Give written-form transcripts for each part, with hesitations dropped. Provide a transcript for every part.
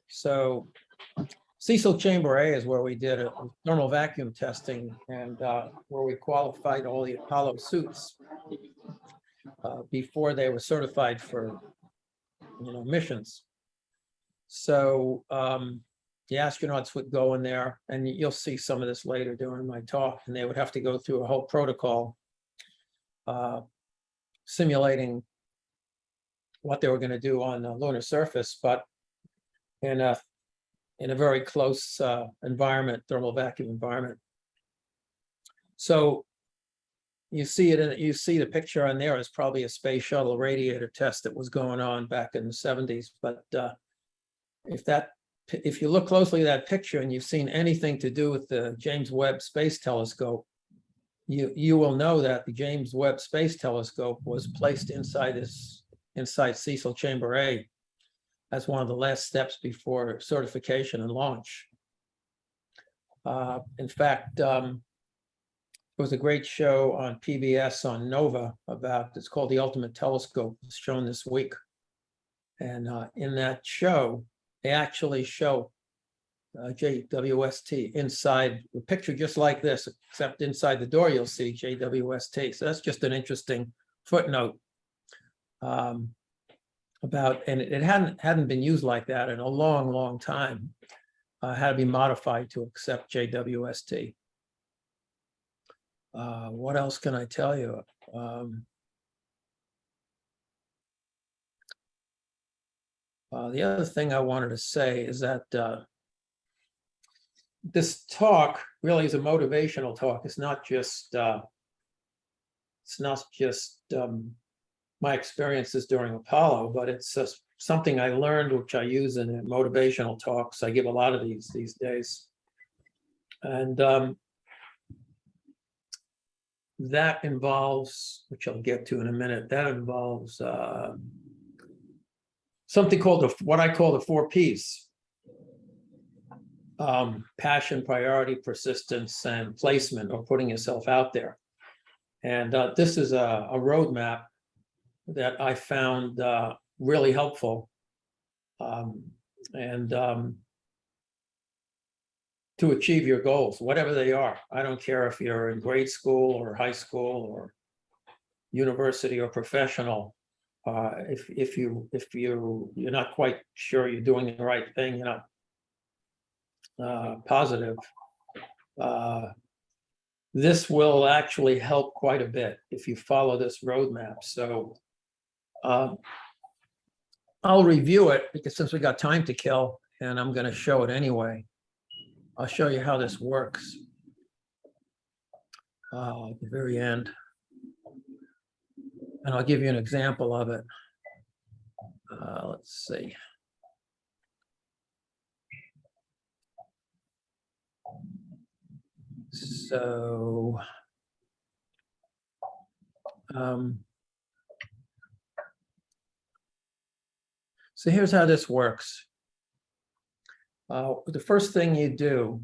So Cecil Chamber A is where we did a thermal vacuum testing and where we qualified all the Apollo suits before they were certified for, missions. So the astronauts would go in there, and you'll see some of this later during my talk, and they would have to go through a whole protocol simulating what they were going to do on the lunar surface, but in a very close environment, thermal vacuum environment. So you see it, you see the picture on there is probably a space shuttle radiator test that was going on back in the 70s. But if you look closely at that picture and you've seen anything to do with the James Webb Space Telescope, you will know that the James Webb Space Telescope was placed inside Cecil Chamber A as one of the last steps before certification and launch. In fact, there was a great show on PBS on Nova it's called The Ultimate Telescope. It's shown this week. And in that show, they actually show JWST inside the picture, just like this, except inside the door, you'll see JWST. So that's just an interesting footnote about, and it hadn't been used like that in a long, long time. Had to be modified to accept JWST. What else can I tell you? The other thing I wanted to say is that this talk really is a motivational talk. It's not just my experiences during Apollo, but it's something I learned, which I use in motivational talks. I give a lot of these days. And that involves, which I'll get to in a minute, that involves something called what I call the 4 Ps. Passion, priority, persistence, and placement, or putting yourself out there. And this is a roadmap that I found really helpful. To achieve your goals, whatever they are. I don't care if you're in grade school or high school or university or professional. If you're not quite sure you're doing the right thing, you're not positive, this will actually help quite a bit if you follow this roadmap. So I'll review it because since we got time to kill, and I'm going to show it anyway. I'll show you how this works at the very end. And I'll give you an example of it. Let's see. So, so here's how this works. The first thing you do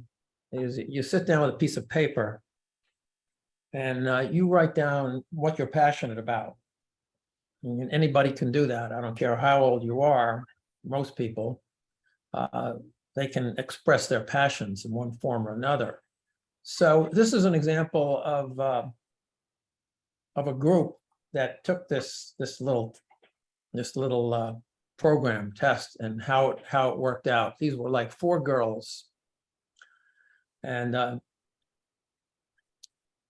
is you sit down with a piece of paper and you write down what you're passionate about. And anybody can do that. I don't care how old you are. Most people, they can express their passions in one form or another. So this is an example of a group that took this little program test and how it worked out. These were like 4 girls. And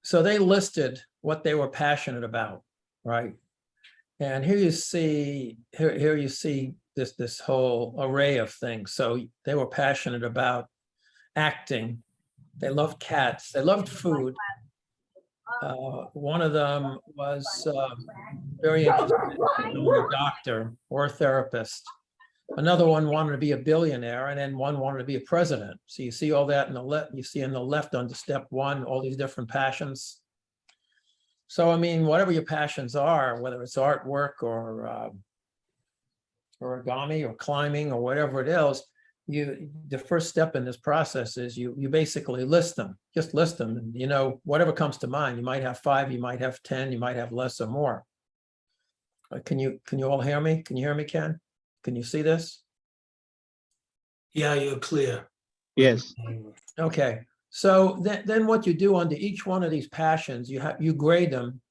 so they listed what they were passionate about, right? And here you see this whole array of things. So they were passionate about acting. They loved cats. They loved food. One of them was very interested in being a doctor or a therapist. Another one wanted to be a billionaire, and then one wanted to be a president. So you see all that in the left. You see in the left under step 1, all these different passions. So I mean, whatever your passions are, whether it's artwork or origami or climbing or whatever it is, the first step in this process is you basically list them. Just list them, and whatever comes to mind. You might have 5, you might have 10, you might have less or more. Can you all hear me? Can you hear me, Ken? Can you see this? Yeah, you're clear. Yes. Okay, so then what you do under each one of these passions, you grade them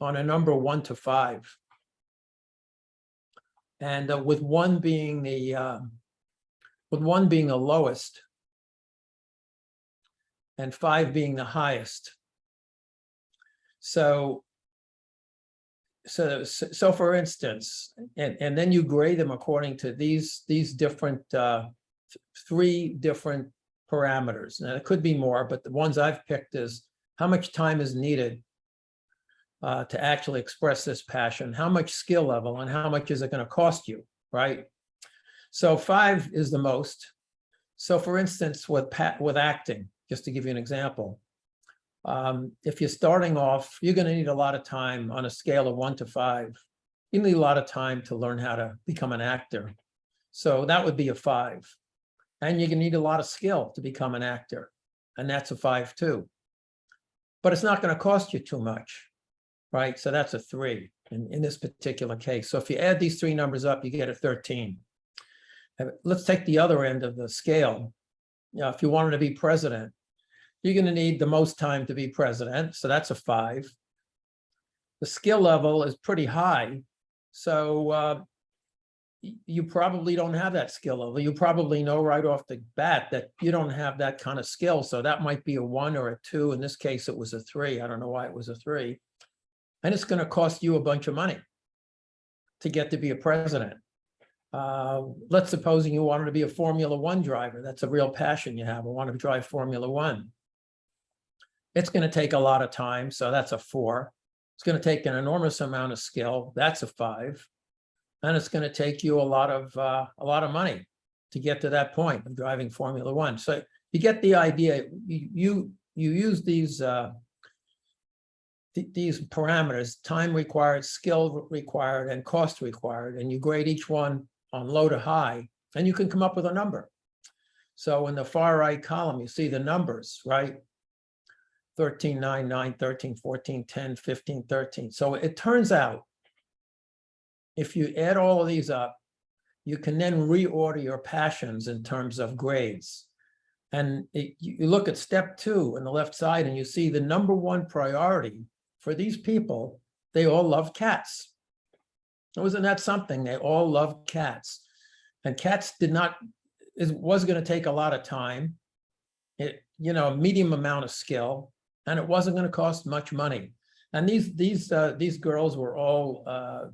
on a number 1 to 5. And with one being the lowest and 5 being the highest. So for instance, and then you grade them according to these different 3 different parameters. Now it could be more, but the ones I've picked is how much time is needed to actually express this passion, how much skill level, and how much is it going to cost you, right? So 5 is the most. So for instance, with acting, just to give you an example, if you're starting off, you're going to need a lot of time on a scale of 1 to 5. You need a lot of time to learn how to become an actor. So that would be a 5. And you're going to need a lot of skill to become an actor. And that's a 5 too. But it's not going to cost you too much, right? So that's a 3 in this particular case. So if you add these 3 numbers up, you get a 13. Let's take the other end of the scale. If you wanted to be president, you're going to need the most time to be president. So that's a 5. The skill level is pretty high. So you probably don't have that skill level. You probably know right off the bat that you don't have that kind of skill. So that might be a 1 or a 2. In this case, it was a 3. I don't know why it was a 3. And it's going to cost you a bunch of money to get to be a president. Let's suppose you wanted to be a Formula 1 driver. That's a real passion you have. I want to drive Formula 1. It's going to take a lot of time. So that's a 4. It's going to take an enormous amount of skill. That's a 5. And it's going to take you a lot of money to get to that point of driving Formula 1. So you get the idea. You use these parameters: time required, skill required, and cost required, and you grade each one on low to high, and you can come up with a number. So in the far right column, you see the numbers, right? 13, 9, 9, 13, 14, 10, 15, 13. So it turns out, if you add all of these up, you can then reorder your passions in terms of grades. And you look at step 2 on the left side, and you see the number 1 priority for these people. They all love cats. Wasn't that something? They all love cats. And cats was going to take a lot of time, a medium amount of skill, and it wasn't going to cost much money. And these girls were all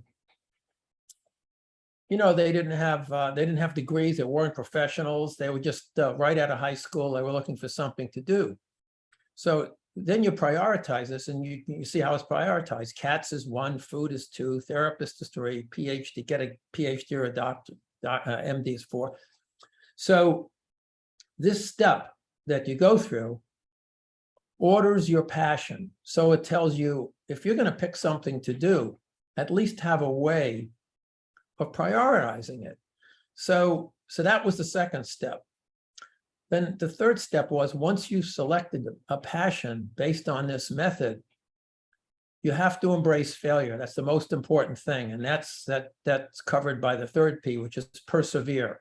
they didn't have degrees. They weren't professionals. They were just right out of high school. They were looking for something to do. So then you prioritize this, and you see how it's prioritized. Cats is 1, food is 2, therapist is 3, PhD, get a PhD or a doctor, MD is 4. So this step that you go through orders your passion. So it tells you, if you're going to pick something to do, at least have a way of prioritizing it. So that was the second step. Then the third step was, once you've selected a passion based on this method, you have to embrace failure. That's the most important thing. And that's covered by the third P, which is persevere.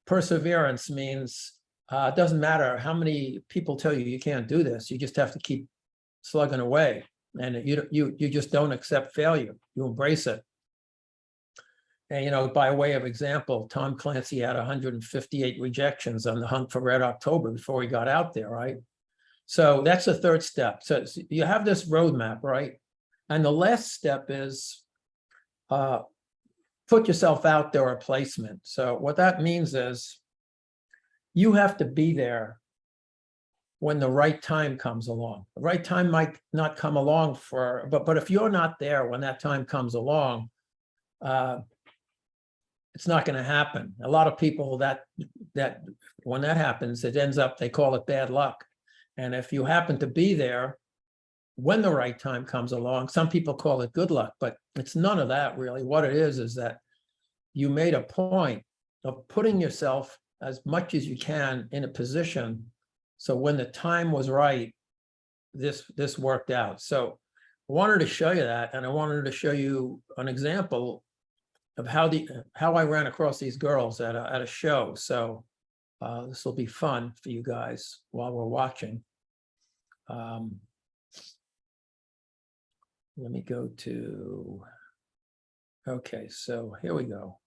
Perseverance means it doesn't matter how many people tell you you can't do this. You just have to keep slugging away. And you just don't accept failure. You embrace it. And, by way of example, Tom Clancy had 158 rejections on the hunt for Red October before he got out there, right? So that's the third step. So you have this roadmap, right? And the last step is put yourself out there, a placement. So what that means is you have to be there when the right time comes along. The right time might not come along but if you're not there when that time comes along, it's not going to happen. A lot of people that when that happens, it ends up, they call it bad luck. And if you happen to be there when the right time comes along, some people call it good luck, but it's none of that really. What it is that you made a point of putting yourself as much as you can in a position. So when the time was right, this worked out. So wanted to show you that, and I wanted to show you an example of how I ran across these girls at a show. So this will be fun for you guys while we're watching. Let me go to, okay, so here we go.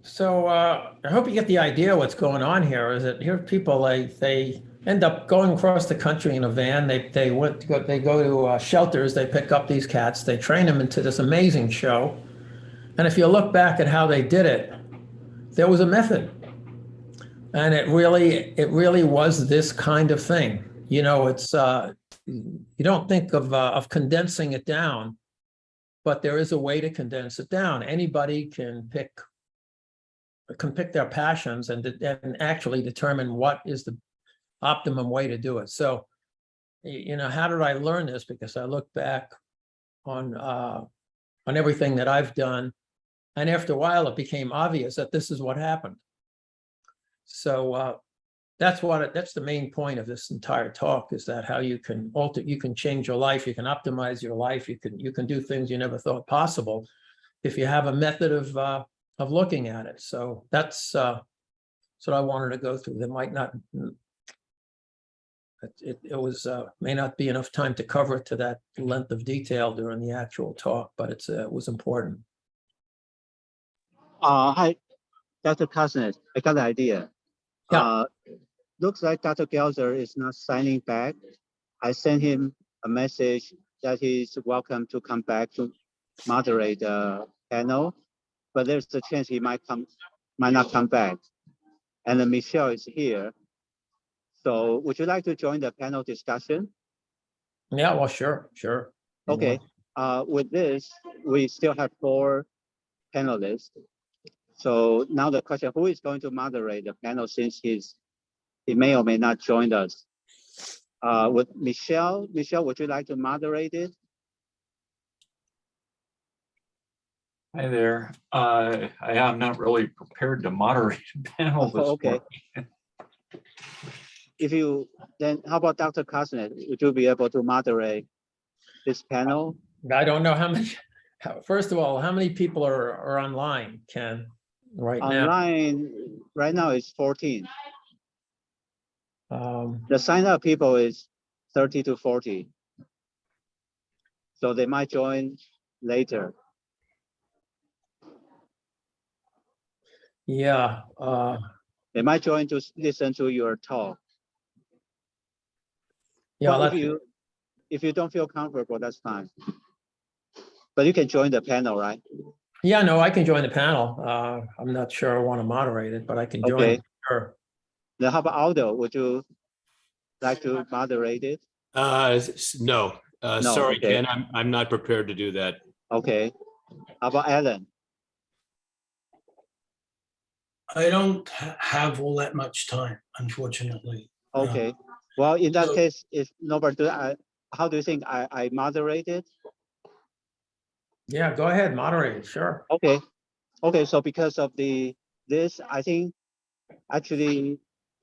So I hope you get the idea what's going on here. Is that here people they end up going across the country in a van. They go to shelters. They pick up these cats. They train them into this amazing show. And if you look back at how they did it, there was a method, and it really was this kind of thing. You know, it's you don't think of condensing it down, but there is a way to condense it down. Anybody can pick their passions and actually determine what is the optimum way to do it. So, you know, how did I learn this? Because I look back on everything that I've done, and after a while, it became obvious that this is what happened. So that's the main point of this entire talk, is that how you can change your life, you can optimize your life, you can do things you never thought possible if you have a method of looking at it. So that's what I wanted to go through. There might not, may not be enough time to cover it to that length of detail during the actual talk, but it was important. Hi, Dr. Kosnet. I got the idea. Yeah. Looks like Dr. Gelzer is not signing back. I sent him a message that he's welcome to come back to moderate the panel, but there's a chance he might not come back. And then Michelle is here. So would you like to join the panel discussion? Yeah, well, sure. Okay. With this, we still have 4 panelists. So now the question, who is going to moderate the panel, since he may or may not join us? With Michelle, would you like to moderate it? Hi there. I am not really prepared to moderate a panel this Okay. morning. Then how about Dr. Kosnet? Would you be able to moderate this panel? I don't know how many. First of all, how many people are online, Ken, right now? Online right now is 14. Um, The sign up people is 30 to 40. So they might join later. yeah. They might join to listen to your talk. Yeah. Well, if you don't feel comfortable, that's fine. But you can join the panel, right? Yeah, no, I can join the panel. I'm not sure I want to moderate it, but I can join. Okay. Sure. Now, how about Aldo? Would you like to moderate it? No. No, Sorry, okay. Ken, I'm not prepared to do that. Okay. How about Alan? I don't have all that much time, unfortunately. Okay. Well, in that So- case, if nobody, how do you think I moderate it? Yeah, go ahead, moderate it. Sure. Okay. Okay. So because of this, I think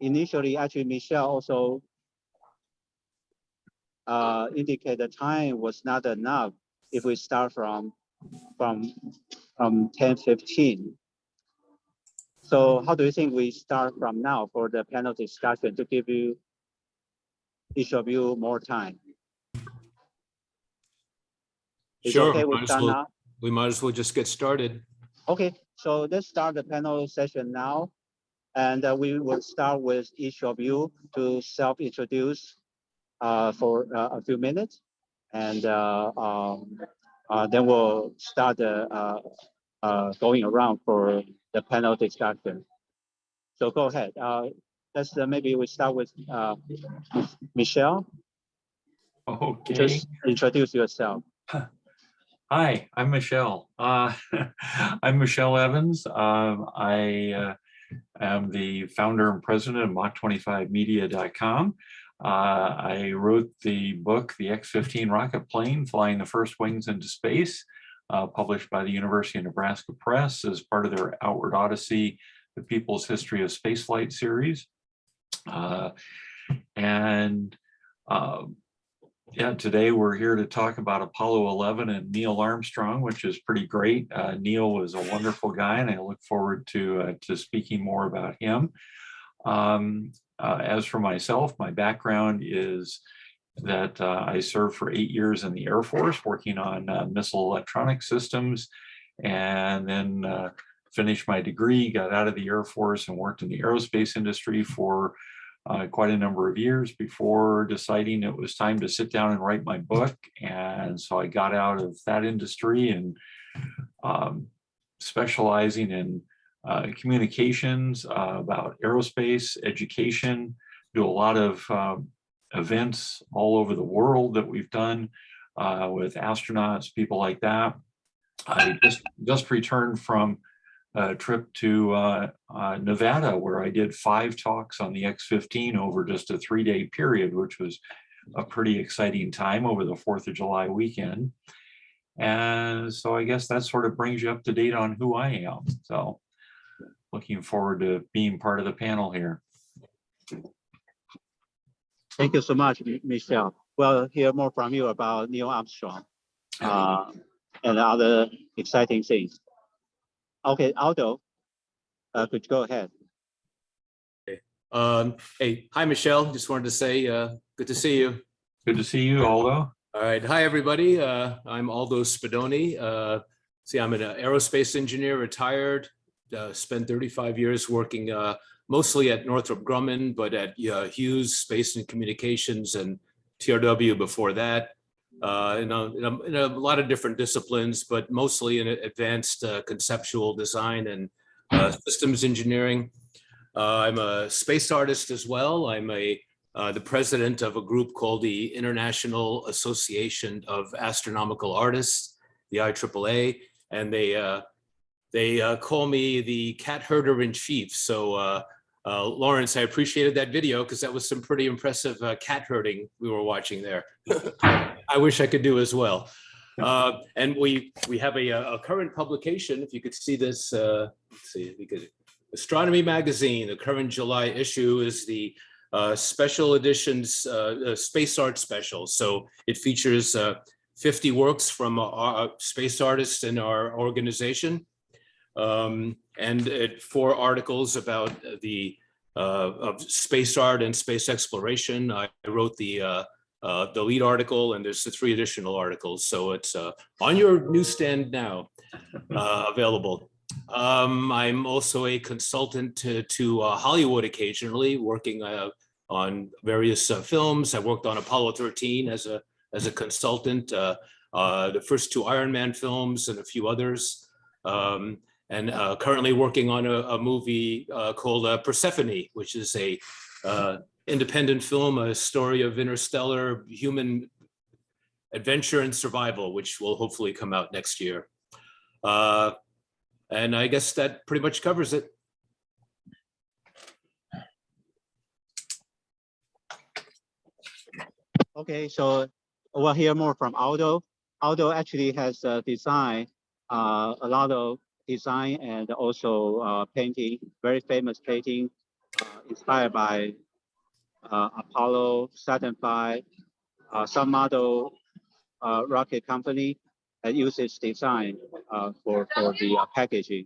initially, Michelle also indicate the time was not enough if we start from 10:15. So how do you think we start from now for the panel discussion to give each of you more time? It's Sure, okay with might as that well- now? we might as well just get started. Okay, so let's start the panel session now. And we will start with each of you to self-introduce for a few minutes. And then we'll start going around for the panel discussion. So go ahead. Let's maybe we start with Michelle. Okay. Just introduce yourself. Hi, I'm Michelle. I'm Michelle Evans. I am the founder and president of Mach25media.com. I wrote the book, The X-15 Rocket Plane, Flying the First Wings into Space, published by the University of Nebraska Press as part of their Outward Odyssey, The People's History of Spaceflight series. Yeah, today we're here to talk about Apollo 11 and Neil Armstrong, which is pretty great. Neil was a wonderful guy, and I look forward to speaking more about him. As for myself, my background is that I served for 8 years in the Air Force, working on missile electronic systems, and then finished my degree, got out of the Air Force, and worked in the aerospace industry for quite a number of years before deciding it was time to sit down and write my book. And so I got out of that industry and specializing in communications about aerospace, education, do a lot of events all over the world that we've done with astronauts, people like that. I just returned from a trip to Nevada, where I did 5 talks on the X-15 over just a 3-day period, which was a pretty exciting time over the 4th of July weekend. And so I guess that sort of brings you up to date on who I am. So looking forward to being part of the panel here. Thank you so much, Michelle. We'll hear more from you about Neil Armstrong and other exciting things. Okay, Aldo, could you go ahead? Hey, hi, Michelle. Just wanted to say, good to see you. Good to see you, Aldo. All right. Hi, everybody. I'm Aldo Spadoni. I'm an aerospace engineer, retired, spent 35 years working mostly at Northrop Grumman, but at Hughes Space and Communications and TRW before that. In a lot of different disciplines, but mostly in advanced conceptual design and systems engineering. I'm a space artist as well. I'm the president of a group called the International Association of Astronomical Artists, the IAAA, and they call me the cat herder in chief. So Lawrence, I appreciated that video because that was some pretty impressive cat herding we were watching there. I wish I could do as well. And we have a current publication. If you could see this, let's see if we could. Astronomy Magazine, the current July issue is the special editions space art special. So it features 50 works from our space artists in our organization, and 4 articles about the of space art and space exploration. I wrote the lead article, and there's 3 additional articles. So it's on your newsstand now, available. I'm also a consultant to Hollywood occasionally, working on various films. I worked on Apollo 13 as a consultant, the first 2 Iron Man films and a few others. And currently working on a movie called Persephone, which is a independent film, a story of interstellar human adventure and survival, which will hopefully come out next year. And I guess that pretty much covers it. Okay, so we'll hear more from Aldo. Aldo actually has designed a lot of design and also painting, very famous painting inspired by Apollo, Saturn V, some model rocket company that uses design for the packaging.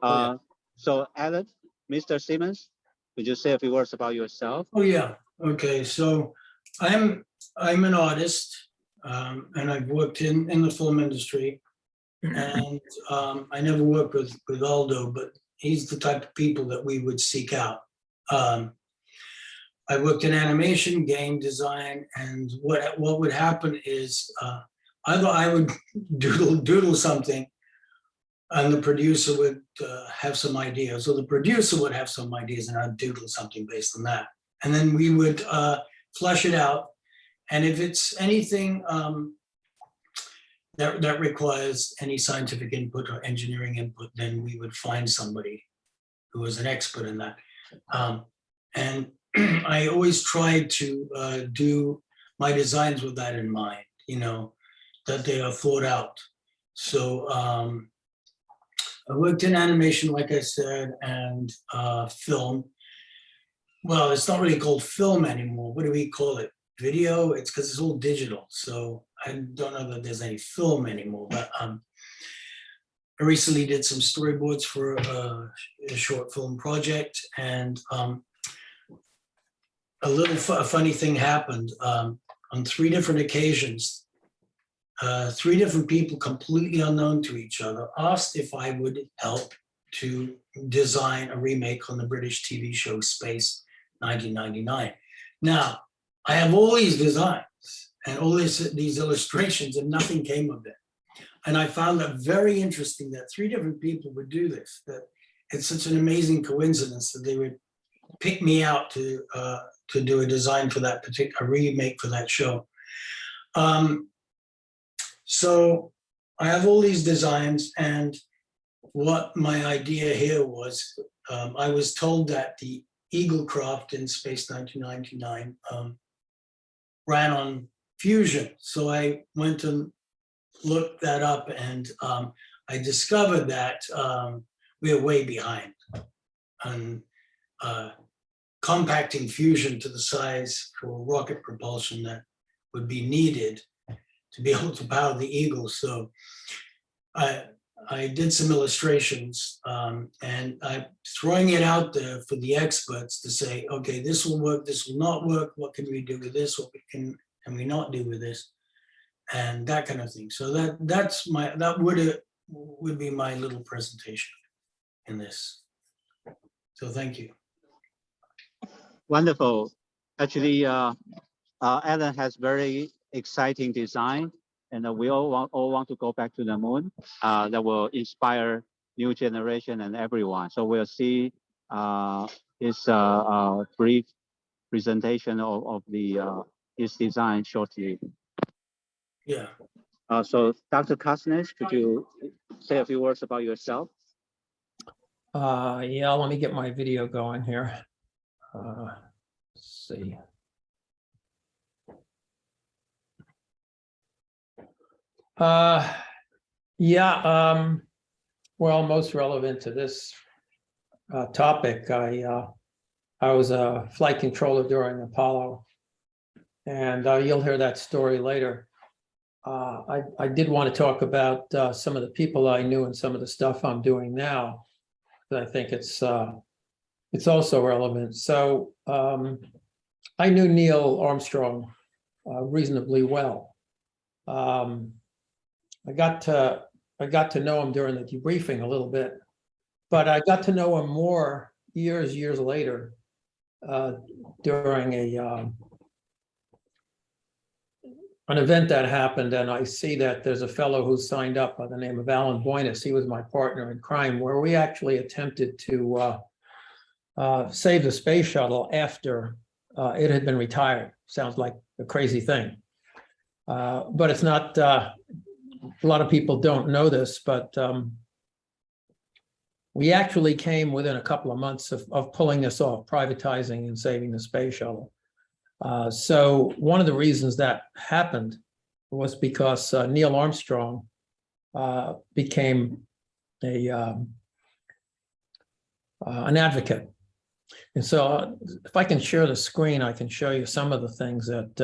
So Alan, Mr. Simmons, could you say a few words about yourself? Oh, yeah. Okay, so I'm an artist. and I've worked in the film industry. And I never worked with Aldo, but he's the type of people that we would seek out. I worked in animation, game design, and what would happen is either I would doodle something, and the producer would have some ideas, or the producer would have some ideas, and I'd doodle something based on that. And then we would flesh it out. And if it's anything that requires any scientific input or engineering input, then we would find somebody who was an expert in that. And I always tried to do my designs with that in mind, you know, that they are thought out. So I worked in animation, like I said, and film. Well, it's not really called film anymore. What do we call it? Video? It's because it's all digital. So I don't know that there's any film anymore, but I recently did some storyboards for a short film project, and a little funny thing happened on 3 different occasions. 3 different people completely unknown to each other asked if I would help to design a remake on the British TV show Space 1999. Now, I have all these designs and all these illustrations, and nothing came of it. And I found that very interesting that 3 different people would do this, that it's such an amazing coincidence that they would pick me out to do a design for that particular remake for that show. So I have all these designs, and what my idea here was, I was told that the Eaglecraft in Space 1999 ran on Fusion. So I went and looked that up, and I discovered that we are way behind on compacting fusion to the size for rocket propulsion that would be needed to be able to power the Eagle. So I did some illustrations, and I'm throwing it out there for the experts to say, okay, this will work, this will not work, what can we do with this, what can we not do with this, and that kind of thing. So that would be my little presentation in this. So thank you. Wonderful. Actually, Alan has very exciting design, and we all want to go back to the moon. That will inspire new generation and everyone. So we'll see his brief presentation of his design shortly. Yeah. So Dr. Kosnes, could you say a few words about yourself? Yeah, let me get my video going here. Let's see. Well, most relevant to this topic, I was a flight controller during Apollo, and you'll hear that story later. I did want to talk about some of the people I knew and some of the stuff I'm doing now, but I think it's also relevant. So I knew Neil Armstrong reasonably well. I got to know him during the debriefing a little bit, but I got to know him more years later during an event that happened, and I see that there's a fellow who signed up by the name of Alan Boynes. He was my partner in crime, where we actually attempted to save the space shuttle after it had been retired. Sounds like a crazy thing, but it's not. A lot of people don't know this, but we actually came within a couple of months of pulling this off, privatizing and saving the space shuttle. So one of the reasons that happened was because Neil Armstrong became an advocate. And so if I can share the screen, I can show you some of the things that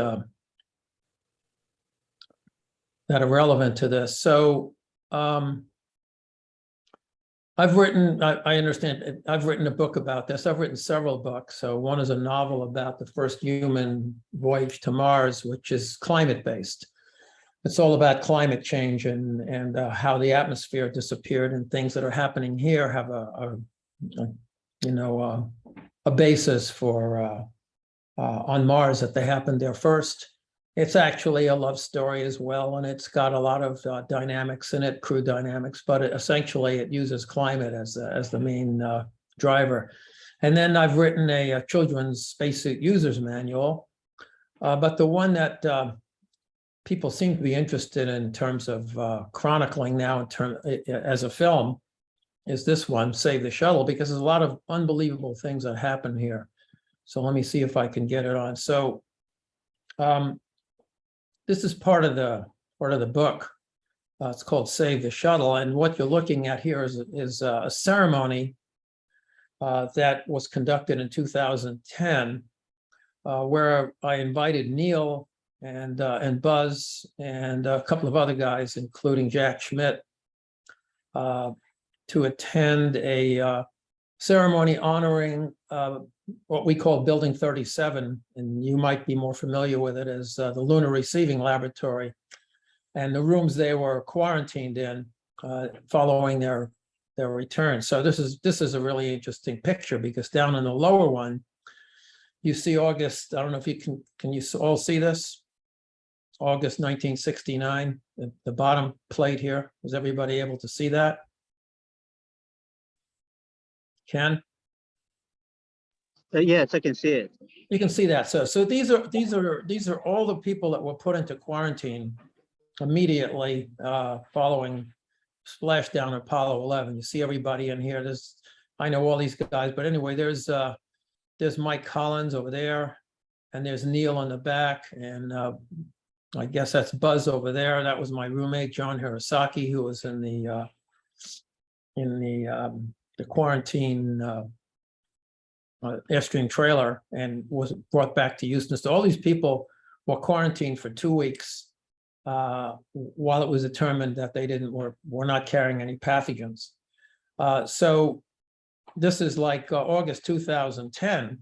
are relevant to this. So I've written, I understand, I've written a book about this. I've written several books. So one is a novel about the first human voyage to Mars, which is climate-based. it's all about climate change and how the atmosphere disappeared, and things that are happening here have a basis for on Mars, that they happened there first. It's actually a love story as well, and it's got a lot of dynamics in it, crew dynamics, but essentially it uses climate as the main driver. And then I've written a children's spacesuit user's manual, but the one that people seem to be interested in terms of chronicling now as a film is this one, Save the Shuttle, because there's a lot of unbelievable things that happen here. So let me see if I can get it on. So this is part of the book. It's called Save the Shuttle, and what you're looking at here is a ceremony that was conducted in 2010, where I invited Neil and Buzz and a couple of other guys, including Jack Schmidt, to attend a ceremony honoring what we call Building 37, and you might be more familiar with it as the Lunar Receiving Laboratory, and the rooms they were quarantined in following their return. So this is a really interesting picture, because down in the lower one, you see August. I don't know if you can you all see this? August 1969, the bottom plate here. Was everybody able to see that? Ken? Yes, I can see it. You can see that. So these are all the people that were put into quarantine immediately following splashdown Apollo 11. You see everybody in here. I know all these guys, but anyway, there's Mike Collins over there, and there's Neil in the back, and I guess that's Buzz over there. That was my roommate, John Hirosaki, who was in the quarantine Airstream trailer and was brought back to Houston. So all these people were quarantined for 2 weeks while it was determined that they were not carrying any pathogens. So this is like August 2010,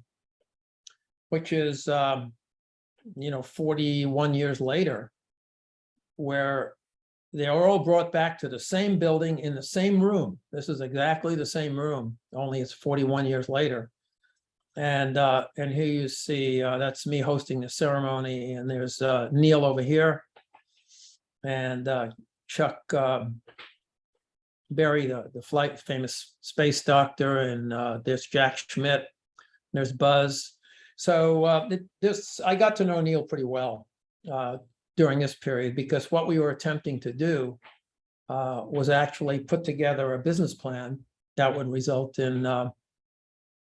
which is 41 years later, where they are all brought back to the same building in the same room. This is exactly the same room, only it's 41 years later. And here you see, that's me hosting the ceremony, and there's Neil over here, and Chuck Berry, the famous space doctor, and there's Jack Schmidt, there's Buzz. So I got to know Neil pretty well during this period, because what we were attempting to do was actually put together a business plan that would result in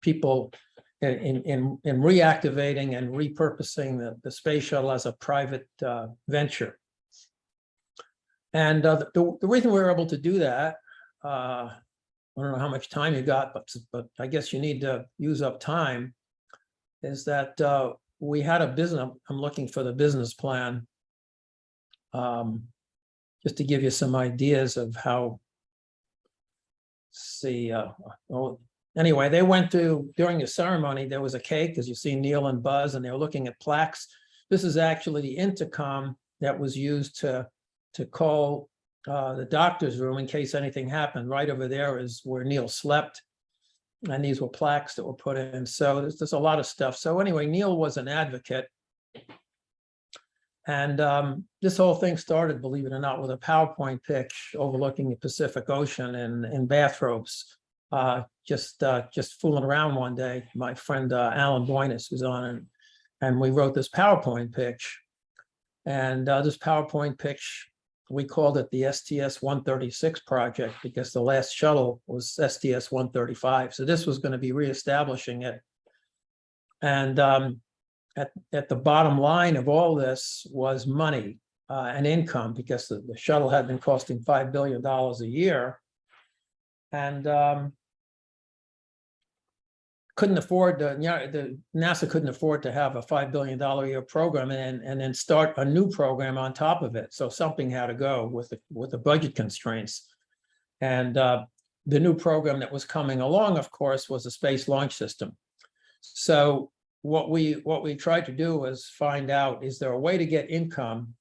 people in reactivating and repurposing the space shuttle as a private venture. And the reason we were able to do that, I don't know how much time you got, but I guess you need to use up time, is that we had a business. I'm looking for the business plan, just to give you some ideas of how. Anyway, they went during the ceremony, there was a cake, as you see Neil and Buzz, and they were looking at plaques. This is actually the intercom that was used to call the doctor's room in case anything happened. Right over there is where Neil slept, and these were plaques that were put in. So there's a lot of stuff. So anyway, Neil was an advocate. And this whole thing started, believe it or not, with a PowerPoint pitch overlooking the Pacific Ocean in bathrobes. Just fooling around one day. My friend Alan Boynes was on, and we wrote this PowerPoint pitch. And this PowerPoint pitch, we called it the STS-136 project, because the last shuttle was STS-135. So this was going to be reestablishing it. And at the bottom line of all this was money and income, because the shuttle had been costing $5 billion a year. And couldn't afford the NASA couldn't afford to have a $5 billion a year program and then start a new program on top of it. So something had to go with the budget constraints. And the new program that was coming along, of course, was the Space Launch System. So what we tried to do was find out, is there a way to get income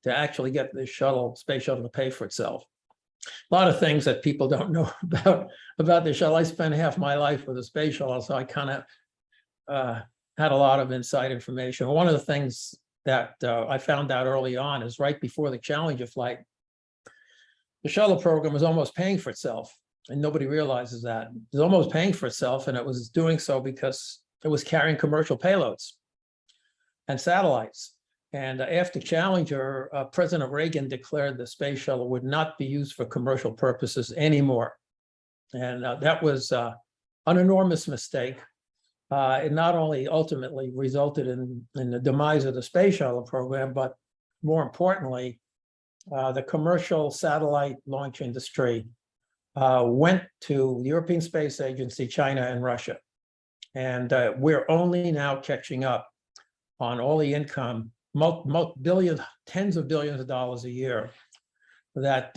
to actually get the space shuttle to pay for itself. A lot of things that people don't know about the shuttle. I spent half my life with a space shuttle, so I kind of had a lot of inside information. One of the things that I found out early on is right before the Challenger flight, the shuttle program was almost paying for itself, and nobody realizes that. It was almost paying for itself, and it was doing so because it was carrying commercial payloads and satellites. And after Challenger, President Reagan declared the space shuttle would not be used for commercial purposes anymore. And that was an enormous mistake. It not only ultimately resulted in the demise of the space shuttle program, but more importantly, the commercial satellite launch industry went to the European Space Agency, China, and Russia. And we're only now catching up on all the income, tens of billions of dollars a year that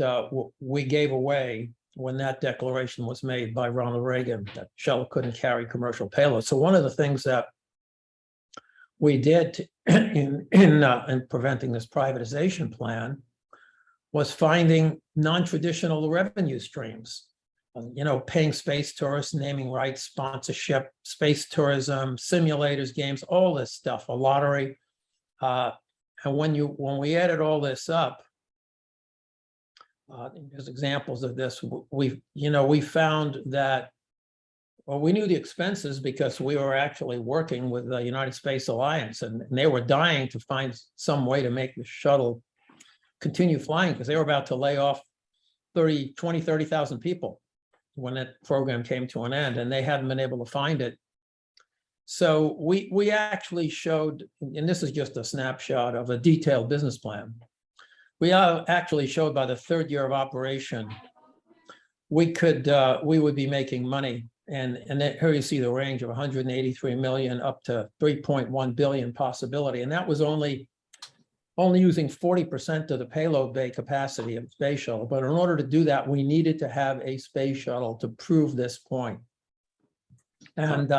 we gave away when that declaration was made by Ronald Reagan, that shuttle couldn't carry commercial payloads. So one of the things that we did in preventing this privatization plan was finding non-traditional revenue streams. Paying space tourists, naming rights, sponsorship, space tourism, simulators, games, all this stuff, a lottery. And when we added all this up, there's examples of this. We found that, well, we knew the expenses because we were actually working with the United Space Alliance, and they were dying to find some way to make the shuttle continue flying because they were about to lay off 30,000 people when that program came to an end, and they hadn't been able to find it. So we actually showed, and this is just a snapshot of a detailed business plan. We actually showed by the third year of operation, we would be making money. And here you see the range of 183 million up to 3.1 billion possibility. And that was only using 40% of the payload bay capacity of the space shuttle. But in order to do that, we needed to have a space shuttle to prove this point. And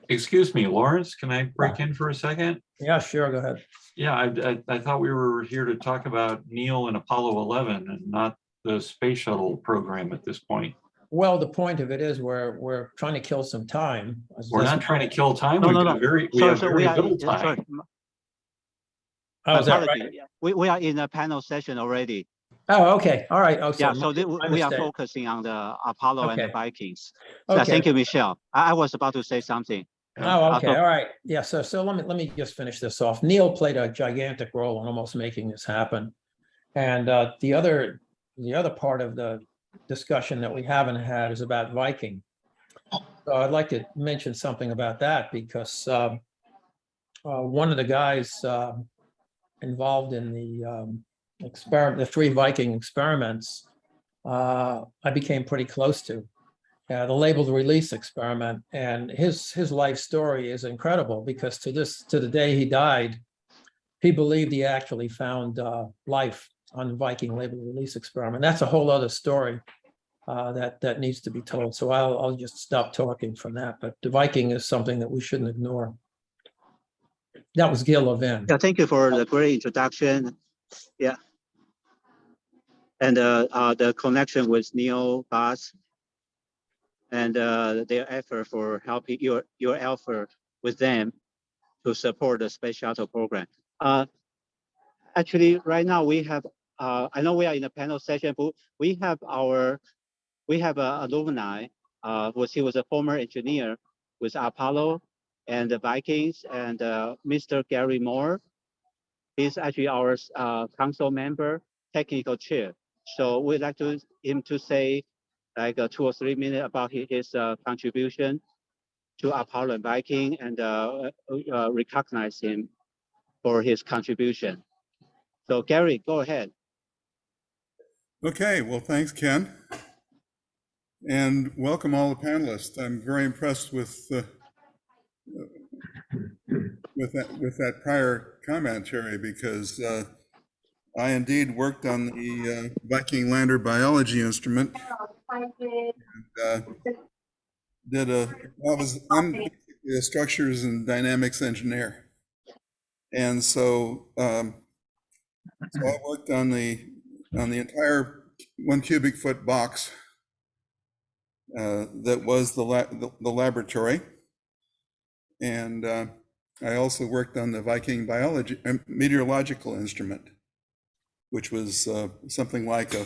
excuse me, Lawrence, can I break in for a second? yeah, sure, go ahead. Yeah, I thought we were here to talk about Neil and Apollo 11 and not the space shuttle program at this point. Well, the point of it is we're trying to kill some time. We're not trying to kill time. No, We've no, got no. very little time. Sorry, Oh, is that right? apology. We are in a panel session already. Oh, okay, all right. Oh, Yeah, so so my we are mistake. focusing on the Apollo and the Okay. Vikings. So Okay. thank you, Michelle. I was about to say something. Oh, okay, so- all right. Yeah, so let me just finish this off. Neil played a gigantic role in almost making this happen. And the other part of the discussion that we haven't had is about Viking. So I'd like to mention something about that because one of the guys involved in the 3 Viking experiments, I became pretty close to. The labeled release experiment, and his life story is incredible because to the day he died, he believed he actually found life on the Viking labeled release experiment. That's a whole other story that needs to be told. So I'll just stop talking from that. But the Viking is something that we shouldn't ignore. That was Gil Levin. Yeah, thank you for the great introduction. Yeah. And the connection with Neil, Buzz, and their effort for helping your effort with them to support the space shuttle program. Actually, right now we have, I know we are in a panel session, but we have a alumni, he was a former engineer with Apollo and the Vikings, and Mr. Gary Moore. He's actually our council member, technical chair. So we'd like him to say like 2 or 3 minutes about his contribution to Apollo and Viking, and recognize him for his contribution. So Gary, go ahead. Okay, well, thanks, Ken. And welcome all the panelists. I'm very impressed with that prior commentary because I indeed worked on the Viking lander biology instrument. And, I'm basically a structures and dynamics engineer. And so So I worked on the entire 1 cubic foot box that was the laboratory. And I also worked on the Viking biology meteorological instrument, which was something like a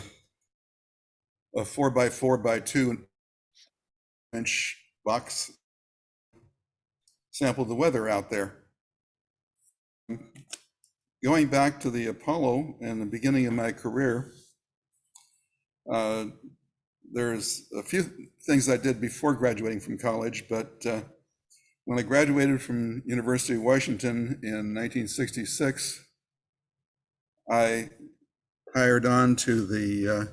4x4x2 inch box, sampled the weather out there. Going back to the Apollo and the beginning of my career, there's a few things I did before graduating from college, but when I graduated from University of Washington in 1966, I hired on to the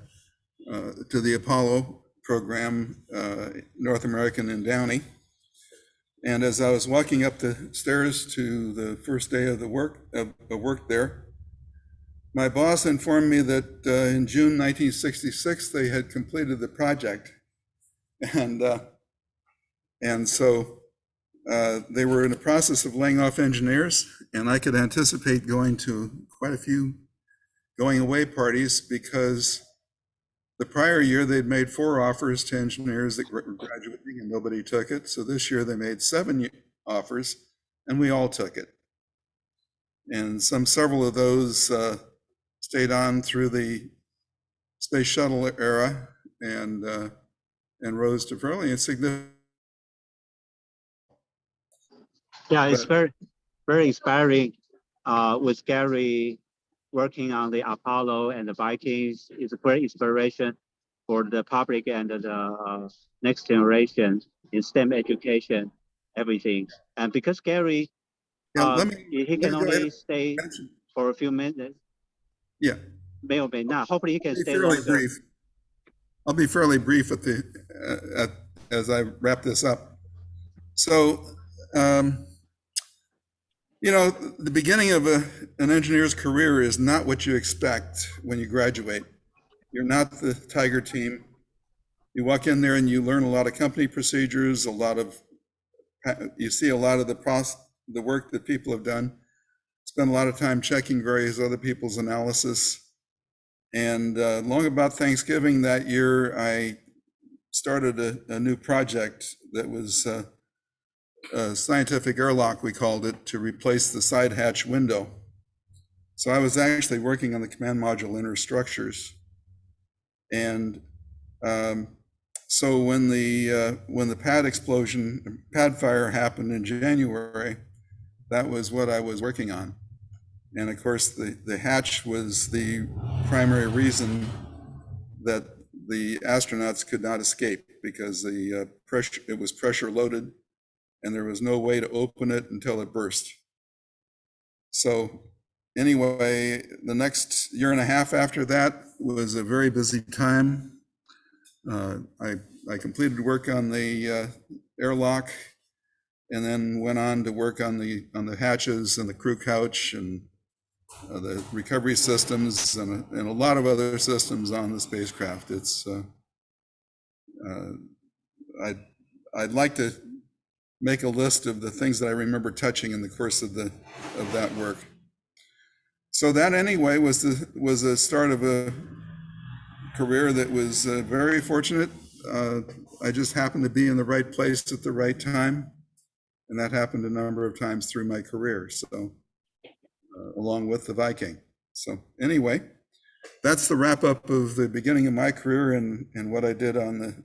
Apollo program, North American in Downey. And as I was walking up the stairs to the first day of the work there, my boss informed me that in June 1966 they had completed the project, and so they were in the process of laying off engineers, and I could anticipate going to quite a few going away parties because the prior year they'd made 4 offers to engineers that were graduating and nobody took it. So this year they made 7 offers and we all took it. And several of those stayed on through the space shuttle era and rose to fairly insignificant. Yeah, it's very inspiring with Gary working on the Apollo and the Vikings. It's a great inspiration for the public and the next generation in STEM education, everything. And because Gary, he can only stay for a few minutes. Yeah. May or may not. Hopefully he can stay fairly longer. brief. I'll be fairly brief at as I wrap this up. So, you know, the beginning of an engineer's career is not what you expect when you graduate. You're not the Tiger team. You walk in there and you learn a lot of company procedures, you see a lot of the work that people have done, spend a lot of time checking various other people's analysis. And long about Thanksgiving that year, I started a new project that was a scientific airlock, we called it, to replace the side hatch window. So I was actually working on the command module inner structures. And so when the pad fire happened in January, that was what I was working on. And of course, the hatch was the primary reason that the astronauts could not escape because it was pressure loaded and there was no way to open it until it burst. So anyway, the next year and a half after that was a very busy time. I completed work on the airlock and then went on to work on the hatches and the crew couch and the recovery systems and a lot of other systems on the spacecraft. It's I'd like to make a list of the things that I remember touching in the course of that work. So that anyway was the start of a career that was very fortunate. I just happened to be in the right place at the right time, and that happened a number of times through my career. So along with the Viking. So anyway, that's the wrap up of the beginning of my career and what I did on the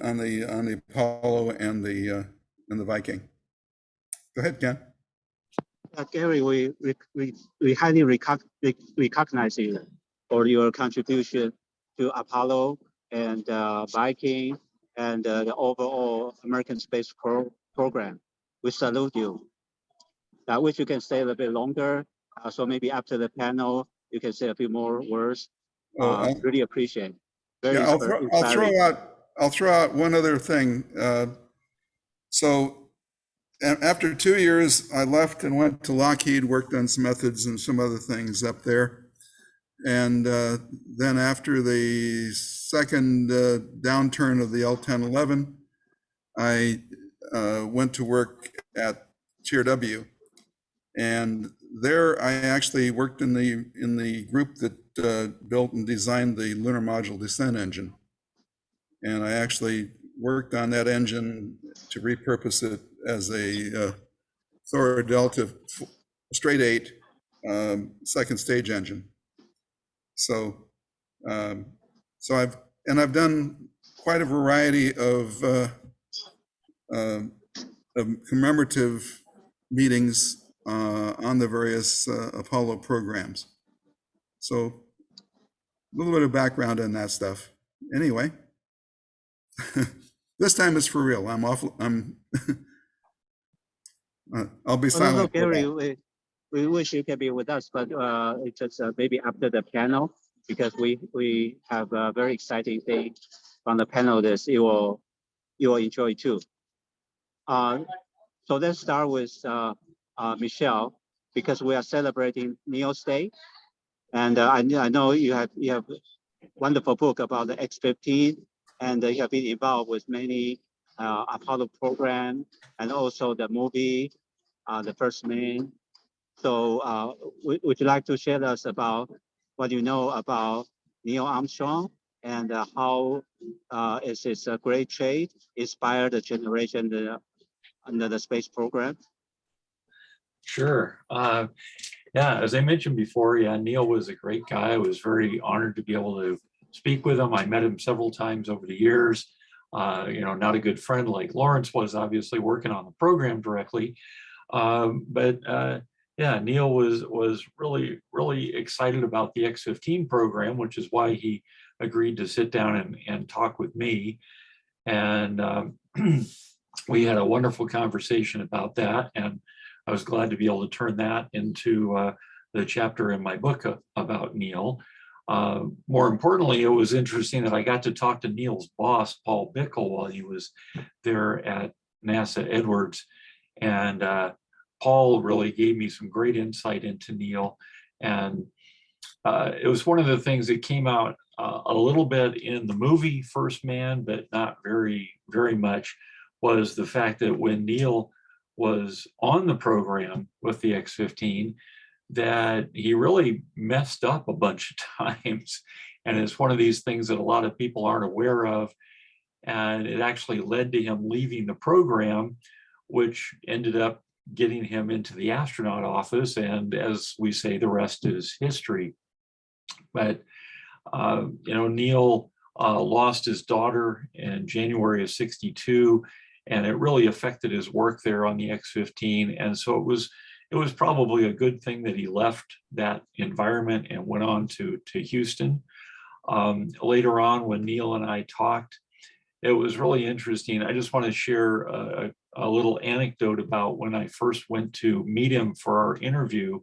on the Apollo and the Viking. Go ahead, Ken. Gary, we highly recognize you for your contribution to Apollo and Viking and the overall American space program. We salute you. I wish you can stay a little bit longer. So maybe after the panel, you can say a few more words. Really appreciate. Very I'll throw out one other thing. So after 2 years, I left and went to Lockheed, worked on some methods and some other things up there. And then after the second downturn of the L-1011, I went to work at TRW. And there I actually worked in the group that built and designed the lunar module descent engine. And I actually worked on that engine to repurpose it as a Thor Delta straight 8 second stage engine. So I've done quite a variety of commemorative meetings on the various Apollo programs. So a little bit of background on that stuff. Anyway, this time it's for real. I'm off. I'll be Oh, no, silent. Gary, we wish you can be with us, but it's just maybe after the panel, because we have a very exciting thing from the panel that you will enjoy too. So let's start with Michelle, because we are celebrating Neil's Day, and I know you have wonderful book about the X-15, and you have been involved with many Apollo program, and also the movie, The First Man. So would you like to share us about what you know about Neil Armstrong, and how is his great trait inspired the generation under the space program? Sure. Yeah, as I mentioned before, yeah, Neil was a great guy. I was very honored to be able to speak with him. I met him several times over the years. Not a good friend like Lawrence was, obviously working on the program directly. Yeah, Neil was really excited about the X-15 program, which is why he agreed to sit down and talk with me. And we had a wonderful conversation about that. And I was glad to be able to turn that into the chapter in my book about Neil. More importantly, it was interesting that I got to talk to Neil's boss, Paul Bickle, while he was there at NASA Edwards. And Paul really gave me some great insight into Neil. And it was one of the things that came out a little bit in the movie First Man, but not very much, was the fact that when Neil was on the program with the X-15, that he really messed up a bunch of times. And it's one of these things that a lot of people aren't aware of. And it actually led to him leaving the program, which ended up getting him into the astronaut office. And as we say, the rest is history. But, Neil lost his daughter in January of '62, and it really affected his work there on the X-15. And so it was probably a good thing that he left that environment and went on to Houston. Later on, when Neil and I talked, it was really interesting. I just want to share a little anecdote about when I first went to meet him for our interview.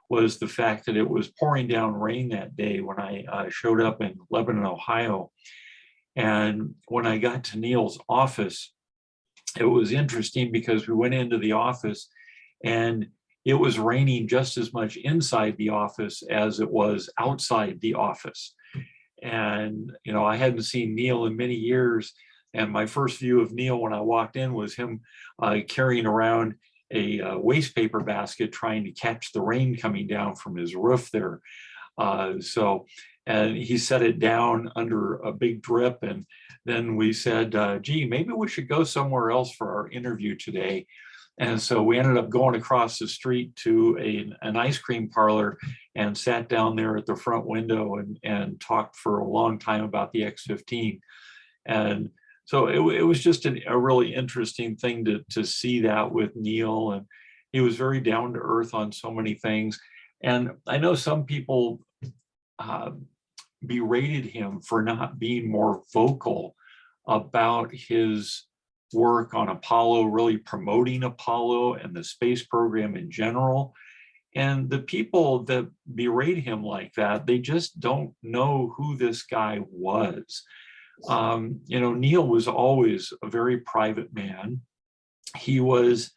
Was the fact that it was pouring down rain that day when I showed up in Lebanon, Ohio. And when I got to Neil's office, it was interesting because we went into the office and it was raining just as much inside the office as it was outside the office. And, I hadn't seen Neil in many years. And my first view of Neil when I walked in was him carrying around a waste paper basket trying to catch the rain coming down from his roof there. And he set it down under a big drip. And then we said, gee, maybe we should go somewhere else for our interview today. And so we ended up going across the street to an ice cream parlor and sat down there at the front window and talked for a long time about the X-15. And so it was just a really interesting thing to see that with Neil. And he was very down to earth on so many things. And I know some people berated him for not being more vocal about his work on Apollo, really promoting Apollo and the space program in general. And the people that berate him like that, they just don't know who this guy was. Neil was always a very private man. He was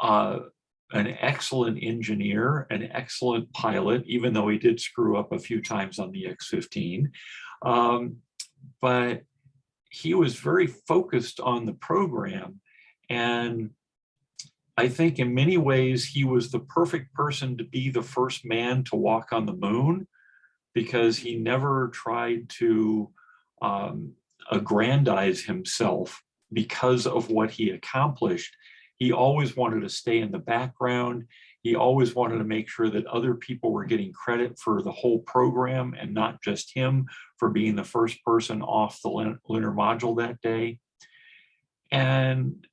an excellent engineer, an excellent pilot, even though he did screw up a few times on the X-15. But he was very focused on the program. And I think in many ways, he was the perfect person to be the first man to walk on the moon, because he never tried to aggrandize himself because of what he accomplished. He always wanted to stay in the background. He always wanted to make sure that other people were getting credit for the whole program and not just him for being the first person off the lunar module that day. And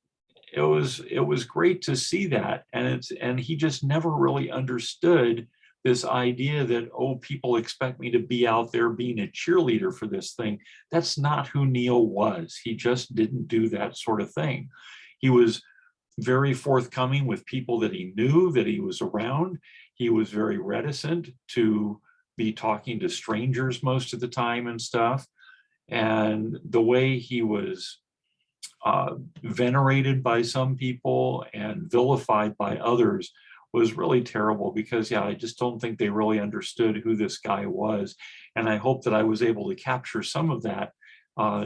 it was great to see that. And he just never really understood this idea that, oh, people expect me to be out there being a cheerleader for this thing. That's not who Neil was. He just didn't do that sort of thing. He was very forthcoming with people that he knew, that he was around. He was very reticent to be talking to strangers most of the time and stuff. And the way he was venerated by some people and vilified by others was really terrible, because yeah, I just don't think they really understood who this guy was. And I hope that I was able to capture some of that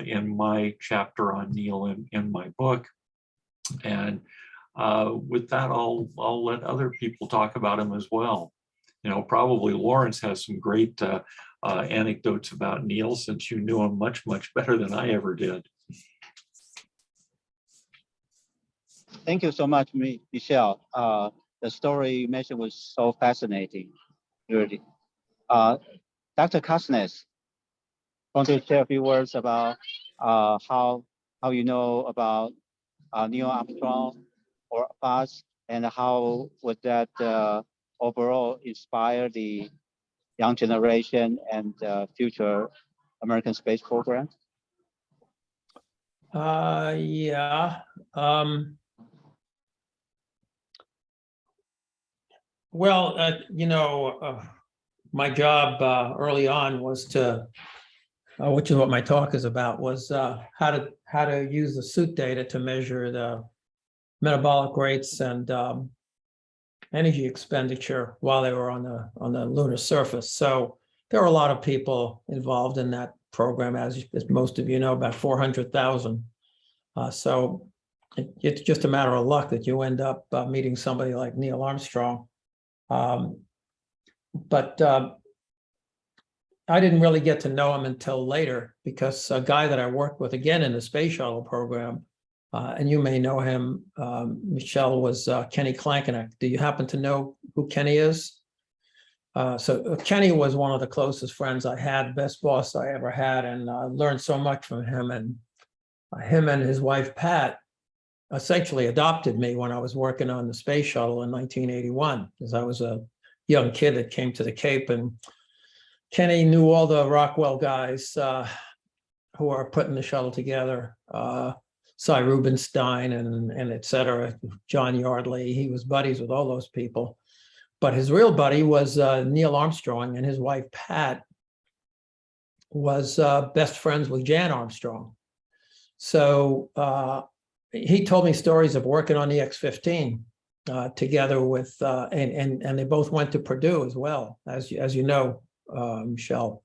in my chapter on Neil in my book. And with that, I'll let other people talk about him as well. You know, probably Lawrence has some great anecdotes about Neil, since you knew him much, much better than I ever did. Thank you so much, Michelle. The story you mentioned was so fascinating, really. Dr. Kastner, want to share a few words about how you know about Neil Armstrong or us, and how would that overall inspire the young generation and future American space program? Yeah. Well, you know, my job early on was to, which is what my talk is about, was how to use the suit data to measure the metabolic rates and energy expenditure while they were on the lunar surface. So there were a lot of people involved in that program, as most of you know, about 400,000. So it's just a matter of luck that you end up meeting somebody like Neil Armstrong. But I didn't really get to know him until later, because a guy that I worked with again in the space shuttle program, and you may know him, Michelle, was Kenny Klankenek. Do you happen to know who Kenny is? So Kenny was one of the closest friends I had, best boss I ever had, and I learned so much from him. And him and his wife, Pat, essentially adopted me when I was working on the space shuttle in 1981, because I was a young kid that came to the Cape, and Kenny knew all the Rockwell guys who are putting the shuttle together, Cy Rubenstein and et cetera, John Yardley. He was buddies with all those people. But his real buddy was Neil Armstrong, and his wife, Pat, was best friends with Jan Armstrong. So he told me stories of working on the X-15 together with, and they both went to Purdue as well, as you know, Michelle.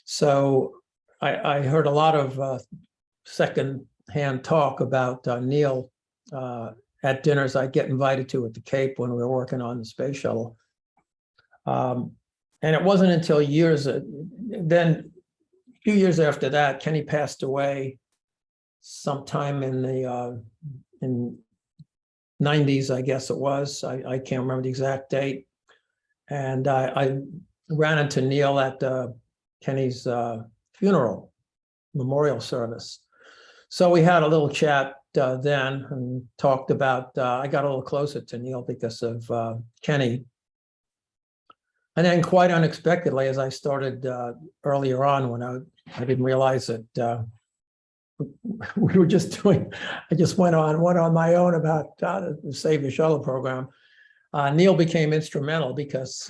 So I heard a lot of second-hand talk about Neil at dinners I'd get invited to at the Cape when we were working on the space shuttle. And it wasn't until then a few years after that, Kenny passed away sometime in the in 90s, I guess it was. I can't remember the exact date. And I ran into Neil at Kenny's funeral memorial service. So we had a little chat then and talked about, I got a little closer to Neil because of Kenny. And then quite unexpectedly, as I started earlier on, when I didn't realize that we were just doing, I just went on my own about the Save the Shuttle program. Neil became instrumental because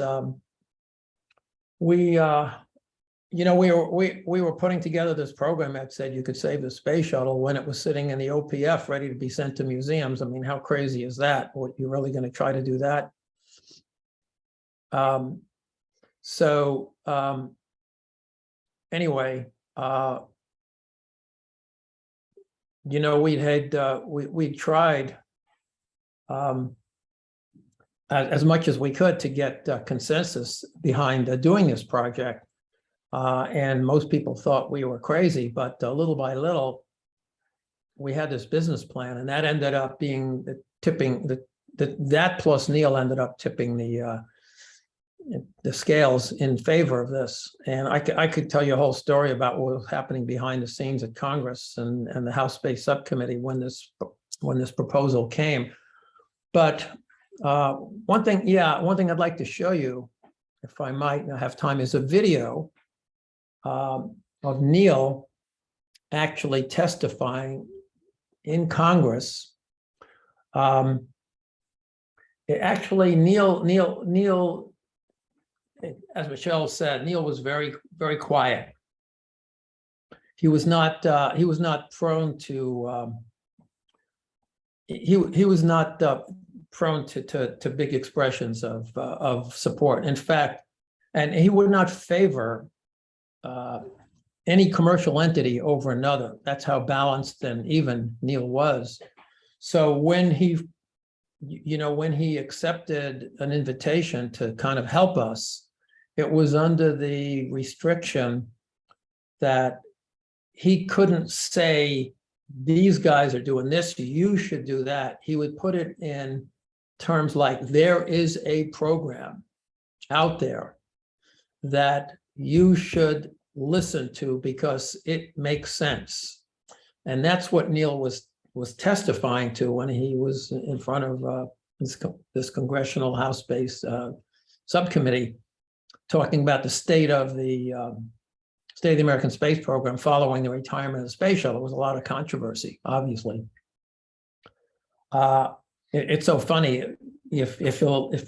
we were putting together this program that said you could save the space shuttle when it was sitting in the OPF ready to be sent to museums. I mean, how crazy is that? What, you're really going to try to do that? Anyway, you know, we tried as much as we could to get consensus behind doing this project. And most people thought we were crazy, but little by little, we had this business plan, and that ended up being the tipping, that plus Neil ended up tipping the scales in favor of this. And I could tell you a whole story about what was happening behind the scenes at Congress and the House Space Subcommittee when this proposal came. But one thing I'd like to show you, if I might have time, is a video of Neil actually testifying in Congress. Neil, as Michelle said, Neil was very, very quiet. He was not prone to he was not prone to big expressions of support. In fact, and he would not favor any commercial entity over another. That's how balanced and even Neil was. So when he accepted an invitation to kind of help us, it was under the restriction that he couldn't say, these guys are doing this, you should do that. He would put it in terms like, there is a program out there that you should listen to because it makes sense. And that's what Neil was testifying to when he was in front of this Congressional House Space Subcommittee, talking about the state of the American space program following the retirement of the space shuttle. There was a lot of controversy, obviously. It's so funny. If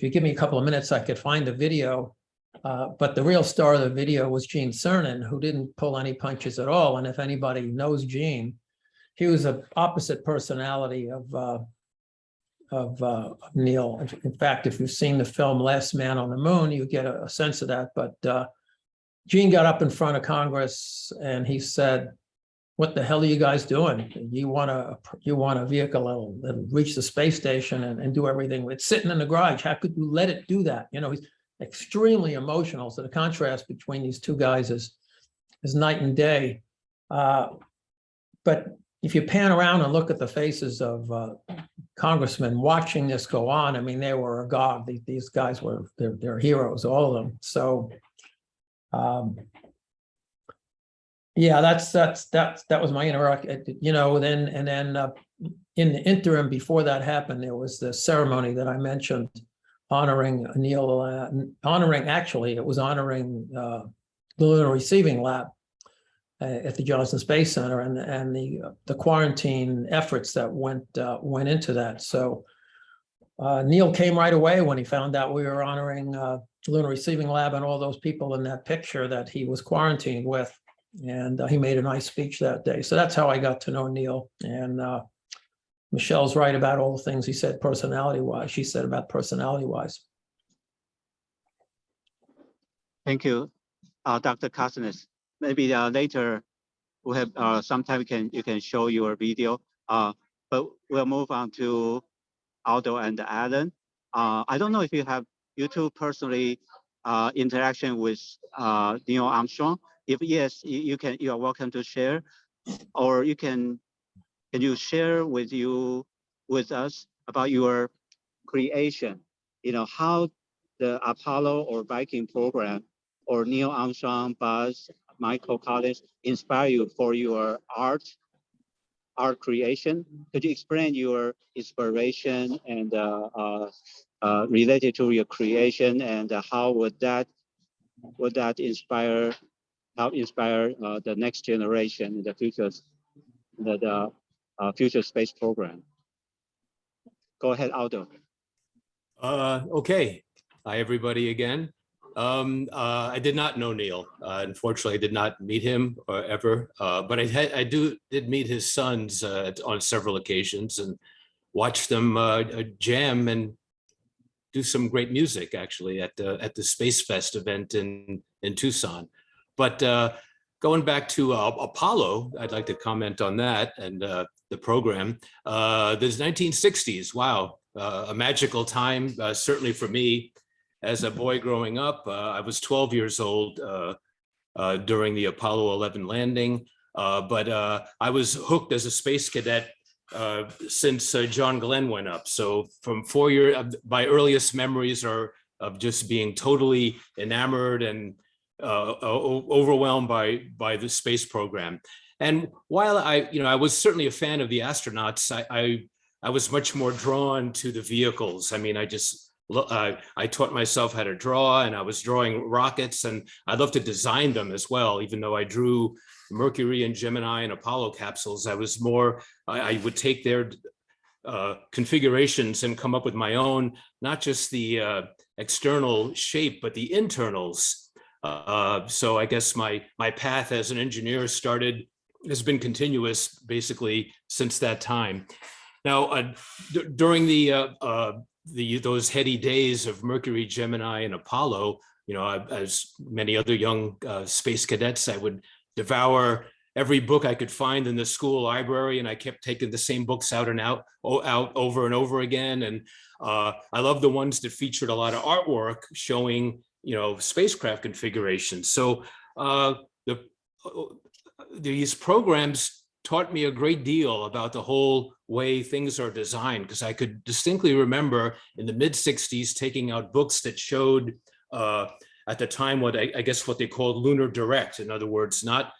you give me a couple of minutes, I could find the video. But the real star of the video was Gene Cernan, who didn't pull any punches at all. And if anybody knows Gene, he was an opposite personality of Neil. In fact, if you've seen the film Last Man on the Moon, you get a sense of that. But Gene got up in front of Congress and he said, "What the hell are you guys doing? You want a vehicle that'll reach the space station and do everything. It's sitting in the garage. How could you let it do that?" You know, he's extremely emotional. So the contrast between these two guys is night and day. But if you pan around and look at the faces of congressmen watching this go on, I mean, they were agog. These guys were they're heroes, all of them. So yeah, that was my interaction. You know, then in the interim before that happened, there was the ceremony that I mentioned, honoring Neil, it was honoring the Lunar Receiving Lab at the Johnson Space Center and the quarantine efforts that went into that. So Neil came right away when he found out we were honoring Lunar Receiving Lab and all those people in that picture that he was quarantined with. And he made a nice speech that day. So that's how I got to know Neil. And Michelle's right about all the things he said personality-wise. She said about personality-wise. Thank you, Dr. Carstens. Maybe later we have sometime you can show your video. But we'll move on to Aldo and Alan. I don't know if you two personally interaction with Neil Armstrong. If yes, you are welcome to share, or can you share with us about your creation? You know, how the Apollo or Viking program or Neil Armstrong, Buzz, Michael Collins inspire you for your art creation? Could you explain your inspiration and related to your creation, and how would that help inspire the next generation in the future space program? Go ahead, Aldo. Okay. Hi, everybody again. I did not know Neil. Unfortunately, I did not meet him ever, but I did meet his sons on several occasions and watched them jam and do some great music, actually, at the Space Fest event in Tucson. But going back to Apollo, I'd like to comment on that and the program. There's 1960s. Wow. a magical time, certainly for me. As a boy growing up, I was 12 years old during the Apollo 11 landing, but I was hooked as a space cadet since John Glenn went up. So from 4 years, my earliest memories are of just being totally enamored and overwhelmed by the space program. And while I was certainly a fan of the astronauts, I was much more drawn to the vehicles. I mean, I taught myself how to draw, and I was drawing rockets, and I love to design them as well. Even though I drew Mercury and Gemini and Apollo capsules, I would take their configurations and come up with my own, not just the external shape, but the internals. So I guess my path as an engineer has been continuous basically since that time. Now, during those heady days of Mercury, Gemini, and Apollo, as many other young space cadets, I would devour every book I could find in the school library, and I kept taking the same books out over and over again. And I love the ones that featured a lot of artwork showing, spacecraft configurations. So these programs taught me a great deal about the whole way things are designed, because I could distinctly remember in the mid-60s taking out books that showed at the time what I guess what they called lunar direct. In other words, not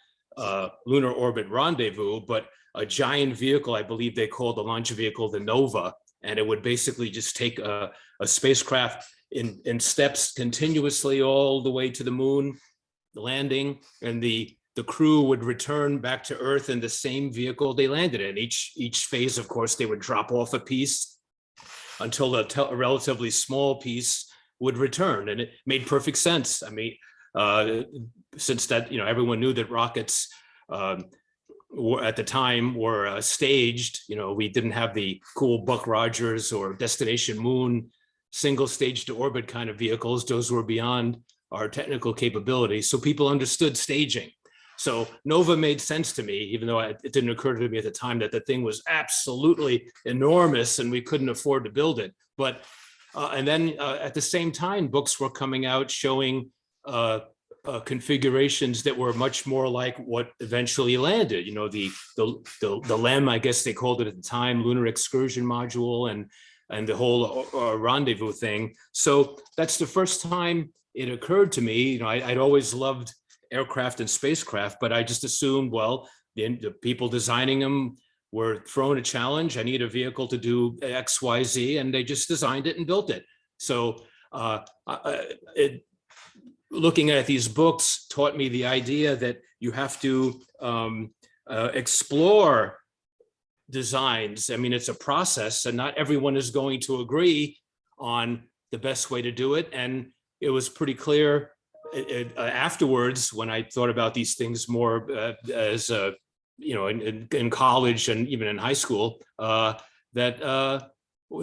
lunar orbit rendezvous, but a giant vehicle. I believe they called the launch vehicle the Nova, and it would basically just take a spacecraft in steps continuously all the way to the moon, the landing, and the crew would return back to Earth in the same vehicle they landed in. Each phase, of course, they would drop off a piece until a relatively small piece would return, and it made perfect sense. I mean, since that, everyone knew that rockets at the time were staged. We didn't have the cool Buck Rogers or Destination Moon single stage to orbit kind of vehicles. Those were beyond our technical capabilities. So people understood staging. So Nova made sense to me, even though it didn't occur to me at the time that the thing was absolutely enormous and we couldn't afford to build it. But and then at the same time, books were coming out showing configurations that were much more like what eventually landed. The LEM, I guess they called it at the time, Lunar Excursion Module, and the whole rendezvous thing. So that's the first time it occurred to me. I'd always loved aircraft and spacecraft, but I just assumed, well, the people designing them were thrown a challenge. I need a vehicle to do X, Y, Z, and they just designed it and built it. So looking at these books taught me the idea that you have to explore designs. I mean, it's a process, and not everyone is going to agree on the best way to do it. And it was pretty clear afterwards, when I thought about these things more as in college and even in high school, that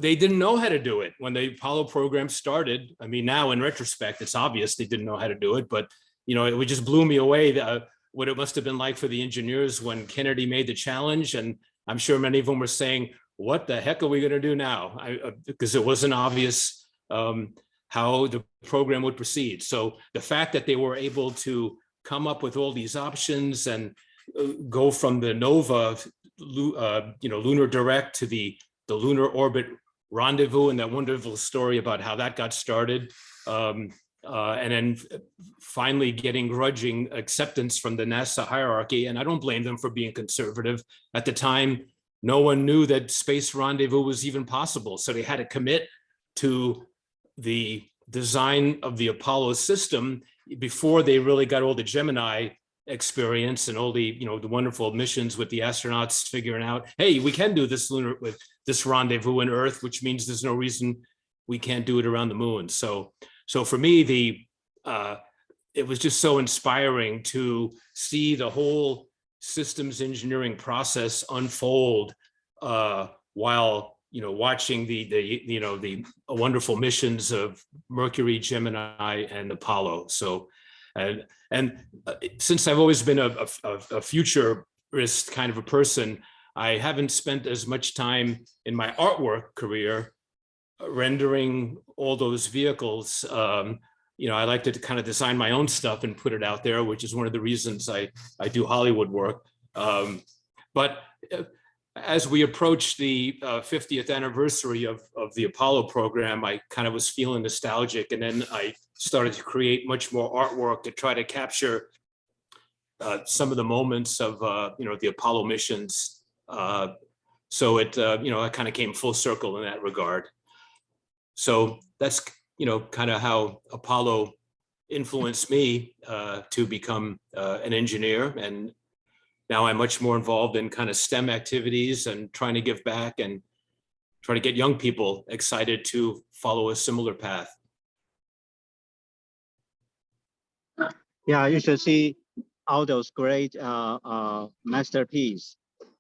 they didn't know how to do it when the Apollo program started. I mean, now in retrospect, it's obvious they didn't know how to do it, but it just blew me away what it must have been like for the engineers when Kennedy made the challenge. And I'm sure many of them were saying, what the heck are we going to do now? Because it wasn't obvious how the program would proceed. So the fact that they were able to come up with all these options and go from the Nova, lunar direct to the lunar orbit rendezvous, and that wonderful story about how that got started, and then finally getting grudging acceptance from the NASA hierarchy. And I don't blame them for being conservative. At the time, no one knew that space rendezvous was even possible. So they had to commit to the design of the Apollo system before they really got all the Gemini experience and all the the wonderful missions with the astronauts figuring out, hey, we can do this lunar with this rendezvous in Earth, which means there's no reason we can't do it around the moon. So for me, it was just so inspiring to see the whole systems engineering process unfold while watching the wonderful missions of Mercury, Gemini, and Apollo. So and since I've always been a futurist kind of a person, I haven't spent as much time in my artwork career rendering all those vehicles. I like to kind of design my own stuff and put it out there, which is one of the reasons I do Hollywood work. But as we approach the 50th anniversary of the Apollo program, I kind of was feeling nostalgic, and then I started to create much more artwork to try to capture some of the moments of the Apollo missions. So it kind of came full circle in that regard. So that's kind of how Apollo influenced me to become an engineer, and now I'm much more involved in kind of STEM activities and trying to give back and try to get young people excited to follow a similar path. Yeah, you should see all those great masterpieces,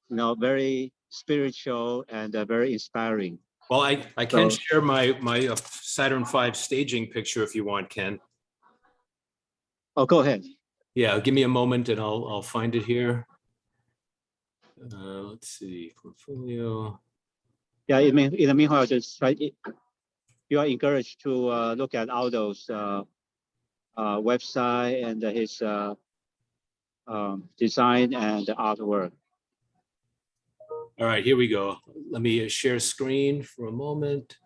very spiritual and very inspiring. Well, I can So- share my Saturn V staging picture if you want, Ken. Oh, go ahead. Yeah, give me a moment and I'll find it here. Let's see, portfolio. Yeah, in the meanwhile, just try. You are encouraged to look at all those website and his design and artwork. All right, here we go. Let me share screen for a moment.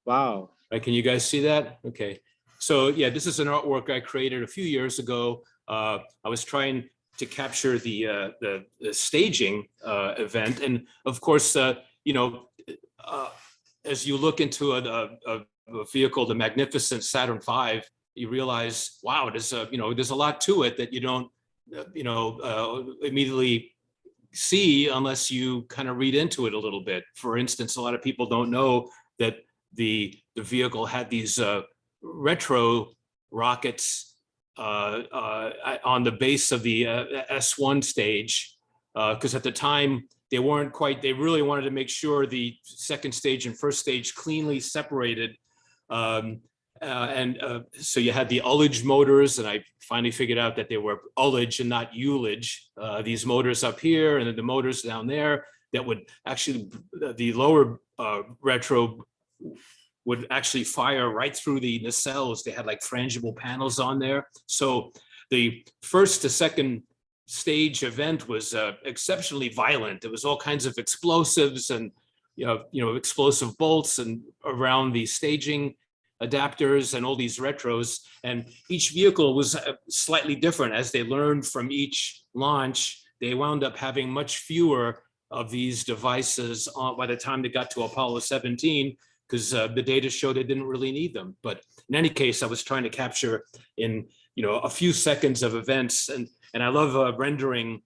Wow. All right, can you guys see that? Okay. So yeah, this is an artwork I created a few years ago. I was trying to capture the staging event, and of course, as you look into a vehicle, the magnificent Saturn V, you realize, wow, there's a lot to it that you don't immediately see unless you kind of read into it a little bit. For instance, a lot of people don't know that the vehicle had these retro rockets on the base of the S1 stage, because at the time they really wanted to make sure the second stage and first stage cleanly separated. So you had the ullage motors, and I finally figured out that they were ullage and not ullage. These motors up here and then the motors down there that would actually, the lower retro would actually fire right through the nacelles. They had like frangible panels on there. So the first to second stage event was exceptionally violent. There was all kinds of explosives and explosive bolts and around the staging adapters and all these retros. And each vehicle was slightly different. As they learned from each launch, they wound up having much fewer of these devices by the time they got to Apollo 17, because the data showed they didn't really need them. But in any case, I was trying to capture in a few seconds of events, and I love rendering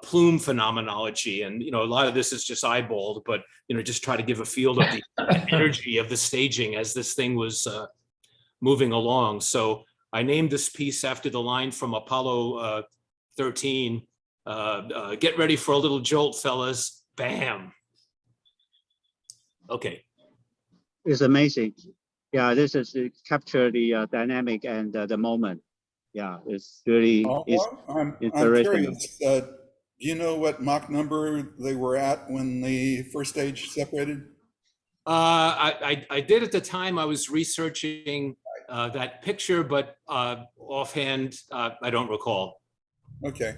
plume phenomenology, and a lot of this is just eyeballed, but just try to give a feel of the energy of the staging as this thing was moving along. So I named this piece after the line from Apollo 13. Get ready for a little jolt, fellas. Bam. Okay. It's amazing. Yeah, this is to capture the dynamic and the moment. Yeah, it's really I'm interesting. curious. Do you know what Mach number they were at when the first stage separated? I did at the time. I was researching that picture, but offhand, I don't recall. Okay.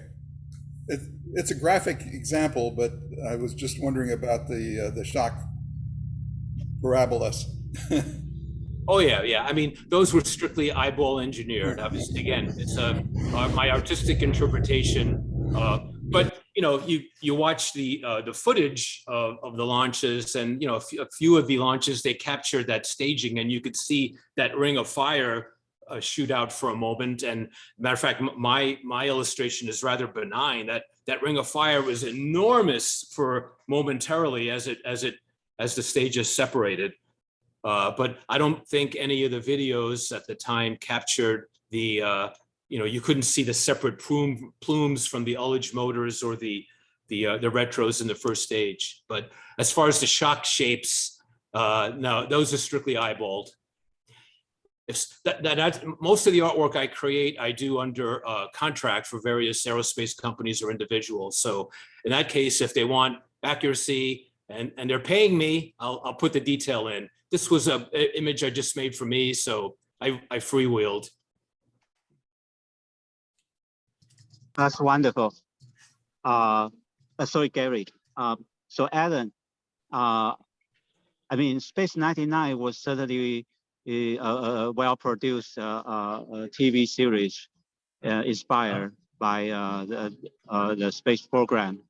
It's a graphic example, but I was just wondering about the shock parabolas. Oh yeah. I mean, those were strictly eyeball engineered. Obviously, again, it's my artistic interpretation. But you watch the footage of the launches, and a few of the launches, they captured that staging, and you could see that ring of fire shoot out for a moment. And matter of fact, my illustration is rather benign. That ring of fire was enormous for momentarily as the stages separated. But I don't think any of the videos at the time captured the, you couldn't see the separate plumes from the ullage motors or the retros in the first stage. But as far as the shock shapes, no, those are strictly eyeballed. Most of the artwork I create, I do under contract for various aerospace companies or individuals. So in that case, if they want accuracy and they're paying me. I'll put the detail in. This was a image I just made for me, so I freewheeled. That's wonderful. Sorry, Gary. So Alan, I mean, Space 99 was certainly a well-produced TV series inspired by the space program,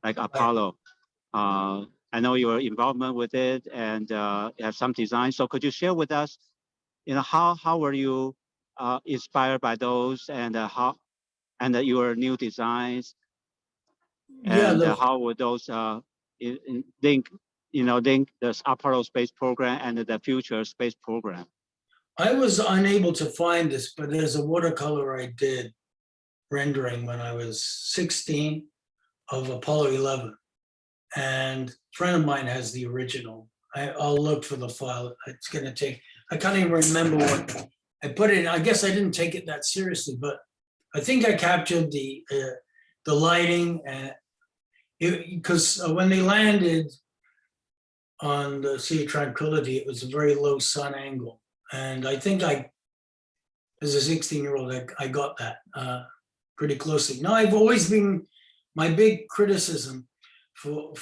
like Apollo. I know your involvement with it and you have some design. So could you share with us, how were you inspired by those and your new designs? Yeah, And the- how would those link the Apollo space program and the future space program? I was unable to find this, but there's a watercolor I did rendering when I was 16 of Apollo 11. And a friend of mine has the original. I'll look for the file. It's gonna take, I can't even remember what I put in. I guess I didn't take it that seriously, but I think I captured the lighting and because when they landed on the Sea of Tranquility, it was a very low sun angle. And I think as a 16-year-old, I got that pretty closely. Now, I've always been, my big criticism for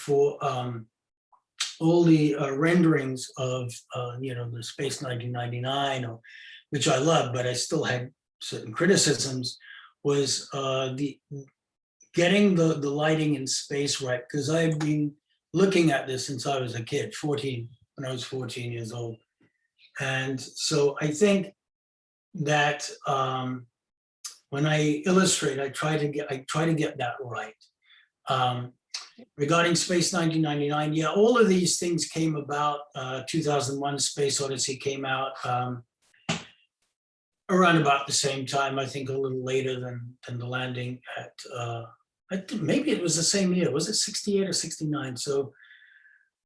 all the renderings of, the Space 1999, which I love, but I still had certain criticisms, was getting the lighting in space right, because I've been looking at this since I was a kid, when I was 14 years old. And so I think that when I illustrate, I try to get that right. Regarding Space 1999, yeah, all of these things came about. 2001 Space Odyssey came out around about the same time, I think a little later than the landing at, I think maybe it was the same year. Was it 68 or 69? So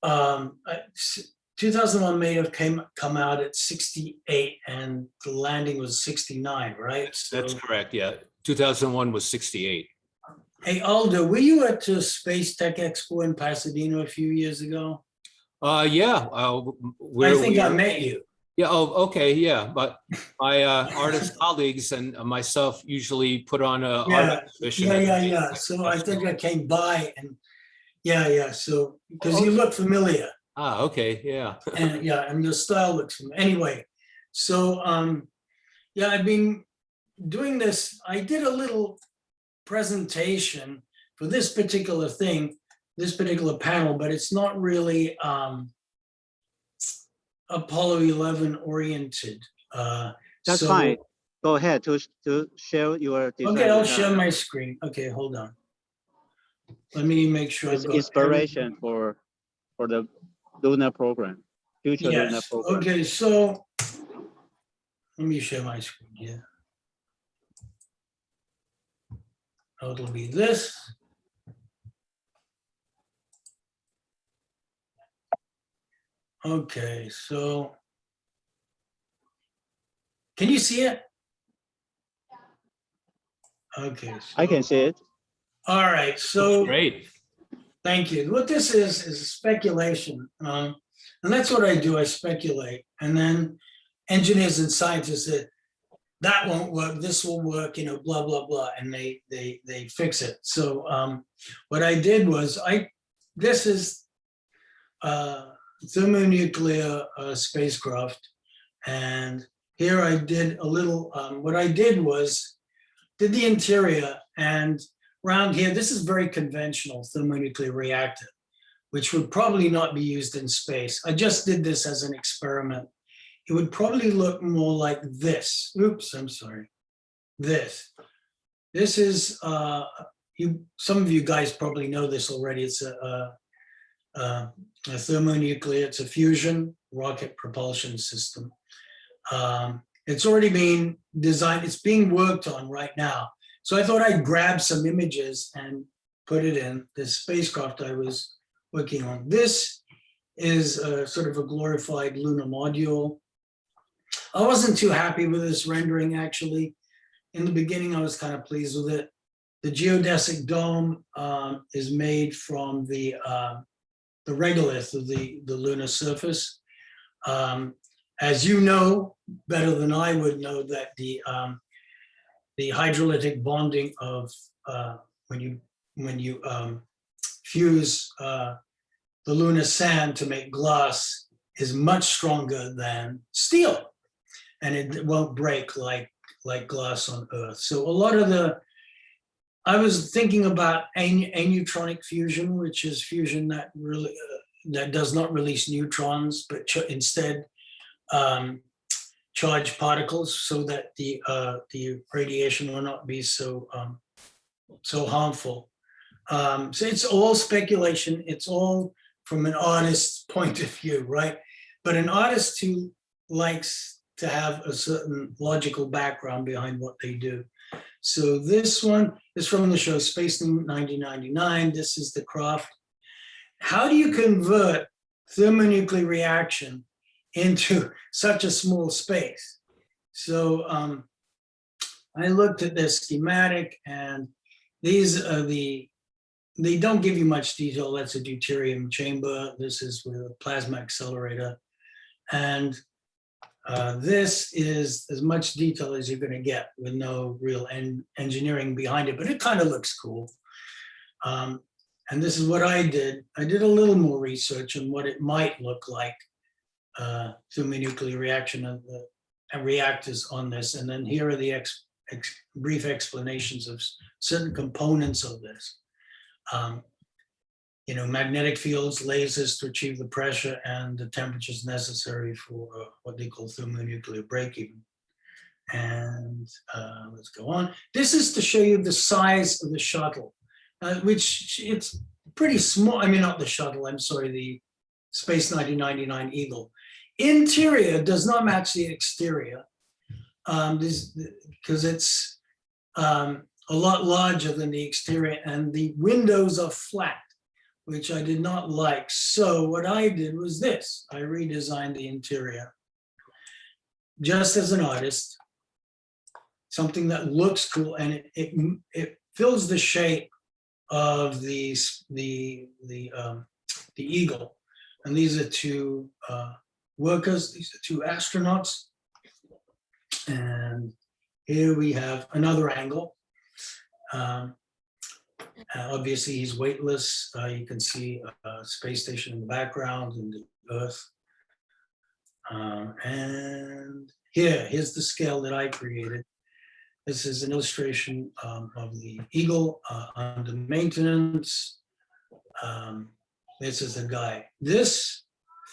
2001 may have come out at 68 and the landing was 69, right? That's correct, yeah. 2001 was 68. Hey, Aldo, were you at the Space Tech Expo in Pasadena a few years ago? Yeah. I think I met you. Yeah, oh, okay, yeah. But my artist colleagues and myself usually put on a art exhibition. Yeah. So I think I came by and yeah. So, because you look familiar. Ah, okay, yeah. And and your style looks familiar. Anyway, so yeah, I've been doing this. I did a little presentation for this particular thing, this particular panel, but it's not really Apollo 11 oriented. That's so, fine. Go ahead to share your design. Okay, I'll share my screen. Okay, hold on. Let me make sure It's I've got inspiration for the lunar program, future lunar Yes, program. okay, so let me share my screen here. Oh, it'll be this. Okay, so can you see it? Okay. I can see it. All right, so Great. thank you. What this is speculation. And that's what I do, I speculate. And then engineers and scientists said, that won't work, this will work, blah, blah, blah, and they fix it. So what I did was, this is thermonuclear spacecraft. And here I did a little, what I did was, did the interior, and around here, this is very conventional thermonuclear reactor, which would probably not be used in space. I just did this as an experiment. It would probably look more like this. Oops, I'm sorry. This is, some of you guys probably know this already. It's a thermonuclear, it's a fusion rocket propulsion system. It's already been designed, it's being worked on right now. So I thought I'd grab some images and put it in this spacecraft I was working on. This is sort of a glorified lunar module. I wasn't too happy with this rendering, actually. In the beginning, I was kind of pleased with it. The geodesic dome is made from the regolith of the lunar surface. As you know, better than I would know, that the hydrolytic bonding of when you fuse the lunar sand to make glass is much stronger than steel, and it won't break like glass on Earth. So a lot of I was thinking about aneutronic fusion, which is fusion that really that does not release neutrons, but instead charge particles, so that the radiation will not be so harmful. So it's all speculation. It's all from an artist's point of view, right? But an artist who likes to have a certain logical background behind what they do. So this one is from the show Space 1999. This is the craft. How do you convert thermonuclear reaction into such a small space? So I looked at this schematic, and these are they don't give you much detail. That's a deuterium chamber. This is with a plasma accelerator. And this is as much detail as you're going to get with no real engineering behind it, but it kind of looks cool. And this is what I did. I did a little more research on what it might look like thermonuclear reaction of the reactors on this. And then here are the brief explanations of certain components of this. Magnetic fields, lasers to achieve the pressure and the temperatures necessary for what they call thermonuclear break-even. And let's go on. This is to show you the size of the shuttle, which it's pretty small. I mean, not the shuttle, I'm sorry, the Space 1999 Eagle. Interior does not match the exterior because it's a lot larger than the exterior, and the windows are flat, which I did not like. So what I did was this. I redesigned the interior just as an artist, something that looks cool, and it fills the shape of the Eagle. And these are two workers, these are two astronauts. And here we have another angle. Obviously, he's weightless. You can see a space station in the background and the Earth. And here's the scale that I created. This is an illustration of the Eagle under maintenance. This is the guy. This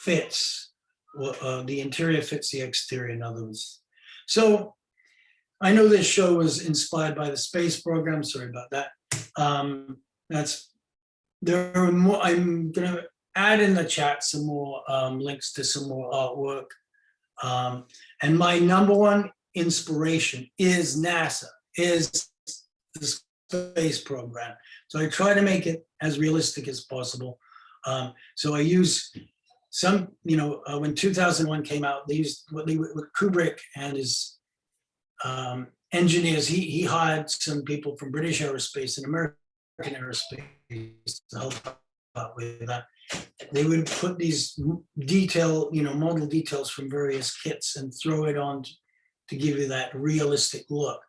fits, the interior fits the exterior, in other words. So I know this show was inspired by the space program. Sorry about that. There are more. I'm gonna add in the chat some more links to some more artwork. And my number one inspiration is NASA, is the space program. So I try to make it as realistic as possible. So I use some, when 2001 came out, they used what Kubrick and his engineers, he hired some people from British Aerospace and American Aerospace to help out with that. They would put these model details from various kits and throw it on to give you that realistic look,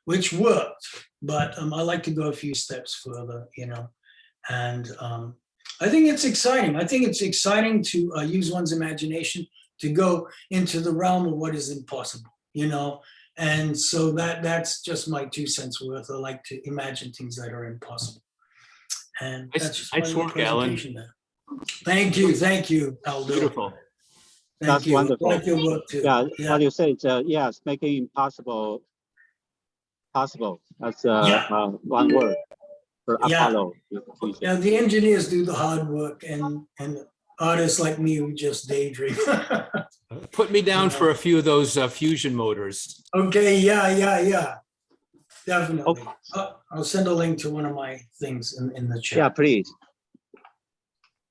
which worked. But I like to go a few steps further, and I think it's exciting. I think it's exciting to use one's imagination to go into the realm of what is impossible, And so that's just my 2 cents worth. I like to imagine things that are impossible. And that's just nice my work, Alan. presentation there. Thank you, Aldo. Beautiful. Thank That's you. wonderful. I like your work too. Yeah, what you say, yes, making impossible possible. That's one word for Yeah. Apollo. Yeah, the engineers do the hard work, and artists like me who just daydream. Put me down for a few of those fusion motors. Okay, yeah. Definitely. Okay. I'll send a link to one of my things in the chat. Yeah, please.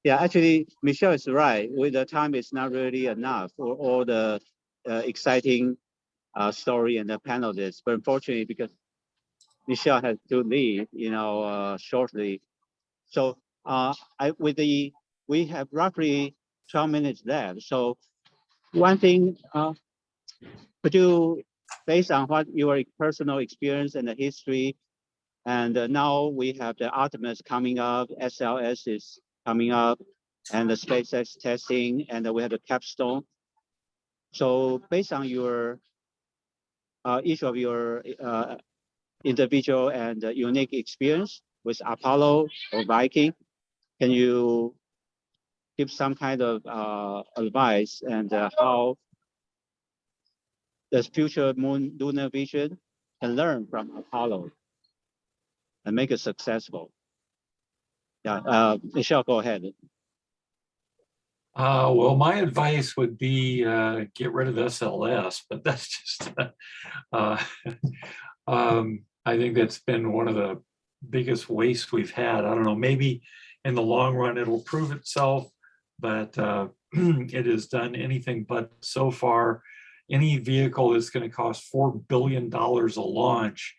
Yeah, actually, Michelle is right. With the time, it's not really enough for all the exciting story and the panelists. But unfortunately, because Michelle has to leave, shortly. So with the we have roughly 12 minutes left. So one thing, could you, based on what your personal experience and the history, and now we have the Artemis coming up, SLS is coming up, and the SpaceX testing, and we have the capstone. So based on your each of your individual and unique experience with Apollo or Viking, can you give some kind of advice and how the future moon lunar vision can learn from Apollo and make it successful? Yeah, Michelle, go ahead. Well, my advice would be get rid of SLS, but that's just, I think that's been one of the biggest wastes we've had. I don't know, maybe in the long run it'll prove itself, but it has done anything but so far. Any vehicle that's going to cost $4 billion a launch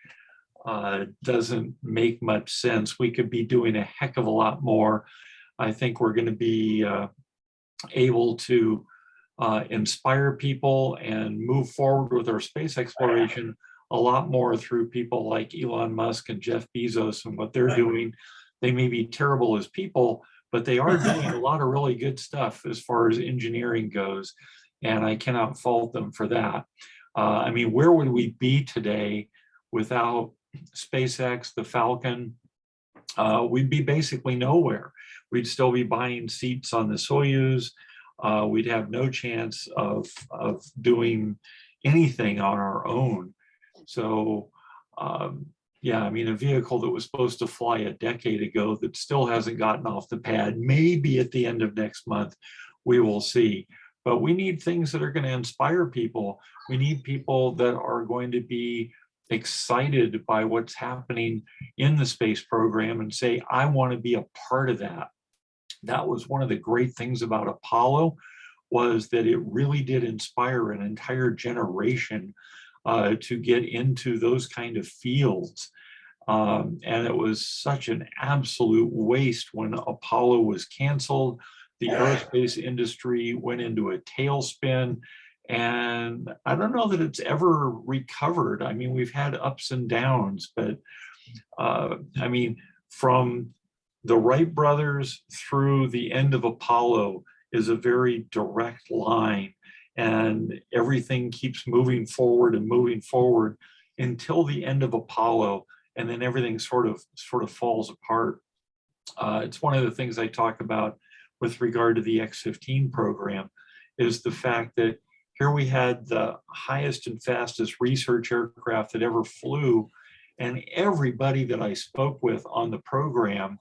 doesn't make much sense. We could be doing a heck of a lot more. I think we're going to be able to inspire people and move forward with our space exploration a lot more through people like Elon Musk and Jeff Bezos and what they're doing. They may be terrible as people, but they are doing a lot of really good stuff as far as engineering goes, and I cannot fault them for that. I mean, where would we be today without SpaceX, the Falcon? We'd be basically nowhere. We'd still be buying seats on the Soyuz. We'd have no chance of doing anything on our own. So yeah, I mean, a vehicle that was supposed to fly a decade ago that still hasn't gotten off the pad, maybe at the end of next month, we will see. But we need things that are going to inspire people. We need people that are going to be excited by what's happening in the space program and say, I want to be a part of that. That was one of the great things about Apollo, was that it really did inspire an entire generation to get into those kind of fields. And it was such an absolute waste when Apollo was canceled. The aerospace industry went into a tailspin, and I don't know that it's ever recovered. I mean, we've had ups and downs, but I mean, from the Wright brothers through the end of Apollo is a very direct line, and everything keeps moving forward and moving forward until the end of Apollo, and then everything sort of falls apart. It's one of the things I talk about with regard to the X-15 program, is the fact that here we had the highest and fastest research aircraft that ever flew, and everybody that I spoke with on the program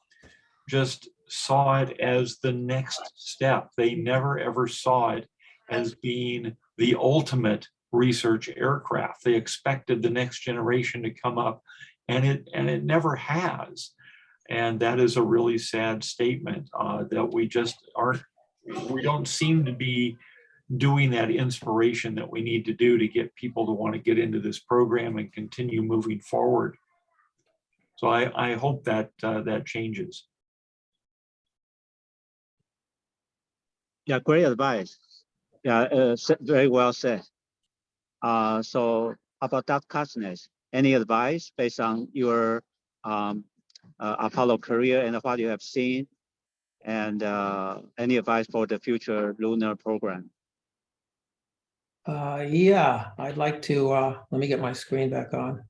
just saw it as the next step. They never ever saw it as being the ultimate research aircraft. They expected the next generation to come up, and it never has. And that is a really sad statement, that we just we don't seem to be doing that inspiration that we need to do to get people to want to get into this program and continue moving forward. So I hope that that changes. Yeah, great advice. Yeah, very well said. So about Dr. Kastner, any advice based on your Apollo career and what you have seen, and any advice for the future lunar program? Yeah, I'd like to, let me get my screen back on.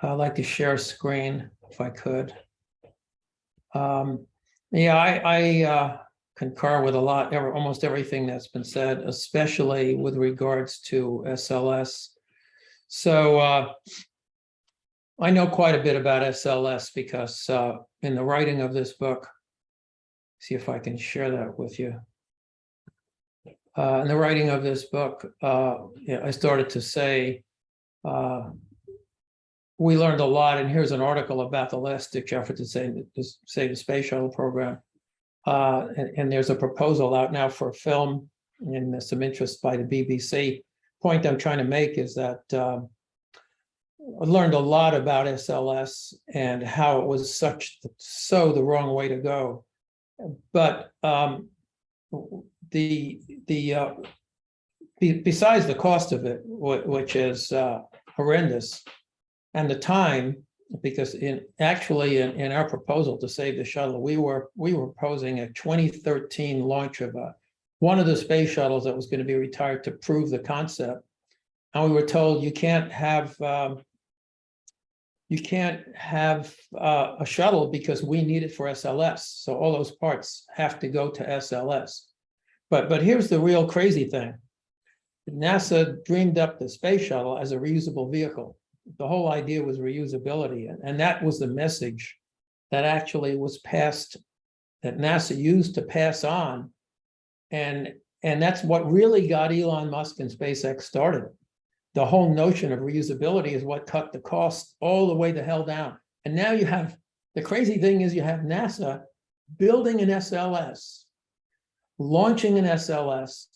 I'd like to share a screen if I could. Yeah, I concur with almost everything that's been said, especially with regards to SLS. So I know quite a bit about SLS because in the writing of this book, see if I can share that with you. In the writing of this book, I started to say, we learned a lot, and here's an article about the last-ditch effort to save the space shuttle program. And there's a proposal out now for a film, and there's some interest by the BBC. Point I'm trying to make is that I learned a lot about SLS and how it was so the wrong way to go. But besides the cost of it, which is horrendous, and the time, because in our proposal to save the shuttle, we were proposing a 2013 launch of one of the space shuttles that was going to be retired to prove the concept, and we were told you can't have a shuttle because we need it for SLS. So all those parts have to go to SLS. But here's the real crazy thing. NASA dreamed up the space shuttle as a reusable vehicle. The whole idea was reusability. And that was the message that actually was passed, that NASA used to pass on. And that's what really got Elon Musk and SpaceX started. The whole notion of reusability is what cut the cost all the way the hell down. And now you have, the crazy thing is you have NASA building an SLS, launching an SLS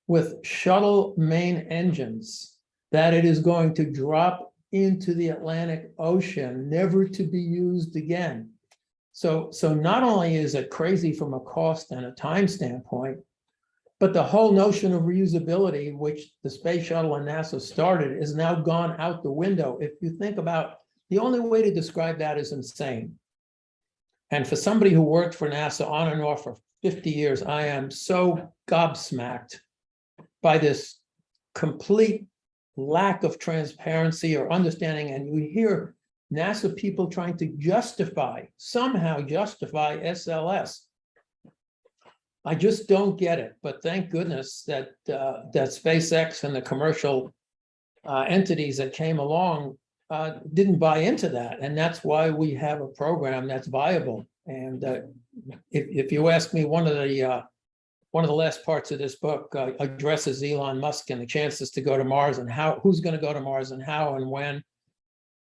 with shuttle main engines that it is going to drop into the Atlantic Ocean, never to be used again. So not only is it crazy from a cost and a time standpoint, but the whole notion of reusability, which the space shuttle and NASA started, is now gone out the window. If you think about, the only way to describe that is insane. And for somebody who worked for NASA on and off for 50 years, I am so gobsmacked by this complete lack of transparency or understanding. And you hear NASA people trying to somehow justify SLS. I just don't get it, but thank goodness that SpaceX and the commercial entities that came along didn't buy into that, and that's why we have a program that's viable. And if you ask me, one of the last parts of this book addresses Elon Musk and the chances to go to Mars and who's going to go to Mars and how and when,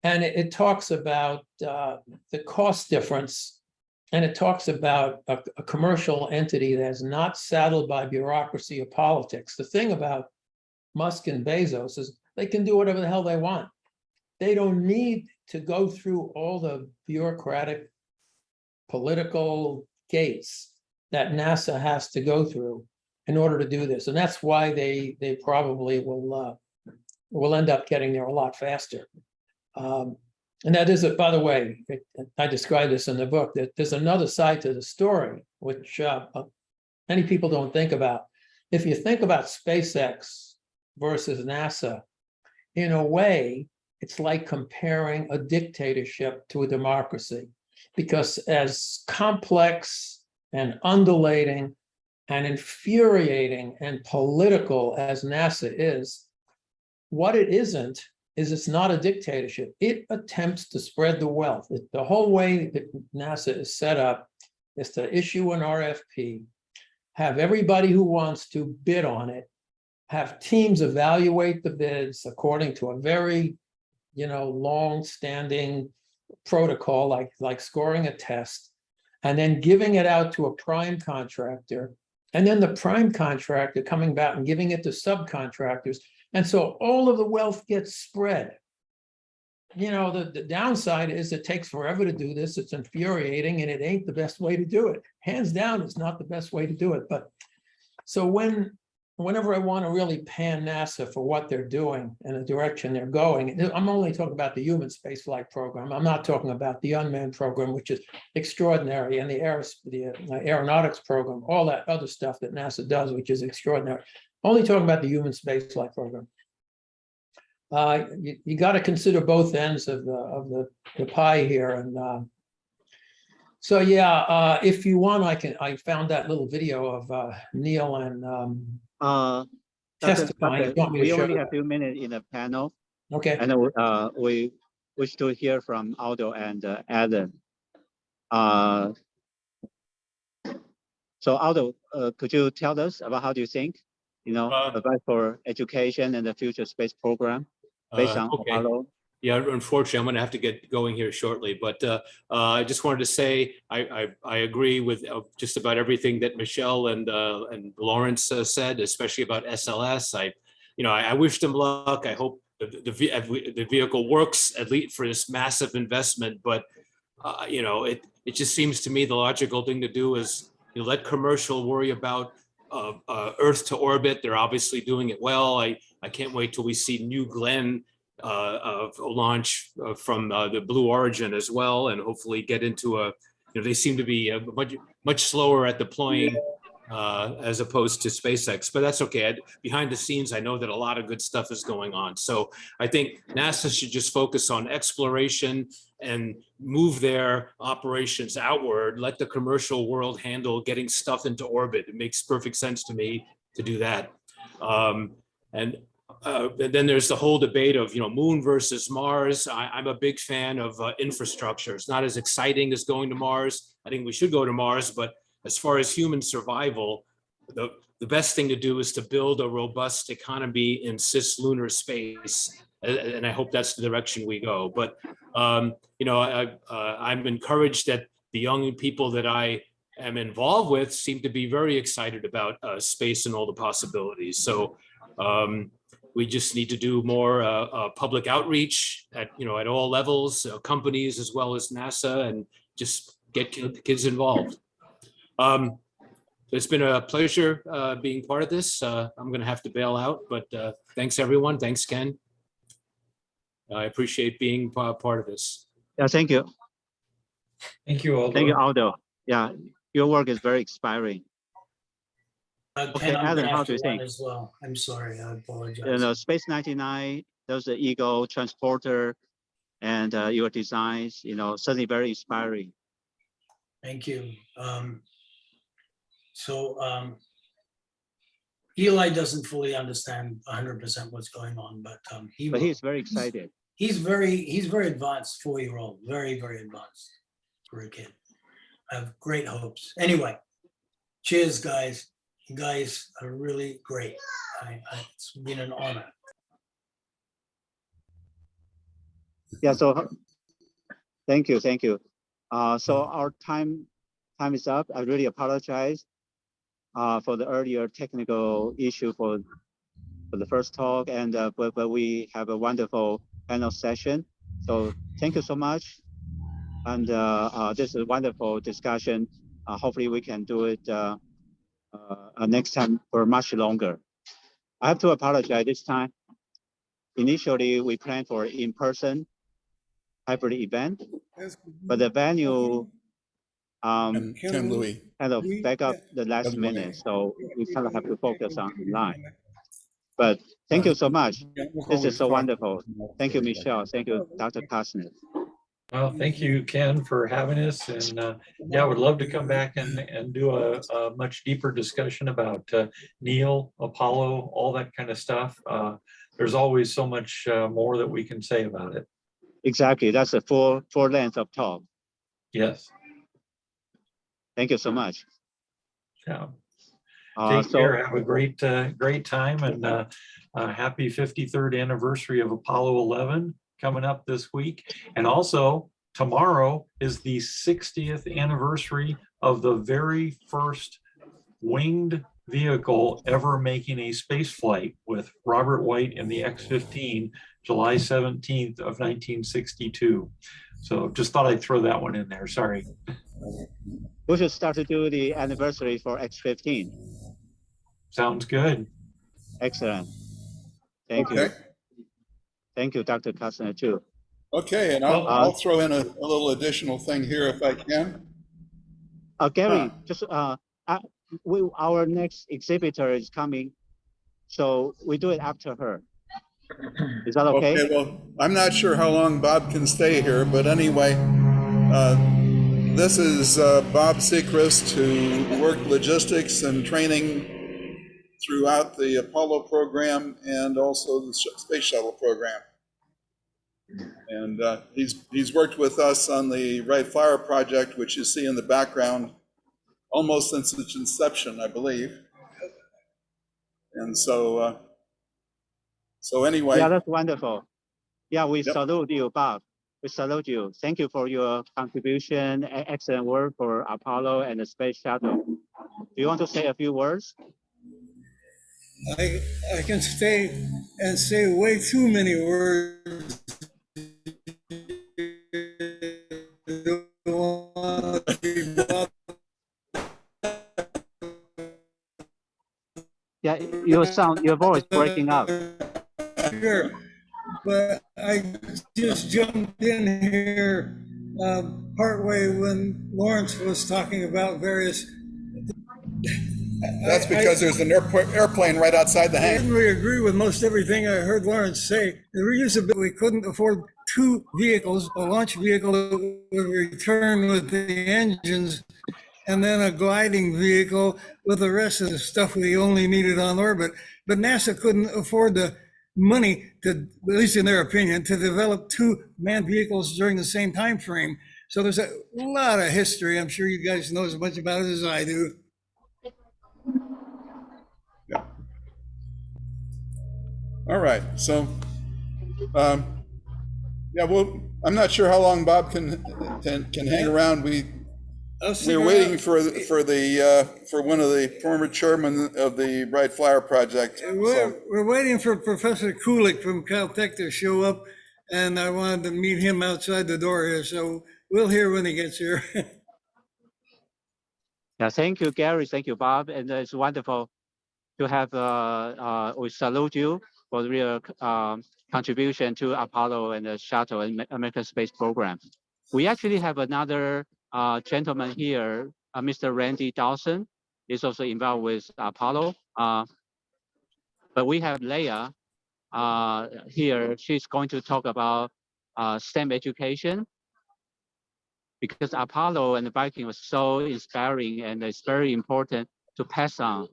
and it talks about the cost difference. And it talks about a commercial entity that is not saddled by bureaucracy or politics. The thing about Musk and Bezos is they can do whatever the hell they want. They don't need to go through all the bureaucratic political gates that NASA has to go through in order to do this. And that's why they probably will end up getting there a lot faster. And that is, by the way, I describe this in the book, that there's another side to the story, which many people don't think about. If you think about SpaceX versus NASA, in a way, it's like comparing a dictatorship to a democracy, because as complex and undulating and infuriating and political as NASA is, what it isn't is it's not a dictatorship. It attempts to spread the wealth. The whole way that NASA is set up is to issue an RFP, have everybody who wants to bid on it, have teams evaluate the bids according to a very, long-standing protocol, like scoring a test, and then giving it out to a prime contractor, and then the prime contractor coming back and giving it to subcontractors. And so all of the wealth gets spread. The downside is it takes forever to do this. It's infuriating, and it ain't the best way to do it. Hands down, it's not the best way to do it. But so whenever I want to really pan NASA for what they're doing and the direction they're going, I'm only talking about the human spaceflight program. I'm not talking about the unmanned program, which is extraordinary, and the aeronautics program, all that other stuff that NASA does, which is extraordinary. Only talking about the human spaceflight program. You got to consider both ends of the pie here, and so yeah. If you want, I found that little video of Neil and testifying. You want me to we show only you have a few minutes in the panel, that? Okay. and we wish to hear from Aldo and Adam. So Aldo, could you tell us about how do you think, advice for education and the future space program based on Okay. Apollo? Yeah, unfortunately, I'm going to have to get going here shortly, but I just wanted to say I agree with just about everything that Michelle and Lawrence said, especially about SLS. I wish them luck. I hope the vehicle works, at least for this massive investment. But it just seems to me the logical thing to do is let commercial worry about Earth to orbit. They're obviously doing it well. I can't wait till we see New Glenn launch from the Blue Origin as well, and hopefully get into they seem to be much slower at deploying as opposed to SpaceX, but that's okay. Behind the scenes, I know that a lot of good stuff is going on. So I think NASA should just focus on exploration and move their operations outward. Let the commercial world handle getting stuff into orbit. It makes perfect sense to me to do that. And then there's the whole debate of Moon versus Mars. I'm a big fan of infrastructure. It's not as exciting as going to Mars. I think we should go to Mars, but as far as human survival, the best thing to do is to build a robust economy in cislunar space, and I hope that's the direction we go. But I'm encouraged that the young people that I am involved with seem to be very excited about space and all the possibilities. So we just need to do more public outreach at all levels, companies as well as NASA, and just get kids involved. It's been a pleasure being part of this. I'm going to have to bail out, but thanks everyone. Thanks, Ken. I appreciate being part of this. Yeah, thank you. Thank you, Aldo. Thank you, Aldo. Yeah, your work is very inspiring. Ken, Okay, I'm Alan, gonna how have do to you run think? as well. I'm sorry, I apologize. Space 99, there's the Eagle transporter, and your designs, certainly very inspiring. Thank you. Eli doesn't fully understand 100% what's going on, but But he's very excited. He's very advanced, 4-year-old, very, very advanced for a kid. I have great hopes. Anyway, cheers, guys. You guys are really great. It's been an honor. Yeah, so thank you. So our time is up. I really apologize for the earlier technical issue for the first talk, and but we have a wonderful panel session. So thank you so much, and this is a wonderful discussion. Hopefully we can do it next time for much longer. I have to apologize this time. Initially, we planned for in-person hybrid event, but the venue Ken Louis. kind of back up the last minute, so we kind of have to focus on online. But thank you so much. This is so wonderful. Thank you, Michelle. Thank you, Dr. Kostner. Well, thank you, Ken, for having us. And yeah, I would love to come back and do a much deeper discussion about Neil, Apollo, all that kind of stuff. There's always so much more that we can say about it. Exactly. That's a full length of talk. Yes. Thank you so much. Yeah. Take So care. Have a great time, and happy 53rd anniversary of Apollo 11 coming up this week. And also tomorrow is the 60th anniversary of the very first winged vehicle ever making a space flight, with Robert White in the X-15, July 17th of 1962. So just thought I'd throw that one in there. Sorry. we should start to do the anniversary for X-15. Sounds good. Excellent. Thank you. Thank you, Dr. Kostner, too. Okay, and I'll throw in a little additional thing here if I can. Gary, just our next exhibitor is coming, so we do it after her. Is that okay? Okay, well, I'm not sure how long Bob can stay here, but anyway, this is Bob Seacrest, who worked logistics and training throughout the Apollo program and also the Space Shuttle program. And he's worked with us on the Wright Flower project, which you see in the background, almost since its inception, I believe. And so anyway. Yeah, that's wonderful. Yeah, we salute you, Bob. We salute you. Thank you for your contribution, excellent work for Apollo and the Space Shuttle. Do you want to say a few words? I can stay and say way too many words. want to be bothered. Yeah, your voice breaking up. Sure, but I just jumped in here partway when Lawrence was talking about various. That's because there's an airplane right outside the I hangar. didn't really agree with most everything I heard Lawrence say. The reusability, we couldn't afford two vehicles, a launch vehicle that would return with the engines, and then a gliding vehicle with the rest of the stuff we only needed on orbit. But NASA couldn't afford the money to, at least in their opinion, to develop two manned vehicles during the same time frame. So there's a lot of history. I'm sure you guys know as much about it as I do. All right, so, yeah, well, I'm not sure how long Bob can hang around. We're waiting for one of the former chairman of the Bright Flower Project. So, We're waiting for Professor Kulik from Caltech to show up, and I wanted to meet him outside the door here, so we'll hear when he gets here. Yeah, thank you, Gary. Thank you, Bob. And it's wonderful to have, we salute you for the real contribution to Apollo and the shuttle and American space program. We actually have another gentleman here, Mr. Randy Dawson, is also involved with Apollo. But we have Leah here. She's going to talk about STEM education, because Apollo and the Viking was so inspiring, and it's very important to pass on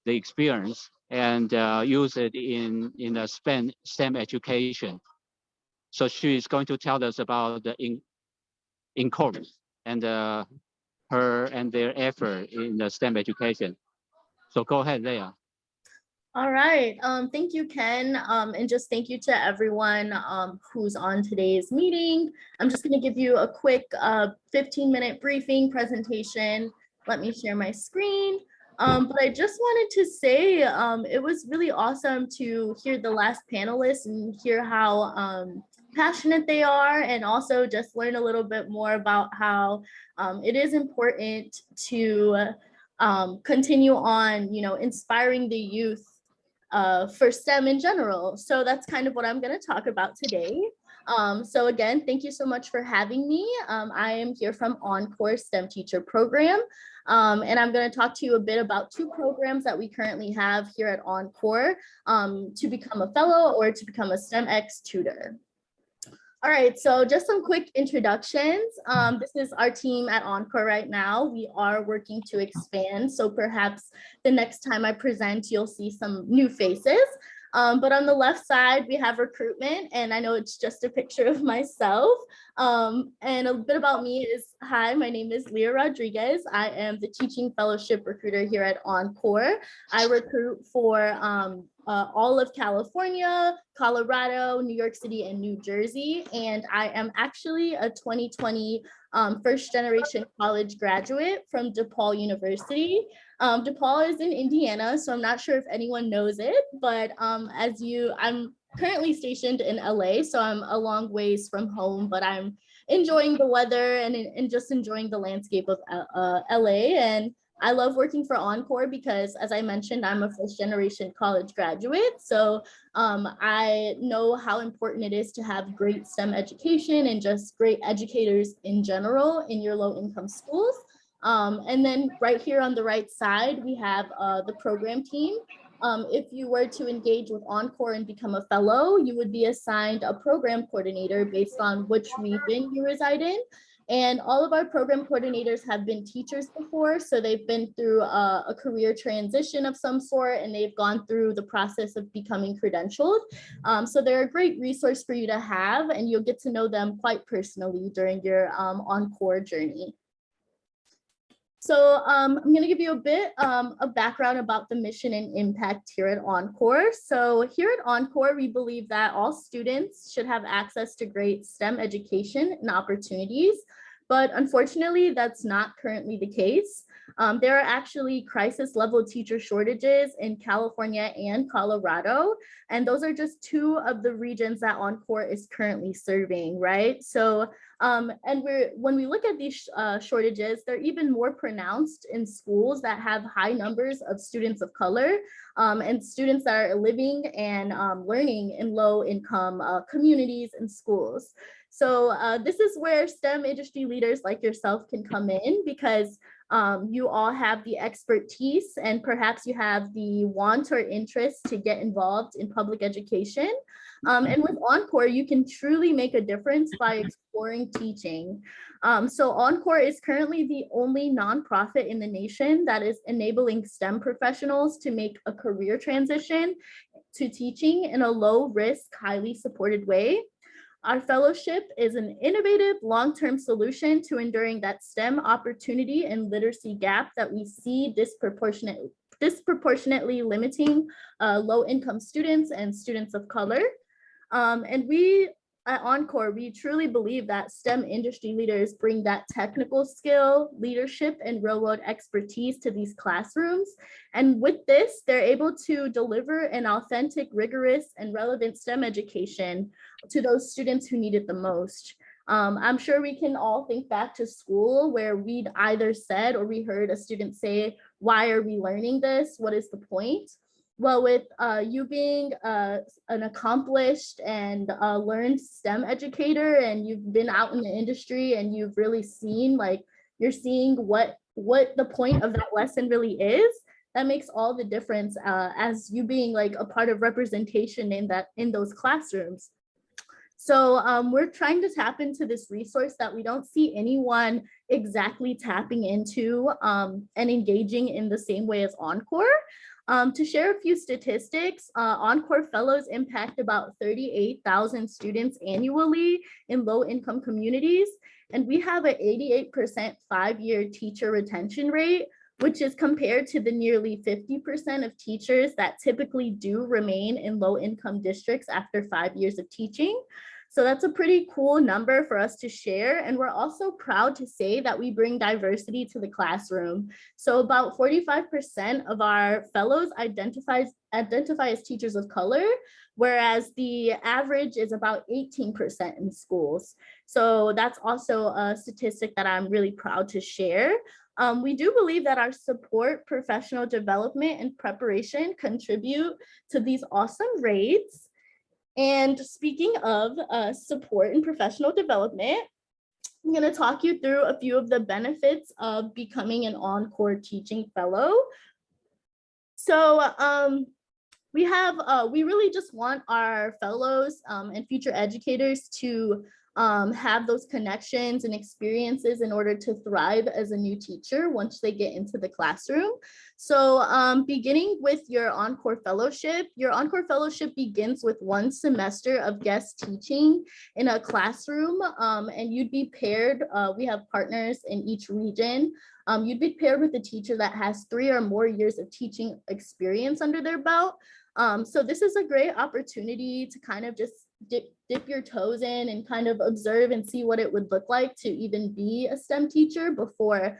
the experience and use it in the STEM education. So she is going to tell us about the in course and her and their effort in the STEM education. So go ahead, Leah. All right. Thank you, Ken. And just thank you to everyone who's on today's meeting. I'm just going to give you a quick 15-minute briefing presentation. Let me share my screen. But I just wanted to say it was really awesome to hear the last panelists and hear how passionate they are, and also just learn a little bit more about how it is important to continue on, inspiring the youth for STEM in general. So that's kind of what I'm going to talk about today. So again, thank you so much for having me. I am here from Encore STEM Teacher Program, and I'm going to talk to you a bit about two programs that we currently have here at Encore to become a fellow or to become a STEMX tutor. All right, so just some quick introductions. This is our team at Encore right now. We are working to expand, so perhaps the next time I present, you'll see some new faces. But on the left side, we have recruitment, and I know it's just a picture of myself. And a bit about me is, hi, my name is Leah Rodriguez. I am the teaching fellowship recruiter here at Encore. I recruit for all of California, Colorado, New York City, and New Jersey. And I am actually a 2020 first generation college graduate from DePaul University. DePaul is in Indiana, so I'm not sure if anyone knows it, but I'm currently stationed in LA, so I'm a long ways from home, but I'm enjoying the weather and just enjoying the landscape of LA. And I love working for Encore because, as I mentioned, I'm a first generation college graduate. So I know how important it is to have great STEM education and just great educators in general in your low income schools. And then right here on the right side, we have the program team. If you were to engage with Encore and become a fellow, you would be assigned a program coordinator based on which region you reside in. And all of our program coordinators have been teachers before, so they've been through a career transition of some sort, and they've gone through the process of becoming credentialed. So they're a great resource for you to have, and you'll get to know them quite personally during your Encore journey. So I'm going to give you a bit of background about the mission and impact here at Encore. So here at Encore, we believe that all students should have access to great STEM education and opportunities, but unfortunately, that's not currently the case. There are actually crisis level teacher shortages in California and Colorado, and those are just two of the regions that Encore is currently serving, right? So And when we look at these shortages, they're even more pronounced in schools that have high numbers of students of color and students that are living and learning in low income communities and schools. So this is where STEM industry leaders like yourself can come in, because you all have the expertise and perhaps you have the want or interest to get involved in public education. And with Encore, you can truly make a difference by exploring teaching. So Encore is currently the only nonprofit in the nation that is enabling STEM professionals to make a career transition to teaching in a low risk, highly supported way. Our fellowship is an innovative long-term solution to enduring that STEM opportunity and literacy gap that we see disproportionately limiting low-income students and students of color. And we at Encore, we truly believe that STEM industry leaders bring that technical skill, leadership, and real-world expertise to these classrooms. And with this, they're able to deliver an authentic, rigorous, and relevant STEM education to those students who need it the most. I'm sure we can all think back to school where we'd either said or we heard a student say, "Why are we learning this? What is the point?" Well, with you being an accomplished and learned STEM educator, and you've been out in the industry and you've really seen, like, you're seeing what the point of that lesson really is, that makes all the difference as you being like a part of representation in those classrooms. So we're trying to tap into this resource that we don't see anyone exactly tapping into and engaging in the same way as Encore. To share a few statistics, Encore Fellows impact about 38,000 students annually in low-income communities, and we have an 88% five-year teacher retention rate, which is compared to the nearly 50% of teachers that typically do remain in low-income districts after 5 years of teaching. So that's a pretty cool number for us to share. And we're also proud to say that we bring diversity to the classroom. So about 45% of our fellows identify as teachers of color, whereas the average is about 18% in schools. So that's also a statistic that I'm really proud to share. We do believe that our support, professional development, and preparation contribute to these awesome rates. And speaking of support and professional development, I'm going to talk you through a few of the benefits of becoming an Encore teaching fellow. So we really just want our fellows and future educators to have those connections and experiences in order to thrive as a new teacher once they get into the classroom. So beginning with your Encore Fellowship begins with 1 semester of guest teaching in a classroom, and you'd be paired, we have partners in each region. You'd be paired with a teacher that has 3 or more years of teaching experience under their belt. So this is a great opportunity to kind of just dip your toes in and kind of observe and see what it would look like to even be a STEM teacher before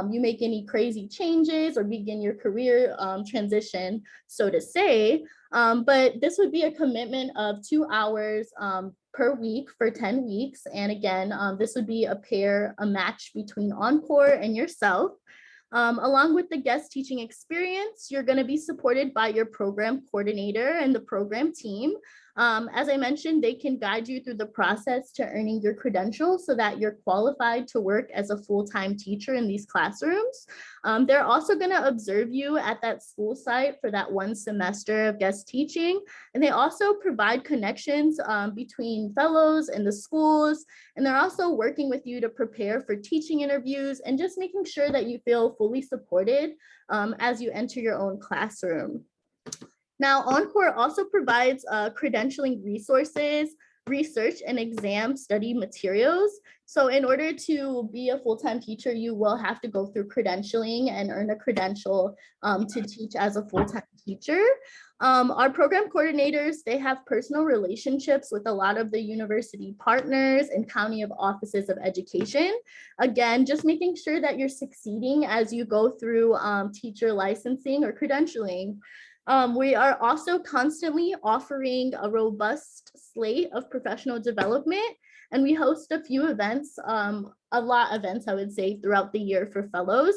you make any crazy changes or begin your career transition, so to say. But this would be a commitment of 2 hours per week for 10 weeks. And again, this would be a match between Encore and yourself. Along with the guest teaching experience, you're going to be supported by your program coordinator and the program team. As I mentioned, they can guide you through the process to earning your credentials so that you're qualified to work as a full-time teacher in these classrooms. They're also going to observe you at that school site for that 1 semester of guest teaching. And they also provide connections between fellows and the schools. And they're also working with you to prepare for teaching interviews and just making sure that you feel fully supported as you enter your own classroom. Now, Encore also provides credentialing resources, research, and exam study materials. So in order to be a full-time teacher, you will have to go through credentialing and earn a credential to teach as a full-time teacher. Our program coordinators, they have personal relationships with a lot of the university partners and county offices of education. Again, just making sure that you're succeeding as you go through teacher licensing or credentialing. We are also constantly offering a robust slate of professional development. And we host a few events, a lot of events, I would say, throughout the year for fellows.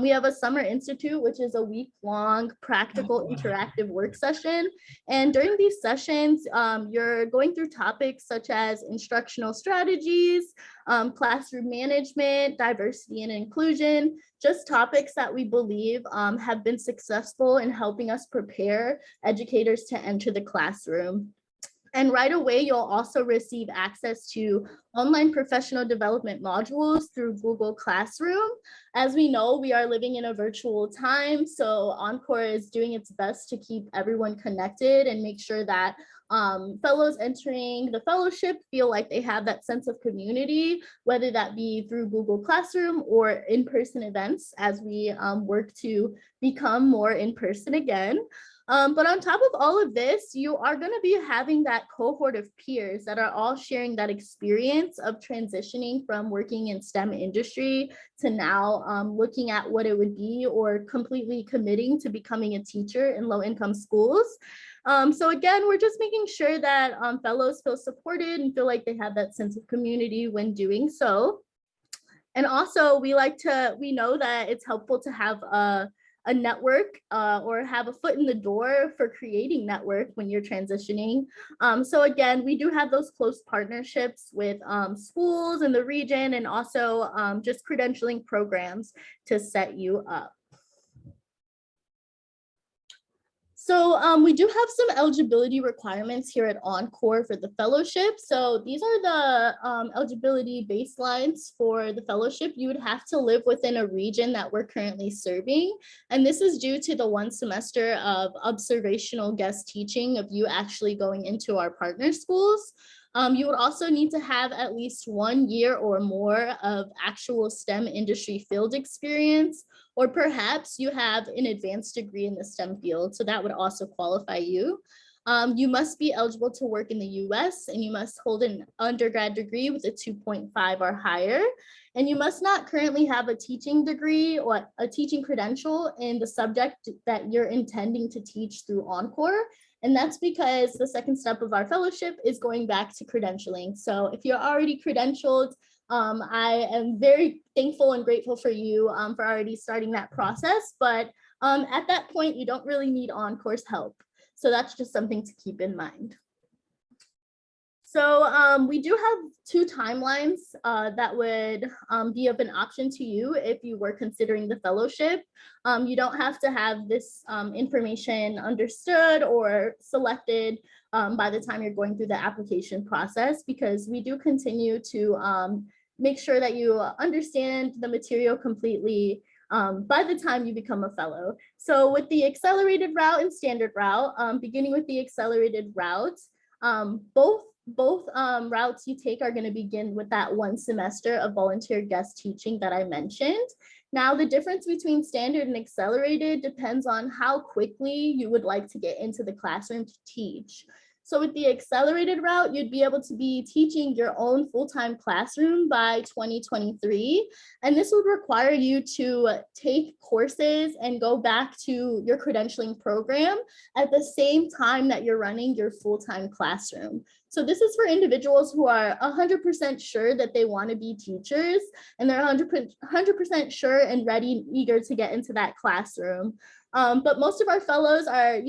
We have a summer institute, which is a week-long practical interactive work session. And during these sessions, you're going through topics such as instructional strategies, classroom management, diversity and inclusion, just topics that we believe have been successful in helping us prepare educators to enter the classroom. And right away, you'll also receive access to online professional development modules through Google Classroom. As we know, we are living in a virtual time, so Encore is doing its best to keep everyone connected and make sure that fellows entering the fellowship feel like they have that sense of community, whether that be through Google Classroom or in-person events as we work to become more in-person again. But on top of all of this, you are going to be having that cohort of peers that are all sharing that experience of transitioning from working in STEM industry to now looking at what it would be or completely committing to becoming a teacher in low-income schools. So again, we're just making sure that fellows feel supported and feel like they have that sense of community when doing so. And also we know that it's helpful to have a network or have a foot in the door for creating network when you're transitioning. So again, we do have those close partnerships with schools in the region and also just credentialing programs to set you up. So we do have some eligibility requirements here at Encore for the fellowship. So these are the eligibility baselines for the fellowship. You would have to live within a region that we're currently serving. And this is due to the 1 semester of observational guest teaching of you actually going into our partner schools. You would also need to have at least 1 year or more of actual STEM industry field experience, or perhaps you have an advanced degree in the STEM field, so that would also qualify you. You must be eligible to work in the US, and you must hold an undergrad degree with a 2.5 or higher. And you must not currently have a teaching degree or a teaching credential in the subject that you're intending to teach through Encore. And that's because the second step of our fellowship is going back to credentialing. So if you're already credentialed, I am very thankful and grateful for you for already starting that process. But at that point, you don't really need Encore's help. So that's just something to keep in mind. So we do have 2 timelines that would be of an option to you if you were considering the fellowship. You don't have to have this information understood or selected by the time you're going through the application process, because we do continue to make sure that you understand the material completely by the time you become a fellow. So with the accelerated route and standard route, beginning with the accelerated route, both routes you take are going to begin with that 1 semester of volunteer guest teaching that I mentioned. Now, the difference between standard and accelerated depends on how quickly you would like to get into the classroom to teach. So with the accelerated route, you'd be able to be teaching your own full-time classroom by 2023. And this would require you to take courses and go back to your credentialing program at the same time that you're running your full-time classroom. So this is for individuals who are 100% sure that they want to be teachers, and they're 100% sure and ready and eager to get into that classroom. But most of our fellows are,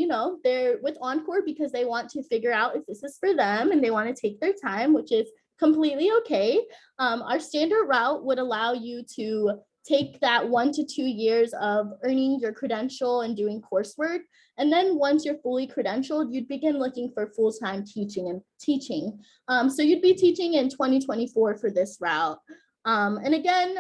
they're with Encore because they want to figure out if this is for them and they want to take their time, which is completely okay. Our standard route would allow you to take that 1 to 2 years of earning your credential and doing coursework. And then once you're fully credentialed, you'd begin looking for full-time teaching. So you'd be teaching in 2024 for this route. And again,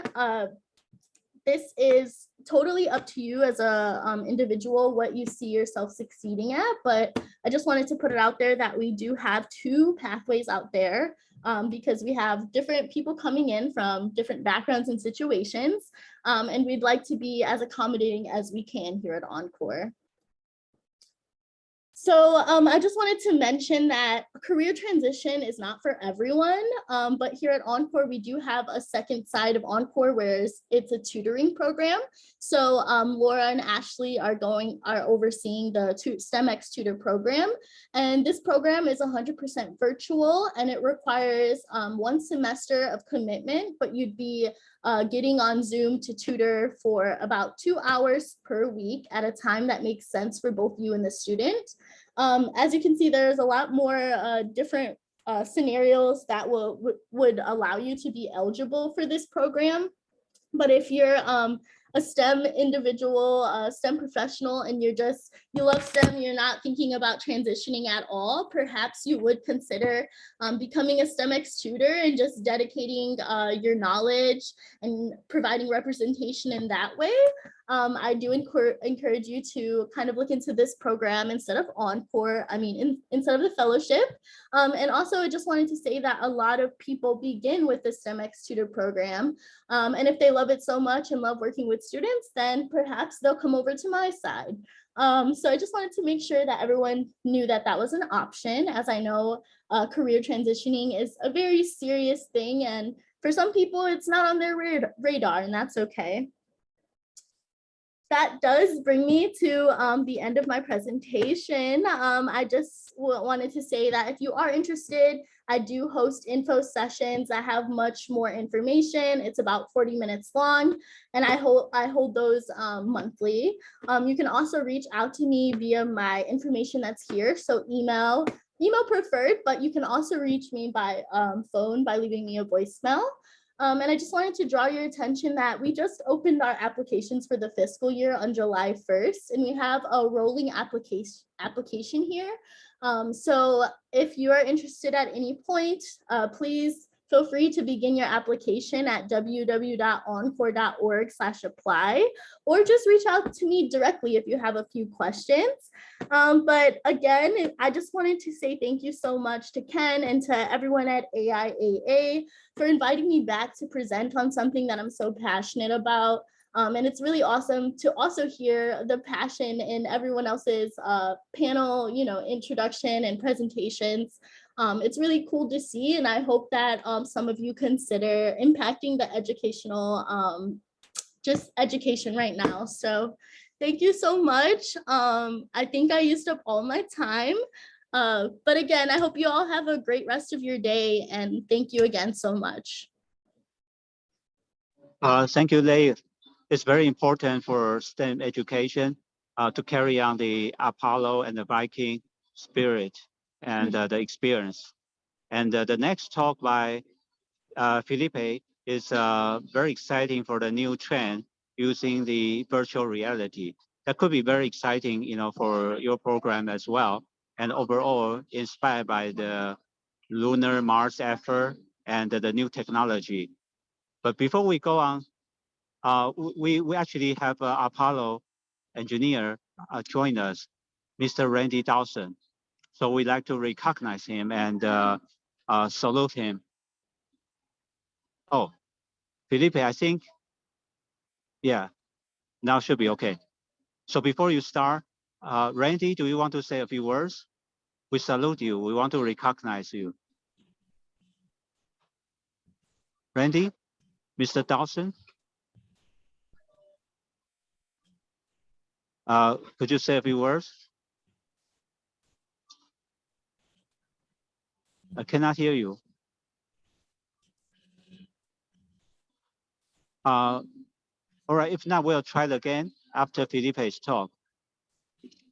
this is totally up to you as a individual, what you see yourself succeeding at, but I just wanted to put it out there that we do have 2 pathways out there because we have different people coming in from different backgrounds and situations, and we'd like to be as accommodating as we can here at Encore. So I just wanted to mention that career transition is not for everyone, but here at Encore, we do have a second side of Encore where it's a tutoring program. So Laura and Ashley are overseeing the STEMX tutor program. And this program is 100% virtual and it requires 1 semester of commitment, but you'd be getting on Zoom to tutor for about 2 hours per week at a time that makes sense for both you and the student. As you can see, there's a lot more different scenarios that would allow you to be eligible for this program. But if you're a STEM individual, a STEM professional, and you love STEM, you're not thinking about transitioning at all, perhaps you would consider becoming a STEMX tutor and just dedicating your knowledge and providing representation in that way. I do encourage you to kind of look into this program instead of Encore, instead of the fellowship. And also I just wanted to say that a lot of people begin with the STEMX tutor program. And if they love it so much and love working with students, then perhaps they'll come over to my side. So I just wanted to make sure that everyone knew that that was an option, as I know career transitioning is a very serious thing. And for some people, it's not on their radar, and that's okay. That does bring me to the end of my presentation. I just wanted to say that if you are interested, I do host info sessions that have much more information. It's about 40 minutes long, and I hold those monthly. You can also reach out to me via my information that's here. So email preferred, but you can also reach me by phone by leaving me a voicemail. And I just wanted to draw your attention that we just opened our applications for the fiscal year on July 1st, and we have a rolling application here. So if you are interested at any point, please feel free to begin your application at www.encore.org/apply, or just reach out to me directly if you have a few questions. But again, I just wanted to say thank you so much to Ken and to everyone at AIAA for inviting me back to present on something that I'm so passionate about. And it's really awesome to also hear the passion in everyone else's panel, introduction and presentations. It's really cool to see, and I hope that some of you consider impacting the just education right now. So thank you so much. I think I used up all my time. But again, I hope you all have a great rest of your day, and thank you again so much. Thank you, Lei. It's very important for STEM education to carry on the Apollo and the Viking spirit and the experience. And the next talk by Felipe is very exciting for the new trend using the virtual reality. That could be very exciting, for your program as well. And overall, inspired by the lunar Mars effort and the new technology. But before we go on, we actually have an Apollo engineer join us, Mr. Randy Dawson. So we'd like to recognize him and salute him. Oh, Felipe, I think, yeah, now should be okay. So before you start, Randy, do you want to say a few words? We salute you. We want to recognize you. Randy, Mr. Dawson, could you say a few words? I cannot hear you. All right, if not, we'll try it again after Felipe's talk.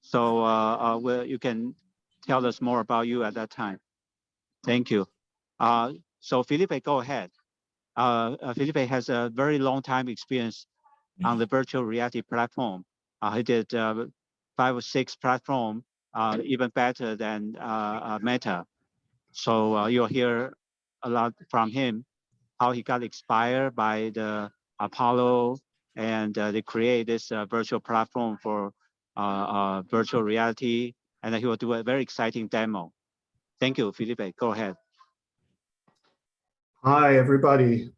So you can tell us more about you at that time. Thank you. So Felipe, go ahead. Felipe has a very long time experience on the virtual reality platform. He did 5 or 6 platforms, even better than Meta. So you'll hear a lot from him, how he got inspired by the Apollo and they create this virtual platform for virtual reality. And he will do a very exciting demo. Thank you, Felipe. Go ahead. Hi, everybody.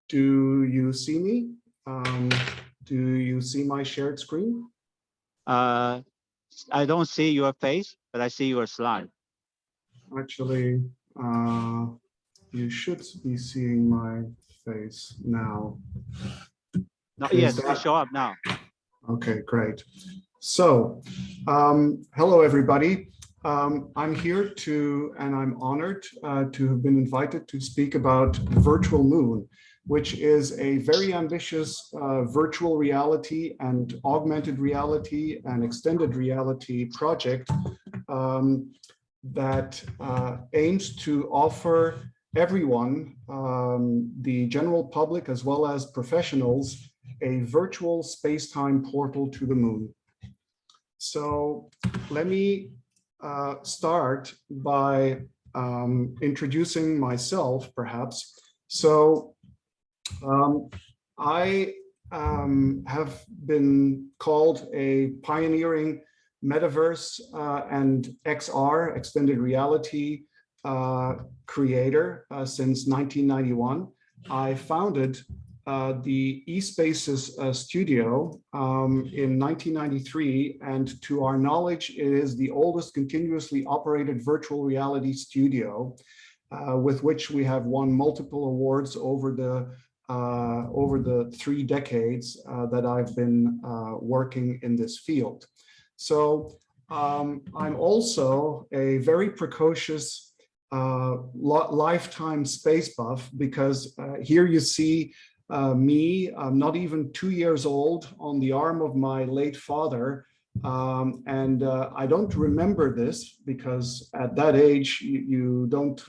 Do you see me? Do you see my shared screen? I don't see your face, but I see your slide. Actually, you should be seeing my face now. No, Is yes, it that- show up now. Okay, great. So, hello, everybody. I'm here and I'm honored to have been invited to speak about Virtual Moon, which is a very ambitious virtual reality and augmented reality and extended reality project that aims to offer everyone, the general public as well as professionals, a virtual space-time portal to the moon. So let me start by introducing myself, perhaps. So I have been called a pioneering metaverse and XR, extended reality creator since 1991. I founded the eSpaces studio in 1993, and to our knowledge, it is the oldest continuously operated virtual reality studio, with which we have won multiple awards over the 3 decades that I've been working in this field. So I'm also a very precocious lifetime space buff, because here you see me, I'm not even 2 years old, on the arm of my late father. And I don't remember this because at that age, you don't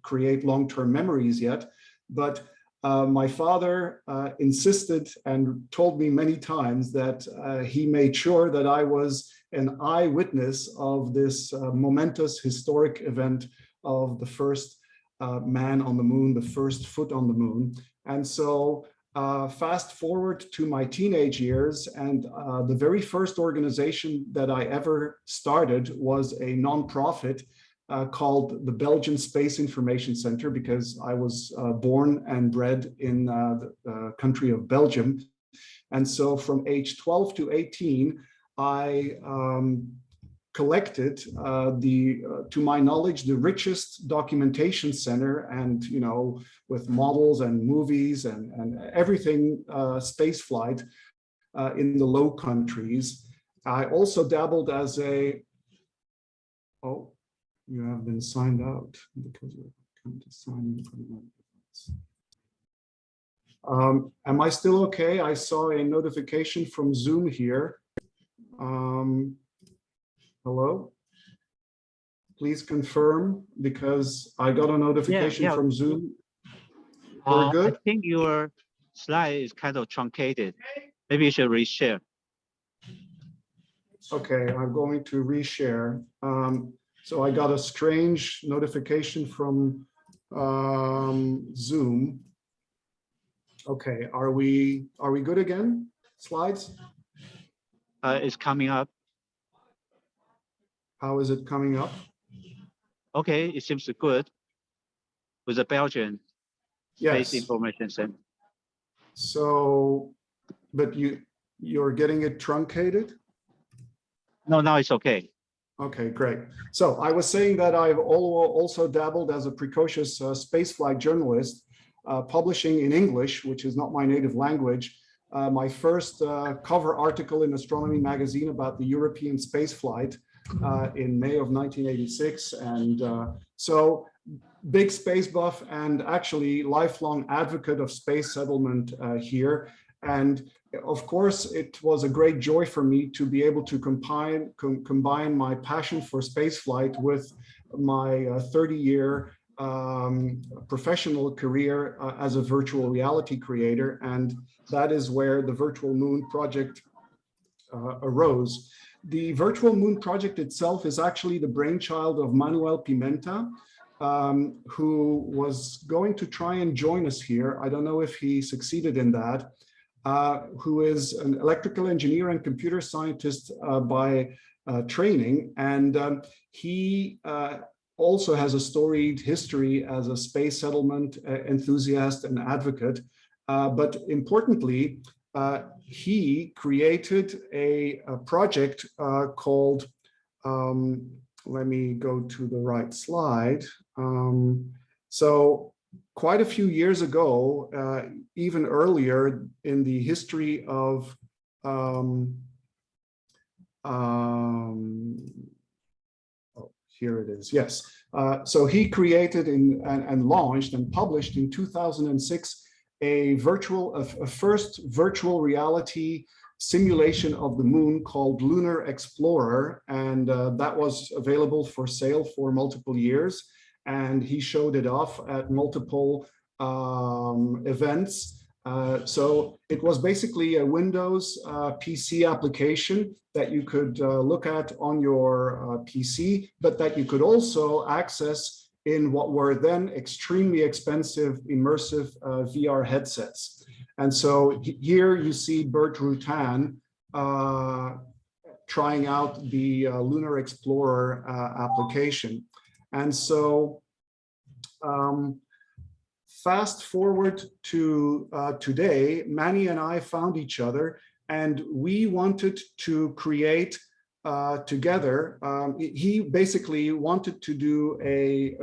create long-term memories yet. But my father insisted and told me many times that he made sure that I was an eyewitness of this momentous historic event of the first man on the moon, the first foot on the moon. And so fast forward to my teenage years, and the very first organization that I ever started was a nonprofit called the Belgian Space Information Center, because I was born and bred in the country of Belgium. And so from age 12 to 18, I collected to my knowledge, the richest documentation center, and with models and movies and everything space flight in the Low Countries. I also dabbled as a, oh, you have been signed out because you're coming to sign in from that device. Am I still okay? I saw a notification from Zoom here. Hello? Please confirm, because I got a notification from Zoom. We're good? I think your slide is kind of truncated. Maybe you should reshare. Okay, I'm going to reshare. So I got a strange notification from Zoom. Okay, are we good again? Slides? It's coming up. How is it coming up? Okay, it seems good with the Belgian Space Yes. Information Center. So, but you're getting it truncated? No, now it's okay. Okay, great. So I was saying that I've also dabbled as a precocious spaceflight journalist, publishing in English, which is not my native language. My first cover article in Astronomy magazine about the European spaceflight in May of 1986. And so big space buff and actually lifelong advocate of space settlement here. And of course, it was a great joy for me to be able to combine my passion for spaceflight with my 30-year professional career as a virtual reality creator. And that is where the Virtual Moon project arose. The Virtual Moon project itself is actually the brainchild of Manuel Pimenta, who was going to try and join us here. I don't know if he succeeded in that. Who is an electrical engineer and computer scientist by training. And he also has a storied history as a space settlement enthusiast and advocate. But importantly, he created a project called, let me go to the right slide. So quite a few years ago, even earlier in the history of here it is, yes. So he created and launched and published in 2006 a first virtual reality simulation of the moon called Lunar Explorer, and that was available for sale for multiple years. And he showed it off at multiple events. So it was basically a Windows PC application that you could look at on your PC, but that you could also access in what were then extremely expensive immersive VR headsets. And so here you see Bert Rutan trying out the Lunar Explorer application. And so fast forward to today, Manny and I found each other, and we wanted to create together. He basically wanted to do a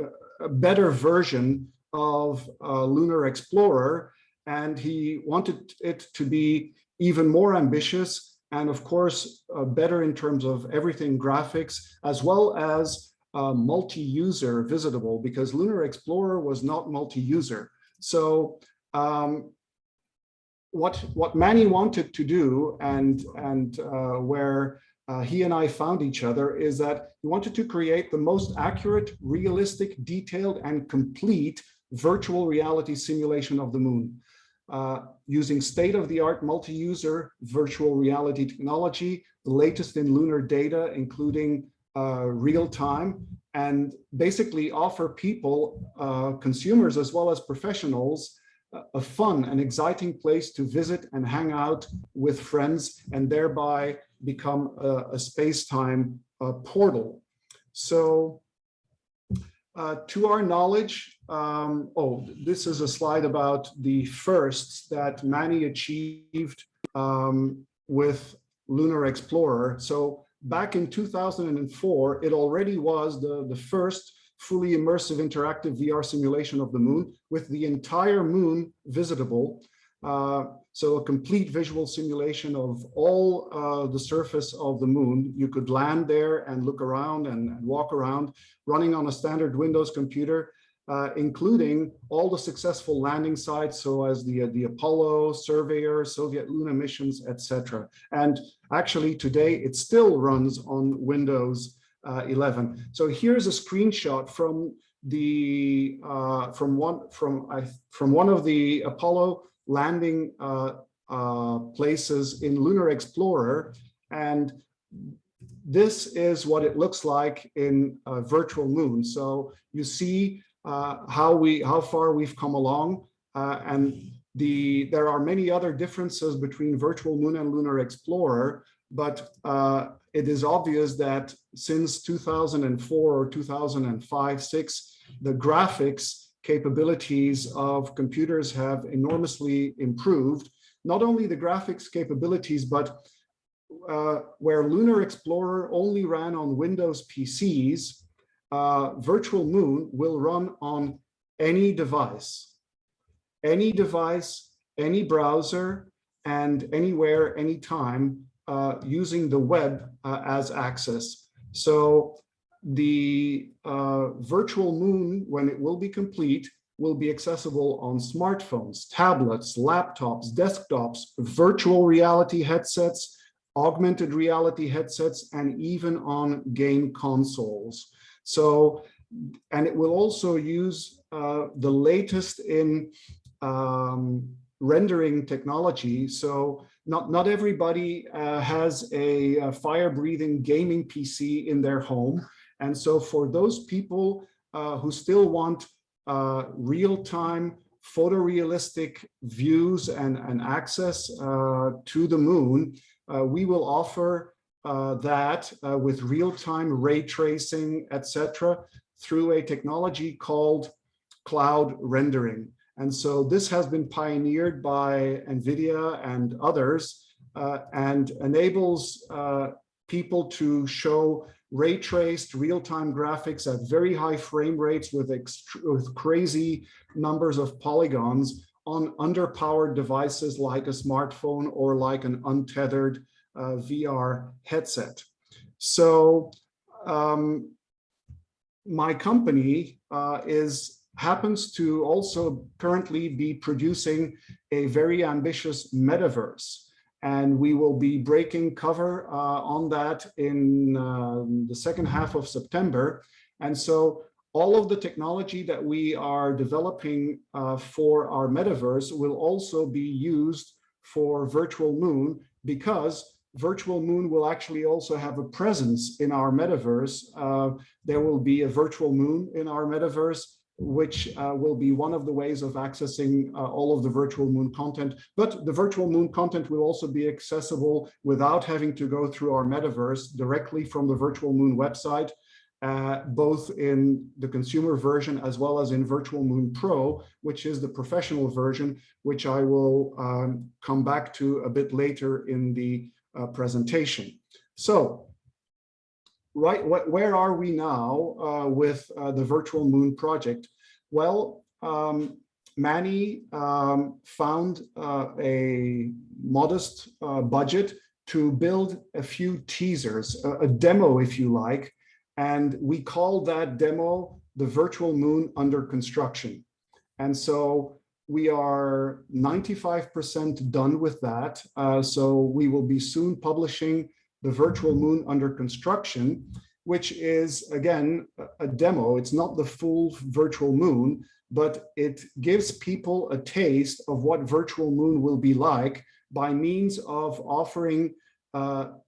better version of Lunar Explorer, and he wanted it to be even more ambitious and, of course, better in terms of everything graphics, as well as multi-user visitable, because Lunar Explorer was not multi-user. So what Manny wanted to do, and where he and I found each other, is that he wanted to create the most accurate, realistic, detailed, and complete virtual reality simulation of the moon, using state-of-the-art multi-user virtual reality technology, the latest in lunar data, including real time, and basically offer people, consumers as well as professionals, a fun and exciting place to visit and hang out with friends, and thereby become a space-time portal. So to our knowledge, this is a slide about the firsts that Manny achieved with Lunar Explorer. So back in 2004, it already was the first fully immersive interactive VR simulation of the moon, with the entire moon visitable. So a complete visual simulation of all the surface of the moon. You could land there and look around and walk around, running on a standard Windows computer, including all the successful landing sites, so as the Apollo, Surveyor, Soviet Luna missions, etc. And actually today it still runs on Windows 11. So here's a screenshot from the from one of the Apollo landing places in Lunar Explorer, and this is what it looks like in a virtual moon. So you see how far we've come along, and there are many other differences between virtual moon and Lunar Explorer, but it is obvious that since 2004 or 2005-06, the graphics capabilities of computers have enormously improved. Not only the graphics capabilities, but where Lunar Explorer only ran on Windows PCs, Virtual Moon will run on any device, any browser, and anywhere, anytime, using the web as access. So the Virtual Moon, when it will be complete, will be accessible on smartphones, tablets, laptops, desktops, virtual reality headsets, augmented reality headsets, and even on game consoles. So, and it will also use the latest in rendering technology. So not everybody has a fire-breathing gaming PC in their home. And so for those people who still want real-time photorealistic views and access to the moon, we will offer that with real-time ray tracing, etc., through a technology called cloud rendering. And so this has been pioneered by NVIDIA and others, and enables people to show ray traced real-time graphics at very high frame rates with crazy numbers of polygons on underpowered devices like a smartphone or like an untethered VR headset. So my company happens to also currently be producing a very ambitious metaverse. And we will be breaking cover on that in the second half of September. And so all of the technology that we are developing for our metaverse will also be used for Virtual Moon, because Virtual Moon will actually also have a presence in our metaverse. There will be a Virtual Moon in our metaverse, which will be one of the ways of accessing all of the Virtual Moon content. But the Virtual Moon content will also be accessible without having to go through our metaverse, directly from the Virtual Moon website, both in the consumer version as well as in Virtual Moon Pro, which is the professional version, which I will come back to a bit later in the presentation. So, right, where are we now with the Virtual Moon project? Well, Manny found a modest budget to build a few teasers, a demo, if you like, and we call that demo the Virtual Moon Under Construction. And so we are 95% done with that. So we will be soon publishing the Virtual Moon Under Construction, which is, again, a demo. It's not the full Virtual Moon, but it gives people a taste of what Virtual Moon will be like by means of offering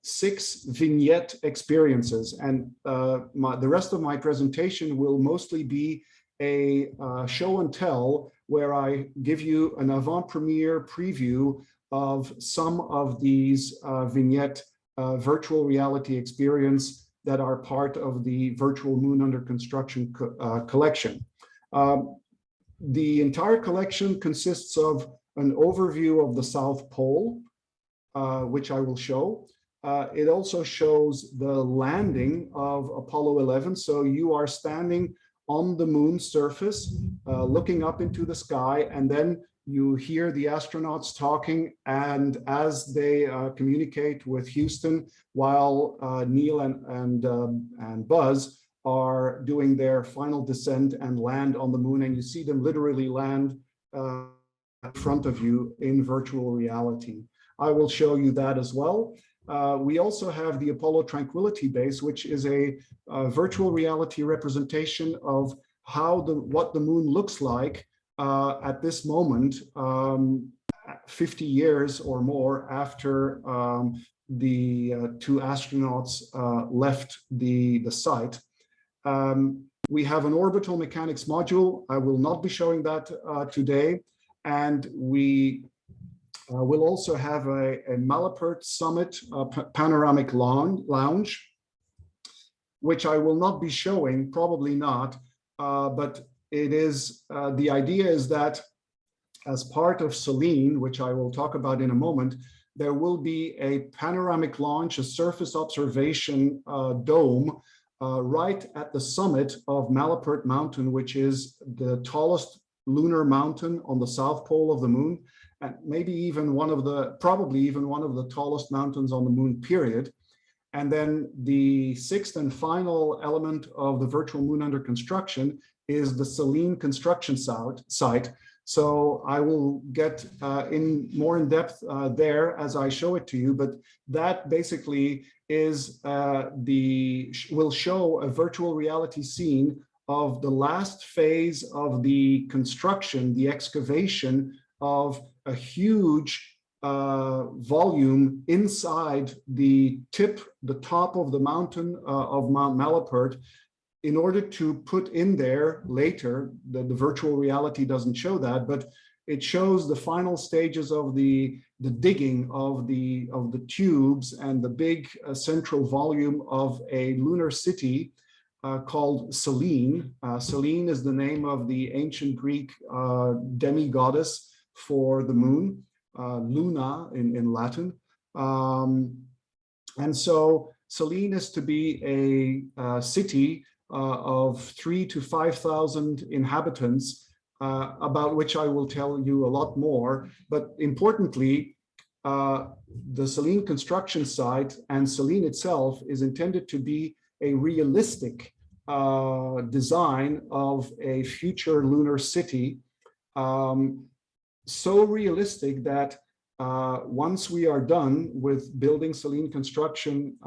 6 vignette experiences. And the rest of my presentation will mostly be a show and tell, where I give you an avant-premiere preview of some of these vignette virtual reality experience that are part of the Virtual Moon Under Construction collection. The entire collection consists of an overview of the South Pole, which I will show. It also shows the landing of Apollo 11. So you are standing on the moon's surface, looking up into the sky, and then you hear the astronauts talking, and as they communicate with Houston, while Neil and Buzz are doing their final descent and land on the moon, and you see them literally land in front of you in virtual reality. I will show you that as well. We also have the Apollo Tranquility Base, which is a virtual reality representation of what the moon looks like at this moment, 50 years or more after the 2 astronauts left the site. We have an orbital mechanics module. I will not be showing that today. And we we'll also have a Malapert Summit panoramic lounge, which I will not be showing, probably not, but it is, the idea is that as part of Selene, which I will talk about in a moment, there will be a panoramic launch, a surface observation dome right at the summit of Malapert Mountain, which is the tallest lunar mountain on the south pole of the moon, and maybe even probably even one of the tallest mountains on the moon, period. And then the 6th and final element of the Virtual Moon Under Construction is the Selene construction site. So I will get more in depth there as I show it to you, but that basically is will show a virtual reality scene of the last phase of the construction, the excavation of a huge volume inside the top of the mountain of Mount Malapert, in order to put in there later, the virtual reality doesn't show that, but it shows the final stages of the digging of the tubes and the big central volume of a lunar city called Selene. Selene is the name of the ancient Greek demi-goddess for the moon, Luna in Latin. And so Selene is to be a city of 3,000 to 5,000 inhabitants, about which I will tell you a lot more. But importantly, the Selene construction site and Selene itself is intended to be a realistic design of a future lunar city, so realistic that once we are done with building Selene construction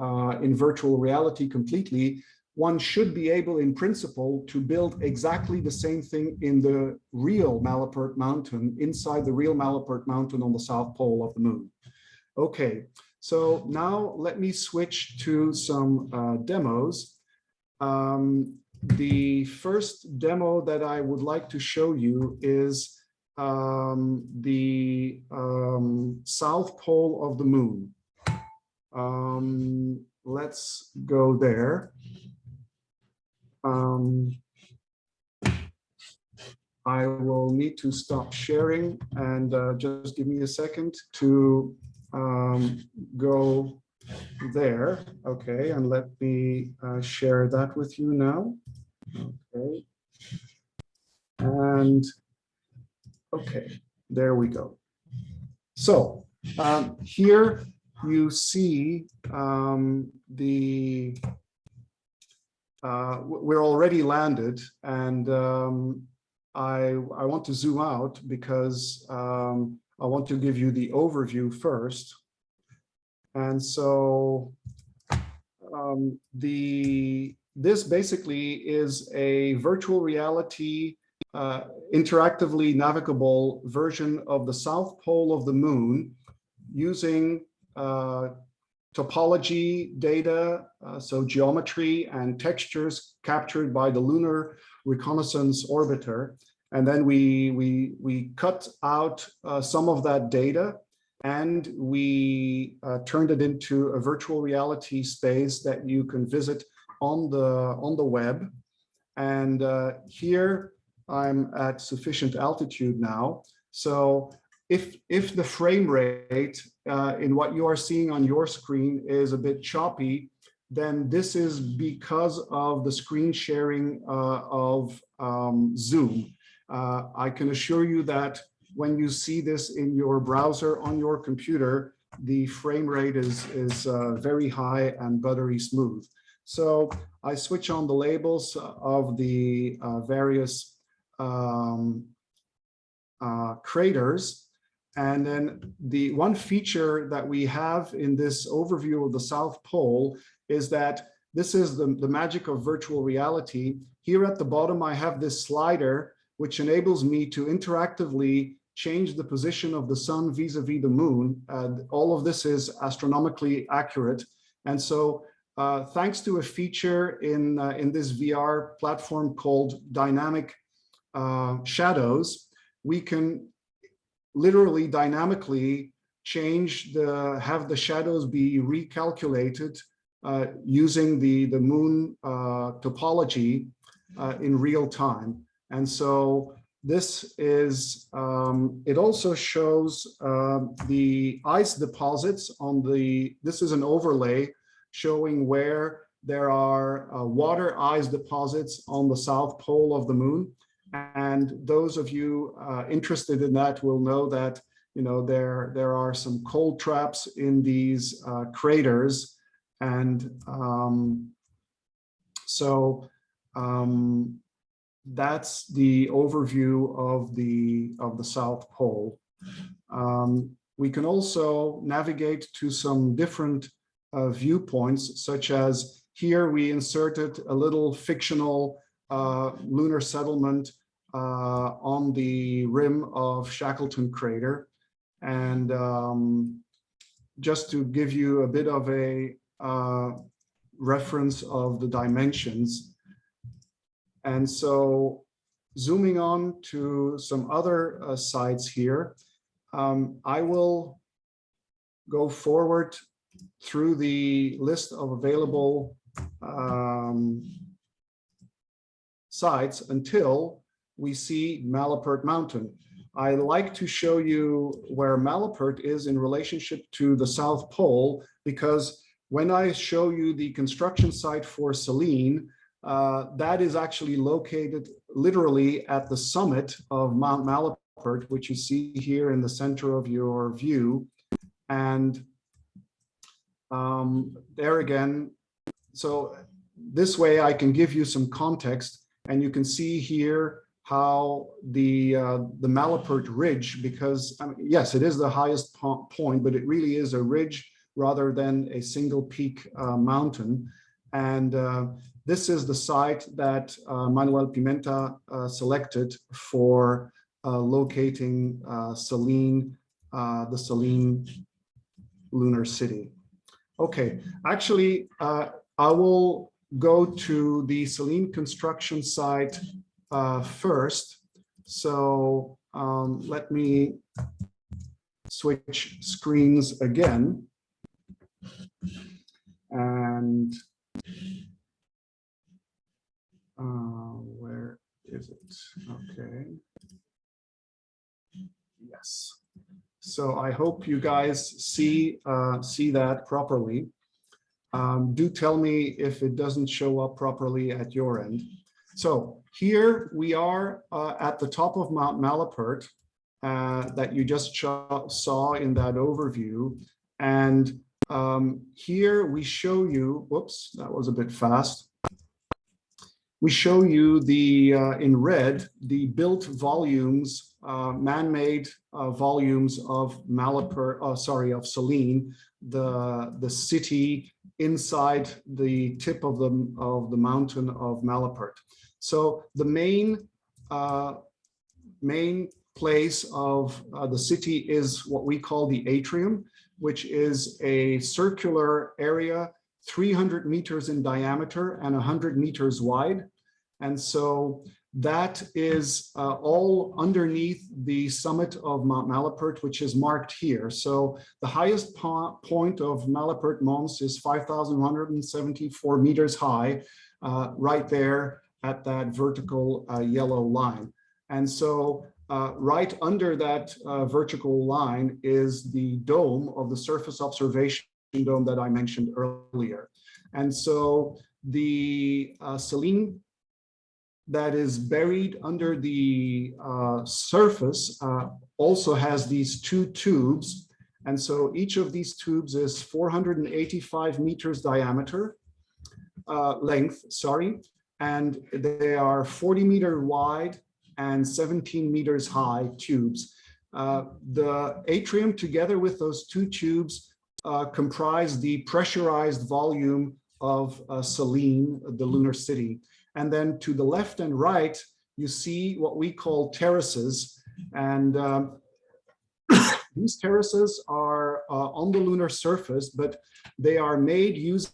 in virtual reality completely, one should be able, in principle, to build exactly the same thing in the real Malapert Mountain, inside the real Malapert Mountain on the south pole of the moon. Okay, so now let me switch to some demos. The first demo that I would like to show you is the south pole of the moon. Let's go there. I will need to stop sharing and just give me a second to go there. Okay, and let me share that with you now. Okay, and okay, there we go. So here you see we're already landed, and I want to zoom out because I want to give you the overview first. And so this basically is a virtual reality interactively navigable version of the south pole of the moon using topology data, so geometry and textures captured by the Lunar Reconnaissance Orbiter. And then we cut out some of that data, and we turned it into a virtual reality space that you can visit on the web. And here I'm at sufficient altitude now. So if the frame rate in what you are seeing on your screen is a bit choppy, then this is because of the screen sharing of Zoom. I can assure you that when you see this in your browser on your computer, the frame rate is very high and buttery smooth. So I switch on the labels of the various craters. And then the one feature that we have in this overview of the South Pole is that this is the magic of virtual reality. Here at the bottom, I have this slider, which enables me to interactively change the position of the sun vis-a-vis the moon. All of this is astronomically accurate. And so thanks to a feature in this VR platform called Dynamic Shadows, we can literally dynamically have the shadows be recalculated using the moon topology in real time. And so this is, it also shows the ice deposits on this is an overlay showing where there are water ice deposits on the south pole of the moon. And those of you interested in that will know that, you know, there are some cold traps in these craters. And that's the overview of the South Pole. We can also navigate to some different viewpoints, such as here we inserted a little fictional lunar settlement on the rim of Shackleton crater. And just to give you a bit of a reference of the dimensions. And so zooming on to some other sites here, I will go forward through the list of available sites until we see Malapert Mountain. I like to show you where Malapert is in relationship to the South Pole, because when I show you the construction site for Selene, that is actually located literally at the summit of Mount Malapert, which you see here in the center of your view. And there again, so this way I can give you some context, and you can see here how the Malapert Ridge, because I mean, yes, it is the highest point, but it really is a ridge rather than a single peak mountain. And this is the site that Manuel Pimenta selected for locating Selene, the Selene lunar city. Okay, actually, I will go to the Selene construction site first. So let me switch screens again. And where is it? Okay. Yes. So I hope you guys see that properly. Do tell me if it doesn't show up properly at your end. So here we are at the top of Mount Malapert that you just saw in that overview. And here we show you, whoops, that was a bit fast. We show you the, in red, the built volumes, man-made volumes of Malapert, of Selene, the city inside the tip of the mountain of Malapert. So the main place of the city is what we call the atrium, which is a circular area 300 meters in diameter and 100 meters wide. And so that is all underneath the summit of Mount Malapert, which is marked here. So the highest point of Malapert Mons is 5,174 meters high, right there at that vertical yellow line. And so right under that vertical line is the dome of the surface observation dome that I mentioned earlier. And so the Selene that is buried under the surface also has these two tubes. And so each of these tubes is 485 meters diameter, length, sorry, and they are 40-meter wide and 17 meters high tubes. The atrium, together with those two tubes, comprise the pressurized volume of Selene, the lunar city. And then to the left and right, you see what we call terraces. And these terraces are on the lunar surface, but they are made using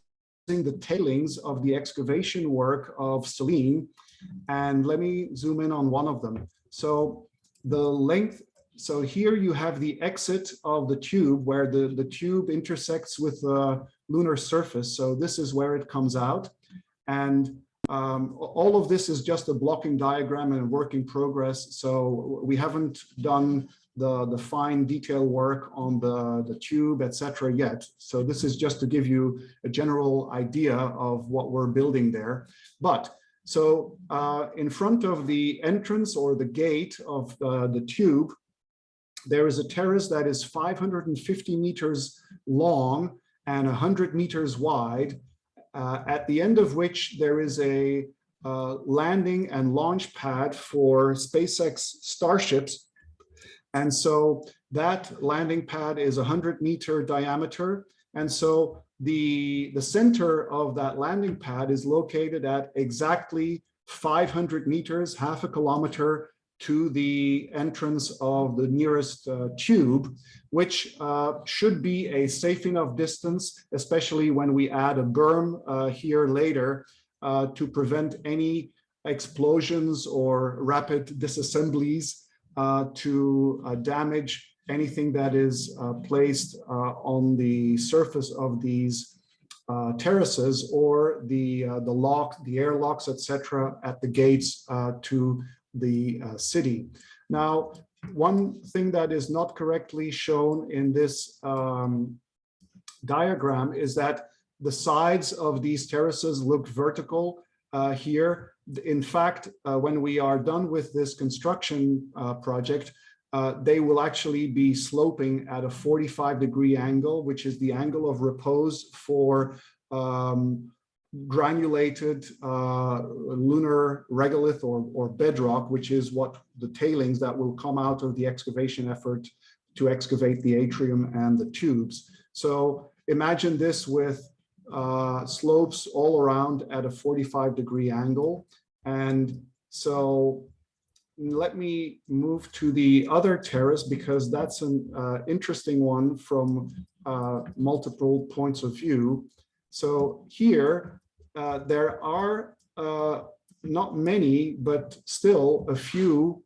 the tailings of the excavation work of Selene. And let me zoom in on one of them. So the length, so here you have the exit of the tube where the tube intersects with the lunar surface. So this is where it comes out. And all of this is just a blocking diagram and a work in progress. So we haven't done the fine detail work on the tube, etc. yet. So this is just to give you a general idea of what we're building there. But so in front of the entrance or the gate of the tube, there is a terrace that is 550 meters long and 100 meters wide, at the end of which there is a landing and launch pad for SpaceX Starships. And so that landing pad is 100-meter diameter. And so the center of that landing pad is located at exactly 500 meters, half a kilometer to the entrance of the nearest tube, which should be a safe enough distance, especially when we add a berm here later to prevent any explosions or rapid disassemblies to damage anything that is placed on the surface of these terraces or the airlocks, etc., at the gates to the city. Now, one thing that is not correctly shown in this diagram is that the sides of these terraces look vertical here. In fact, when we are done with this construction project, they will actually be sloping at a 45-degree angle, which is the angle of repose for granulated lunar regolith or bedrock, which is what the tailings that will come out of the excavation effort to excavate the atrium and the tubes. So imagine this with slopes all around at a 45-degree angle. And so let me move to the other terrace, because that's an interesting one from multiple points of view. So here, there are not many, but still a few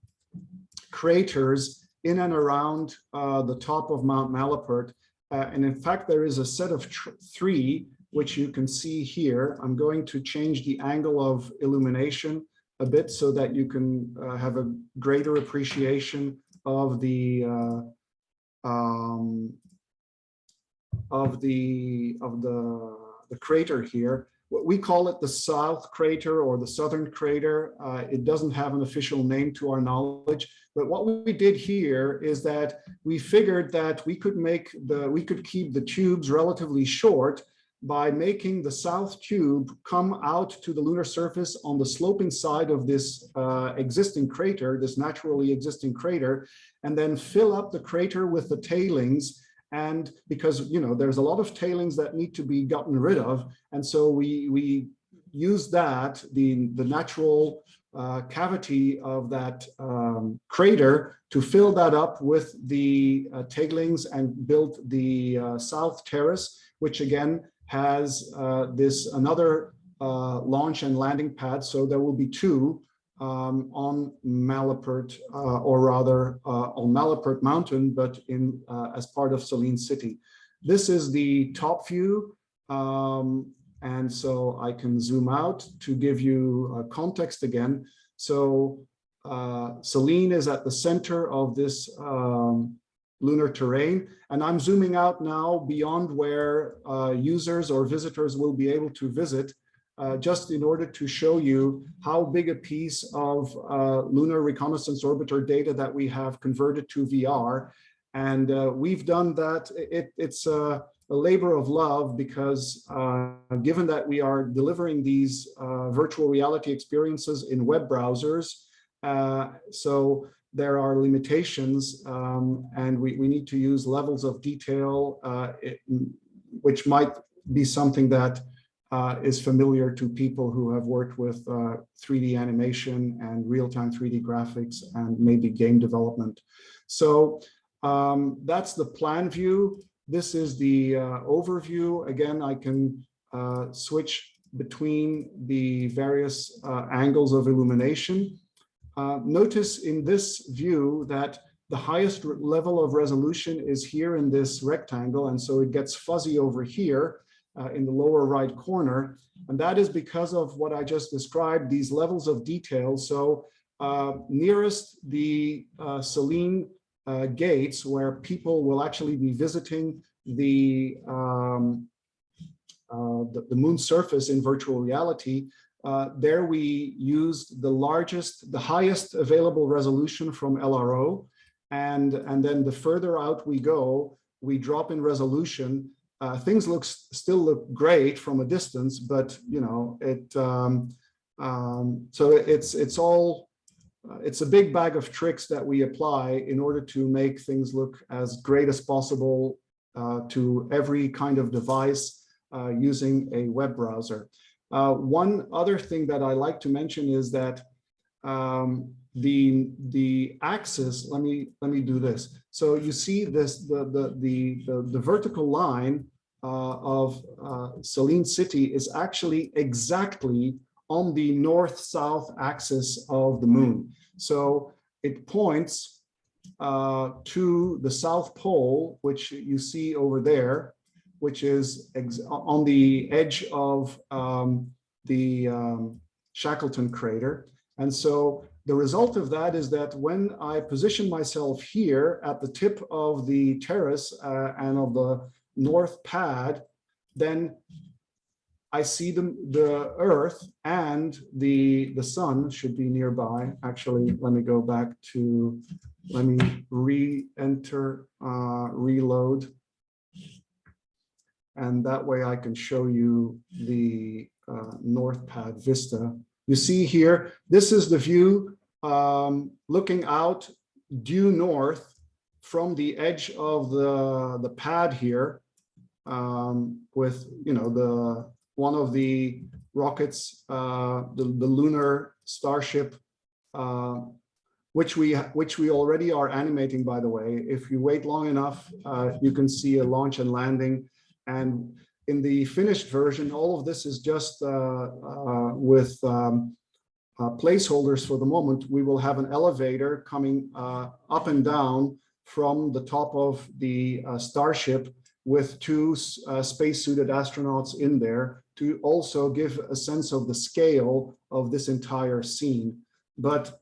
craters in and around the top of Mount Malapert. And in fact, there is a set of three, which you can see here. I'm going to change the angle of illumination a bit so that you can have a greater appreciation of the crater here. We call it the South Crater or the Southern Crater. It doesn't have an official name to our knowledge, but what we did here is that we figured that we could keep the tubes relatively short by making the south tube come out to the lunar surface on the sloping side of this existing crater, this naturally existing crater, and then fill up the crater with the tailings. And because, you know, there's a lot of tailings that need to be gotten rid of. And so we use that, the natural cavity of that crater, to fill that up with the tailings and build the south terrace, which again has another launch and landing pad. So there will be two on Malapert, or rather on Malapert Mountain, but in as part of Saline City. This is the top view, and so I can zoom out to give you context again. So Saline is at the center of this lunar terrain, and I'm zooming out now beyond where users or visitors will be able to visit, just in order to show you how big a piece of lunar reconnaissance orbiter data that we have converted to VR. And we've done that. It's a labor of love, because given that we are delivering these virtual reality experiences in web browsers, so there are limitations, and we need to use levels of detail, which might be something that is familiar to people who have worked with 3D animation and real-time 3D graphics and maybe game development. So that's the plan view. This is the overview. Again, I can switch between the various angles of illumination. Notice in this view that the highest level of resolution is here in this rectangle, and so it gets fuzzy over here in the lower right corner. And that is because of what I just described, these levels of detail. So nearest the Saline gates, where people will actually be visiting the moon surface in virtual reality, there we used the highest available resolution from LRO. And then the further out we go, we drop in resolution. Things still look great from a distance, but you know, so it's a big bag of tricks that we apply in order to make things look as great as possible to every kind of device using a web browser. One other thing that I like to mention is that the axis, let me do this. So you see this, the vertical line of Saline City is actually exactly on the north-south axis of the moon. So it points to the South Pole, which you see over there. which is on the edge of the Shackleton crater. And so the result of that is that when I position myself here at the tip of the terrace and of the north pad, then I see the Earth and the sun should be nearby. Actually, let me go back to, let me re-enter, reload. And that way I can show you the north pad vista. You see here, this is the view looking out due north from the edge of the pad here, with, you know, the one of the rockets, the lunar starship, which we already are animating, by the way. If you wait long enough, you can see a launch and landing. And in the finished version, all of this is just with placeholders for the moment. We will have an elevator coming up and down from the top of the Starship with two spacesuited astronauts in there to also give a sense of the scale of this entire scene. But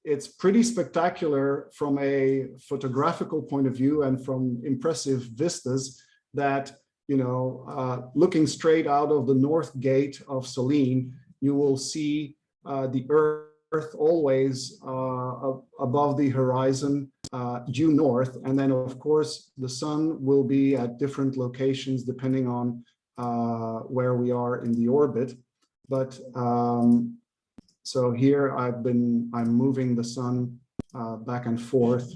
it's pretty spectacular from a photographical point of view and from impressive vistas that, you know, looking straight out of the north gate of Selene, you will see the Earth always above the horizon, due north. And then, of course, the sun will be at different locations depending on where we are in the orbit. But so here I'm moving the sun back and forth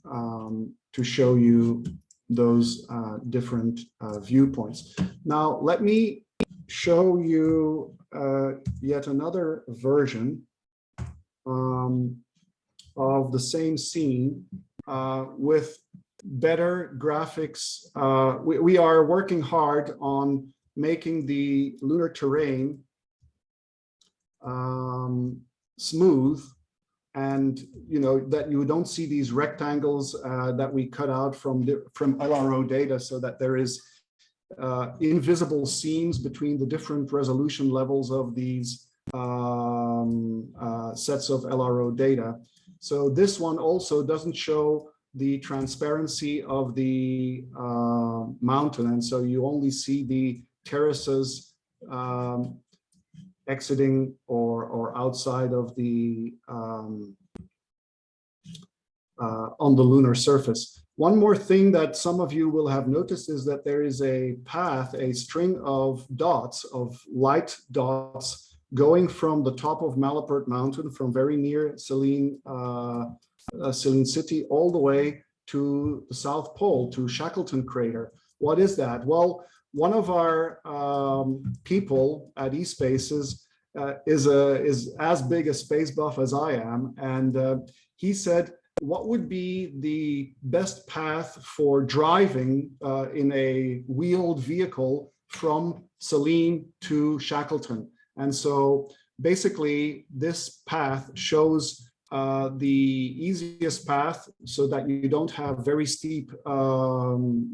to show you those different viewpoints. Now, let me show you yet another version of the same scene with better graphics. We are working hard on making the lunar terrain smooth, and you know that you don't see these rectangles that we cut out from LRO data, so that there is invisible seams between the different resolution levels of these sets of LRO data. So this one also doesn't show the transparency of the mountain, and so you only see the terraces exiting or outside of the on the lunar surface. One more thing that some of you will have noticed is that there is a path, a string of dots, of light dots, going from the top of Malapert Mountain, from very near Selene, Selene City, all the way to the South Pole, to Shackleton Crater. What is that? Well, one of our people at eSpaces is as big a space buff as I am, and he said, what would be the best path for driving in a wheeled vehicle from Selene to Shackleton? And so basically this path shows the easiest path so that you don't have very steep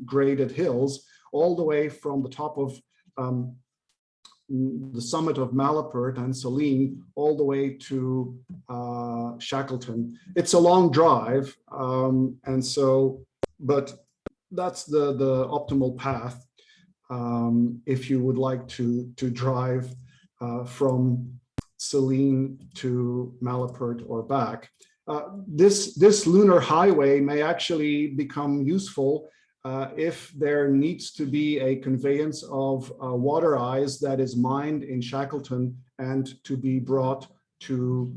graded hills, all the way from the top of the summit of Malapert and Selene all the way to Shackleton. It's a long drive, and so, but that's the optimal path if you would like to drive from Selene to Malapert or back. This lunar highway may actually become useful if there needs to be a conveyance of water ice that is mined in Shackleton and to be brought to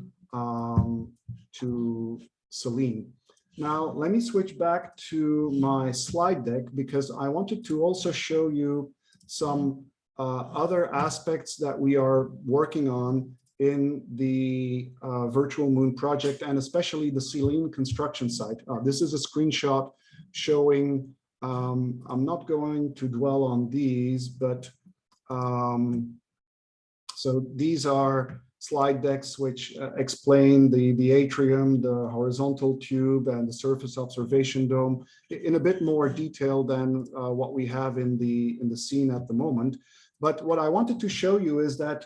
Selene. Now, let me switch back to my slide deck because I wanted to also show you some other aspects that we are working on in the Virtual Moon project, and especially the Selene construction site. This is a screenshot showing, I'm not going to dwell on these, but so these are slide decks which explain the atrium, the horizontal tube, and the surface observation dome in a bit more detail than what we have in the scene at the moment. But what I wanted to show you is that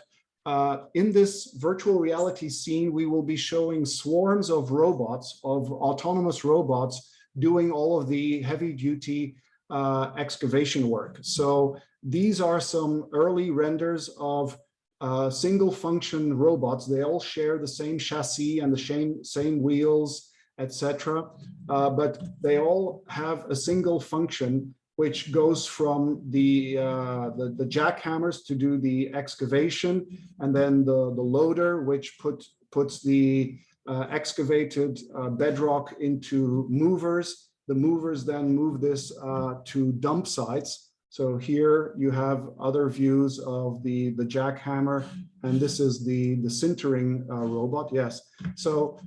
in this virtual reality scene, we will be showing swarms of robots, of autonomous robots, doing all of the heavy duty excavation work. So these are some early renders of single function robots. They all share the same chassis and the same wheels, etc. But they all have a single function which goes from the jackhammers to do the excavation, and then the loader, which puts the excavated bedrock into movers. The movers then move this to dump sites. So here you have other views of the jackhammer, and this is the sintering robot. Yes. So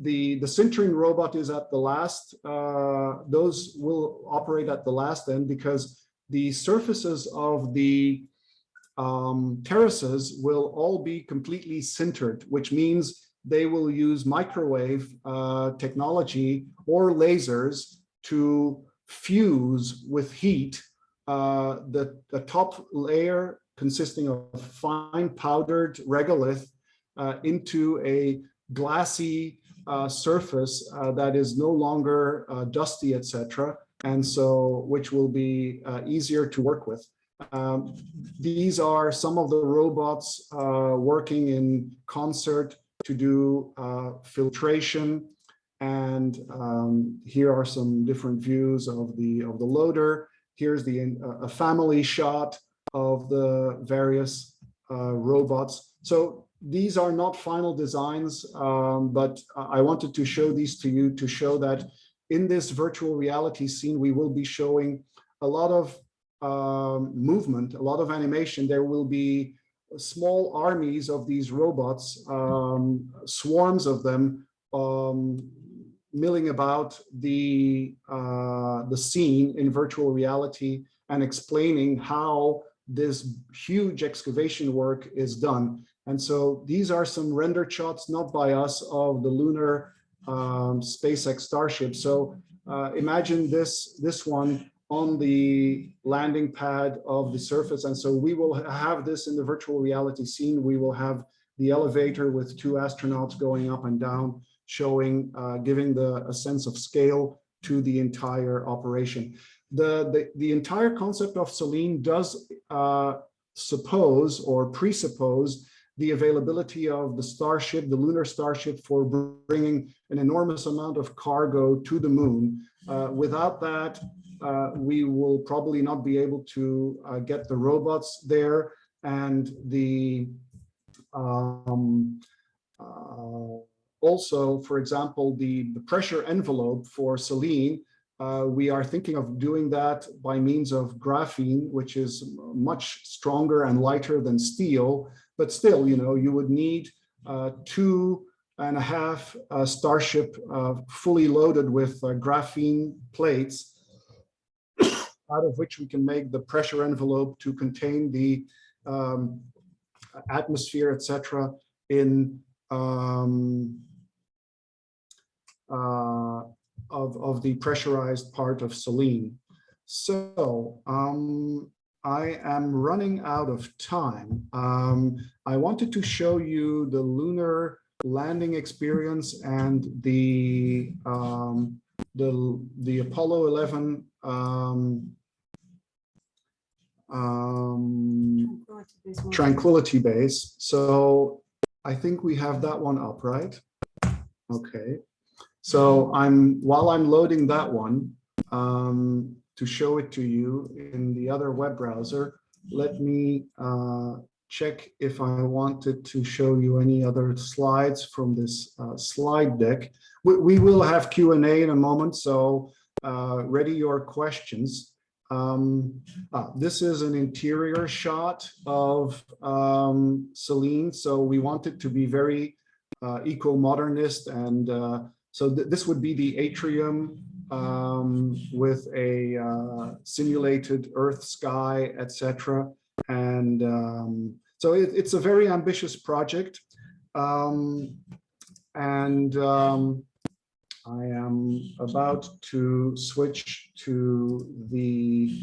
the sintering robot is at the last, those will operate at the last end, because the surfaces of the terraces will all be completely sintered, which means they will use microwave technology or lasers to fuse with heat the top layer consisting of fine powdered regolith into a glassy surface that is no longer dusty, etc., and so which will be easier to work with. These are some of the robots working in concert to do filtration, and here are some different views of the loader. Here's a family shot of the various robots. So these are not final designs, but I wanted to show these to you to show that in this virtual reality scene, we will be showing a lot of movement, a lot of animation. There will be small armies of these robots, swarms of them, milling about the scene in virtual reality and explaining how this huge excavation work is done. And so these are some render shots, not by us, of the lunar SpaceX Starship. So imagine this one on the landing pad of the surface. And so we will have this in the virtual reality scene. We will have the elevator with 2 astronauts going up and down, showing, giving a sense of scale to the entire operation. The entire concept of Selene does suppose or presuppose the availability of the Starship, the lunar Starship, for bringing an enormous amount of cargo to the moon. Without that, we will probably not be able to get the robots there, and also, for example, the pressure envelope for Selene, we are thinking of doing that by means of graphene, which is much stronger and lighter than steel. But still, you would need 2.5 Starship fully loaded with graphene plates, out of which we can make the pressure envelope to contain the atmosphere, etc., in of the pressurized part of Selene. So I am running out of time. I wanted to show you the lunar landing experience and the Apollo 11 Tranquility Base. So I think we have that one up, right? Okay. So while I'm loading that one to show it to you in the other web browser, let me check if I wanted to show you any other slides from this slide deck. We will have Q&A in a moment, so ready your questions. This is an interior shot of Selene, so we want it to be very eco-modernist, and so this would be the atrium with a simulated Earth sky, etc. And so it's a very ambitious project. I am about to switch to the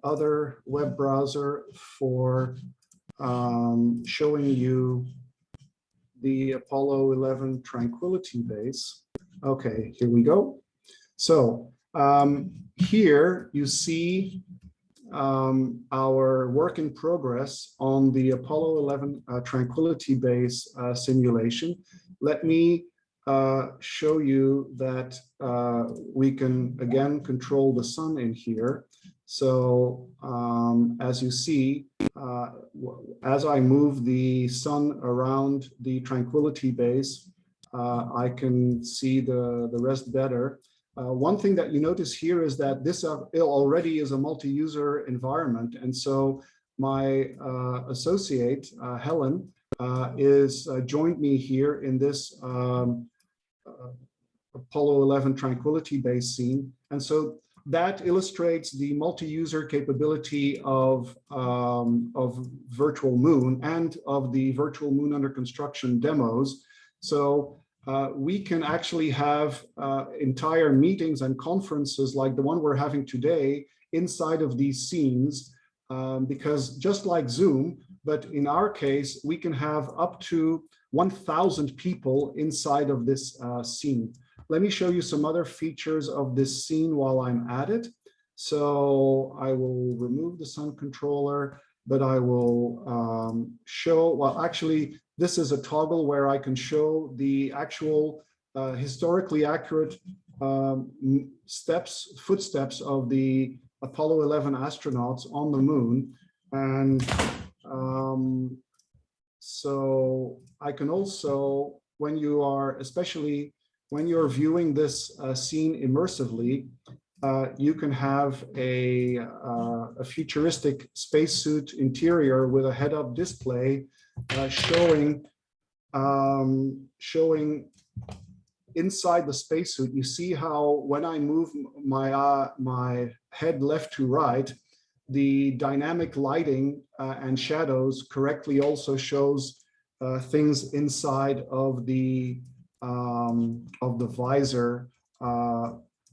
other web browser for showing you the Apollo 11 Tranquility Base. Okay, here we go. So here you see our work in progress on the Apollo 11 Tranquility Base simulation. Let me show you that we can again control the sun in here. So as you see, as I move the sun around the Tranquility Base, I can see the rest better. One thing that you notice here is that this already is a multi-user environment. And so my associate, Helen, is joined me here in this Apollo 11 Tranquility Base scene. And so that illustrates the multi-user capability of Virtual Moon and of the Virtual Moon under construction demos. So we can actually have entire meetings and conferences like the one we're having today inside of these scenes, because just like Zoom, but in our case, we can have up to 1,000 people inside of this scene. Let me show you some other features of this scene while I'm at it. So I will remove the sun controller, but I will show, well, actually, this is a toggle where I can show the actual historically accurate footsteps of the Apollo 11 astronauts on the moon. And so I can also, when you are, especially when you're viewing this scene immersively, you can have a futuristic spacesuit interior with a head-up display showing inside the spacesuit. You see how when I move my head left to right, the dynamic lighting and shadows correctly also shows things inside of the visor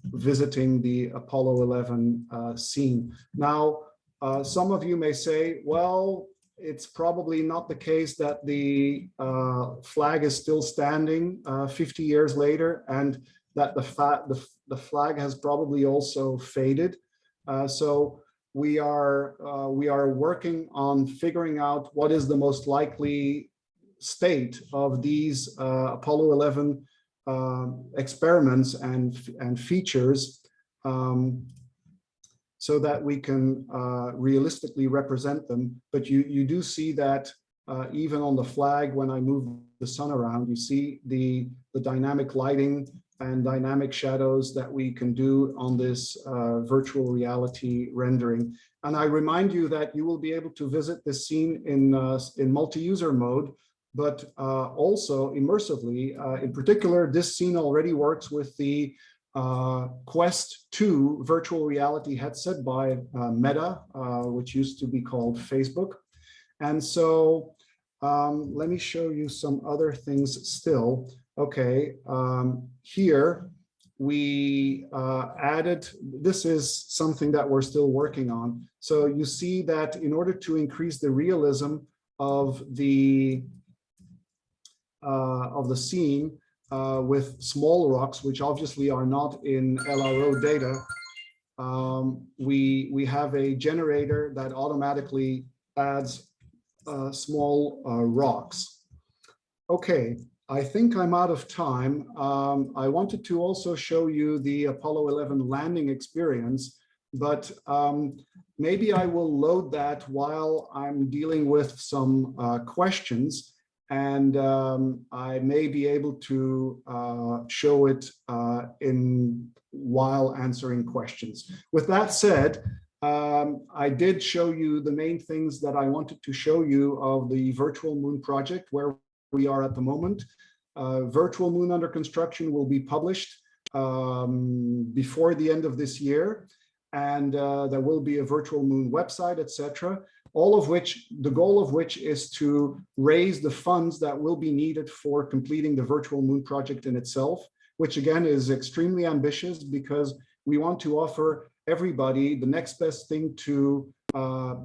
visiting the Apollo 11 scene. Now, some of you may say, well, it's probably not the case that the flag is still standing 50 years later, and that the flag has probably also faded. So we are working on figuring out what is the most likely state of these Apollo 11 experiments and features, so that we can realistically represent them. But you do see that even on the flag, when I move the sun around, you see the dynamic lighting and dynamic shadows that we can do on this virtual reality rendering. And I remind you that you will be able to visit this scene in multi-user mode, but also immersively. In particular, this scene already works with the Quest 2 virtual reality headset by Meta, which used to be called Facebook. And so let me show you some other things still. Okay, here we added, this is something that we're still working on. So you see that in order to increase the realism of the scene with small rocks, which obviously are not in LRO data, we have a generator that automatically adds small rocks. Okay, I think I'm out of time. I wanted to also show you the Apollo 11 landing experience, but maybe I will load that while I'm dealing with some questions, and I may be able to show it while answering questions. With that said, I did show you the main things that I wanted to show you of the Virtual Moon project, where we are at the moment. Virtual Moon under construction will be published before the end of this year, and there will be a Virtual Moon website, etc. the goal of which is to raise the funds that will be needed for completing the virtual moon project in itself, which again is extremely ambitious because we want to offer everybody the next best thing to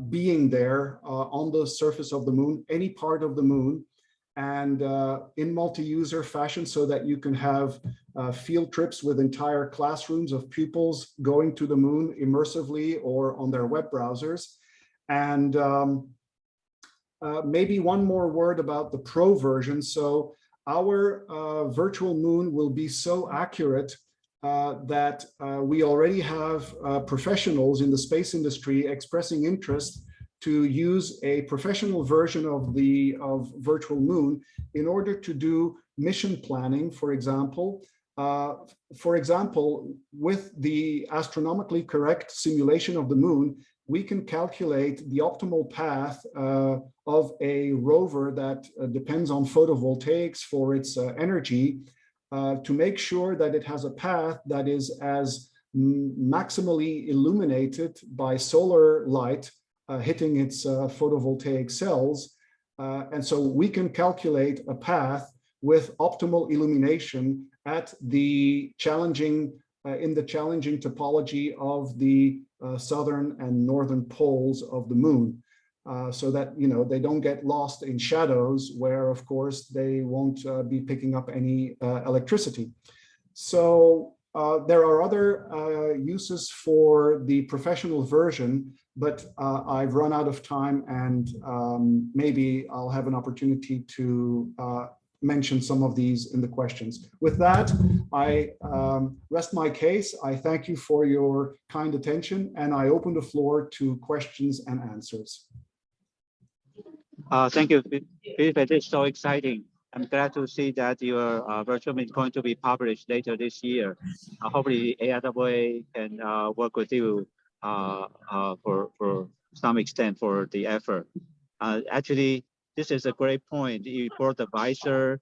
being there on the surface of the moon, any part of the moon, and in multi-user fashion, so that you can have field trips with entire classrooms of pupils going to the moon immersively or on their web browsers. And maybe one more word about the pro version. So our virtual moon will be so accurate that we already have professionals in the space industry expressing interest to use a professional version of virtual moon in order to do mission planning, for example. With the astronomically correct simulation of the moon, we can calculate the optimal path of a rover that depends on photovoltaics for its energy, to make sure that it has a path that is as maximally illuminated by solar light hitting its photovoltaic cells. And so we can calculate a path with optimal illumination at the challenging, in the challenging topology of the southern and northern poles of the moon. So that, you know, they don't get lost in shadows where, of course, they won't be picking up any electricity. So there are other uses for the professional version, but I've run out of time, and maybe I'll have an opportunity to mention some of these in the questions. With that, I rest my case. I thank you for your kind attention, and I open the floor to questions and answers. Thank you, Philippe. It's so exciting. I'm glad to see that your virtual is going to be published later this year. Hopefully, AIAA can work with you for some extent for the effort. Actually, this is a great point. You brought the visor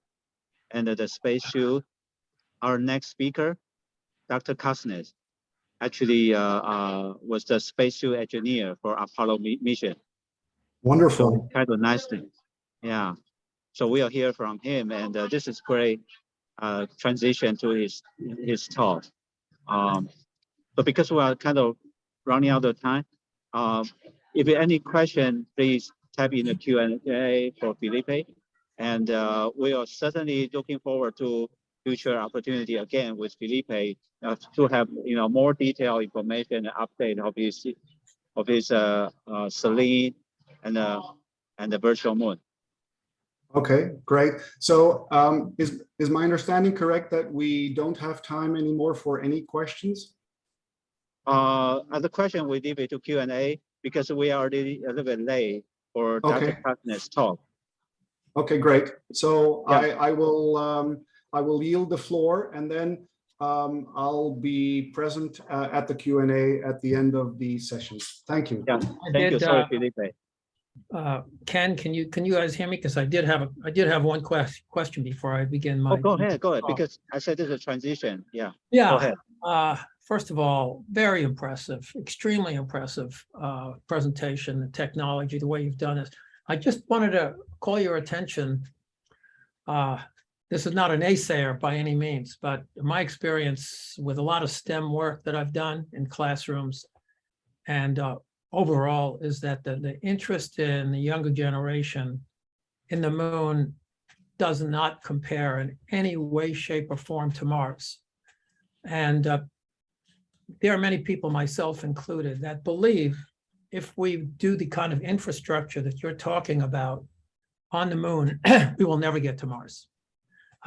and the spacesuit. Our next speaker, Dr. Kastner, actually was the spacesuit engineer for Apollo mission. Wonderful. So kind of nice thing. Yeah. So we'll hear from him, and this is great transition to his talk. But because we are kind of running out of time, if you have any question, please type in the Q&A for Felipe, and we are certainly looking forward to future opportunity again with Felipe to have more detailed information and update of his Selene and the virtual moon. Okay, great. So is my understanding correct that we don't have time anymore for any questions? The question we leave it to Q&A because we are already a little bit late for Dr. Kastner's talk. Okay, great. So yeah. I will yield the floor, and then I'll be present at the Q&A at the end of the sessions. Thank you. Yeah, thank you. Sorry, Felipe. Ken, can you guys hear me? Because I did have one question before I begin my. Oh, go ahead, because I said there's a transition. Yeah. Yeah. Go ahead. First of all, very impressive, extremely impressive presentation, the technology, the way you've done it. I just wanted to call your attention. This is not an naysayer by any means, but my experience with a lot of STEM work that I've done in classrooms and overall is that the interest in the younger generation in the moon does not compare in any way, shape, or form to Mars. And there are many people, myself included, that believe if we do the kind of infrastructure that you're talking about on the moon, we will never get to Mars.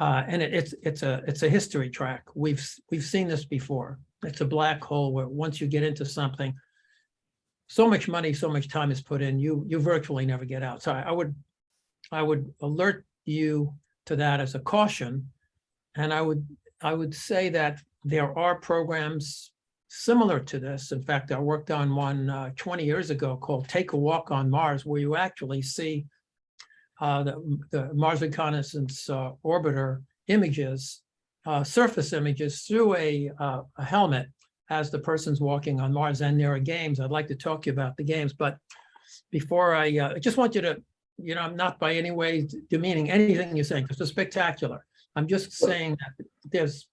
And it's a history track. We've seen this before. It's a black hole where once you get into something, so much money, so much time is put in, you virtually never get out. So I would alert you to that as a caution. And I would say that there are programs similar to this. In fact, I worked on one 20 years ago called Take a Walk on Mars, where you actually see the Mars Reconnaissance Orbiter images, surface images through a helmet as the person's walking on Mars. And there are games. I'd like to talk to you about the games, but before I just want you to, I'm not by any way demeaning anything you're saying, because it's spectacular. I'm just saying that there's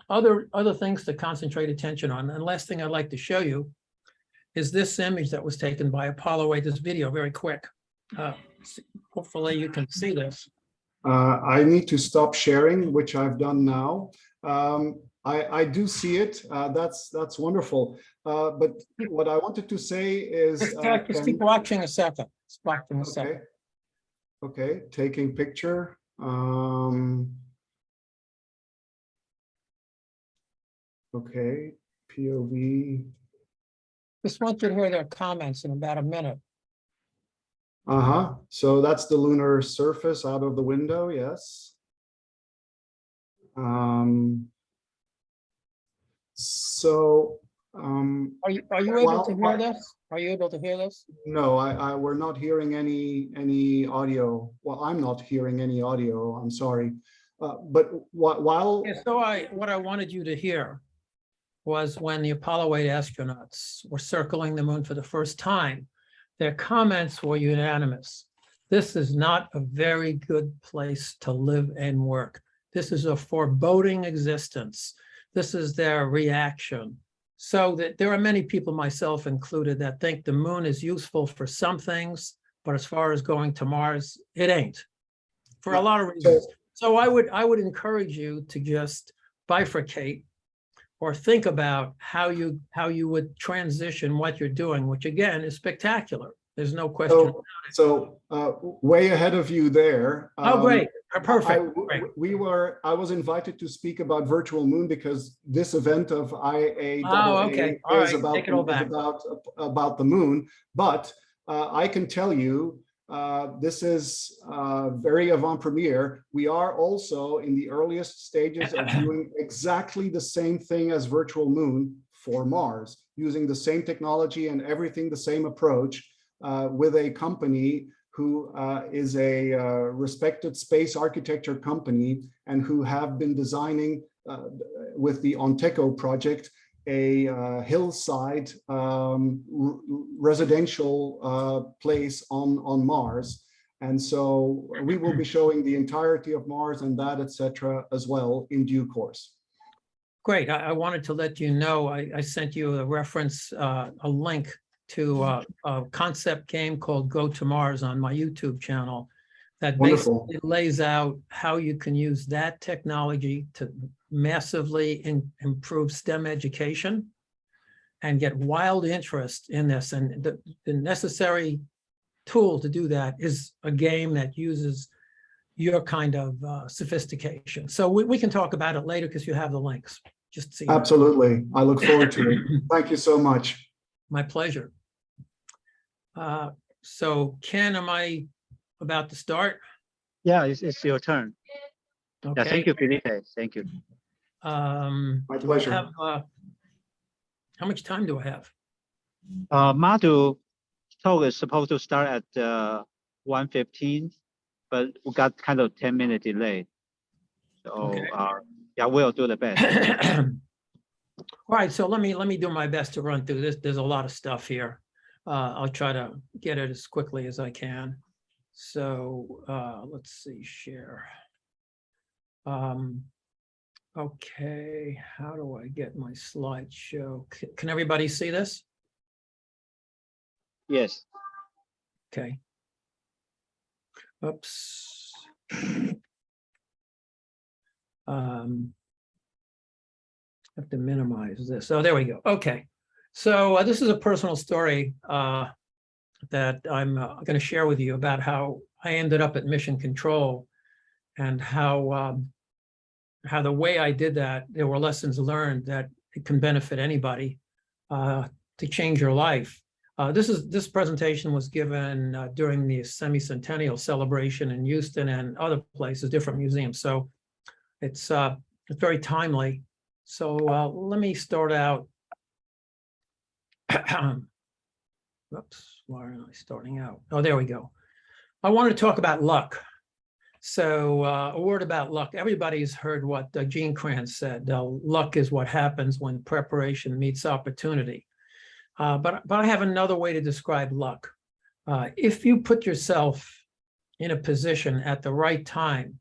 other things to concentrate attention on. And the last thing I'd like to show you is this image that was taken by Apollo 8, this video, very quick. Hopefully you can see this. I need to stop sharing, which I've done now. I do see it. That's wonderful. But what I wanted to say is, Just keep watching a second. Just watching a second. Okay, taking picture. Okay, POV. Just want you to hear their comments in about a minute. So that's the lunar surface out of the window, yes. Are you able to hear this? Are you able to hear this? No, we're not hearing any audio. Well, I'm not hearing any audio. I'm sorry. But while Yeah, so what I wanted you to hear was when the Apollo 8 astronauts were circling the moon for the first time, their comments were unanimous. This is not a very good place to live and work. This is a foreboding existence. This is their reaction. So that there are many people, myself included, that think the moon is useful for some things, but as far as going to Mars, it ain't, for a lot of reasons. So I would encourage you to just bifurcate or think about how you would transition what you're doing, which again is spectacular. There's no question. So way ahead of you there. Oh, great. Perfect. I was invited to speak about Virtual Moon because this event of AIAA okay. All is right. about the moon. But I can tell you, this is very avant-premiere. We are also in the earliest stages of doing exactly the same thing as Virtual Moon for Mars, using the same technology and everything the same approach, with a company who is a respected space architecture company and who have been designing with the Onteco project a hillside residential place on Mars. And so we will be showing the entirety of Mars and that, etc., as well in due course. Great. I wanted to let you know, I sent you a reference, a link to a concept game called Go to Mars on my YouTube channel that Wonderful. basically lays out how you can use that technology to massively improve STEM education and get wild interest in this. And the necessary tool to do that is a game that uses your kind of sophistication. So we can talk about it later because you have the links. Just see. Absolutely. I look forward to it. Thank you so much. My pleasure. So Ken, am I about to start? Yeah, it's your turn. Okay. Yeah, thank you, Felipe. Thank you. My pleasure. How much time do I have? Module talk is supposed to start at 1:15, but we got kind of 10-minute delay. So Okay. yeah, we'll do the best. All right, so let me do my best to run through this. There's a lot of stuff here. I'll try to get it as quickly as I can. So let's see, share. Okay, how do I get my slideshow? Can everybody see this? Yes. Okay. Oops. Have to minimize this. Oh, there we go. Okay. So this is a personal story that I'm going to share with you about how I ended up at Mission Control and how the way I did that, there were lessons learned that it can benefit anybody to change your life. This presentation was given during the semi-centennial celebration in Houston and other places, different museums. So it's very timely. So let me start out. Oops, why aren't I starting out? Oh, there we go. I want to talk about luck. So a word about luck. Everybody's heard what Gene Kranz said. Luck is what happens when preparation meets opportunity. But I have another way to describe luck. If you put yourself in a position at the right time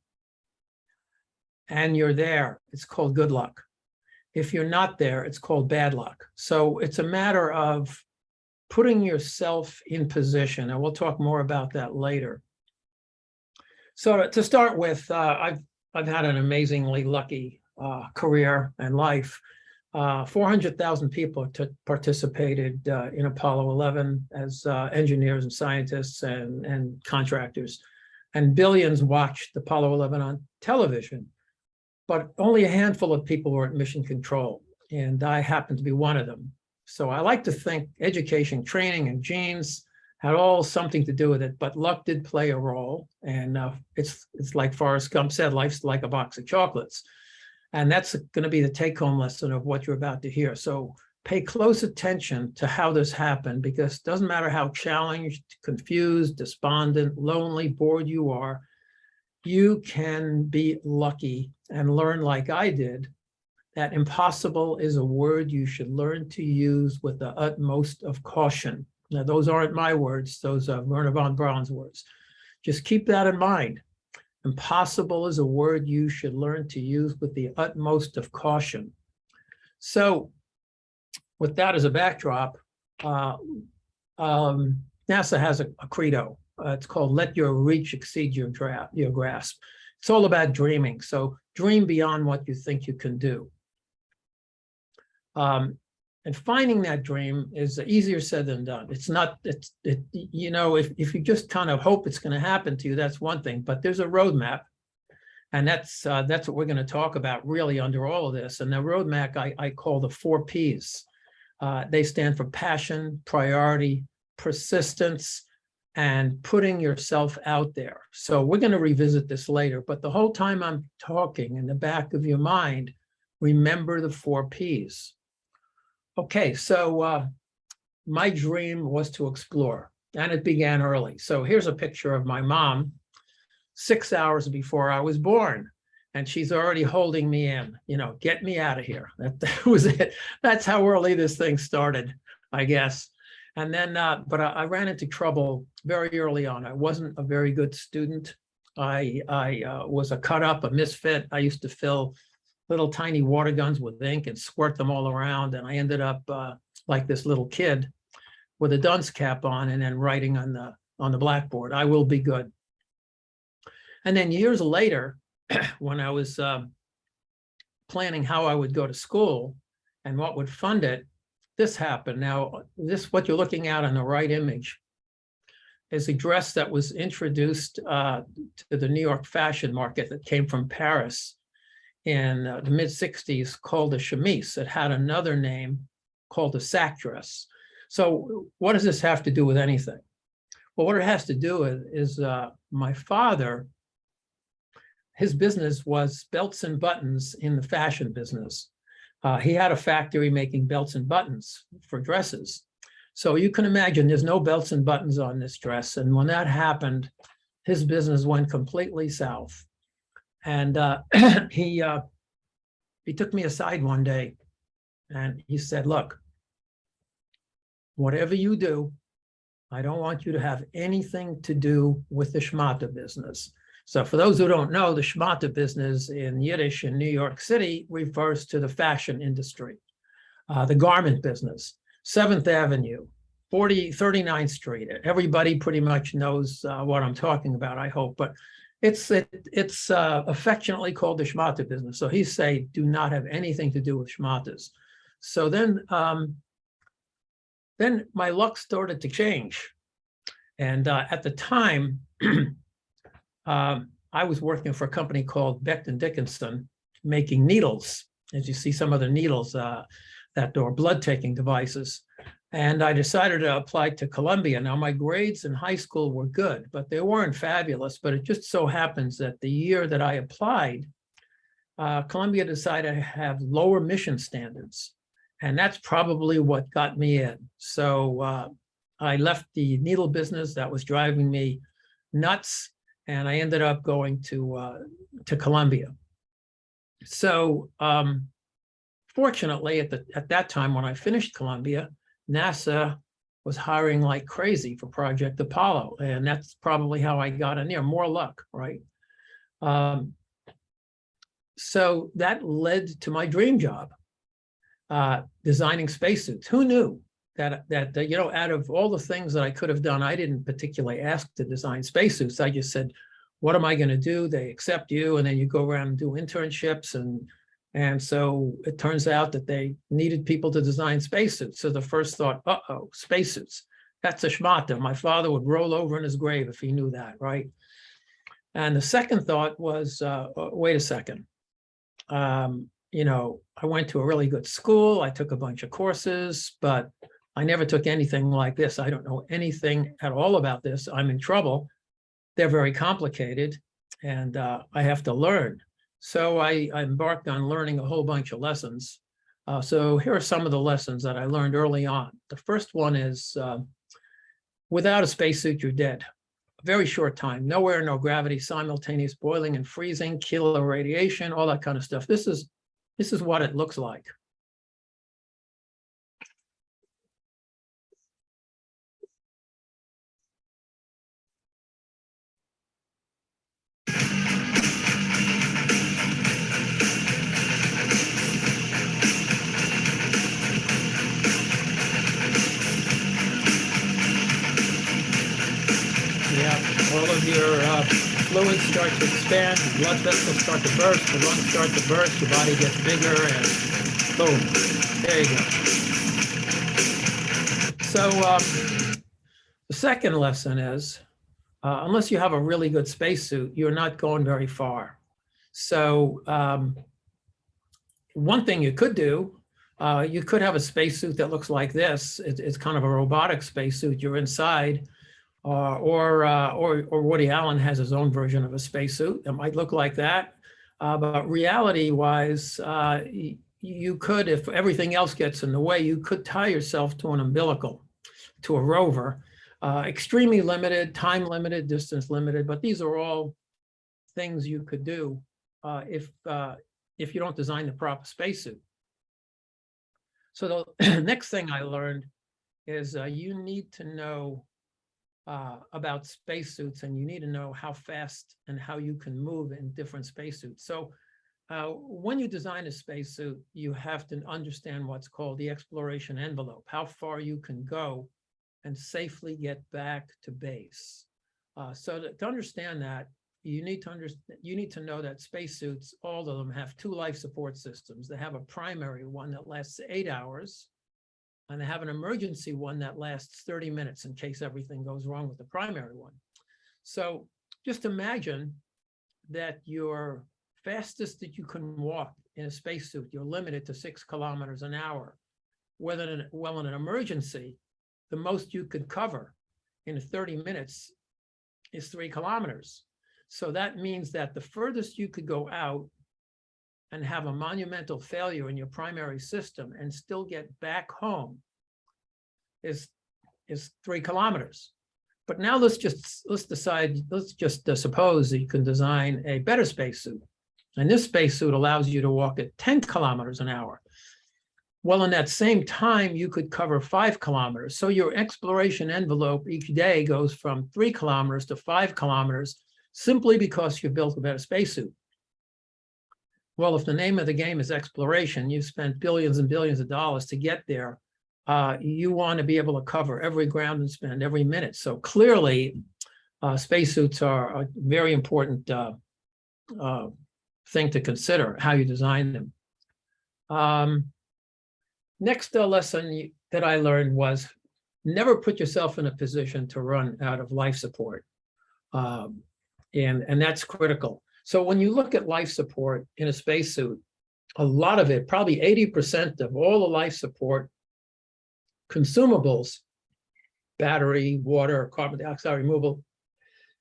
and you're there, it's called good luck. If you're not there, it's called bad luck. So it's a matter of putting yourself in position, and we'll talk more about that later. So to start with, I've had an amazingly lucky career and life. 400,000 people participated in Apollo 11 as engineers and scientists and contractors, and billions watched Apollo 11 on television. But only a handful of people were at mission control, and I happened to be one of them. So I like to think education, training, and genes had all something to do with it, but luck did play a role. And it's like Forrest Gump said, life's like a box of chocolates. And that's going to be the take-home lesson of what you're about to hear. So pay close attention to how this happened, because it doesn't matter how challenged, confused, despondent, lonely, bored you are, you can be lucky and learn like I did, that impossible is a word you should learn to use with the utmost of caution. Now, those aren't my words, those are Werner von Braun's words. Just keep that in mind. Impossible is a word you should learn to use with the utmost of caution. So with that as a backdrop, NASA has a credo. It's called "Let your reach exceed your grasp." It's all about dreaming. So dream beyond what you think you can do. And finding that dream is easier said than done. It's not, you know, if you just kind of hope it's going to happen to you, that's one thing, but there's a roadmap. And that's what we're going to talk about really under all of this. And the roadmap I call the 4 Ps. They stand for passion, priority, persistence, and putting yourself out there. So we're going to revisit this later, but the whole time I'm talking, in the back of your mind, remember the 4 Ps. Okay, so my dream was to explore, and it began early. So here's a picture of my mom 6 hours before I was born, and she's already holding me in, you know, get me out of here. That was it. That's how early this thing started, I guess. And then, but I ran into trouble very early on. I wasn't a very good student. I was a cut up, a misfit. I used to fill little tiny water guns with ink and squirt them all around. And I ended up like this little kid with a dunce cap on and then writing on the blackboard, "I will be good." And then years later, when I was planning how I would go to school and what would fund it, this happened. Now, what you're looking at on the right image is a dress that was introduced to the New York fashion market that came from Paris in the mid-60s, called a chemise. It had another name called a sack dress. So what does this have to do with anything? Well, what it has to do with is my father, his business was belts and buttons in the fashion business. He had a factory making belts and buttons for dresses. So you can imagine there's no belts and buttons on this dress. And when that happened, his business went completely south. And he took me aside one day and he said, "Look, whatever you do, I don't want you to have anything to do with the schmata business." So for those who don't know, the schmata business in Yiddish in New York City refers to the fashion industry, the garment business, 7th Avenue, 39th Street. Everybody pretty much knows what I'm talking about, I hope, but it's affectionately called the schmata business. So he say, do not have anything to do with schmatas. So then my luck started to change. And at the time, I was working for a company called Becton Dickinson, making needles. As you see, some of the needles that are blood-taking devices. And I decided to apply to Columbia. Now, my grades in high school were good, but they weren't fabulous. But it just so happens that the year that I applied, Columbia decided to have lower mission standards. And that's probably what got me in. So I left the needle business that was driving me nuts, and I ended up going to Columbia. So fortunately, at that time when I finished Columbia, NASA was hiring like crazy for Project Apollo. And that's probably how I got in there, more luck, right? So that led to my dream job, designing spacesuits. Who knew that, you know, out of all the things that I could have done, I didn't particularly ask to design spacesuits. I just said, what am I going to do? They accept you, and then you go around and do internships. And so it turns out that they needed people to design spacesuits. So the first thought, uh-oh, spacesuits. That's a schmata. My father would roll over in his grave if he knew that, right? And the second thought was, wait a second. You know, I went to a really good school. I took a bunch of courses, but I never took anything like this. I don't know anything at all about this. I'm in trouble. They're very complicated, and I have to learn. So I embarked on learning a whole bunch of lessons. So here are some of the lessons that I learned early on. The first one is, without a spacesuit, you're dead. A very short time, no air, no gravity, simultaneous boiling and freezing, kilo radiation, all that kind of stuff. This is what it looks like. All of your fluids start to expand, blood vessels start to burst, the lungs start to burst, your body gets bigger, and boom, there you go. So the second lesson is, unless you have a really good spacesuit, you're not going very far. So one thing you could do, you could have a spacesuit that looks like this. It's kind of a robotic spacesuit. You're inside. Or Woody Allen has his own version of a spacesuit that might look like that. But reality-wise, you could, if everything else gets in the way, you could tie yourself to an umbilical, to a rover. Extremely limited, time limited, distance limited, but these are all things you could do if you don't design the proper spacesuit. So the next thing I learned is you need to know about spacesuits, and you need to know how fast and how you can move in different spacesuits. So when you design a spacesuit, you have to understand what's called the exploration envelope, how far you can go and safely get back to base. So to understand that, you need to know that spacesuits, all of them, have two life support systems. They have a primary one that lasts 8 hours, and they have an emergency one that lasts 30 minutes in case everything goes wrong with the primary one. So just imagine that your fastest that you can walk in a spacesuit, you're limited to 6 kilometers an hour. Well, in an emergency, the most you could cover in 30 minutes is 3 kilometers. So that means that the furthest you could go out and have a monumental failure in your primary system and still get back home is 3 kilometers. But now let's just suppose that you can design a better spacesuit. And this spacesuit allows you to walk at 10 kilometers an hour. Well, in that same time, you could cover 5 kilometers. So your exploration envelope each day goes from 3 kilometers to 5 kilometers simply because you built a better spacesuit. Well, if the name of the game is exploration, you spent billions and billions of dollars to get there. You want to be able to cover every ground and spend every minute. So clearly, spacesuits are a very important thing to consider, how you design them. Next lesson that I learned was never put yourself in a position to run out of life support. And that's critical. So when you look at life support in a spacesuit, a lot of it, probably 80% of all the life support consumables, battery, water, carbon dioxide removal,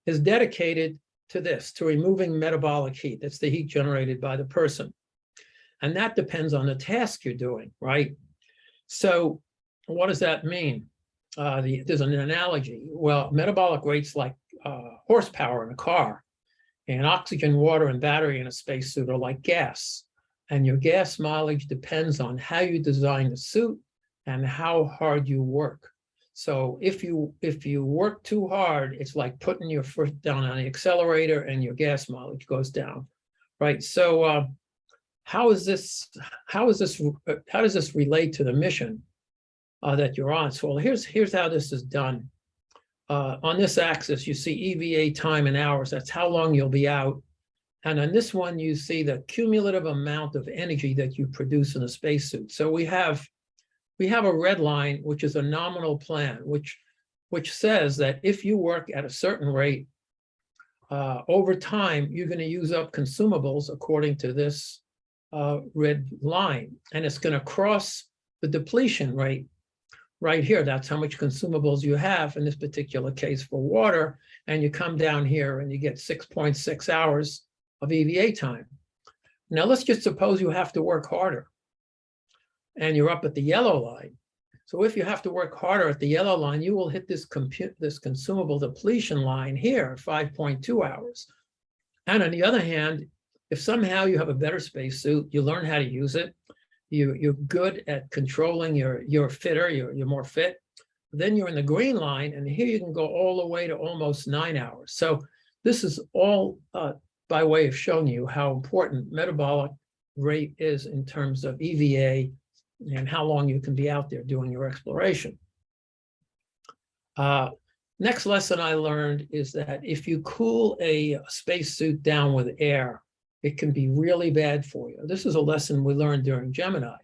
is dedicated to this, to removing metabolic heat. That's the heat generated by the person. And that depends on the task you're doing, right? So what does that mean? There's an analogy. Well, metabolic rates like horsepower in a car, and oxygen, water, and battery in a spacesuit are like gas. And your gas mileage depends on how you design the suit and how hard you work. So if you work too hard, it's like putting your foot down on the accelerator and your gas mileage goes down, right? So how does this relate to the mission that you're on? So here's how this is done. On this axis, you see EVA time in hours. That's how long you'll be out. And on this one, you see the cumulative amount of energy that you produce in a spacesuit. So we have a red line, which is a nominal plan, which says that if you work at a certain rate, over time, you're going to use up consumables according to this red line. And it's going to cross the depletion rate right here. That's how much consumables you have in this particular case for water. And you come down here and you get 6.6 hours of EVA time. Now, let's just suppose you have to work harder and you're up at the yellow line. So if you have to work harder at the yellow line, you will hit this consumable depletion line here, 5.2 hours. And on the other hand, if somehow you have a better spacesuit, you learn how to use it, you're good at controlling, you're fitter, you're more fit, then you're in the green line, and here you can go all the way to almost 9 hours. So this is all by way of showing you how important metabolic rate is in terms of EVA and how long you can be out there doing your exploration. Next lesson I learned is that if you cool a spacesuit down with air, it can be really bad for you. This is a lesson we learned during Gemini.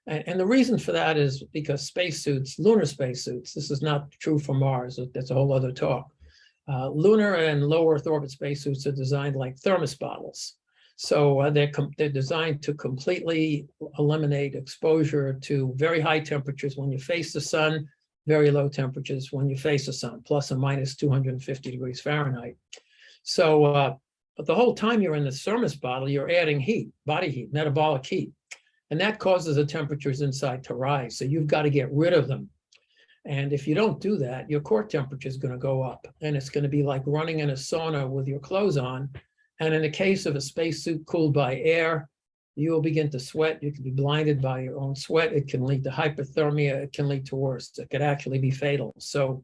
And the reason for that is because spacesuits, lunar spacesuits, this is not true for Mars, that's a whole other talk. Lunar and low Earth orbit spacesuits are designed like thermos bottles. So they're designed to completely eliminate exposure to very high temperatures when you face the sun, very low temperatures when you face the sun, plus or minus 250 degrees Fahrenheit. So, but the whole time you're in the thermos bottle, you're adding heat, body heat, metabolic heat. And that causes the temperatures inside to rise. So you've got to get rid of them. And if you don't do that, your core temperature is going to go up. And it's going to be like running in a sauna with your clothes on. And in the case of a spacesuit cooled by air, you will begin to sweat. You can be blinded by your own sweat. It can lead to hypothermia. It can lead to worse. It could actually be fatal. So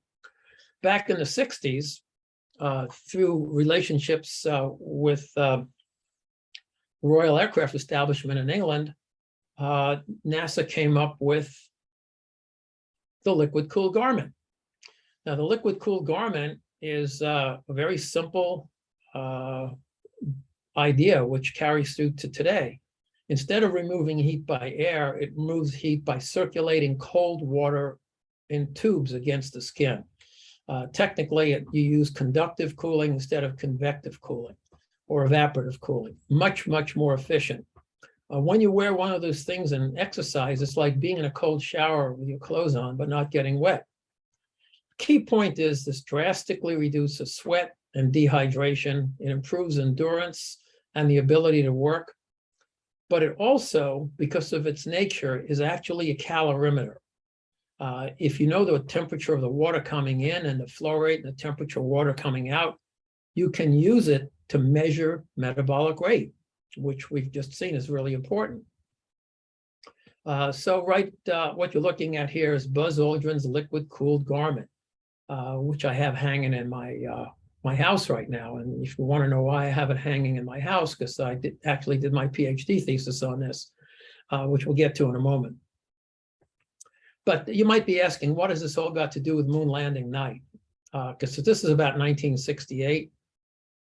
back in the 60s, through relationships with Royal Aircraft Establishment in England, NASA came up with the liquid-cooled garment. Now, the liquid-cooled garment is a very simple idea which carries through to today. Instead of removing heat by air, it removes heat by circulating cold water in tubes against the skin. Technically, you use conductive cooling instead of convective cooling or evaporative cooling. Much, much more efficient. When you wear one of those things and exercise, it's like being in a cold shower with your clothes on, but not getting wet. Key point is this drastically reduces sweat and dehydration. It improves endurance and the ability to work. But it also, because of its nature, is actually a calorimeter. If you know the temperature of the water coming in and the flow rate and the temperature of water coming out, you can use it to measure metabolic rate, which we've just seen is really important. What you're looking at here is Buzz Aldrin's liquid-cooled garment, which I have hanging in my house right now. And if you want to know why I have it hanging in my house, because I actually did my PhD thesis on this, which we'll get to in a moment. But you might be asking, what has this all got to do with moon landing night? Because this is about 1968.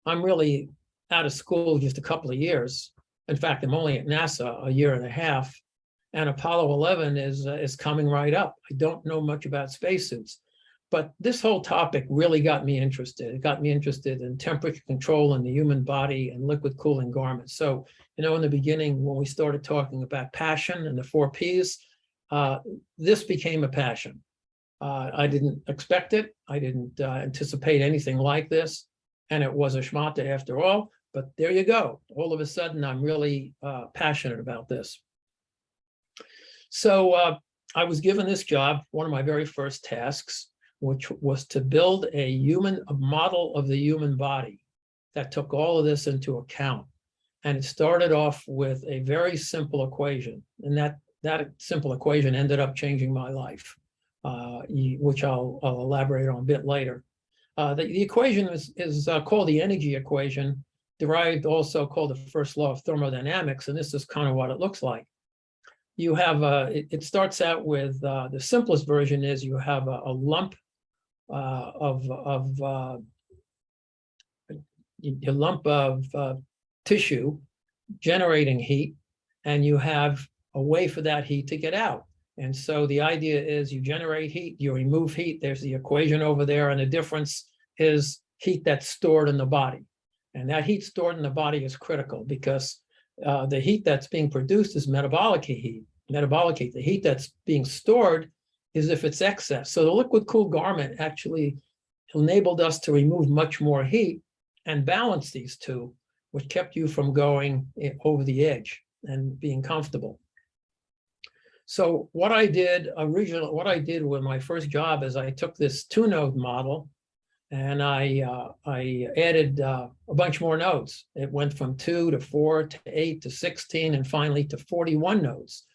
I'm really out of school just a couple of years. In fact, I'm only at NASA a year and a half, and Apollo 11 is coming right up. I don't know much about spacesuits, but this whole topic really got me interested. It got me interested in temperature control in the human body and liquid cooling garments. So, in the beginning, when we started talking about passion and the 4 Ps, this became a passion. I didn't expect it. I didn't anticipate anything like this. And it was a schmata after all, but there you go. All of a sudden, I'm really passionate about this. So I was given this job, one of my very first tasks, which was to build a model of the human body that took all of this into account. And it started off with a very simple equation. And that simple equation ended up changing my life. which I'll elaborate on a bit later. The equation is called the energy equation, derived also called the first law of thermodynamics, and this is kind of what it looks like. You have, it starts out with, the simplest version is you have a lump of tissue generating heat, and you have a way for that heat to get out. And so the idea is you generate heat, you remove heat, there's the equation over there, and the difference is heat that's stored in the body. And that heat stored in the body is critical because the heat that's being produced is metabolic heat. Metabolic heat, the heat that's being stored is if it's excess. So the liquid cooled garment actually enabled us to remove much more heat and balance these two, which kept you from going over the edge and being comfortable. So what I did with my first job is I took this 2-node model and I added a bunch more nodes. It went from 2 to 4 to 8 to 16 and finally to 41 nodes.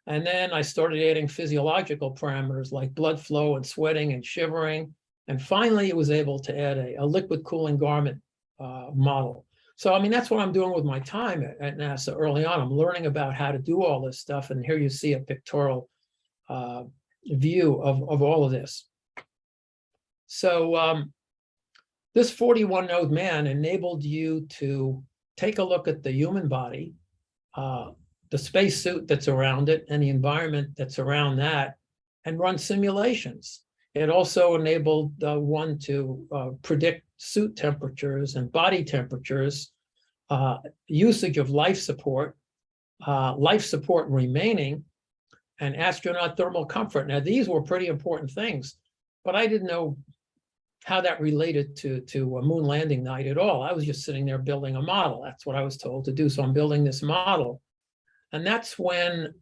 And then I started adding physiological parameters like blood flow and sweating and shivering. And finally, it was able to add a liquid cooling garment model. So, I mean, that's what I'm doing with my time at NASA early on. I'm learning about how to do all this stuff. And here you see a pictorial view of all of this. So this 41 node man enabled you to take a look at the human body, the spacesuit that's around it and the environment that's around that, and run simulations. It also enabled one to predict suit temperatures and body temperatures, usage of life support remaining, and astronaut thermal comfort. Now, these were pretty important things, but I didn't know how that related to a moon landing night at all. I was just sitting there building a model. That's what I was told to do. So I'm building this model. And that's when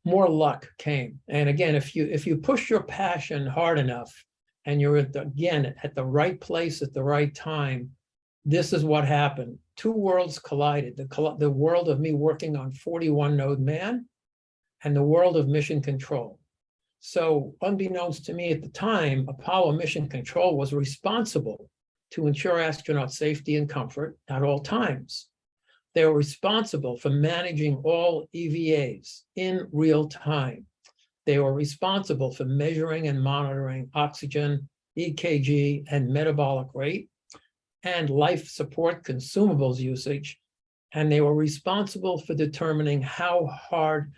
more luck came. And again, if you push your passion hard enough and you're at the right place at the right time, this is what happened. Two worlds collided. The world of me working on 41 node man and the world of mission control. So unbeknownst to me at the time, Apollo Mission Control was responsible to ensure astronaut safety and comfort at all times. They were responsible for managing all EVAs in real time. They were responsible for measuring and monitoring oxygen, EKG, and metabolic rate, and life support consumables usage. And they were responsible for determining how hard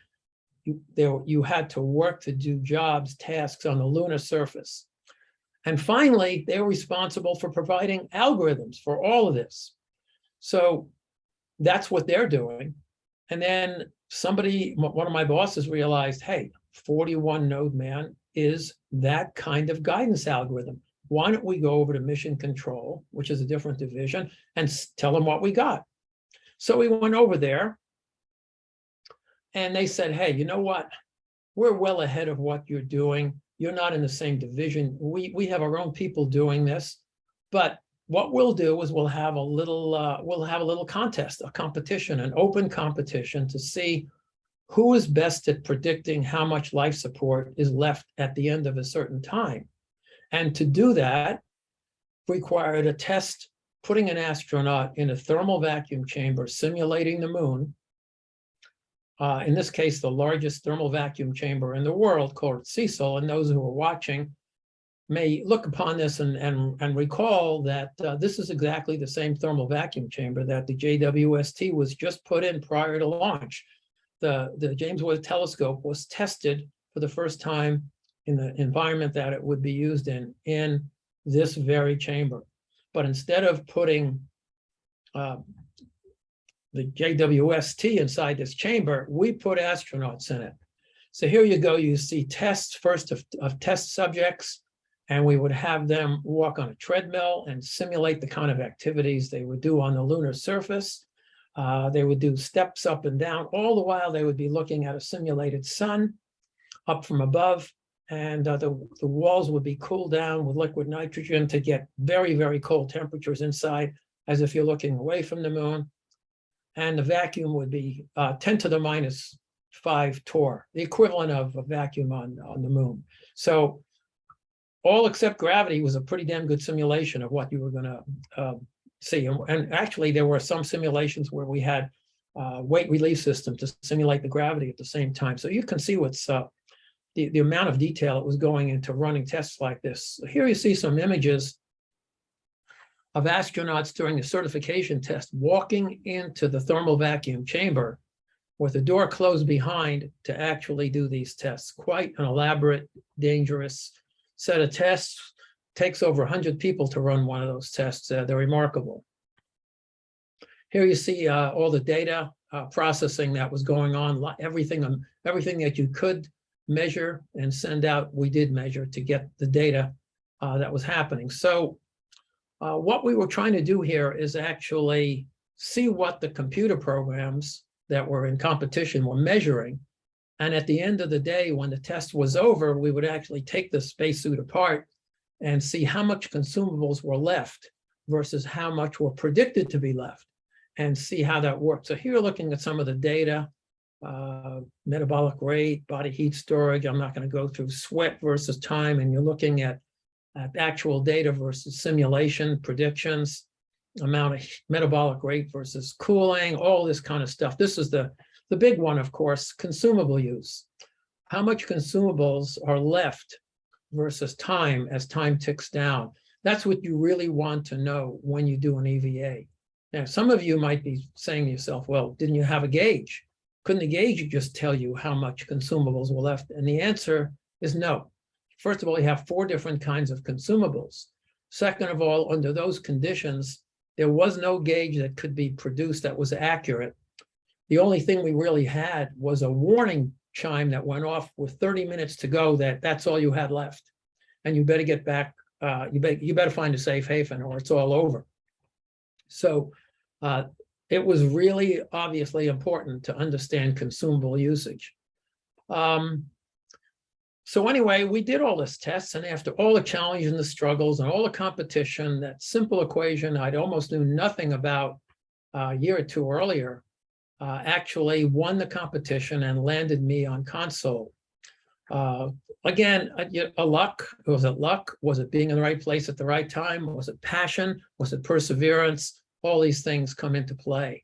you had to work to do jobs, tasks on the lunar surface. And finally, they were responsible for providing algorithms for all of this. So that's what they're doing. And then one of my bosses realized, hey, 41 node man is that kind of guidance algorithm. Why don't we go over to mission control, which is a different division, and tell them what we got? So we went over there and they said, hey, you know what? We're well ahead of what you're doing. You're not in the same division. We have our own people doing this, but what we'll do is we'll have a little contest, a competition, an open competition to see who is best at predicting how much life support is left at the end of a certain time. And to do that required a test, putting an astronaut in a thermal vacuum chamber, simulating the moon. In this case, the largest thermal vacuum chamber in the world, called Cecil, and those who are watching may look upon this and recall that this is exactly the same thermal vacuum chamber that the JWST was just put in prior to launch. The James Webb Telescope was tested for the first time in the environment that it would be used in this very chamber. But instead of putting the JWST inside this chamber, we put astronauts in it. So here you go, you see tests first of test subjects, and we would have them walk on a treadmill and simulate the kind of activities they would do on the lunar surface. They would do steps up and down. All the while, they would be looking at a simulated sun up from above, and the walls would be cooled down with liquid nitrogen to get very, very cold temperatures inside, as if you're looking away from the moon. And the vacuum would be 10 to the minus 5 torr, the equivalent of a vacuum on the moon. So all except gravity was a pretty damn good simulation of what you were going to see. And actually, there were some simulations where we had weight relief system to simulate the gravity at the same time. So you can see what's the amount of detail that was going into running tests like this. Here you see some images of astronauts during the certification test walking into the thermal vacuum chamber with the door closed behind to actually do these tests. Quite an elaborate, dangerous set of tests. Takes over 100 people to run one of those tests. They're remarkable. Here you see all the data processing that was going on. Everything that you could measure and send out, we did measure to get the data that was happening. So what we were trying to do here is actually see what the computer programs that were in competition were measuring. And at the end of the day, when the test was over, we would actually take the spacesuit apart and see how much consumables were left versus how much were predicted to be left, and see how that worked. So here, looking at some of the data, metabolic rate, body heat storage. I'm not going to go through sweat versus time, and you're looking at actual data versus simulation predictions, amount of metabolic rate versus cooling, all this kind of stuff. This is the big one, of course, consumable use. How much consumables are left versus time as time ticks down? That's what you really want to know when you do an EVA. Now, some of you might be saying to yourself, well, didn't you have a gauge? Couldn't the gauge just tell you how much consumables were left? And the answer is no. First of all, you have 4 different kinds of consumables. Second of all, under those conditions, there was no gauge that could be produced that was accurate. The only thing we really had was a warning chime that went off with 30 minutes to go, that's all you had left. And you better get back, you better find a safe haven or it's all over. So it was really obviously important to understand consumable usage. So anyway, we did all this tests, and after all the challenges and the struggles and all the competition, that simple equation I'd almost knew nothing about a year or 2 earlier, actually won the competition and landed me on console. Again, a luck. Was it luck? Was it being in the right place at the right time? Was it passion? Was it perseverance? All these things come into play.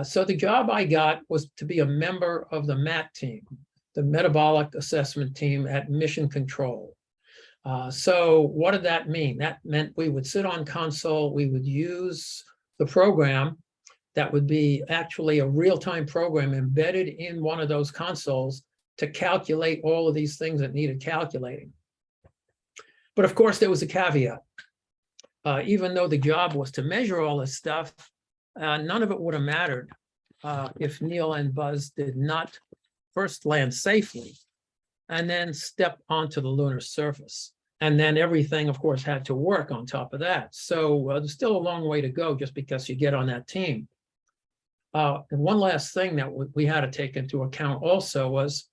So the job I got was to be a member of the MAT team, the metabolic assessment team at Mission Control. So what did that mean? That meant we would sit on console, we would use the program that would be actually a real-time program embedded in one of those consoles to calculate all of these things that needed calculating. But of course, there was a caveat. Even though the job was to measure all this stuff, none of it would have mattered if Neil and Buzz did not first land safely and then step onto the lunar surface. And then everything, of course, had to work on top of that. So there's still a long way to go just because you get on that team. And one last thing that we had to take into account also was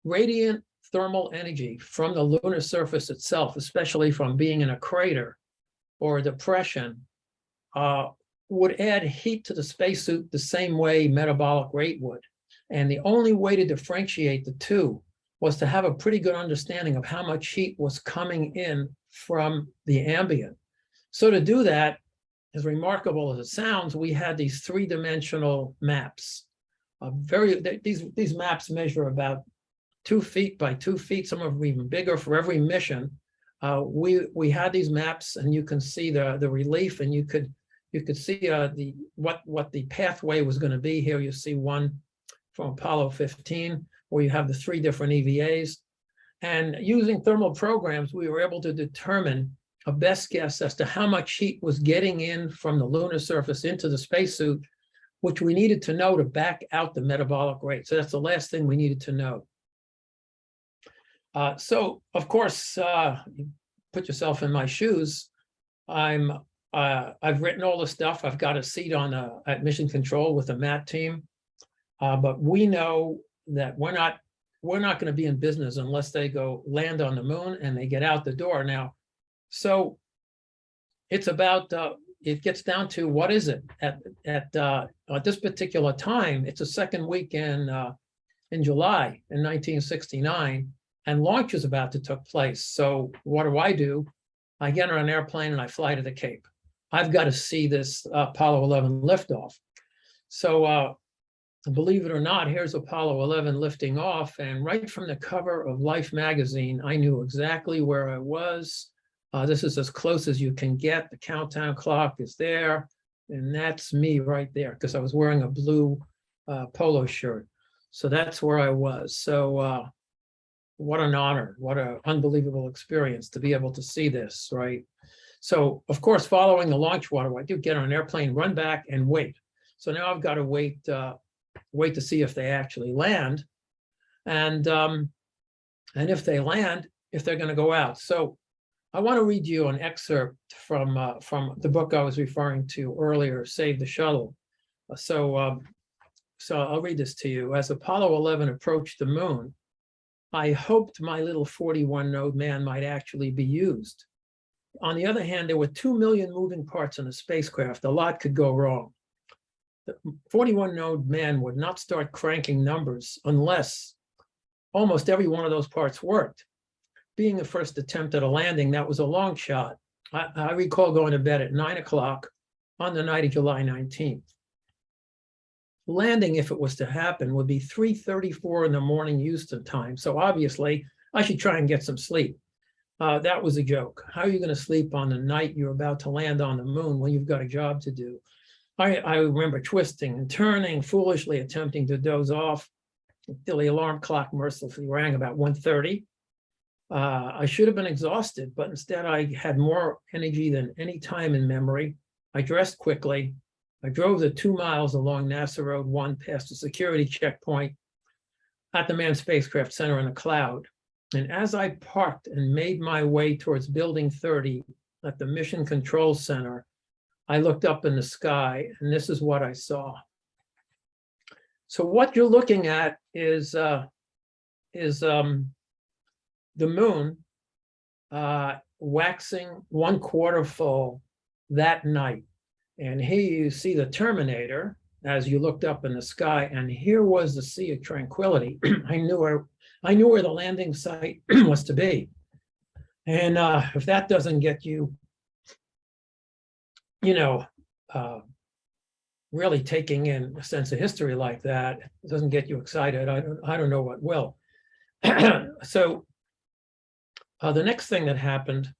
radiant thermal energy from the lunar surface itself, especially from being in a crater or a depression, would add heat to the spacesuit the same way metabolic rate would. And the only way to differentiate the two was to have a pretty good understanding of how much heat was coming in from the ambient. So to do that, as remarkable as it sounds, we had these 3-dimensional maps. These maps measure about 2 feet by 2 feet. Some of them even bigger for every mission. We had these maps, and you can see the relief, and you could see what the pathway was going to be. Here you see one from Apollo 15, where you have the 3 different EVAs. And using thermal programs, we were able to determine a best guess as to how much heat was getting in from the lunar surface into the spacesuit, which we needed to know to back out the metabolic rate. So that's the last thing we needed to know. So, of course, you put yourself in my shoes. I've written all the stuff. I've got a seat at Mission Control with the MAT team. But we know that we're not going to be in business unless they go land on the moon and they get out the door now. So it's about it gets down to what is it at this particular time? It's a second week in July in 1969, and launch is about to take place. So what do? I get on an airplane and I fly to the Cape. I've got to see this Apollo 11 liftoff. So believe it or not, here's Apollo 11 lifting off, and right from the cover of Life magazine, I knew exactly where I was. This is as close as you can get. The countdown clock is there, and that's me right there because I was wearing a blue polo shirt. So that's where I was. So what an honor, what an unbelievable experience to be able to see this, right? So of course, following the launch, what do? I do get on an airplane, run back and wait. So now I've got to wait to see if they actually land. And if they land, if they're going to go out. So I want to read you an excerpt from the book I was referring to earlier, Save the Shuttle. So I'll read this to you. As Apollo 11 approached the moon, I hoped my little 41-node man might actually be used. On the other hand, there were 2 million moving parts in a spacecraft. A lot could go wrong. The 41-node man would not start cranking numbers unless almost every one of those parts worked. Being the first attempt at a landing, that was a long shot. I recall going to bed at 9 o'clock on the night of July 19th. Landing, if it was to happen, would be 3:34 in the morning Houston time. So obviously, I should try and get some sleep. That was a joke. How are you going to sleep on the night you're about to land on the moon when you've got a job to do? I remember twisting and turning, foolishly attempting to doze off until the alarm clock mercifully rang about 1:30. I should have been exhausted, but instead I had more energy than any time in memory. I dressed quickly. I drove the 2 miles along NASA Road 1 past a security checkpoint at the Manned Spacecraft Center in a cloud. And as I parked and made my way towards Building 30 at the Mission Control Center, I looked up in the sky, and this is what I saw. So what you're looking at is the moon waxing 1/4 full that night. And here you see the Terminator as you looked up in the sky, and here was the Sea of Tranquility. I knew where the landing site was to be. And if that doesn't get you, really taking in a sense of history like that, it doesn't get you excited, I don't know what will. So the next thing that happened,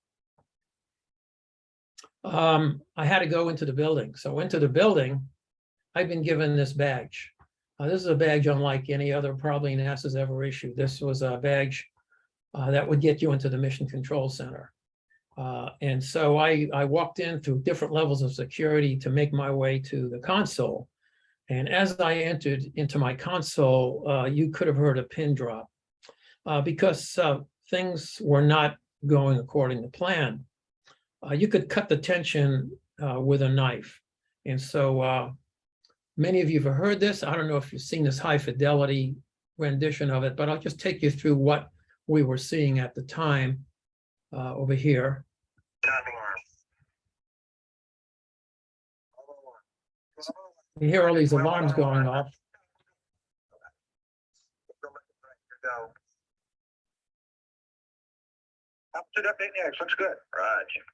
I had to go into the building. So into the building, I've been given this badge. This is a badge unlike any other probably NASA's ever issued. This was a badge that would get you into the Mission Control Center. And so I walked in through different levels of security to make my way to the console. And as I entered into my console, you could have heard a pin drop because things were not going according to plan. You could cut the tension with a knife. And so many of you have heard this. I don't know if you've seen this high fidelity rendition of it, but I'll just take you through what we were seeing at the time over here. You hear all these alarms going off. Up to the next, looks good. Roger.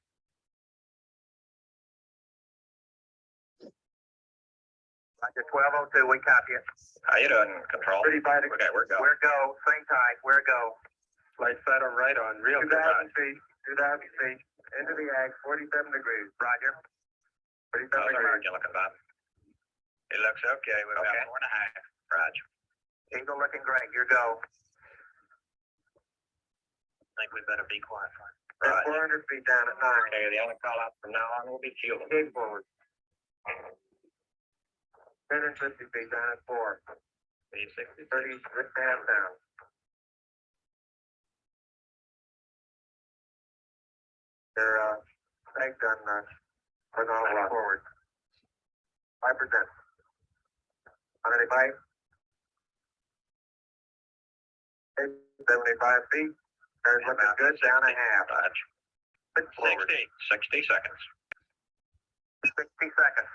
Roger, 1202, we copy it. How you doing, Control? Okay, we're go. We're go, same time, we're go. Flight settle right on, real 2,000 feet, 2,000 feet, into the ag, 47 degrees. Roger. 47 degrees. You looking, Bob? It looks okay, we've got 4.5. Roger. Eagle looking great, your go. I think we better be quiet. Right. 400 feet down at 9. Okay, the only call out from now on will be fuel. Head forward. 150 feet down at 4. 30, 30 half down. Your egg done for the forward. 5%. 185. 75 feet. Turn looking good, down a half. 60 seconds. 60 seconds.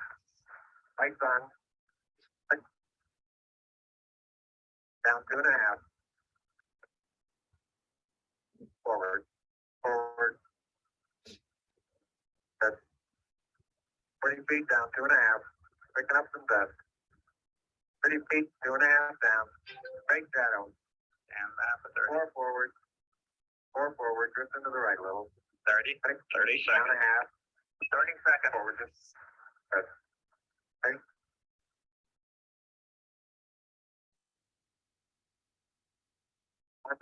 Lights on. Down 2.5. Forward. Forward. That's 20 feet down 2.5. Picking up some dust. 30 feet, 2.5 down. Right shadow. And half a 30. 4 forward. 4 forward. Drift into the right a little. 30. 30 seconds. Down a half. 30 seconds. Forward. Just. Okay.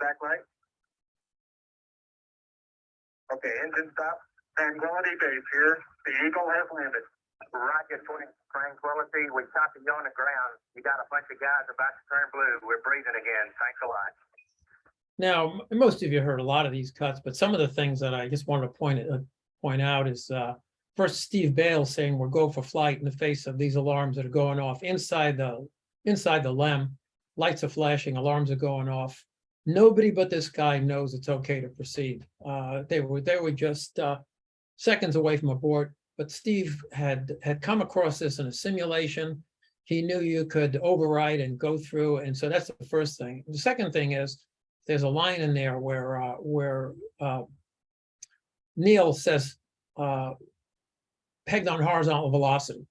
Back right. Okay, engine stop. Tranquility base here. The Eagle has landed. Rocket 20 Tranquility. We copy you on the ground. You got a bunch of guys about to turn blue. We're breathing again. Thanks a lot. Now, most of you heard a lot of these cuts, but some of the things that I just wanted to point out is first Steve Bale saying we're go for flight in the face of these alarms that are going off inside the LEM. Lights are flashing, alarms are going off. Nobody but this guy knows it's okay to proceed. They were just seconds away from abort, but Steve had come across this in a simulation. He knew you could override and go through, and so that's the first thing. The second thing is there's a line in there where Neil says pegged on horizontal velocity,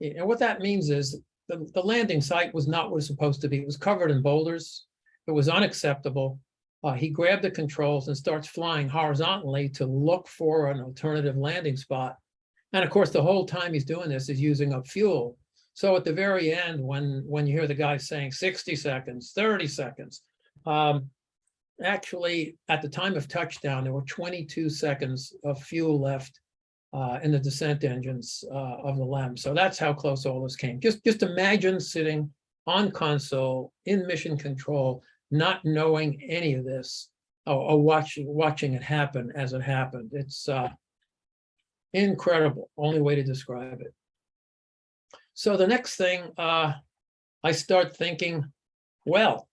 and what that means is the landing site was not what it was supposed to be. It was covered in boulders. It was unacceptable. He grabbed the controls and starts flying horizontally to look for an alternative landing spot. And of course, the whole time he's doing this is using up fuel. So at the very end, when you hear the guy saying 60 seconds, 30 seconds, actually at the time of touchdown, there were 22 seconds of fuel left in the descent engines of the LEM. So that's how close all this came. Just imagine sitting on console in mission control, not knowing any of this, or watching it happen as it happened. It's incredible, only way to describe it. So the next thing, I start thinking, well,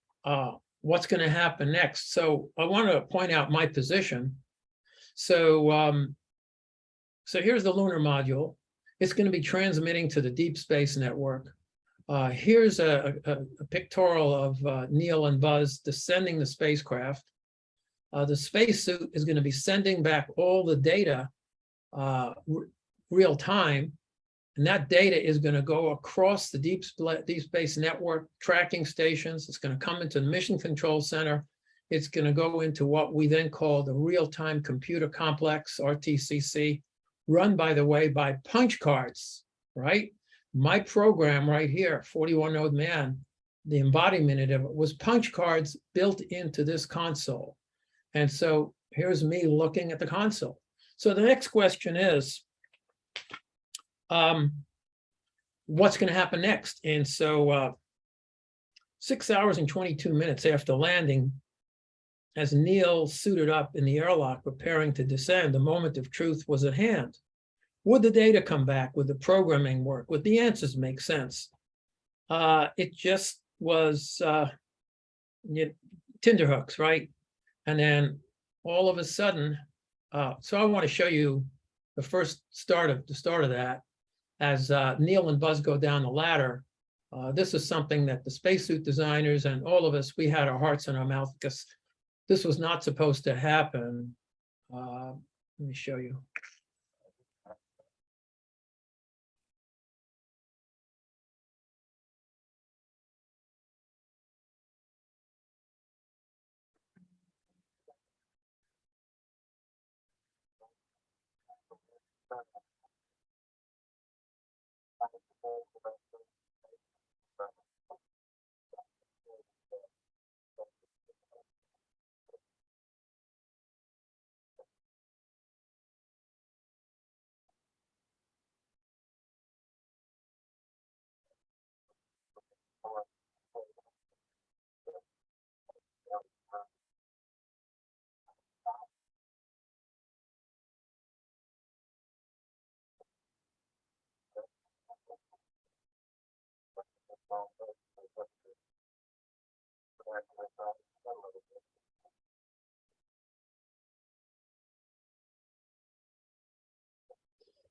what's going to happen next? So I want to point out my position. So, so here's the lunar module. It's going to be transmitting to the Deep Space Network. Here's a pictorial of Neil and Buzz descending the spacecraft. The spacesuit is going to be sending back all the data real time, and that data is going to go across the Deep Space Network tracking stations. It's going to come into the Mission Control Center. It's going to go into what we then call the Real-Time Computer Complex, RTCC, run, by the way, by punch cards, right? My program right here, 41-node man, the embodiment of it was punch cards built into this console. And so here's me looking at the console. So the next question is, what's going to happen next? And so 6 hours and 22 minutes after landing, as Neil suited up in the airlock preparing to descend, the moment of truth was at hand. Would the data come back? Would the programming work? Would the answers make sense? It just was tenterhooks, right? And then all of a sudden, so I want to show you the start of that. As Neil and Buzz go down the ladder, this is something that the spacesuit designers and all of us, we had our hearts in our mouth because this was not supposed to happen. Let me show you.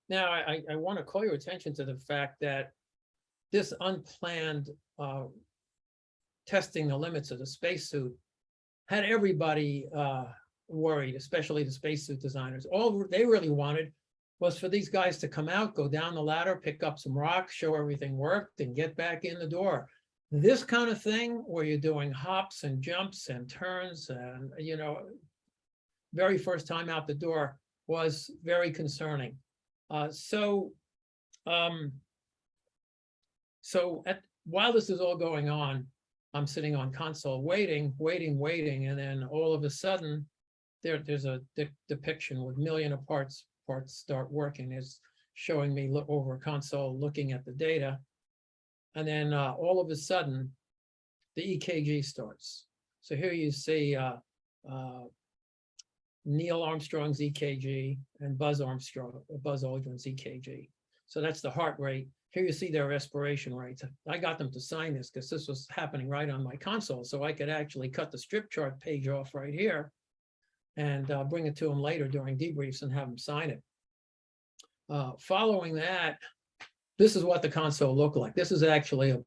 Now, I want to call your attention to the fact that this unplanned testing the limits of the spacesuit had everybody worried, especially the spacesuit designers. All they really wanted was for these guys to come out, go down the ladder, pick up some rocks, show everything worked, and get back in the door. This kind of thing where you're doing hops and jumps and turns and, very first time out the door was very concerning. While this is all going on, I'm sitting on console waiting, and then all of a sudden, there's a depiction with million of parts start working. It's showing me look over a console, looking at the data, and then all of a sudden, the EKG starts. So here you see Neil Armstrong's EKG and Buzz Aldrin's EKG. So that's the heart rate. Here you see their respiration rates. I got them to sign this because this was happening right on my console. So I could actually cut the strip chart page off right here and bring it to them later during debriefs and have them sign it. Following that, this is what the console looked like. This is actually a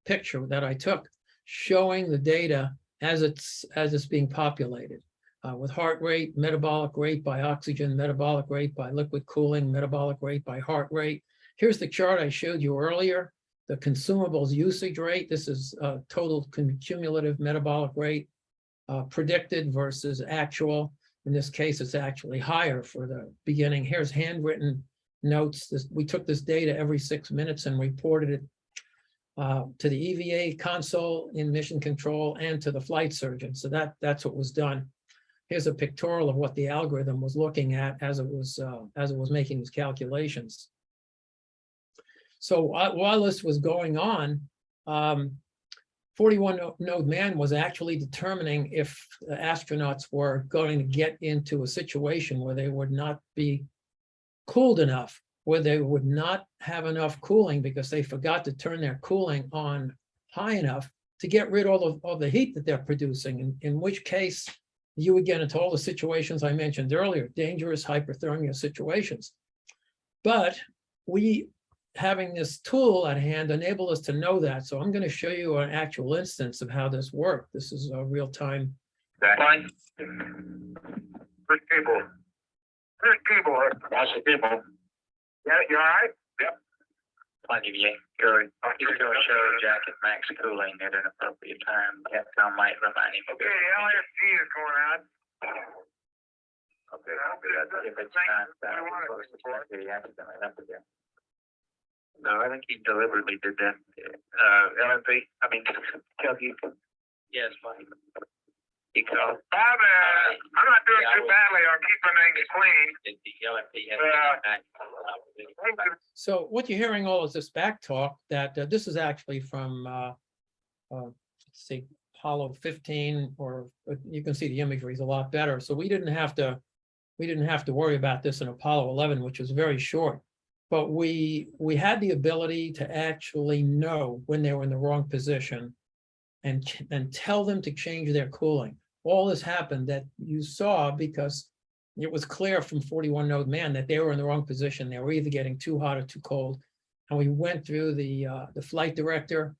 picture that I took showing the data as it's being populated with heart rate, metabolic rate by oxygen, metabolic rate by liquid cooling, metabolic rate by heart rate. Here's the chart I showed you earlier, the consumables usage rate. This is total cumulative metabolic rate, predicted versus actual. In this case, it's actually higher for the beginning. Here's handwritten notes. We took this data every 6 minutes and reported it to the EVA console in mission control and to the flight surgeon. So that's what was done. Here's a pictorial of what the algorithm was looking at as it was making its calculations. So while this was going on, 41 Node Man was actually determining if the astronauts were going to get into a situation where they would not be cooled enough, where they would not have enough cooling because they forgot to turn their cooling on high enough to get rid of all the heat that they're producing, in which case you would get into all the situations I mentioned earlier, dangerous hyperthermia situations. But having this tool at hand enabled us to know that. So I'm going to show you an actual instance of how this worked. This is a real-time. Fine. First cable. Watch the cable. Yeah, you all right? Yep. Fine, EVA. Good. He's going to show jacket max cooling at an appropriate time. Capcom might remind him. Okay, LSG is going on. Okay, if it's not, no, I think he deliberately did that. LMP, Kelly. Yes, fine. I'm not doing too badly on keeping things clean. So what you're hearing all is this back talk that this is actually from, let's see, Apollo 15, or you can see the imagery is a lot better. So we didn't have to worry about this in Apollo 11, which was very short. But we had the ability to actually know when they were in the wrong position and tell them to change their cooling. All this happened that you saw because it was clear from 41 Node Man that they were in the wrong position. They were either getting too hot or too cold. And we went through the flight director,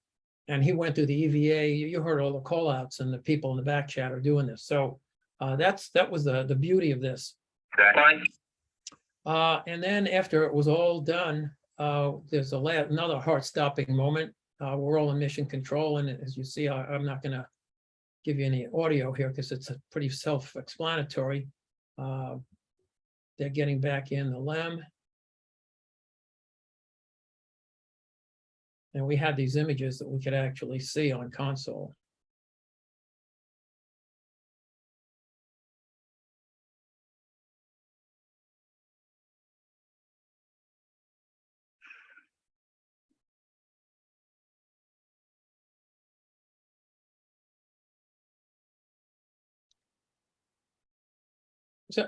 and he went through the EVA. You heard all the call outs, and the people in the back chat are doing this. So that was the beauty of this. And then after it was all done, there's another heart-stopping moment. We're all in mission control, and as you see, I'm not going to give you any audio here because it's pretty self-explanatory. They're getting back in the LEM. And we had these images that we could actually see on console.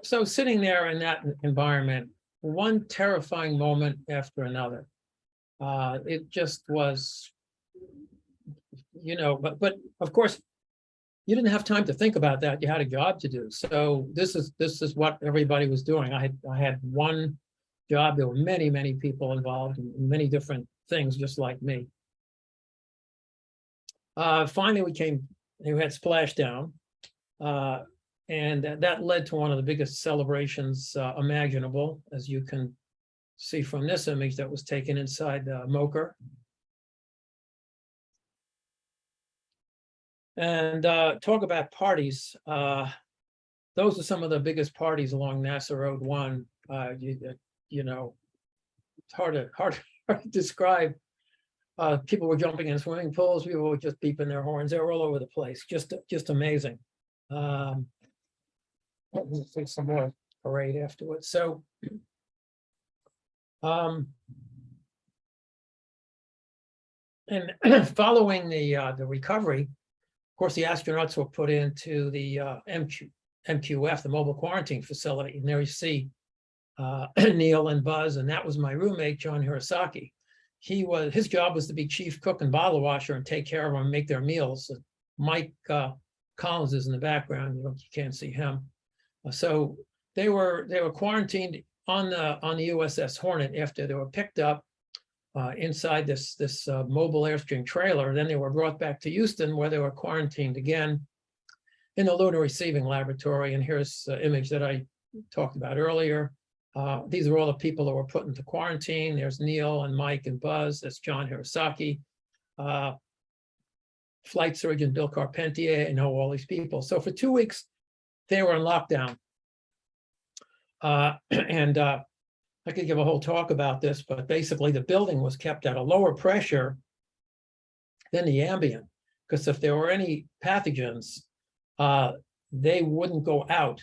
So sitting there in that environment, one terrifying moment after another. It just was, but of course, you didn't have time to think about that. You had a job to do. So this is what everybody was doing. I had one job. There were many, many people involved in many different things, just like me. Finally, we had splashdown. And that led to one of the biggest celebrations imaginable, as you can see from this image that was taken inside Mocher. And talk about parties. Those are some of the biggest parties along NASA Road 1. You know, it's hard to describe. People were jumping in swimming pools. People were just beeping their horns. They were all over the place. Just amazing. We'll see some more parade afterwards. So, and following the recovery, of course, the astronauts were put into the MQF, the mobile quarantine facility, and there you see Neil and Buzz, and that was my roommate, John Hirosaki. His job was to be chief cook and bottle washer and take care of them and make their meals. Mike Collins is in the background. You can't see him. So they were quarantined on the USS Hornet after they were picked up inside this mobile Airstream trailer. Then they were brought back to Houston, where they were quarantined again in the lunar receiving laboratory. And here's the image that I talked about earlier. These are all the people that were put into quarantine. There's Neil and Mike and Buzz. That's John Hirosaki. Flight surgeon Bill Carpentier, and all these people. So for 2 weeks, they were in lockdown. And I could give a whole talk about this, but basically the building was kept at a lower pressure than the ambient, because if there were any pathogens, they wouldn't go out.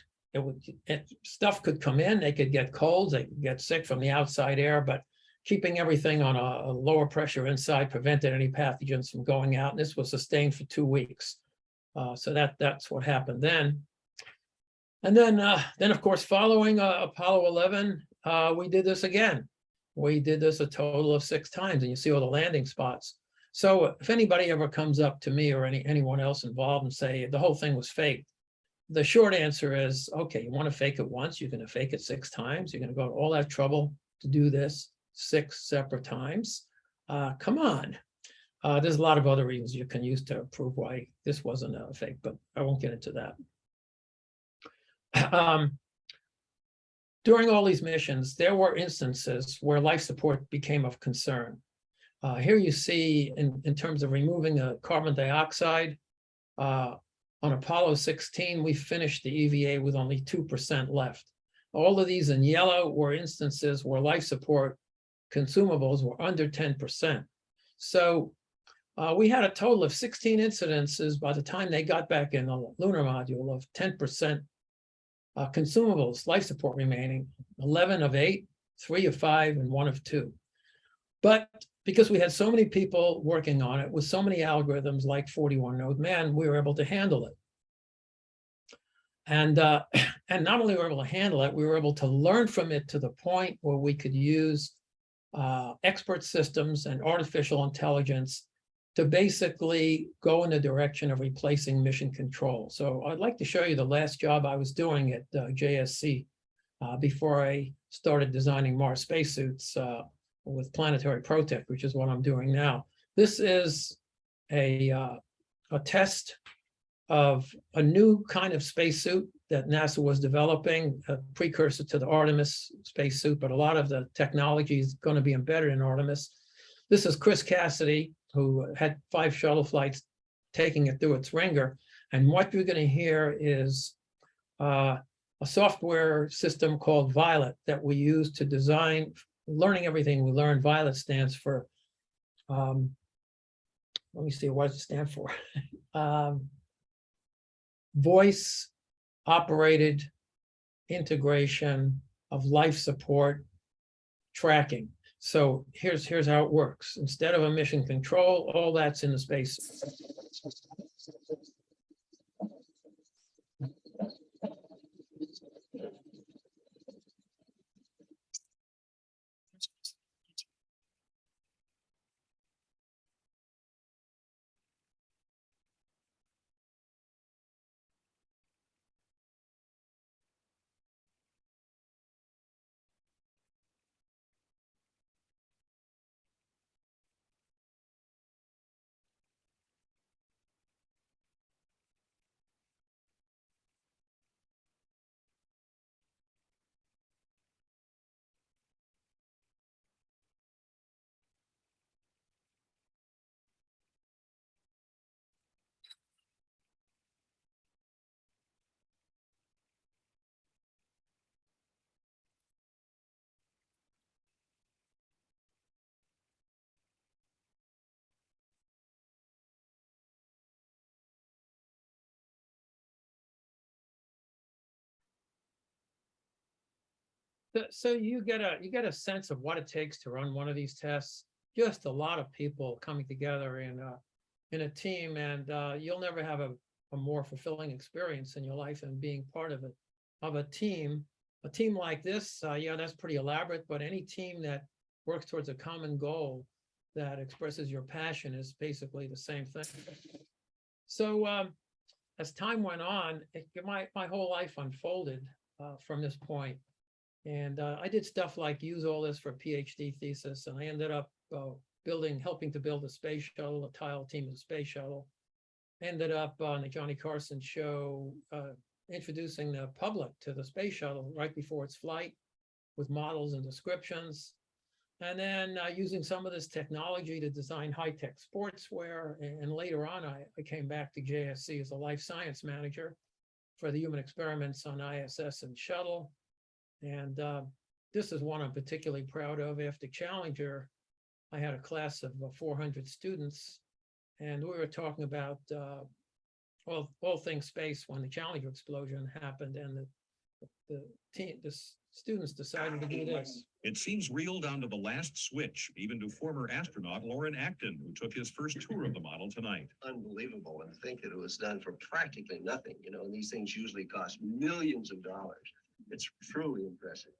Stuff could come in, they could get colds, they could get sick from the outside air, but keeping everything on a lower pressure inside prevented any pathogens from going out. And this was sustained for 2 weeks. So that's what happened then. And then of course, following Apollo 11, we did this again. We did this a total of 6 times, and you see all the landing spots. So if anybody ever comes up to me or anyone else involved and say the whole thing was faked, the short answer is, okay, you want to fake it once, you're going to fake it 6 times. You're going to go to all that trouble to do this 6 separate times. Come on. There's a lot of other reasons you can use to prove why this wasn't a fake, but I won't get into that. During all these missions, there were instances where life support became of concern. Here you see in terms of removing the carbon dioxide, on Apollo 16, we finished the EVA with only 2% left. All of these in yellow were instances where life support consumables were under 10%. So we had a total of 16 incidences by the time they got back in the lunar module of 10% consumables, life support remaining, 11 of 8, 3 of 5, and 1 of 2. But because we had so many people working on it with so many algorithms like 41 node man, we were able to handle it. And not only were we able to handle it, we were able to learn from it to the point where we could use expert systems and artificial intelligence to basically go in the direction of replacing mission control. So I'd like to show you the last job I was doing at JSC before I started designing Mars spacesuits with Planetary Protect, which is what I'm doing now. This is a test of a new kind of spacesuit that NASA was developing, a precursor to the Artemis spacesuit, but a lot of the technology is going to be embedded in Artemis. This is Chris Cassidy, who had 5 shuttle flights taking it through its ringer. And what you're going to hear is a software system called Violet that we use to design, learning everything we learned. Violet stands for, let me see, what does it stand for? Voice operated integration of life support tracking. So here's how it works. Instead of a mission control, all that's in the space. So you get a sense of what it takes to run one of these tests. Just a lot of people coming together in a team, and you'll never have a more fulfilling experience in your life than being part of a team. A team like this, yeah, that's pretty elaborate, but any team that works towards a common goal that expresses your passion is basically the same thing. So as time went on, my whole life unfolded from this point. And I did stuff like use all this for a PhD thesis, and I ended up helping to build a space shuttle, a tile team of the space shuttle. Ended up on the Johnny Carson show, introducing the public to the space shuttle right before its flight with models and descriptions. And then using some of this technology to design high-tech sportswear. And later on, I came back to JSC as a life science manager for the human experiments on ISS and shuttle. And this is one I'm particularly proud of. After Challenger, I had a class of 400 students, and we were talking about all things space when the Challenger explosion happened, and the students decided to do this. It seems real down to the last switch, even to former astronaut Lauren Acton, who took his first tour of the model tonight. Unbelievable, and think that it was done for practically nothing. You know, and these things usually cost millions of dollars. It's truly impressive.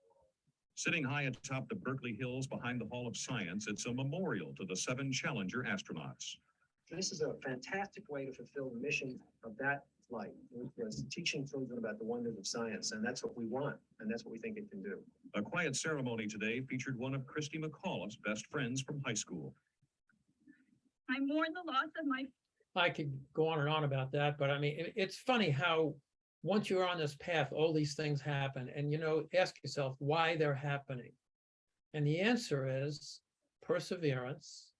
Sitting high atop the Berkeley Hills behind the Hall of Science, it's a memorial to the 7 Challenger astronauts. This is a fantastic way to fulfill the mission of that flight, which was teaching children about the wonders of science, and that's what we want, and that's what we think it can do. A quiet ceremony today featured one of Christy McAuliffe's best friends from high school. I mourn the loss of my... I could go on and on about that, but I mean, it's funny how once you're on this path, all these things happen, and ask yourself why they're happening. And the answer is perseverance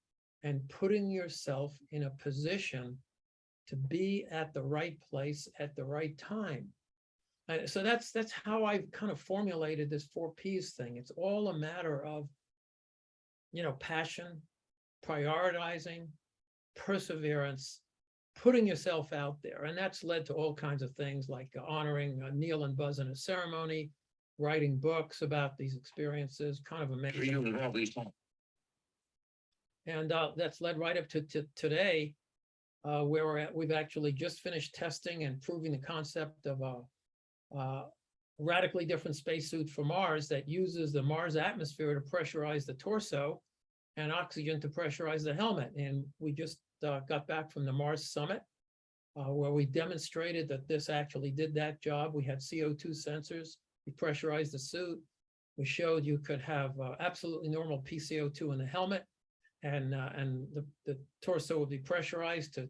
and putting yourself in a position to be at the right place at the right time. So that's how I've kind of formulated this 4 Ps thing. It's all a matter of, passion, prioritizing, perseverance, putting yourself out there. And that's led to all kinds of things like honoring Neil and Buzz in a ceremony, writing books about these experiences, kind of amazing. And that's led right up to today, where we've actually just finished testing and proving the concept of a radically different spacesuit for Mars that uses the Mars atmosphere to pressurize the torso and oxygen to pressurize the helmet. And we just got back from the Mars Summit, where we demonstrated that this actually did that job. We had CO2 sensors, we pressurized the suit. We showed you could have absolutely normal PCO2 in the helmet, and the torso would be pressurized to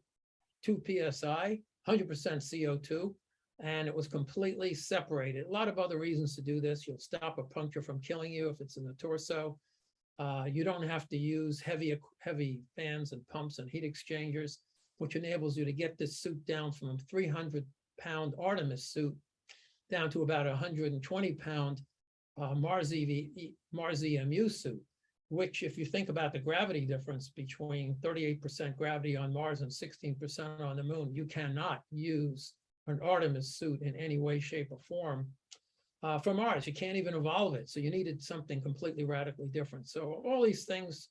2 PSI, 100% CO2, and it was completely separated. A lot of other reasons to do this. You'll stop a puncture from killing you if it's in the torso. You don't have to use heavy fans and pumps and heat exchangers, which enables you to get this suit down from a 300-pound Artemis suit down to about a 120-pound Mars EMU suit, which, if you think about the gravity difference between 38% gravity on Mars and 16% on the moon, you cannot use an Artemis suit in any way, shape, or form for Mars. You can't even evolve it. So you needed something completely radically different. So all these things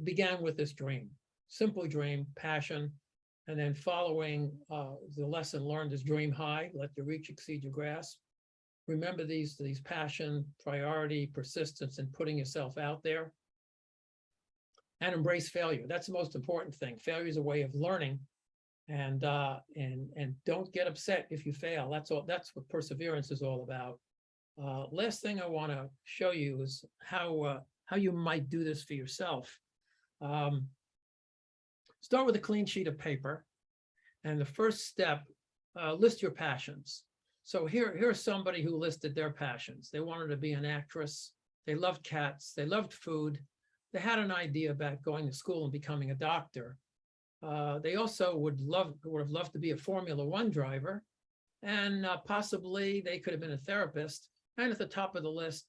began with this dream, simple dream, passion, and then following the lesson learned is dream high, let your reach exceed your grasp. Remember these passion, priority, persistence, and putting yourself out there. And embrace failure. That's the most important thing. Failure is a way of learning, and don't get upset if you fail. That's all. That's what perseverance is all about. Last thing I want to show you is how you might do this for yourself. Start with a clean sheet of paper, and the first step, list your passions. So here's somebody who listed their passions. They wanted to be an actress. They loved cats. They loved food. They had an idea about going to school and becoming a doctor. They also would have loved to be a Formula One driver, and possibly they could have been a therapist. And at the top of the list,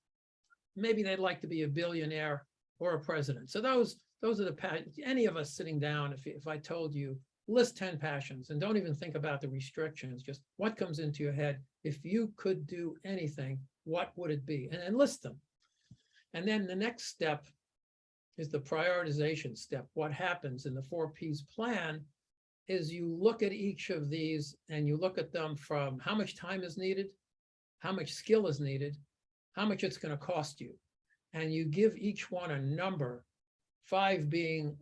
maybe they'd like to be a billionaire or a president. So those are the passions. Any of us sitting down, if I told you list 10 passions and don't even think about the restrictions, just what comes into your head. If you could do anything, what would it be? And then list them. And then the next step is the prioritization step. What happens in the 4 Ps plan is you look at each of these and you look at them from how much time is needed, how much skill is needed, how much it's going to cost you. And you give each one a number, 5 being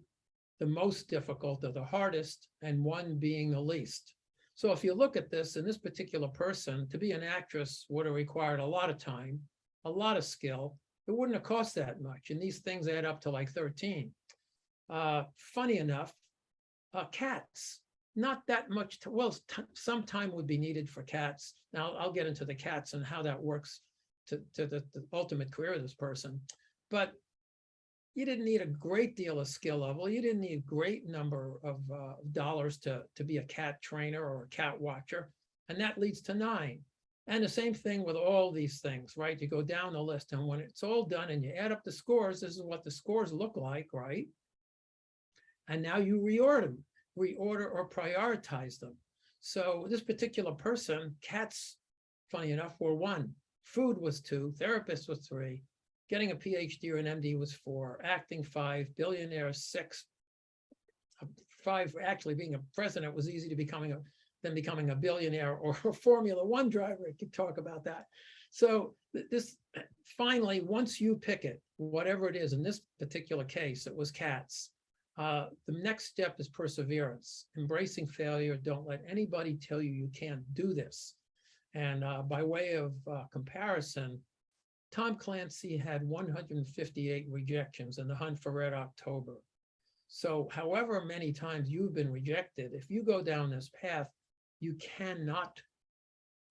the most difficult or the hardest, and 1 being the least. So if you look at this, and this particular person, to be an actress would have required a lot of time, a lot of skill. It wouldn't have cost that much. And these things add up to like 13. Funny enough, cats, not that much, some time would be needed for cats. Now I'll get into the cats and how that works to the ultimate career of this person. But you didn't need a great deal of skill level. You didn't need a great number of dollars to be a cat trainer or a cat watcher. And that leads to 9. And the same thing with all these things, right? You go down the list, and when it's all done and you add up the scores, this is what the scores look like, right? And now you reorder or prioritize them. So this particular person, cats, funny enough, were 1. Food was 2, therapists was 3, getting a PhD or an MD was 4, acting 5, billionaire 6, 5, actually being a president was easy to becoming a billionaire or a Formula One driver. I could talk about that. So this, finally, once you pick it, whatever it is, in this particular case, it was cats. The next step is perseverance, embracing failure. Don't let anybody tell you you can't do this. And by way of comparison, Tom Clancy had 158 rejections in the Hunt for Red October. So however many times you've been rejected, if you go down this path, you cannot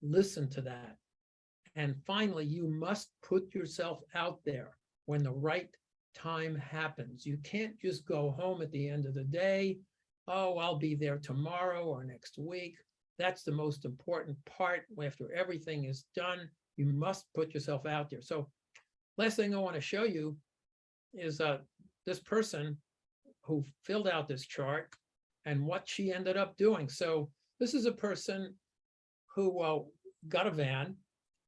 listen to that. And finally, you must put yourself out there when the right time happens. You can't just go home at the end of the day. Oh, I'll be there tomorrow or next week. That's the most important part. After everything is done, you must put yourself out there. So last thing I want to show you is this person who filled out this chart and what she ended up doing. So this is a person who got a van,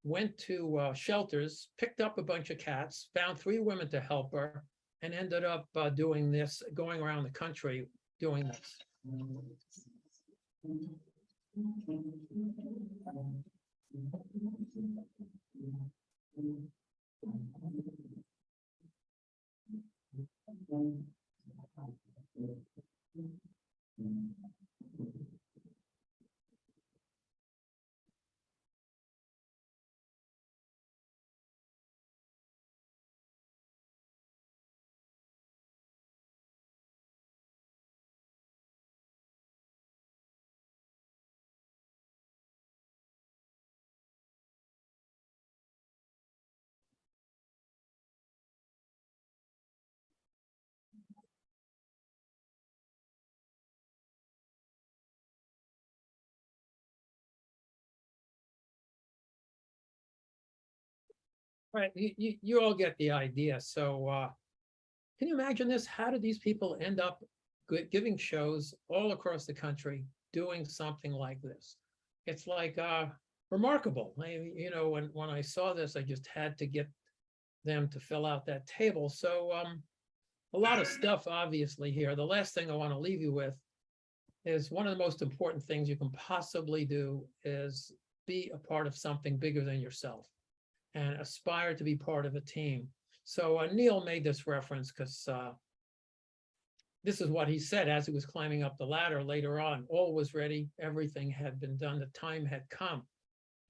went to shelters, picked up a bunch of cats, found 3 women to help her, and ended up doing this, going around the country doing this. Right, you all get the idea. So can you imagine this? How did these people end up giving shows all across the country doing something like this? It's like remarkable. You know, when I saw this, I just had to get them to fill out that table. So a lot of stuff obviously here. The last thing I want to leave you with is one of the most important things you can possibly do is be a part of something bigger than yourself and aspire to be part of a team. So Neil made this reference because this is what he said as he was climbing up the ladder later on. All was ready, everything had been done, the time had come.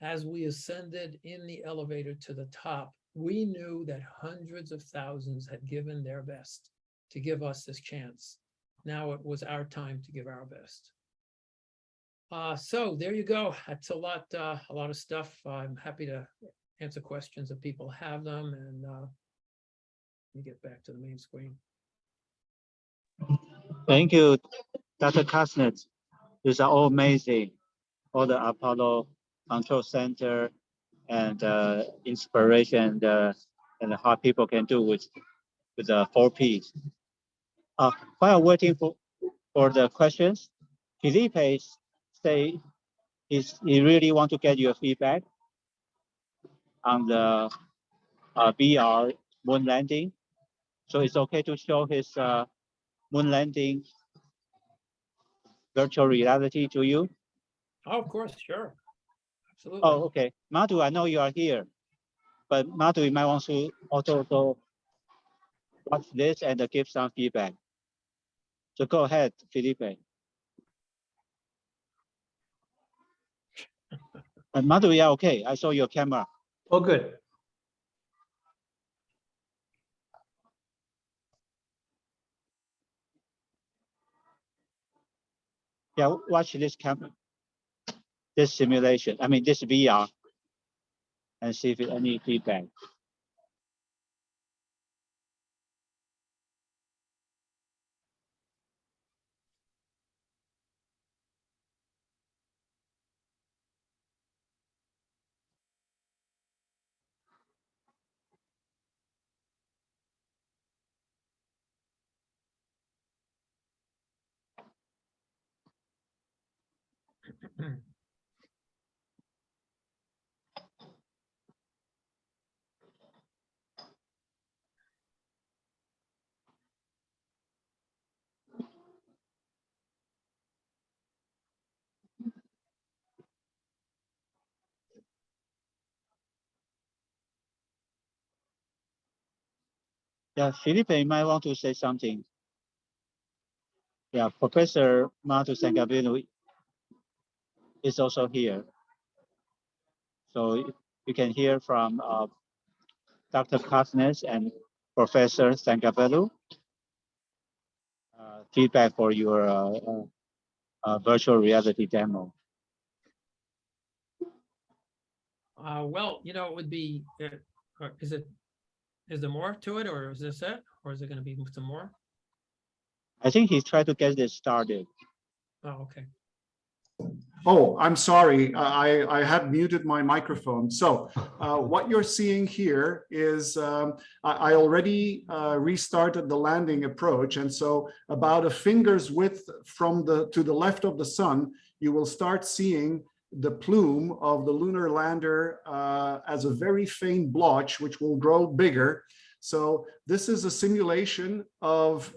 As we ascended in the elevator to the top, we knew that hundreds of thousands had given their best to give us this chance. Now it was our time to give our best. So there you go. That's a lot of stuff. I'm happy to answer questions if people have them, and let me get back to the main screen. Thank you, Dr. Kastner. These are all amazing. All the Apollo Control Center and inspiration and how people can do with the 4 Ps. While waiting for the questions, Felipe say he really want to get your feedback on the VR moon landing. So it's okay to show his moon landing virtual reality to you? Oh, of course, sure. Absolutely. Oh, okay. Madhu, I know you are here, but Madhu, you might want to also watch this and give some feedback. So go ahead, Felipe. Madhu, yeah, okay. I saw your camera. Oh, good. Yeah, watch this camera, this simulation. I mean, this VR, and see if any feedback. Yeah, Felipe, you might want to say something. Yeah, Professor Madhu Sangabinu is also here. So you can hear from Dr. Kasnes and Professor Sangabelu feedback for your virtual reality demo. Well, you know, it would be, is there more to it, or is this it? Or is it going to be some more? I think he's trying to get this started. Oh, okay. Oh, I'm sorry. I had muted my microphone. So what you're seeing here is I already restarted the landing approach. And so about a finger's width from to the left of the sun, you will start seeing the plume of the lunar lander as a very faint blotch, which will grow bigger. So this is a simulation of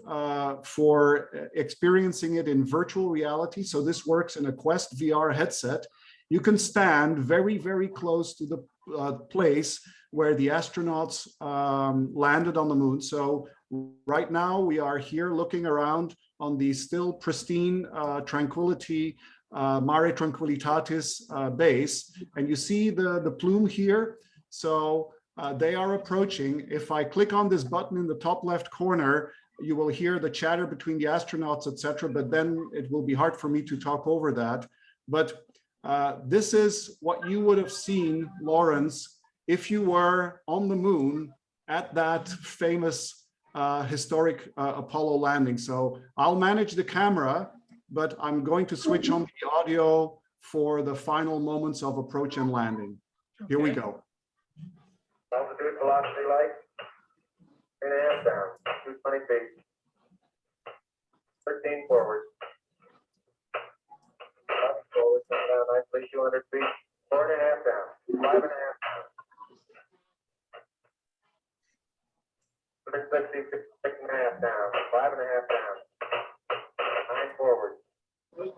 for experiencing it in virtual reality. So this works in a Quest VR headset. You can stand very, very close to the place where the astronauts landed on the moon. So right now we are here looking around on the still pristine Tranquility Mare Tranquillitatis base, and you see the plume here. So they are approaching. If I click on this button in the top left corner, you will hear the chatter between the astronauts, etc. But then it will be hard for me to talk over that. But this is what you would have seen, Lawrence, if you were on the moon at that famous historic Apollo landing. So I'll manage the camera, but I'm going to switch on the audio for the final moments of approach and landing. Here we go. Altitude velocity light, 3.5 down, 220 feet. 13 forward. Up, forward, come down nicely, 200 feet. 4.5 down, 5.5 down. 160, 6.5 down, 5.5 down. 9 forward. 20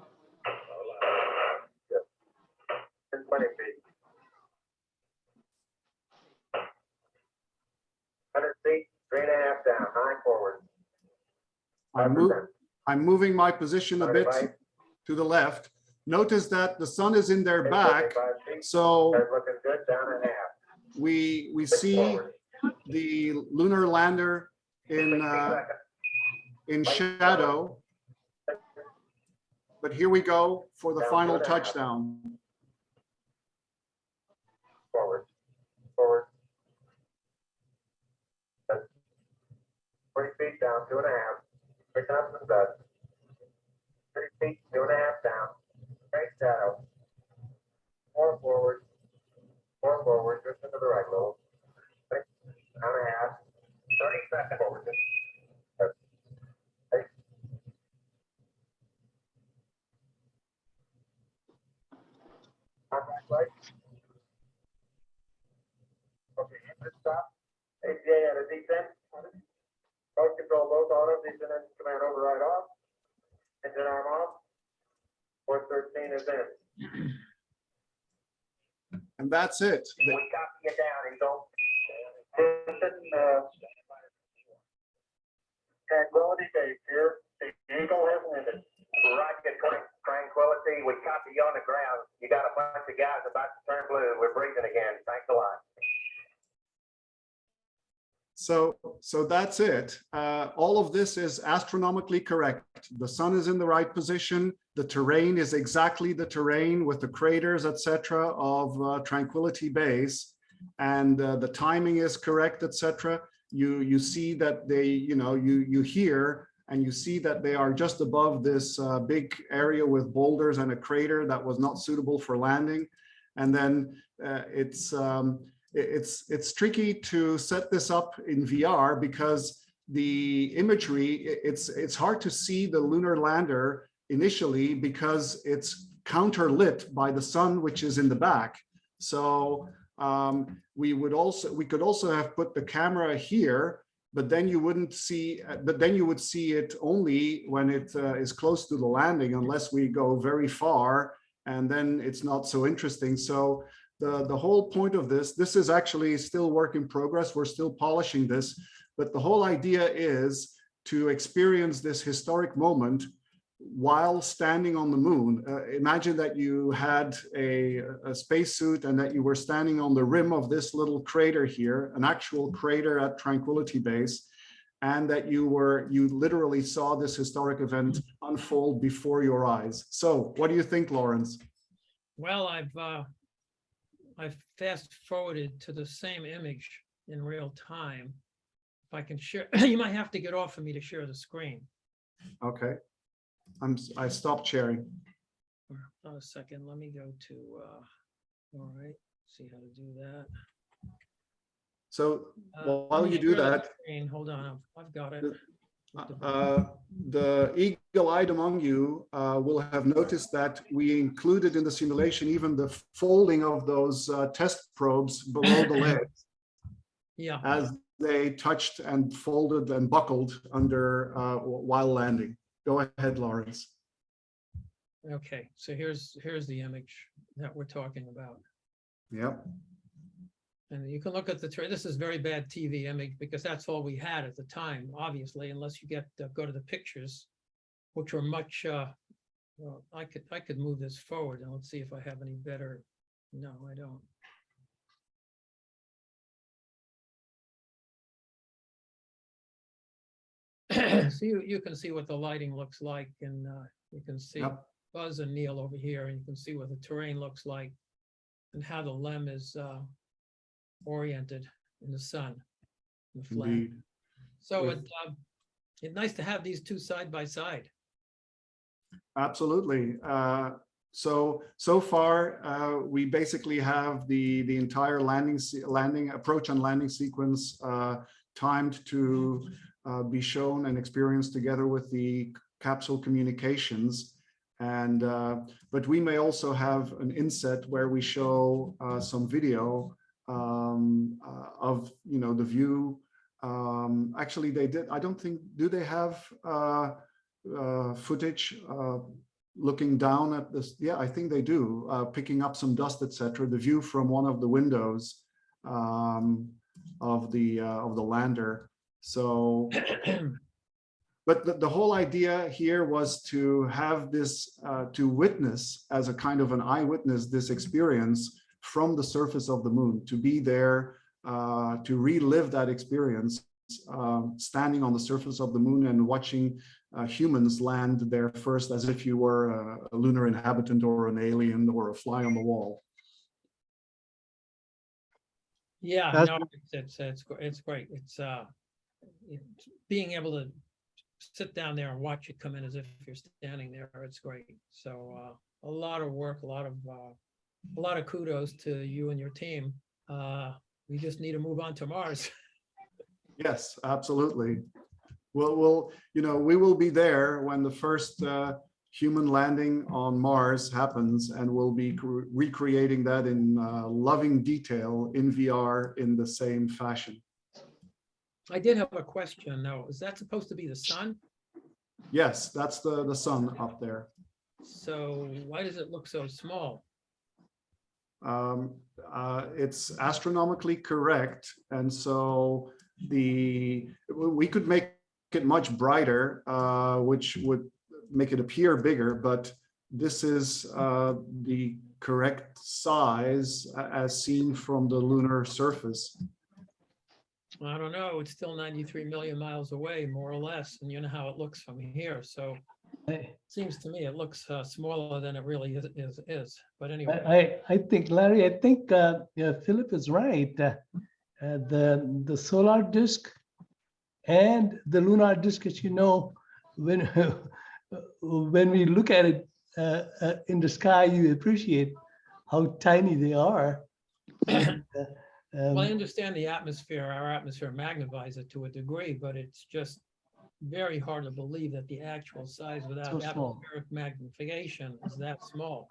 feet. 100 feet, 3.5 down, 9 forward. I'm moving my position a bit to the left. Notice that the sun is in their back, so looking good, down a half. we see the lunar lander in shadow. But here we go for the final touchdown. Forward, forward. 40 feet down, 2.5. Picking up some dust. 30 feet, 2.5 down. Straight shadow. 4 forward. 4 forward, just into the right a little. 6, down a half. 30 seconds forward. 8, APA at a descent. Both control, both auto, descent engine command override off. Engine arm off. Port 13 is in. And that's it. We copy you down, Eagle. Tranquility base here. The Eagle has landed. Rocket Tranquility, we copy you on the ground. You got a bunch of guys about to turn blue. We're breathing again. Thanks a lot. So that's it. All of this is astronomically correct. The sun is in the right position. The terrain is exactly the terrain with the craters, etc., of Tranquility Base, and the timing is correct, etc. You see that they, you hear and you see that they are just above this big area with boulders and a crater that was not suitable for landing, and then it's tricky to set this up in VR because the imagery, it's hard to see the lunar lander initially because it's counterlit by the sun, which is in the back. So we could also have put the camera here, but then you wouldn't see, but then you would see it only when it is close to the landing, unless we go very far, and then it's not so interesting. So the whole point of this is actually still work in progress. We're still polishing this, but the whole idea is to experience this historic moment while standing on the moon. Imagine that you had a spacesuit and that you were standing on the rim of this little crater here, an actual crater at Tranquility Base, and that you literally saw this historic event unfold before your eyes. So what do you think, Lawrence? Well, I've fast forwarded to the same image in real time. If I can share, you might have to get off of me to share the screen. Okay. I stopped sharing. Hold on a second, let me go to, all right, see how to do that. So while let me you do share the that, screen. Hold on, I've got it. the eagle-eyed among you will have noticed that we included in the simulation even the folding of those test probes below the legs. Yeah. As they touched and folded and buckled under while landing. Go ahead, Lawrence. Okay, so here's the image that we're talking about. Yep. And you can look at this is very bad TV image because that's all we had at the time, obviously, unless you go to the pictures, which were much, well, I could move this forward and let's see if I have any better. No, I don't. So you can see what the lighting looks like, and you can see Yep. Buzz and Neil over here, and you can see what the terrain looks like and how the LEM is oriented in the sun, the flag. Indeed. So it's nice to have these two side by side. Absolutely. So far, we basically have the entire approach and landing sequence timed to be shown and experienced together with the capsule communications. And but we may also have an inset where we show some video of the view. Actually, they did. I don't think. Do they have footage looking down at this? Yeah, I think they do. Picking up some dust, etc. The view from one of the windows of the lander. So, but the whole idea here was to have this, to witness as a kind of an eyewitness this experience from the surface of the moon, to be there, to relive that experience, standing on the surface of the moon and watching humans land there first, as if you were a lunar inhabitant or an alien or a fly on the wall. Yeah, no, it's great. It's being able to sit down there and watch it come in as if you're standing there. It's great. So a lot of work, a lot of kudos to you and your team. We just need to move on to Mars. Yes, absolutely. We'll we will be there when the first human landing on Mars happens, and we'll be recreating that in loving detail in VR in the same fashion. I did have a question. Now, is that supposed to be the sun? Yes, that's the sun up there. So why does it look so small? It's astronomically correct, and so we could make it much brighter, which would make it appear bigger, but this is the correct size as seen from the lunar surface. I don't know. It's still 93 million miles away, more or less, and you know how it looks from here. So it seems to me it looks smaller than it really is. But anyway, I think, Larry, I think yeah, Philip is right. The solar disk and the lunar disk, as you know, when when we look at it in the sky, you appreciate how tiny they are. And, well, I understand the atmosphere, our atmosphere magnifies it to a degree, but it's just very hard to believe that the actual size without So small. atmospheric magnification is that small.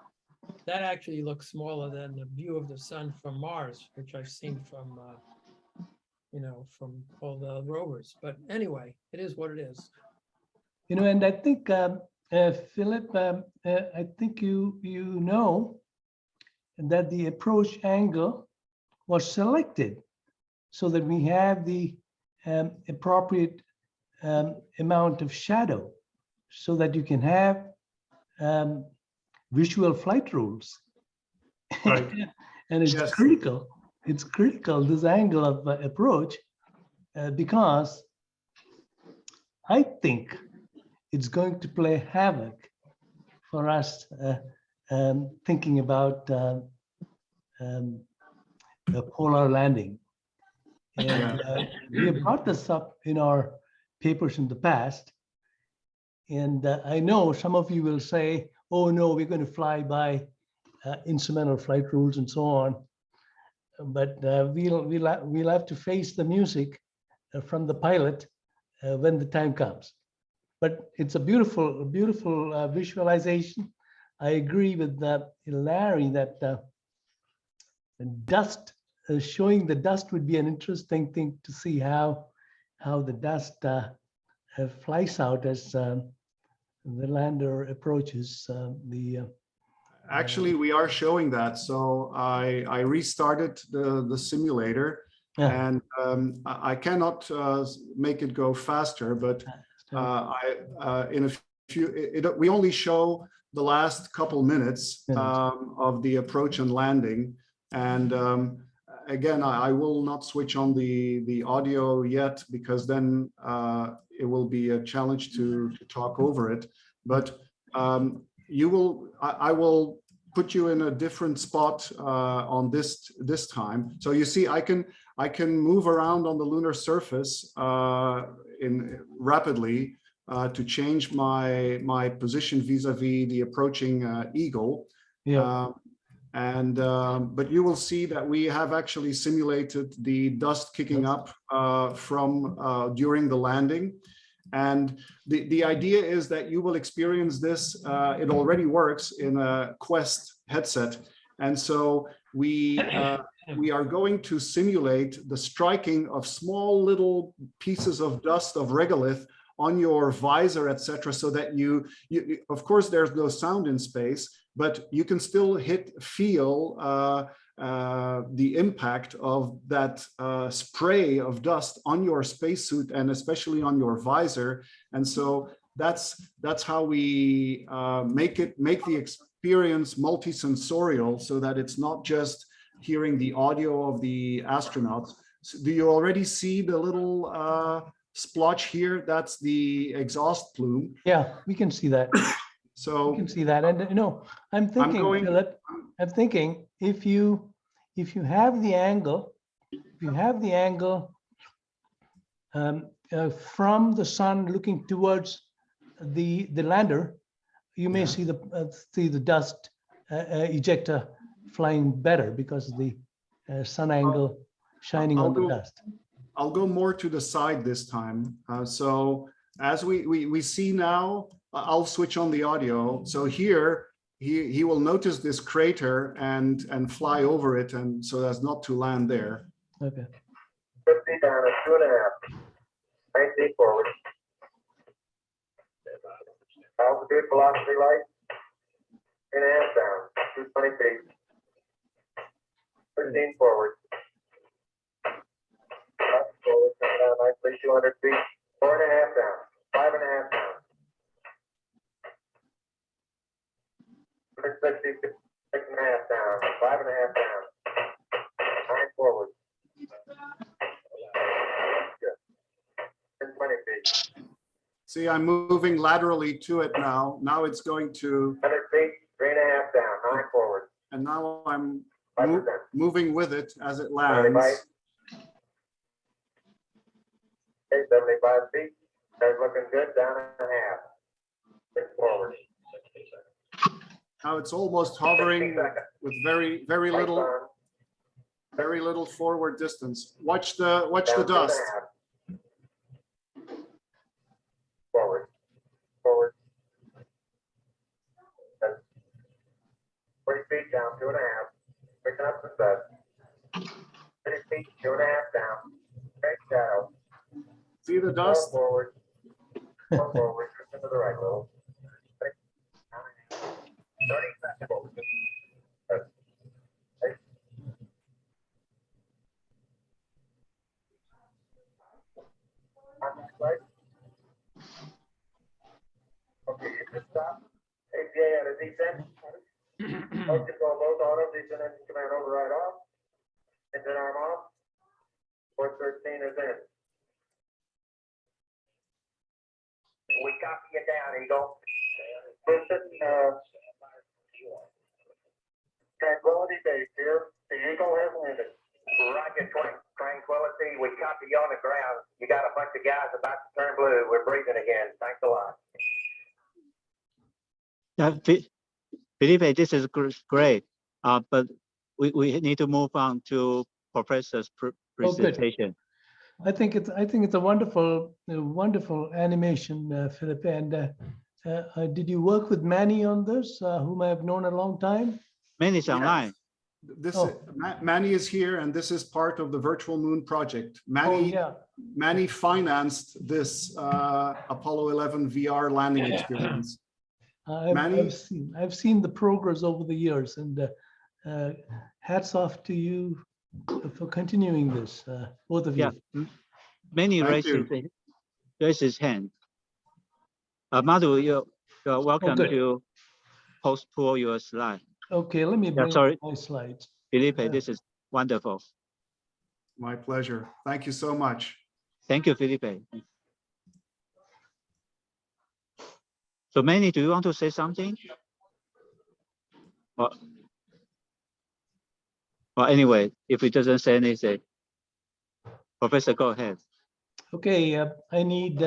That actually looks smaller than the view of the sun from Mars, which I've seen from, you know, from all the rovers. But anyway, it is what it is. you know, and I think Philip, I think you know that the approach angle was selected so that we have the appropriate amount of shadow, so that you can have visual flight rules. Right. And it's Yes. critical. It's critical, this angle of approach, because I think it's going to play havoc for us thinking about the polar landing. And we have brought this up in our papers in the past. And I know some of you will say, oh no, we're going to fly by instrumental flight rules and so on. But we'll have to face the music from the pilot when the time comes. But it's a beautiful visualization. I agree with Larry that dust, showing the dust would be an interesting thing to see how the dust flies out as the lander approaches Actually, we are showing that. So I restarted the simulator, and I cannot make it go faster, but in a few, we only show the last couple minutes of the approach and landing. And again, I will not switch on the audio yet, because then it will be a challenge to talk over it. But I will put you in a different spot on this time. So you see, I can move around on the lunar surface rapidly to change my position vis-a-vis the approaching eagle. Yeah. But you will see that we have actually simulated the dust kicking up from during the landing. And the idea is that you will experience this. It already works in a Quest headset. And so we are going to simulate the striking of small little pieces of dust of regolith on your visor, etc., so that you of course, there's no sound in space, but you can still feel the impact of that spray of dust on your spacesuit and especially on your visor. And so that's how we make the experience multisensorial, so that it's not just hearing the audio of the astronauts. So do you already see the little splotch here? That's the exhaust plume. Yeah, we can see that. So you can see that. And you know, I'm thinking, Philip, I'm thinking if you have the angle, from the sun looking towards the lander, you may see the dust ejector flying better because of the sun angle shining on the dust. I'll go more to the side this time. So as we see now, I'll switch on the audio. So here he will notice this crater and fly over it, and so as not to land there. Okay. 50 down at 2.5. 19 forward. Altitude velocity light. 3.5 down. 220 feet. 13 forward. Left forward, coming down nicely, 200 feet. 4.5 down. 5.5 down. 160, 6.5 down. 5.5 down. 9 forward. Good. 20 feet. See, I'm moving laterally to it now. Now it's going to, 100 feet, 3.5 down. 9 forward. and now I'm 5%. moving with it as it 75. lands. Okay, 75 feet. That's looking good. Down and a half. 6 forward. Now it's almost hovering with very, very little forward distance. Watch the Down dust. 2.5. Forward. Forward. 40 feet down, 2.5. Picking up the set. 30 feet, 2.5 down. Straight shadow. See the dust? 4 forward. 4 forward. Drift to the right a little. 30 seconds forward. Right. Okay, you just stop. APA at a descent. Motion control both auto, descent engine command override off. Engine arm off. 413 is in. We copy you down, Eagle. Listen, Tranquility Base here. The Eagle has landed. Roger, Tranquility. We copy you on the ground. You got a bunch of guys about to turn blue. We're breathing again. Thanks a lot. Felipe, this is great, but we need to move on to Professor's presentation. I think it's a wonderful animation, Philip. And did you work with Manny on this, whom I have known a long time? Manny's online. Manny is here, and this is part of the Virtual Moon project. Manny financed this Apollo 11 VR landing experience. I've seen the progress over the years, and hats off to you for continuing this, both of you. Manny raises his hand. Madhu, you're welcome to post-pull your slide. Okay, let me bring up my slides. Felipe, this is wonderful. My pleasure. Thank you so much. Thank you, Felipe. So Manny, do you want to say something? Well, anyway, if he doesn't say anything, Professor, go ahead. Okay, I need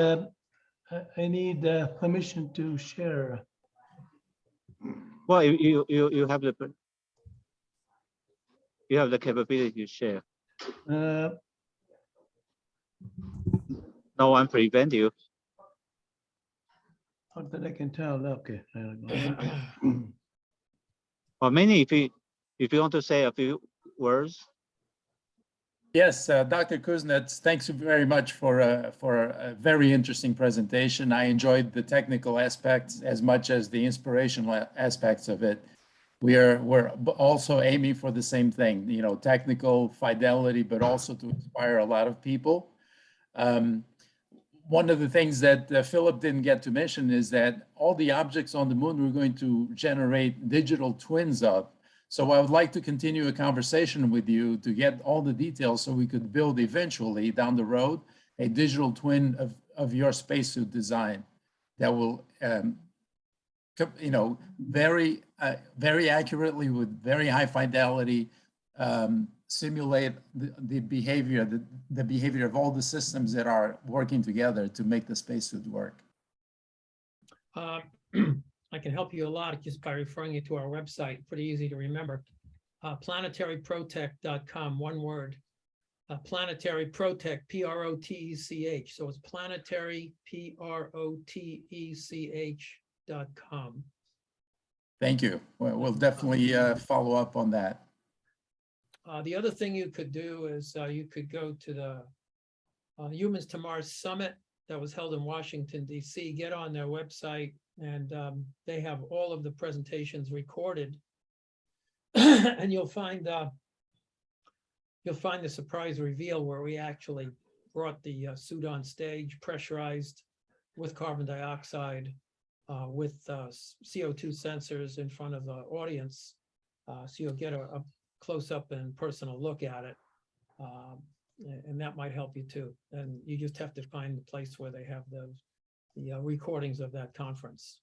permission to share. Well, you have the capability to share. No one prevent you. Not that I can tell. Okay. Or Manny, if you want to say a few words. Yes, Dr. Kuznets, thanks very much for a very interesting presentation. I enjoyed the technical aspects as much as the inspirational aspects of it. We're also aiming for the same thing, technical fidelity, but also to inspire a lot of people. One of the things that Philip didn't get to mention is that all the objects on the moon we're going to generate digital twins of. So I would like to continue a conversation with you to get all the details so we could build eventually down the road a digital twin of your spacesuit design that will, very accurately with very high fidelity simulate the behavior of all the systems that are working together to make the spacesuit work. I can help you a lot just by referring you to our website, pretty easy to remember. Planetaryprotech.com, one word. Planetary Protech, Protech. So it's planetary, Protech.com. Thank you. We'll definitely follow up on that. The other thing you could do is you could go to the Humans to Mars Summit that was held in Washington, DC, get on their website, and they have all of the presentations recorded. And you'll find the surprise reveal where we actually brought the suit on stage, pressurized with carbon dioxide, with CO2 sensors in front of the audience. So you'll get a close-up and personal look at it. And that might help you too. And you just have to find the place where they have the recordings of that conference.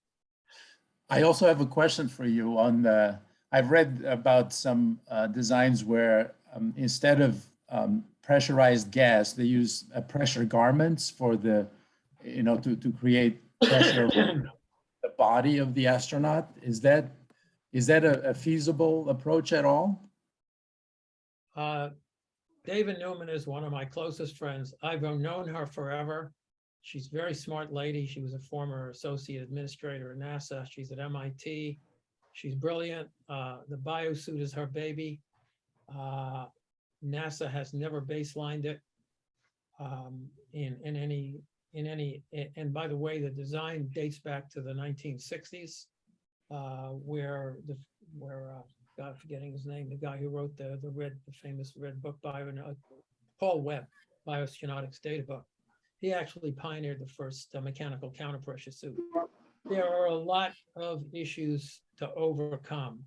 I also have a question for you on the, I've read about some designs where instead of pressurized gas, they use pressure garments for the, to create pressure for the body of the astronaut. Is that a feasible approach at all? David Newman is one of my closest friends. I've known her forever. She's a very smart lady. She was a former associate administrator at NASA. She's at MIT. She's brilliant. The biosuit is her baby. NASA has never baselined it in any. And by the way, the design dates back to the 1960s, where God, forgetting his name, the guy who wrote the famous red book, Paul Webb, Bioastronautics Data Book. He actually pioneered the first mechanical counterpressure suit. There are a lot of issues to overcome.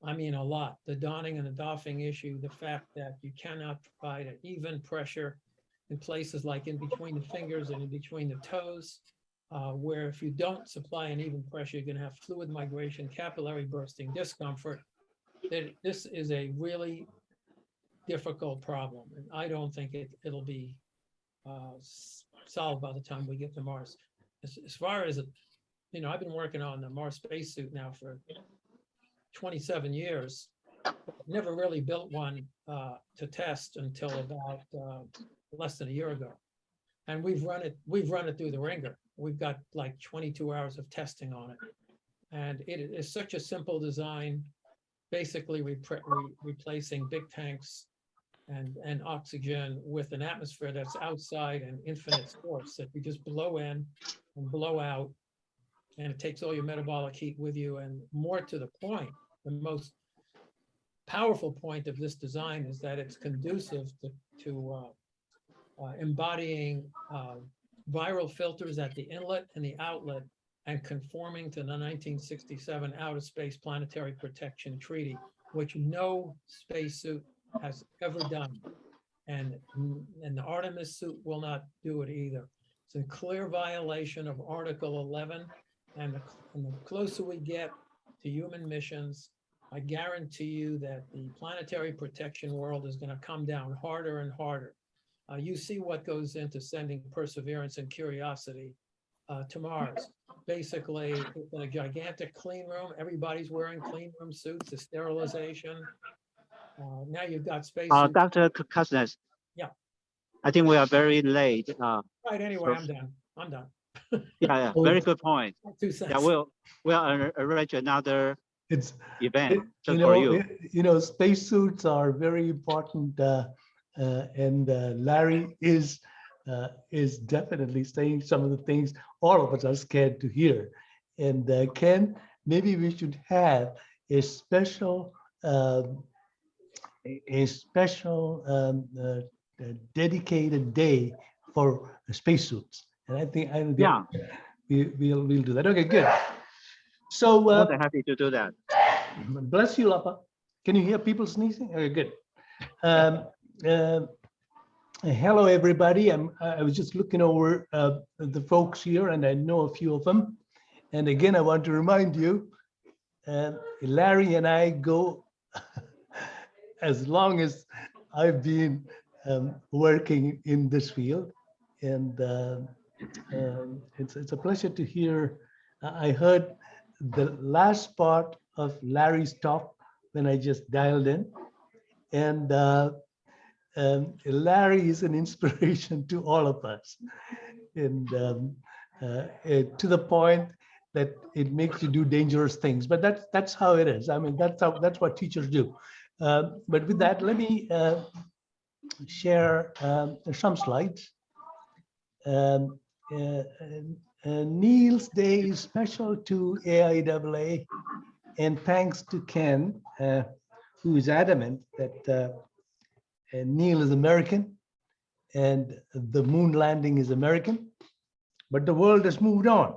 I mean, a lot. The donning and the doffing issue, the fact that you cannot provide an even pressure in places like in between the fingers and in between the toes, where if you don't supply an even pressure, you're going to have fluid migration, capillary bursting, discomfort. This is a really difficult problem, and I don't think it'll be solved by the time we get to Mars. As far as, I've been working on the Mars spacesuit now for 27 years. Never really built one to test until about less than a year ago, and we've run it through the ringer. We've got like 22 hours of testing on it, and it is such a simple design. Basically, replacing big tanks and oxygen with an atmosphere that's outside and infinite source that you just blow in and blow out, and it takes all your metabolic heat with you. And more to the point, the most powerful point of this design is that it's conducive to embodying viral filters at the inlet and the outlet, and conforming to the 1967 Outer Space Planetary Protection Treaty, which no spacesuit has ever done. And the Artemis suit will not do it either. It's in clear violation of Article 11. And the closer we get to human missions, I guarantee you that the planetary protection world is going to come down harder and harder. You see what goes into sending Perseverance and Curiosity to Mars. Basically, it's a gigantic clean room. Everybody's wearing clean room suits, the sterilization. Now you've got space. Dr. Kuznets. Yeah. I think we are very late. Right, anyway, I'm done. Yeah, very good point. Yeah, we'll arrange another event just for you. Spacesuits are very important, and Larry is definitely saying some of the things all of us are scared to hear. And Ken, maybe we should have a special dedicated day for spacesuits. And I think we'll do that. Okay, good. So more than happy to do that. Bless you, Lapa. Can you hear people sneezing? Okay, good. Hello, everybody. I was just looking over the folks here, and I know a few of them. And again, I want to remind you, Larry and I go as long as I've been working in this field, and it's a pleasure to hear. I heard the last part of Larry's talk when I just dialed in, and Larry is an inspiration to all of us, and to the point that it makes you do dangerous things. But that's how it is. I mean, that's what teachers do. But with that, let me share some slides. Neil's Day is special to AIAA, and thanks to Ken, who is adamant that Neil is American and the moon landing is American, but the world has moved on.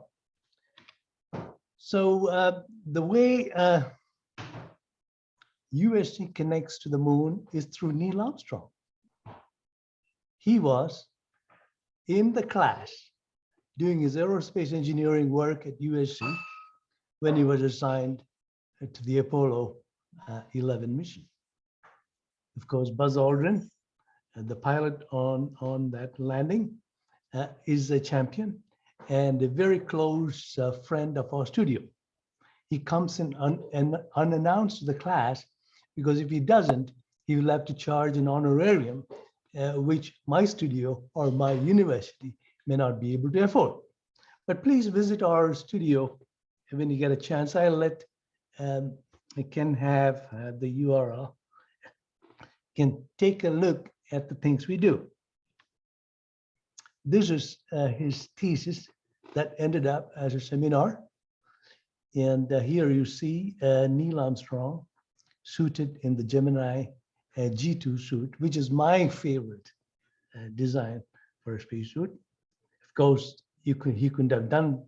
So the way USC connects to the moon is through Neil Armstrong. He was in the class doing his aerospace engineering work at USC when he was assigned to the Apollo 11 mission. Of course, Buzz Aldrin, the pilot on that landing, is a champion and a very close friend of our studio. He comes in unannounced to the class because if he doesn't, he will have to charge an honorarium, which my studio or my university may not be able to afford. But please visit our studio when you get a chance. I'll let Ken have the URL. Can take a look at the things we do. This is his thesis that ended up as a seminar. And here you see Neil Armstrong suited in the Gemini G2 suit, which is my favorite design for a spacesuit. Of course, he couldn't have done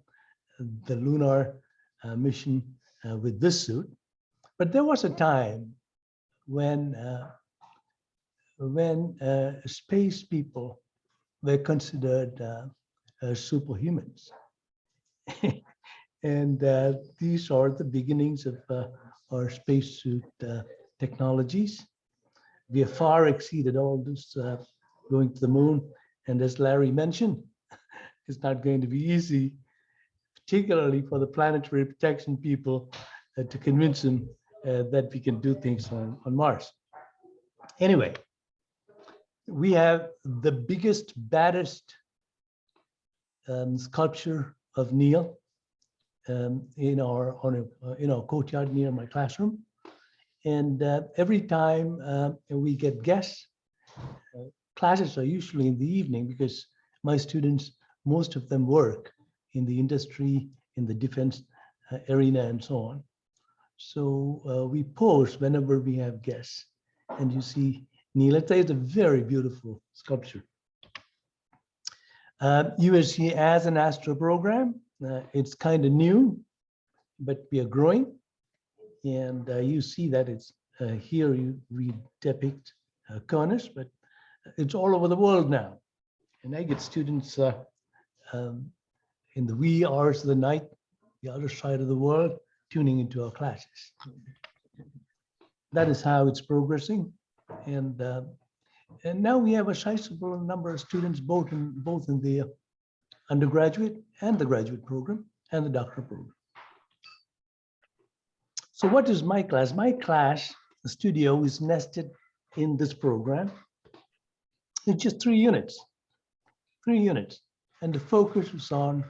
the lunar mission with this suit, but there was a time when space people were considered superhumans. And these are the beginnings of our spacesuit technologies. We have far exceeded all this going to the moon. And as Larry mentioned, it's not going to be easy, particularly for the planetary protection people, to convince them that we can do things on Mars. Anyway, we have the biggest, baddest sculpture of Neil in our courtyard near my classroom. And every time we get guests, classes are usually in the evening because my students, most of them work in the industry, in the defense arena and so on. So we pose whenever we have guests. And you see Neil, it's a very beautiful sculpture. USC has an astro program. It's kind of new, but we are growing. And you see that it's here we depict Conus, but it's all over the world now. And I get students in the wee hours of the night, the other side of the world, tuning into our classes. That is how it's progressing. And now we have a sizable number of students both in the undergraduate and the graduate program and the doctoral program. So what is my class? My class, the studio, is nested in this program. It's just 3 units. And the focus is on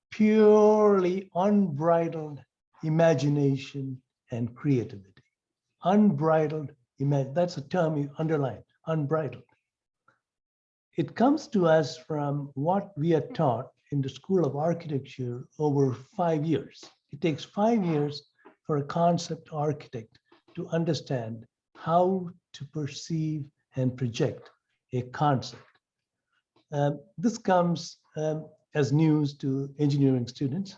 purely unbridled imagination and creativity. Unbridled, that's a term you underline, unbridled. It comes to us from what we are taught in the School of Architecture over 5 years. It takes 5 years for a concept architect to understand how to perceive and project a concept. This comes as news to engineering students.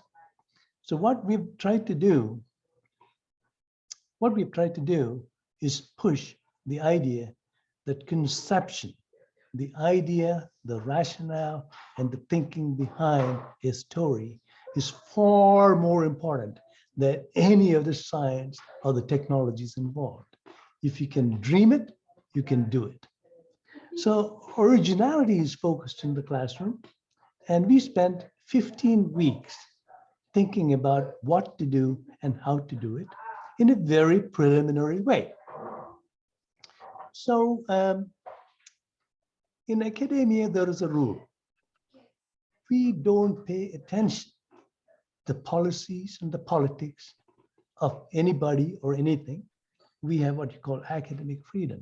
So what we've tried to do is push the idea that conception, the idea, the rationale, and the thinking behind a story is far more important than any of the science or the technologies involved. If you can dream it, you can do it. So originality is focused in the classroom, and we spent 15 weeks thinking about what to do and how to do it in a very preliminary way. So in academia, there is a rule. We don't pay attention to the policies and the politics of anybody or anything. we have what you call academic freedom.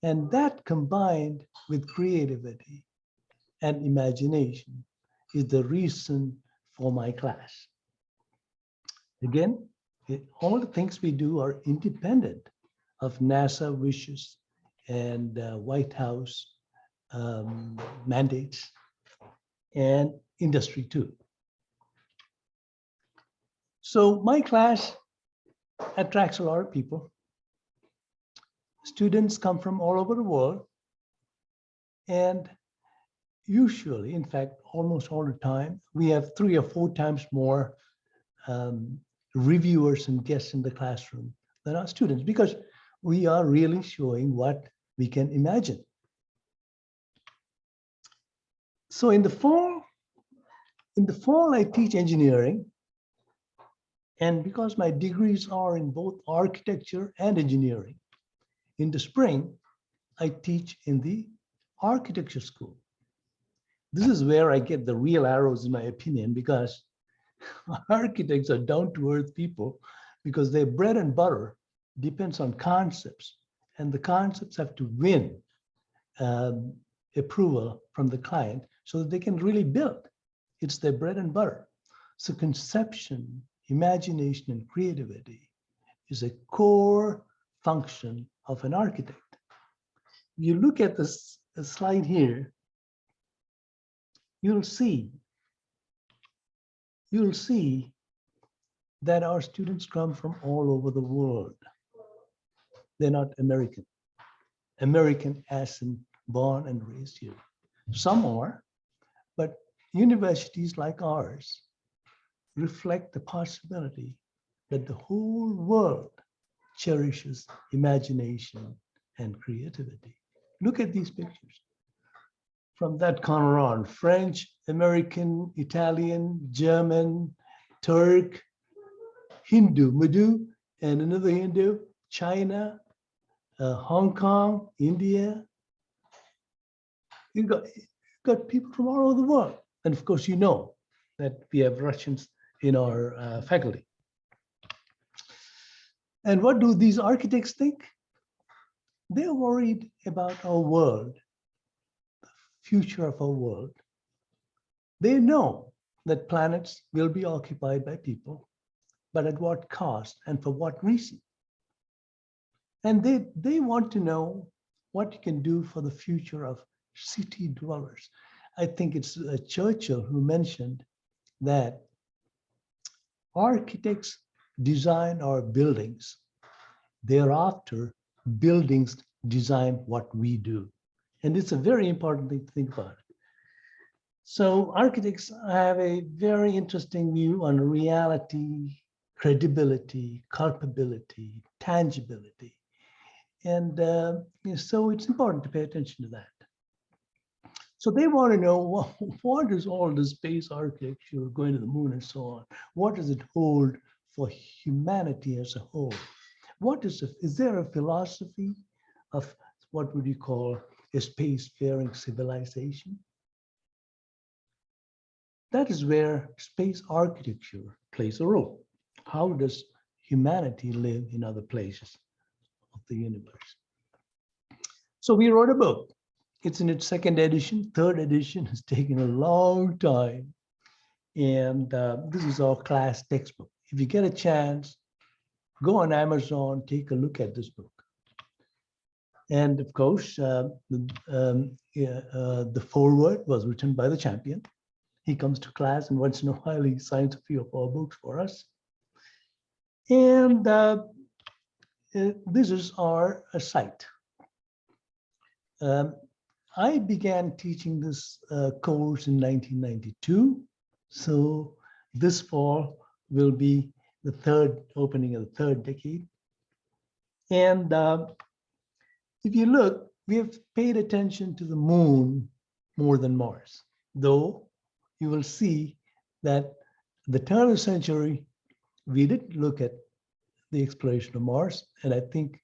And that combined with creativity and imagination is the reason for my class. Again, all the things we do are independent of NASA wishes and White House mandates and industry too. So my class attracts a lot of people. Students come from all over the world, and usually, in fact, almost all the time, we have 3 or 4 times more reviewers and guests in the classroom than our students, because we are really showing what we can imagine. So in the fall, I teach engineering. And because my degrees are in both architecture and engineering, in the spring, I teach in the architecture school. This is where I get the real arrows, in my opinion, because architects are down-to-earth people, because their bread and butter depends on concepts, and the concepts have to win approval from the client so that they can really build. It's their bread and butter. So conception, imagination, and creativity is a core function of an architect. You look at this slide here, you'll see that our students come from all over the world. They're not American. American as in born and raised here. Some are, but universities like ours reflect the possibility that the whole world cherishes imagination and creativity. Look at these pictures. From that corner on, French, American, Italian, German, Turk, Hindu, Madhu, and another Hindu, China, Hong Kong, India. You've got people from all over the world. And of course, you know that we have Russians in our faculty. And what do these architects think? They're worried about our world, the future of our world. They know that planets will be occupied by people, but at what cost and for what reason? And they want to know what you can do for the future of city dwellers. I think it's Churchill who mentioned that architects design our buildings. Thereafter, buildings design what we do. And it's a very important thing to think about. So architects have a very interesting view on reality, credibility, culpability, tangibility. And so it's important to pay attention to that. So they want to know what is all this space architecture, going to the moon and so on? What does it hold for humanity as a whole? Is there a philosophy of what would you call a spacefaring civilization? That is where space architecture plays a role. How does humanity live in other places of the universe? So we wrote a book. It's in its 2nd edition. 3rd edition has taken a long time. And this is our class textbook. If you get a chance, go on Amazon, take a look at this book. And of course, the foreword was written by the champion. He comes to class and once in a while he signs a few of our books for us. And this is our site. I began teaching this course in 1992. So this fall will be the 3rd opening of the 3rd decade. And if you look, we have paid attention to the moon more than Mars, though you will see that the turn of the century, we did look at the exploration of Mars, and I think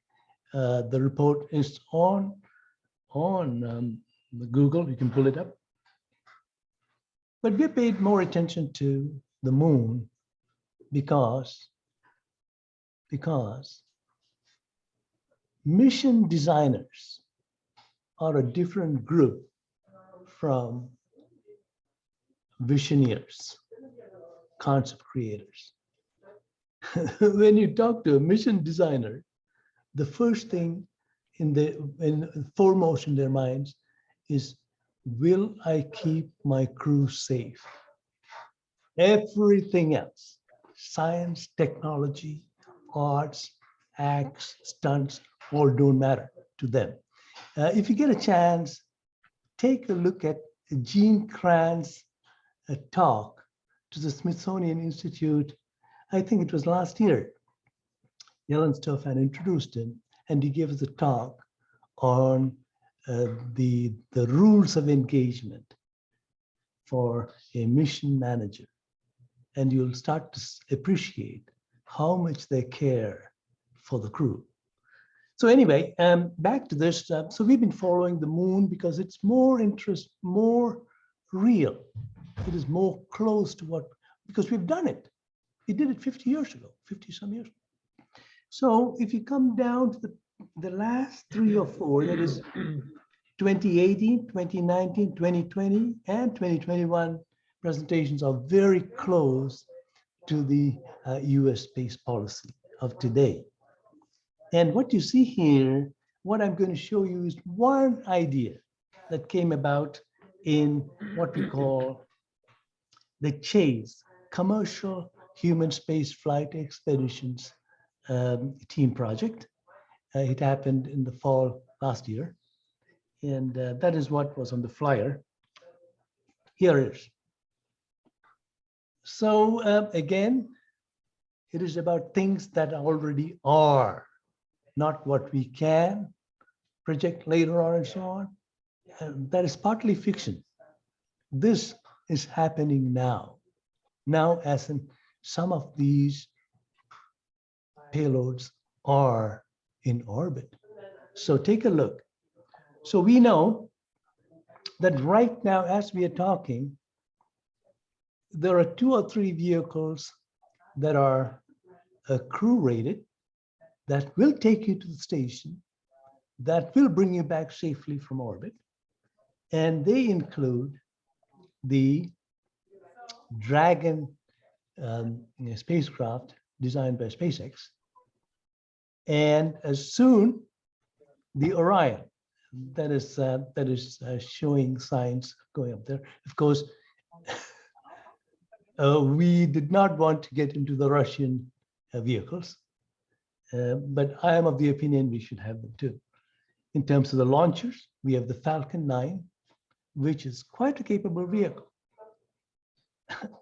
the report is on Google. You can pull it up. But we paid more attention to the moon because mission designers are a different group from visionaries, concept creators. When you talk to a mission designer, the first thing foremost in their minds is, will I keep my crew safe? Everything else, science, technology, arts, acts, stunts, all don't matter to them. If you get a chance, take a look at Gene Kranz's talk to the Smithsonian Institute. I think it was last year. Ellen Stofan introduced him, and he gave us a talk on the rules of engagement for a mission manager. And you'll start to appreciate how much they care for the crew. So anyway, back to this. So we've been following the moon because it's more real. It is more close to what, because we've done it. We did it 50 years ago, 50 some years ago. So if you come down to the last 3 or 4, that is 2018, 2019, 2020, and 2021 presentations are very close to the US space policy of today. And what you see here, what I'm going to show you is one idea that came about in what we call the CHASE, Commercial Human Space Flight Expeditions team project. It happened in the fall last year. And that is what was on the flyer. Here it is. So again, it is about things that already are, not what we can project later on and so on. And that is partly fiction. This is happening now. Now, as in some of these payloads are in orbit. So take a look. So we know that right now, as we are talking, there are 2 or 3 vehicles that are crew rated, that will take you to the station, that will bring you back safely from orbit. And they include the Dragon spacecraft designed by SpaceX, and as soon the Orion that is showing signs going up there. Of course, we did not want to get into the Russian vehicles, but I am of the opinion we should have them too. In terms of the launchers, we have the Falcon 9, which is quite a capable vehicle.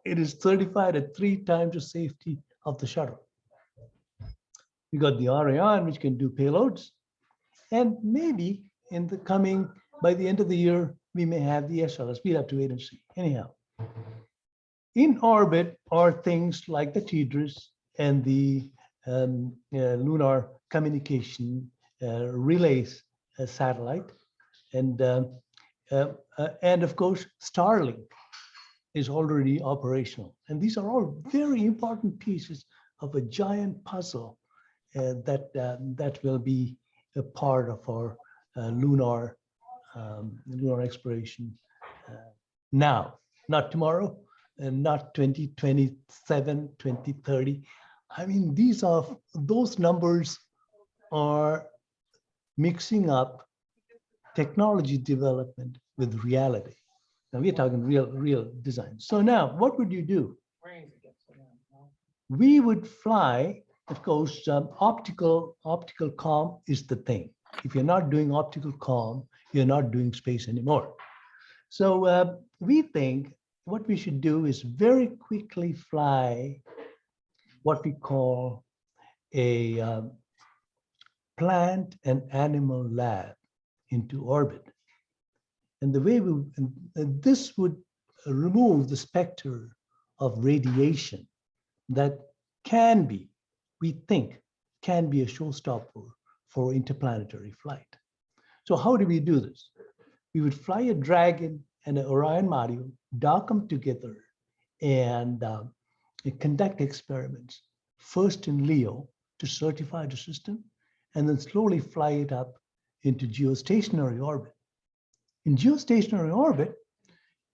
It is certified at 3 times the safety of the shuttle. We got the Orion, which can do payloads, and maybe in the coming, by the end of the year, we may have the SLS. We'll have to wait and see. Anyhow, in orbit are things like the TDRS and the lunar communication relays satellite, and of course Starlink is already operational. And these are all very important pieces of a giant puzzle that will be a part of our lunar exploration now, not tomorrow, and not 2027, 2030. I mean, those numbers are mixing up technology development with reality. Now we're talking real design. So now, what would you do? We would fly, of course, optical comm is the thing. If you're not doing optical comm, you're not doing space anymore. So we think what we should do is very quickly fly what we call a plant and animal lab into orbit. And the way this would remove the specter of radiation that can be, we think, can be a showstopper for interplanetary flight. So how do we do this? We would fly a Dragon and an Orion module, dock them together, and conduct experiments, first in LEO to certify the system, and then slowly fly it up into geostationary orbit. In geostationary orbit,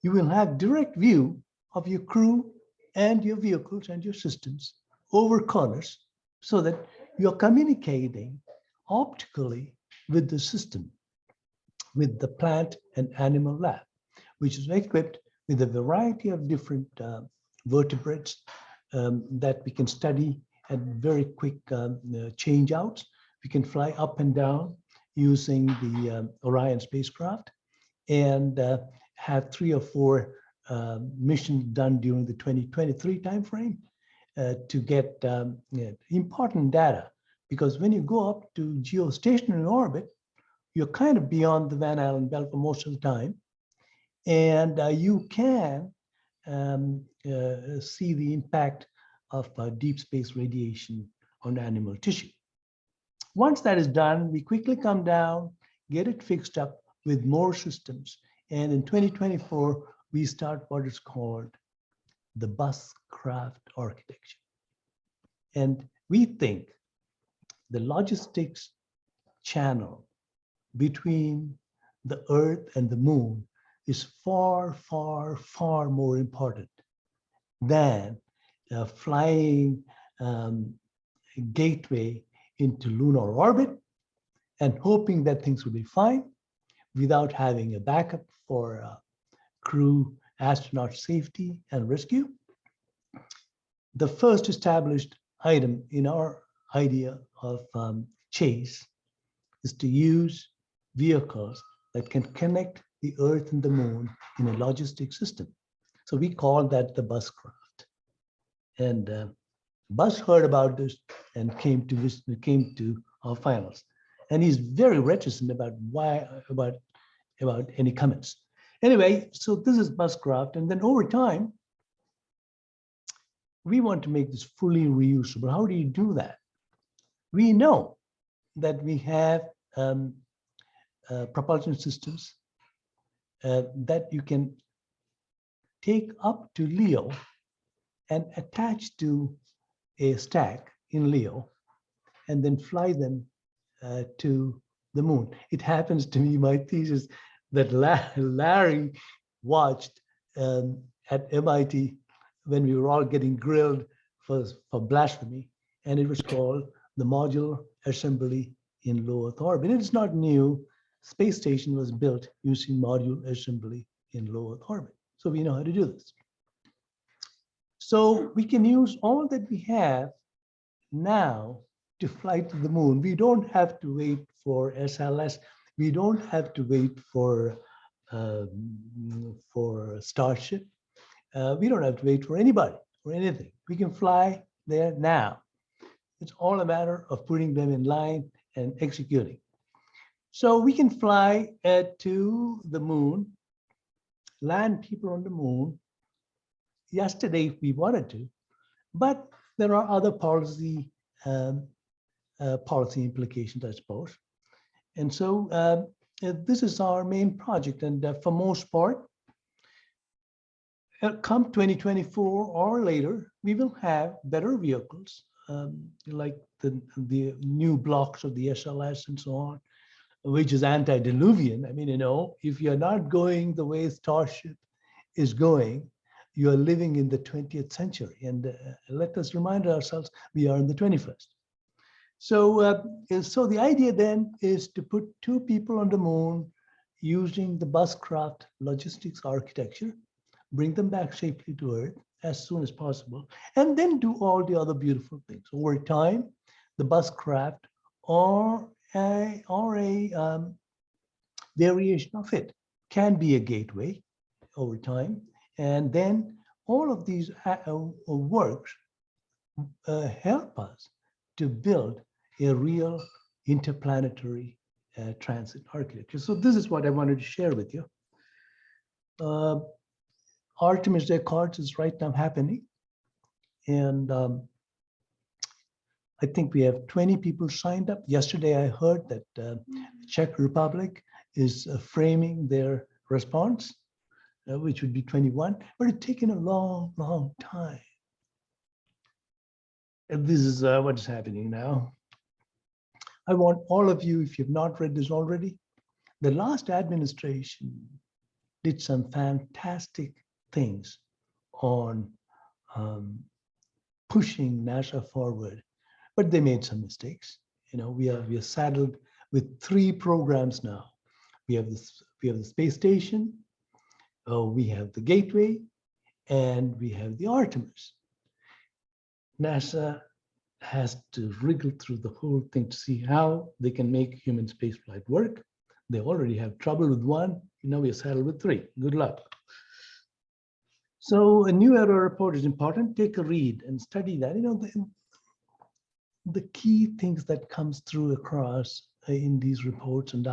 you will have direct view of your crew and your vehicles and your systems over corners so that you're communicating optically with the system, with the plant and animal lab, which is equipped with a variety of different vertebrates that we can study at very quick change outs. We can fly up and down using the Orion spacecraft and have 3 or 4 missions done during the 2023 timeframe to get important data. Because when you go up to geostationary orbit, you're kind of beyond the Van Allen belt for most of the time. And you can see the impact of deep space radiation on animal tissue. Once that is done, we quickly come down, get it fixed up with more systems. And in 2024, we start what is called the buscraft architecture. And we think the logistics channel between the Earth and the Moon is far, far, far more important than flying a gateway into lunar orbit and hoping that things will be fine without having a backup for crew, astronaut safety and rescue. The first established item in our idea of Chase is to use vehicles that can connect the Earth and the Moon in a logistic system. So we call that the buscraft. And Buzz heard about this and came to our finals. And he's very reticent about any comments. Anyway, so this is buscraft. And then over time, we want to make this fully reusable. How do you do that? We know that we have propulsion systems that you can take up to LEO and attach to a stack in LEO and then fly them to the Moon. It happens to be my thesis that Larry watched at MIT when we were all getting grilled for blasphemy, and it was called the Modular Assembly in Low Earth Orbit. It's not new. Space station was built using module assembly in low Earth orbit. So we know how to do this. So we can use all that we have now to fly to the Moon. We don't have to wait for SLS. We don't have to wait for Starship. We don't have to wait for anybody or anything. We can fly there now. It's all a matter of putting them in line and executing. So we can fly to the Moon, land people on the Moon yesterday if we wanted to, but there are other policy implications, I suppose. And so this is our main project. And for most part, come 2024 or later, we will have better vehicles like the new blocks of the SLS and so on, which is antediluvian. I mean, you know, if you're not going the way Starship is going, you are living in the 20th century. And let us remind ourselves, we are in the 21st. So, so the idea then is to put 2 people on the Moon using the buscraft logistics architecture, bring them back safely to Earth as soon as possible, and then do all the other beautiful things. Over time, the buscraft or a variation of it can be a gateway over time. And then all of these works help us to build a real interplanetary transit architecture. So this is what I wanted to share with you. Artemis Accords is right now happening. And I think we have 20 people signed up. Yesterday, I heard that the Czech Republic is framing their response, which would be 21, but it's taken a long, long time. And this is what is happening now. I want all of you, if you've not read this already, the last administration did some fantastic things on pushing NASA forward, but they made some mistakes. You know, we are saddled with 3 programs now. We have the space station, we have the Gateway, and we have the Artemis. NASA has to wriggle through the whole thing to see how they can make human spaceflight work. They already have trouble with 1. Now we are saddled with 3. Good luck. So a new era report is important. Take a read and study that. You know, the key things that comes through across in these reports and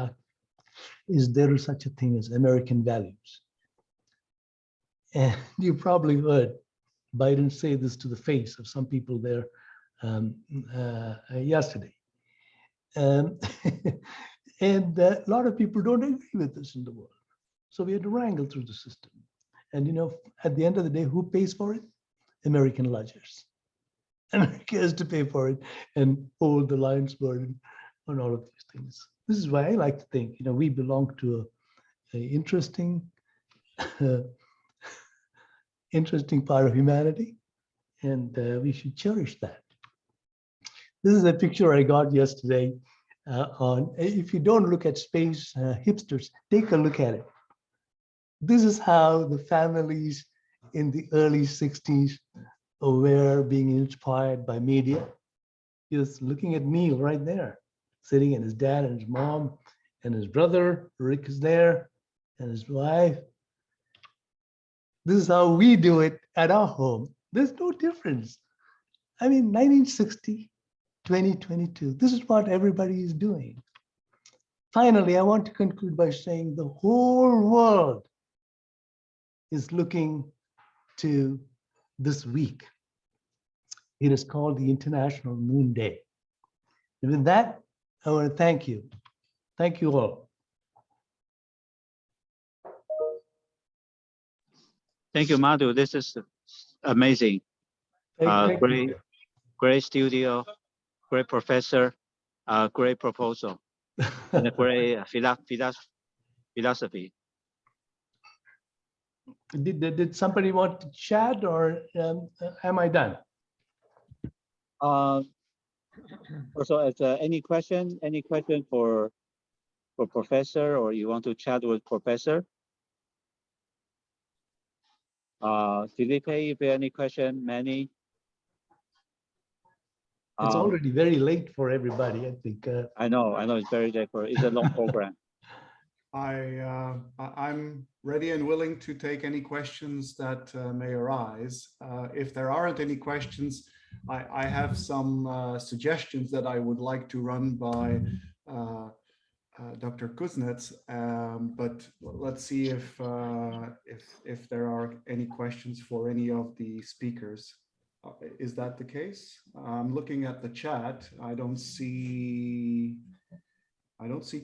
is there is such a thing as American values. And you probably heard Biden say this to the face of some people there yesterday. And a lot of people don't agree with this in the world. So we had to wrangle through the system. And you know, at the end of the day, who pays for it? American lodgers. America has to pay for it and hold the lion's burden on all of these things. This is why I like to think, you know, we belong to an interesting, interesting part of humanity, and we should cherish that. This is a picture I got yesterday if you don't look at space hipsters, take a look at it. This is how the families in the early 60s were being inspired by media. Just looking at Neil right there, sitting, and his dad and his mom and his brother, Rick is there, and his wife. This is how we do it at our home. There's no difference. I mean, 1960, 2022, this is what everybody is doing. Finally, I want to conclude by saying the whole world is looking to this week. It is called the International Moon Day. And with that, I want to thank you. Thank you all. Thank you, Madhu. This is amazing. Thank you. Great studio, great professor, great proposal, and a great philosophy. Did somebody want to chat, or am I done? Also, any question for professor, or you want to chat with professor? Felipe, if you have any question, Manny? It's already very late for everybody, I think. I know it's very late it's a long program. I'm ready and willing to take any questions that may arise. If there aren't any questions, I have some suggestions that I would like to run by Dr. Kuznets, but let's see if there are any questions for any of the speakers. Is that the case? I'm looking at the chat. I don't see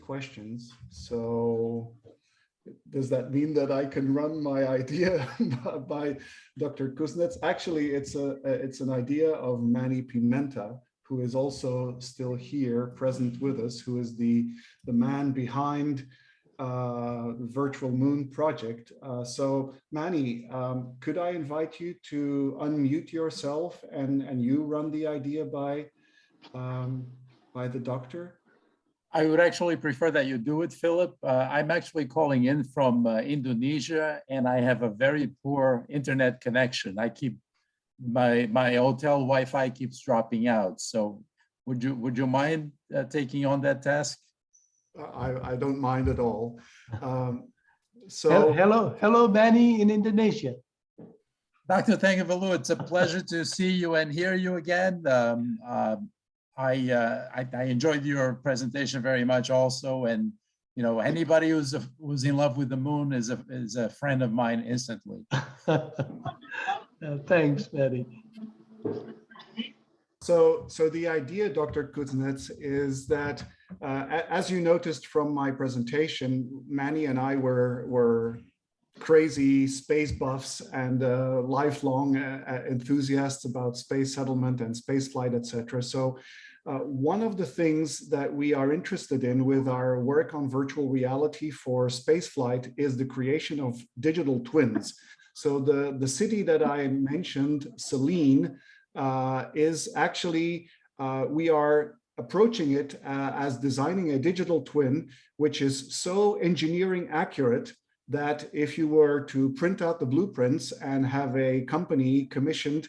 questions. So does that mean that I can run my idea by Dr. Kuznets? Actually, it's an idea of Manny Pimenta, who is also still here, present with us, who is the man behind the Virtual Moon project. So Manny, could I invite you to unmute yourself and you run the idea by the doctor? I would actually prefer that you do it, Philip. I'm actually calling in from Indonesia, and I have a very poor internet connection. I keep my hotel Wi-Fi keeps dropping out. So would you mind taking on that task? I don't mind at all. Hello, Manny in Indonesia. Dr. Tengavalu, it's a pleasure to see you and hear you again. I enjoyed your presentation very much also, and you know, anybody who's in love with the moon is a friend of mine instantly. Thanks, Manny. So the idea, Dr. Kuznets, is that as you noticed from my presentation, Manny and I were crazy space buffs and lifelong enthusiasts about space settlement and space flight, etc. So one of the things that we are interested in with our work on virtual reality for spaceflight is the creation of digital twins. So the city that I mentioned, Selene, is actually, we are approaching it as designing a digital twin, which is so engineering accurate that if you were to print out the blueprints and have a company commissioned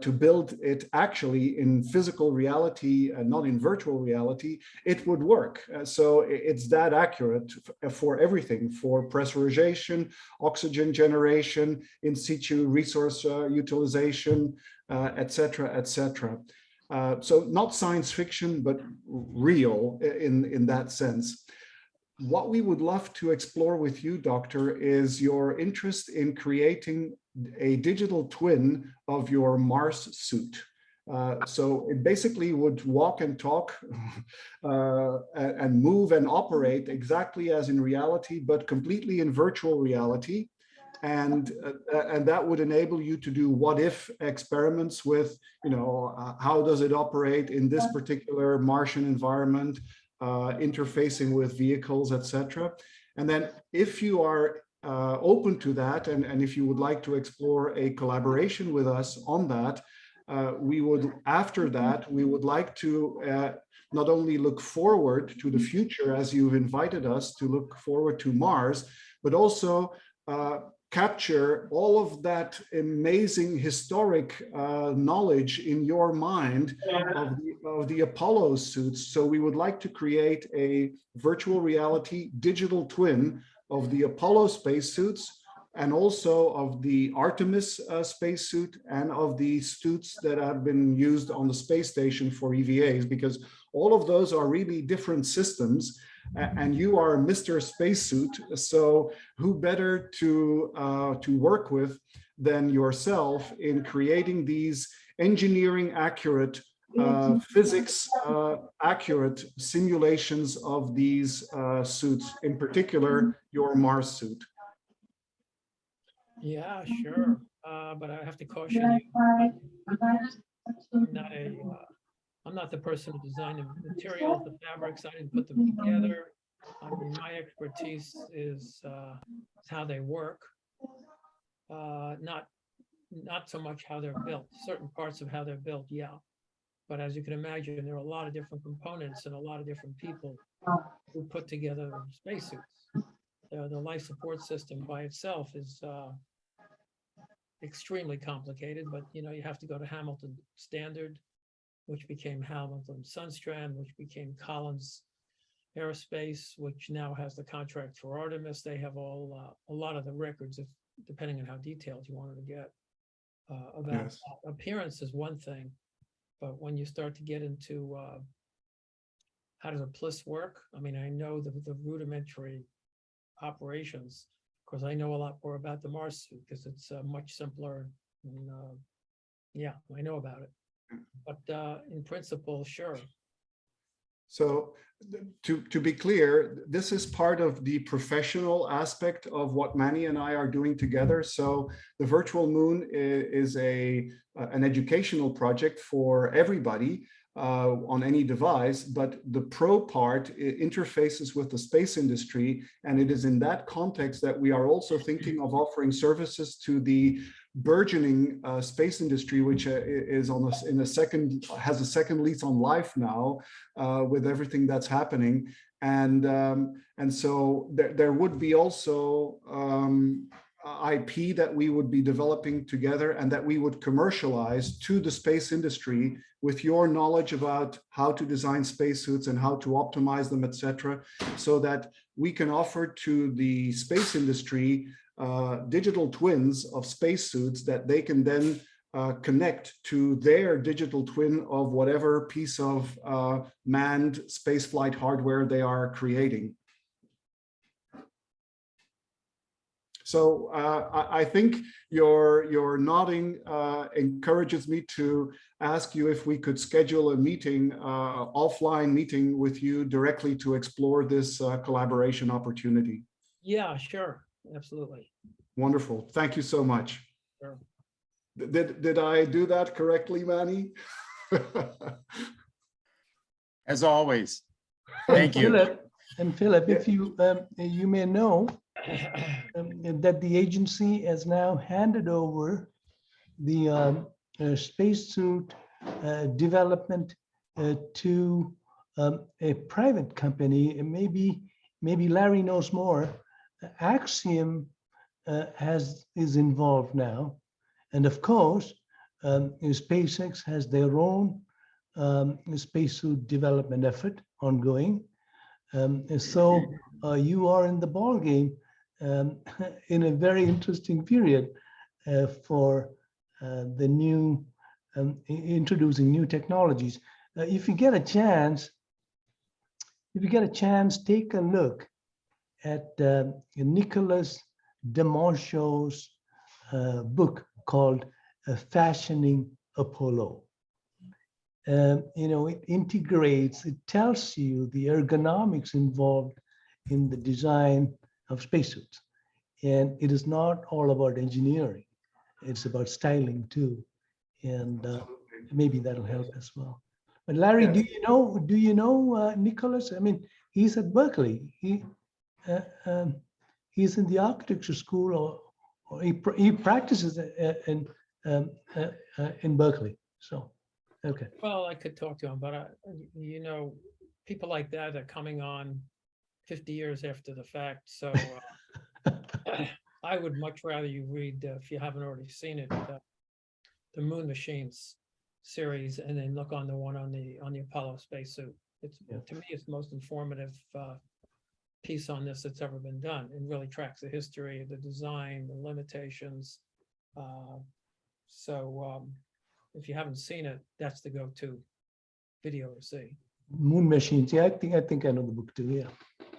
to build it actually in physical reality and not in virtual reality, it would work. So it's that accurate for everything, for pressurization, oxygen generation, in situ resource utilization, etc., etc. So not science fiction, but real in that sense. What we would love to explore with you, Doctor, is your interest in creating a digital twin of your Mars suit. So it basically would walk and talk and move and operate exactly as in reality, but completely in virtual reality. And that would enable you to do what-if experiments with, how does it operate in this particular Martian environment, interfacing with vehicles, etc. And then if you are open to that, and if you would like to explore a collaboration with us on that, we would, after that, we would like to not only look forward to the future, as you've invited us to look forward to Mars, but also capture all of that amazing historic knowledge in your mind of the Apollo suits. So we would like to create a virtual reality digital twin of the Apollo spacesuits and also of the Artemis spacesuit and of the suits that have been used on the space station for EVAs, because all of those are really different systems. And you are Mr. Spacesuit, so who better to work with than yourself in creating these engineering accurate, physics accurate simulations of these suits, in particular your Mars suit. Yeah, sure. But I have to caution you. I'm not the person who designed the materials, the fabrics. I didn't put them together. I mean, my expertise is how they work, not so much how they're built. Certain parts of how they're built, yeah. But as you can imagine, there are a lot of different components and a lot of different people who put together spacesuits. The life support system by itself is extremely complicated, but you have to go to Hamilton Standard, which became Hamilton Sundstrand, which became Collins Aerospace, which now has the contract for Artemis. They have all a lot of the records, depending on how detailed you wanted to get. About Yes. appearance is one thing, but when you start to get into how does a PLIS work? I mean, I know the rudimentary operations, because I know a lot more about the Mars suit because it's much simpler. And, yeah, I know about it. But in principle, sure. So to be clear, this is part of the professional aspect of what Manny and I are doing together. So the Virtual Moon is an educational project for everybody on any device, but the pro part interfaces with the space industry. And it is in that context that we are also thinking of offering services to the burgeoning space industry, which is has a second lease on life now with everything that's happening. And so there would be also IP that we would be developing together and that we would commercialize to the space industry with your knowledge about how to design spacesuits and how to optimize them, etc., so that we can offer to the space industry digital twins of spacesuits that they can then connect to their digital twin of whatever piece of manned spaceflight hardware they are creating. So I think your nodding encourages me to ask you if we could schedule a meeting, offline meeting with you directly to explore this collaboration opportunity. Yeah, sure. Absolutely. Wonderful. Thank you so much. Sure. Did I do that correctly, Manny? As always. Thank you. Philip, if you you may know that the agency has now handed over the spacesuit development to a private company, and maybe Larry knows more. Axiom is involved now, and of course, SpaceX has their own spacesuit development effort ongoing. So you are in the ball game in a very interesting period for the new introducing new technologies. If you get a chance, take a look at Nicholas Demonchaux's book called Fashioning Apollo. It integrates, it tells you the ergonomics involved in the design of spacesuits. And it is not all about engineering. It's about styling too. And maybe that'll help as well. But Larry, do you know Nicholas? I mean, he's at Berkeley. He's in the architecture school, or he practices in Berkeley. So, okay. Well, I could talk to him, but people like that are coming on 50 years after the fact. So I would much rather you read, if you haven't already seen it, the Moon Machines series, and then look on the one on the Apollo spacesuit. To me, it's the most informative piece on this that's ever been done. It really tracks the history, the design, the limitations. So if you haven't seen it, that's the go-to video to see. Moon Machines. Yeah, I think I know the book too. Yeah.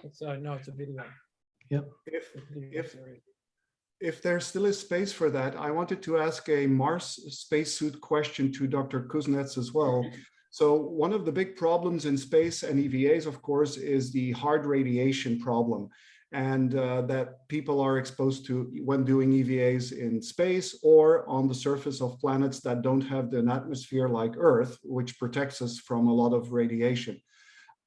It's it's a video. Yep. If there still is space for that, I wanted to ask a Mars spacesuit question to Dr. Kuznets as well. So one of the big problems in space and EVAs, of course, is the hard radiation problem, and that people are exposed to when doing EVAs in space or on the surface of planets that don't have an atmosphere like Earth, which protects us from a lot of radiation.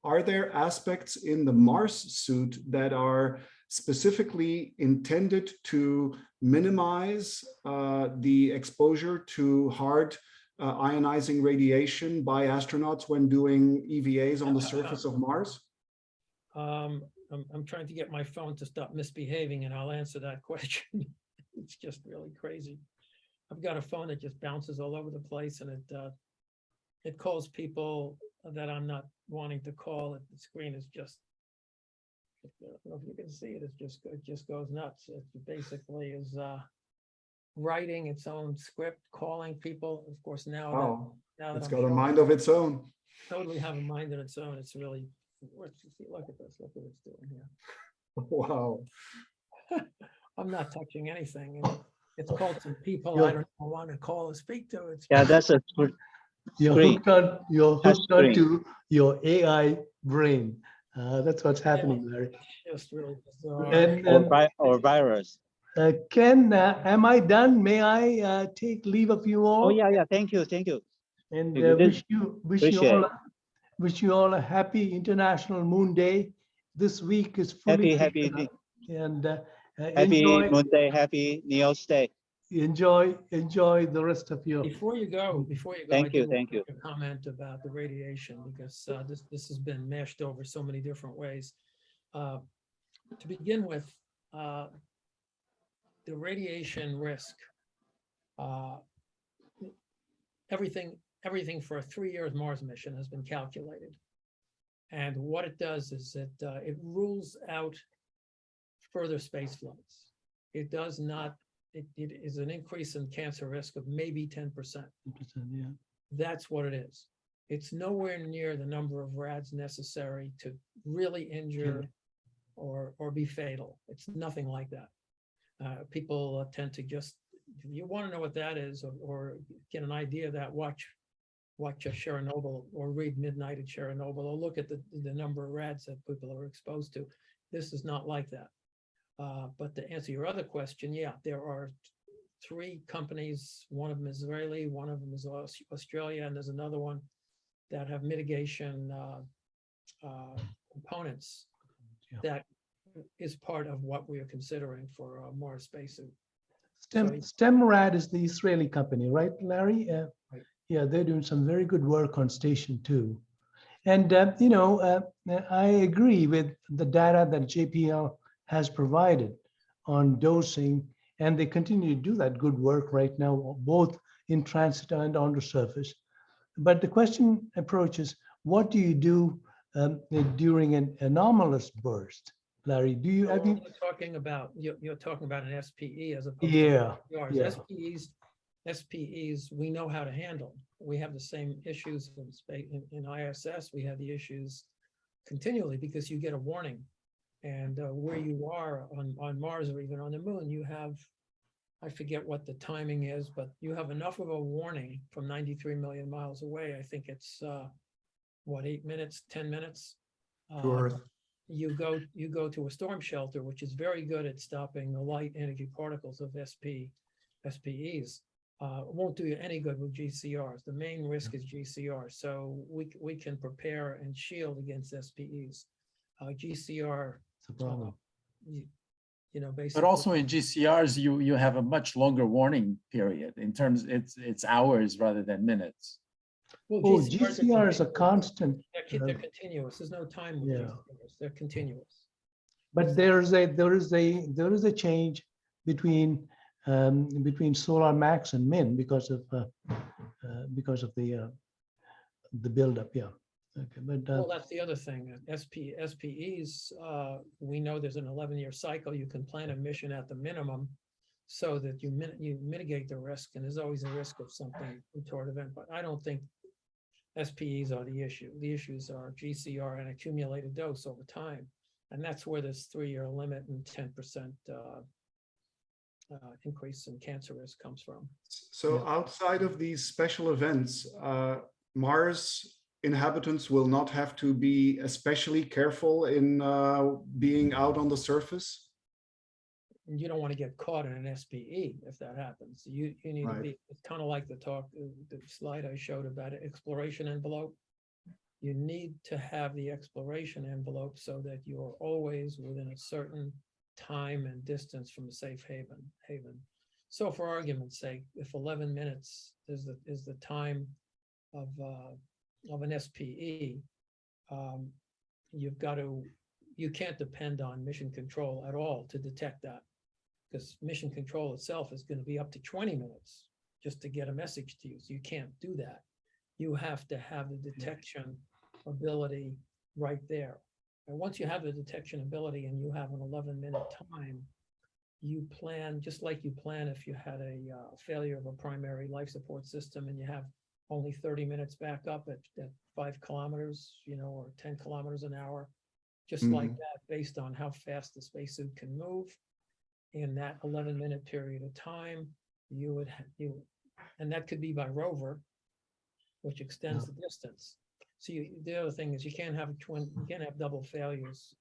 Are there aspects in the Mars suit that are specifically intended to minimize the exposure to hard ionizing radiation by astronauts when doing EVAs on the surface of Mars? I'm trying to get my phone to stop misbehaving, and I'll answer that question. It's just really crazy. I've got a phone that just bounces all over the place, and it calls people that I'm not wanting to call. The screen is just, I don't know if you can see it. It just goes nuts. It basically is writing its own script, calling people. Of course, now that it's I'm got a mind of its own. Totally have a mind of its own. It's really, look at this. Look what it's doing here. Wow. I'm not touching anything. It's called some people I don't want to call or speak to. It's that's a you're hooked on to your AI brain. That's what's happening, Larry. Just really bizarre. Or virus. Ken, am I done? May I take leave of you all? Oh yeah. Thank you. And wish you all a happy International Moon Day. This week is fully happy and happy Moon Day, happy Neo's Day. Enjoy the rest of your. Before you go, thank you. A comment about the radiation, because this has been mashed over so many different ways. To begin with, the radiation risk, everything for a 3 years Mars mission has been calculated. And what it does is it rules out further space flights. It does not, it is an increase in cancer risk of maybe 10%. 10%, yeah. That's what it is. It's nowhere near the number of rads necessary to really injure or be fatal. It's nothing like that. People tend to just, if you want to know what that is, or get an idea of that, watch Chernobyl, or read Midnight at Chernobyl, or look at the number of rads that people are exposed to. This is not like that. But to answer your other question, yeah, there are 3 companies. One of them is Israeli, one of them is Australia, and there's another one that have mitigation components Yeah. that is part of what we are considering for a Mars spacesuit. STEMRAD is the Israeli company, right, Larry? Right. Yeah, they're doing some very good work on Station 2. And, I agree with the data that JPL has provided on dosing, and they continue to do that good work right now, both in transit and on the surface. But the question approaches, what do you do during an anomalous burst? Larry, do you, have you? You're talking about an SPE as opposed Yeah, to yours. yeah. SPEs, we know how to handle. We have the same issues in space. In ISS, we have the issues continually because you get a warning. And where you are on Mars or even on the moon, you have, I forget what the timing is, but you have enough of a warning from 93 million miles away. I think it's, 8 minutes, 10 minutes? Sure. You go to a storm shelter, which is very good at stopping the light energy particles of SPEs. Won't do you any good with GCRs. The main risk is GCR. So we can prepare and shield against SPEs. GCR, It's a problem. basically. But also in GCRs, you have a much longer warning period in terms, it's hours rather than minutes. Well, Oh, GCRs GCRs are constant. They're continuous. There's no time with Yeah. GCRs. They're continuous. But there is a change between Solar Max and Min because of the buildup. Yeah. Okay, but Well, that's the other thing. SPEs, we know there's an 11-year cycle. You can plan a mission at the minimum so that you mitigate the risk, and there's always a risk of something untoward event. But I don't think SPEs are the issue. The issues are GCR and accumulated dose over time, and that's where this 3-year limit and 10% increase in cancer risk comes from. So outside of these special events, Mars inhabitants will not have to be especially careful in being out on the surface? You don't want to get caught in an SPE if that happens. You need to be, it's kind of like the slide I showed about an exploration envelope. You need to have the exploration envelope so that you're always within a certain time and distance from a safe haven. So for argument's sake, if 11 minutes is the time of an SPE, you can't depend on mission control at all to detect that, because mission control itself is going to be up to 20 minutes just to get a message to you. So you can't do that. You have to have the detection ability right there. And once you have the detection ability and you have an 11-minute time, you plan just like you plan if you had a failure of a primary life support system and you have only 30 minutes back up at 5 kilometers, or 10 kilometers an hour, just like that, based on how fast the spacesuit can move in that 11-minute period of time. And that could be by rover, which extends the distance. So the other thing is you can't have double failures.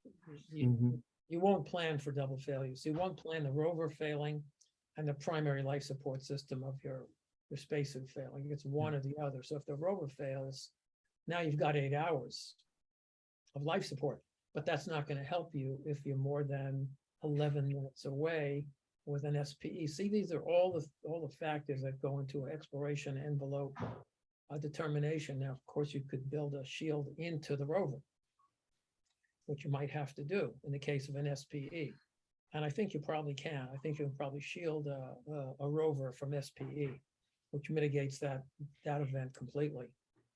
You won't plan for double failures. You won't plan the rover failing and the primary life support system of your spacesuit failing. It's one or the other. So if the rover fails, now you've got 8 hours of life support, but that's not going to help you if you're more than 11 minutes away with an SPE. See, these are all the factors that go into an exploration envelope determination. Now, of course, you could build a shield into the rover, which you might have to do in the case of an SPE. And I think you probably can. I think you can probably shield a rover from SPE, which mitigates that event completely.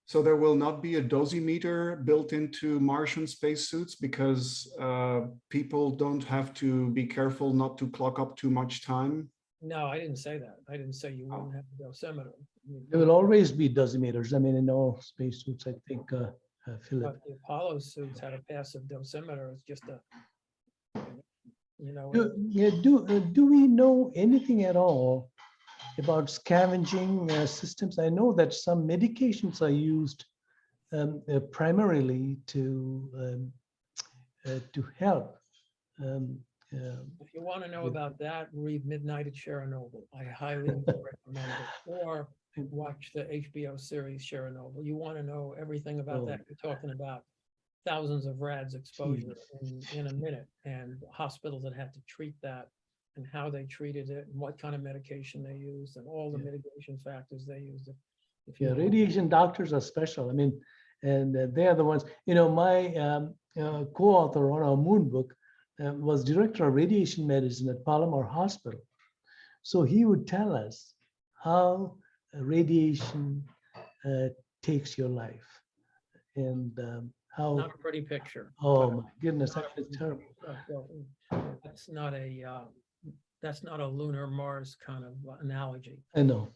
So there will not be a dosimeter built into Martian spacesuits because people don't have to be careful not to clock up too much time? No, I didn't say that. I didn't say you wouldn't have a dosimeter. There will always be dosimeters. I mean, in all spacesuits, I think, Philip. But the Apollo suits had a passive dosimeter. It's just Do we know anything at all about scavenging systems? I know that some medications are used primarily to help. If you want to know about that, read Midnight at Chernobyl. I highly recommend it. Or watch the HBO series Chernobyl. You want to know everything about Oh. that. You're talking about thousands of rads exposure in a minute, and hospitals that had to treat that, and how they treated it, and what kind of medication they used, and all the mitigation factors they used. If you Yeah, want- radiation doctors are special. I mean, and they are the ones, you know, my co-author on our moon book was director of radiation medicine at Palomar Hospital. So he would tell us how radiation takes your life and how, Not a pretty picture. oh but my goodness, not it's terrible. That's not a lunar Mars kind of analogy. I know.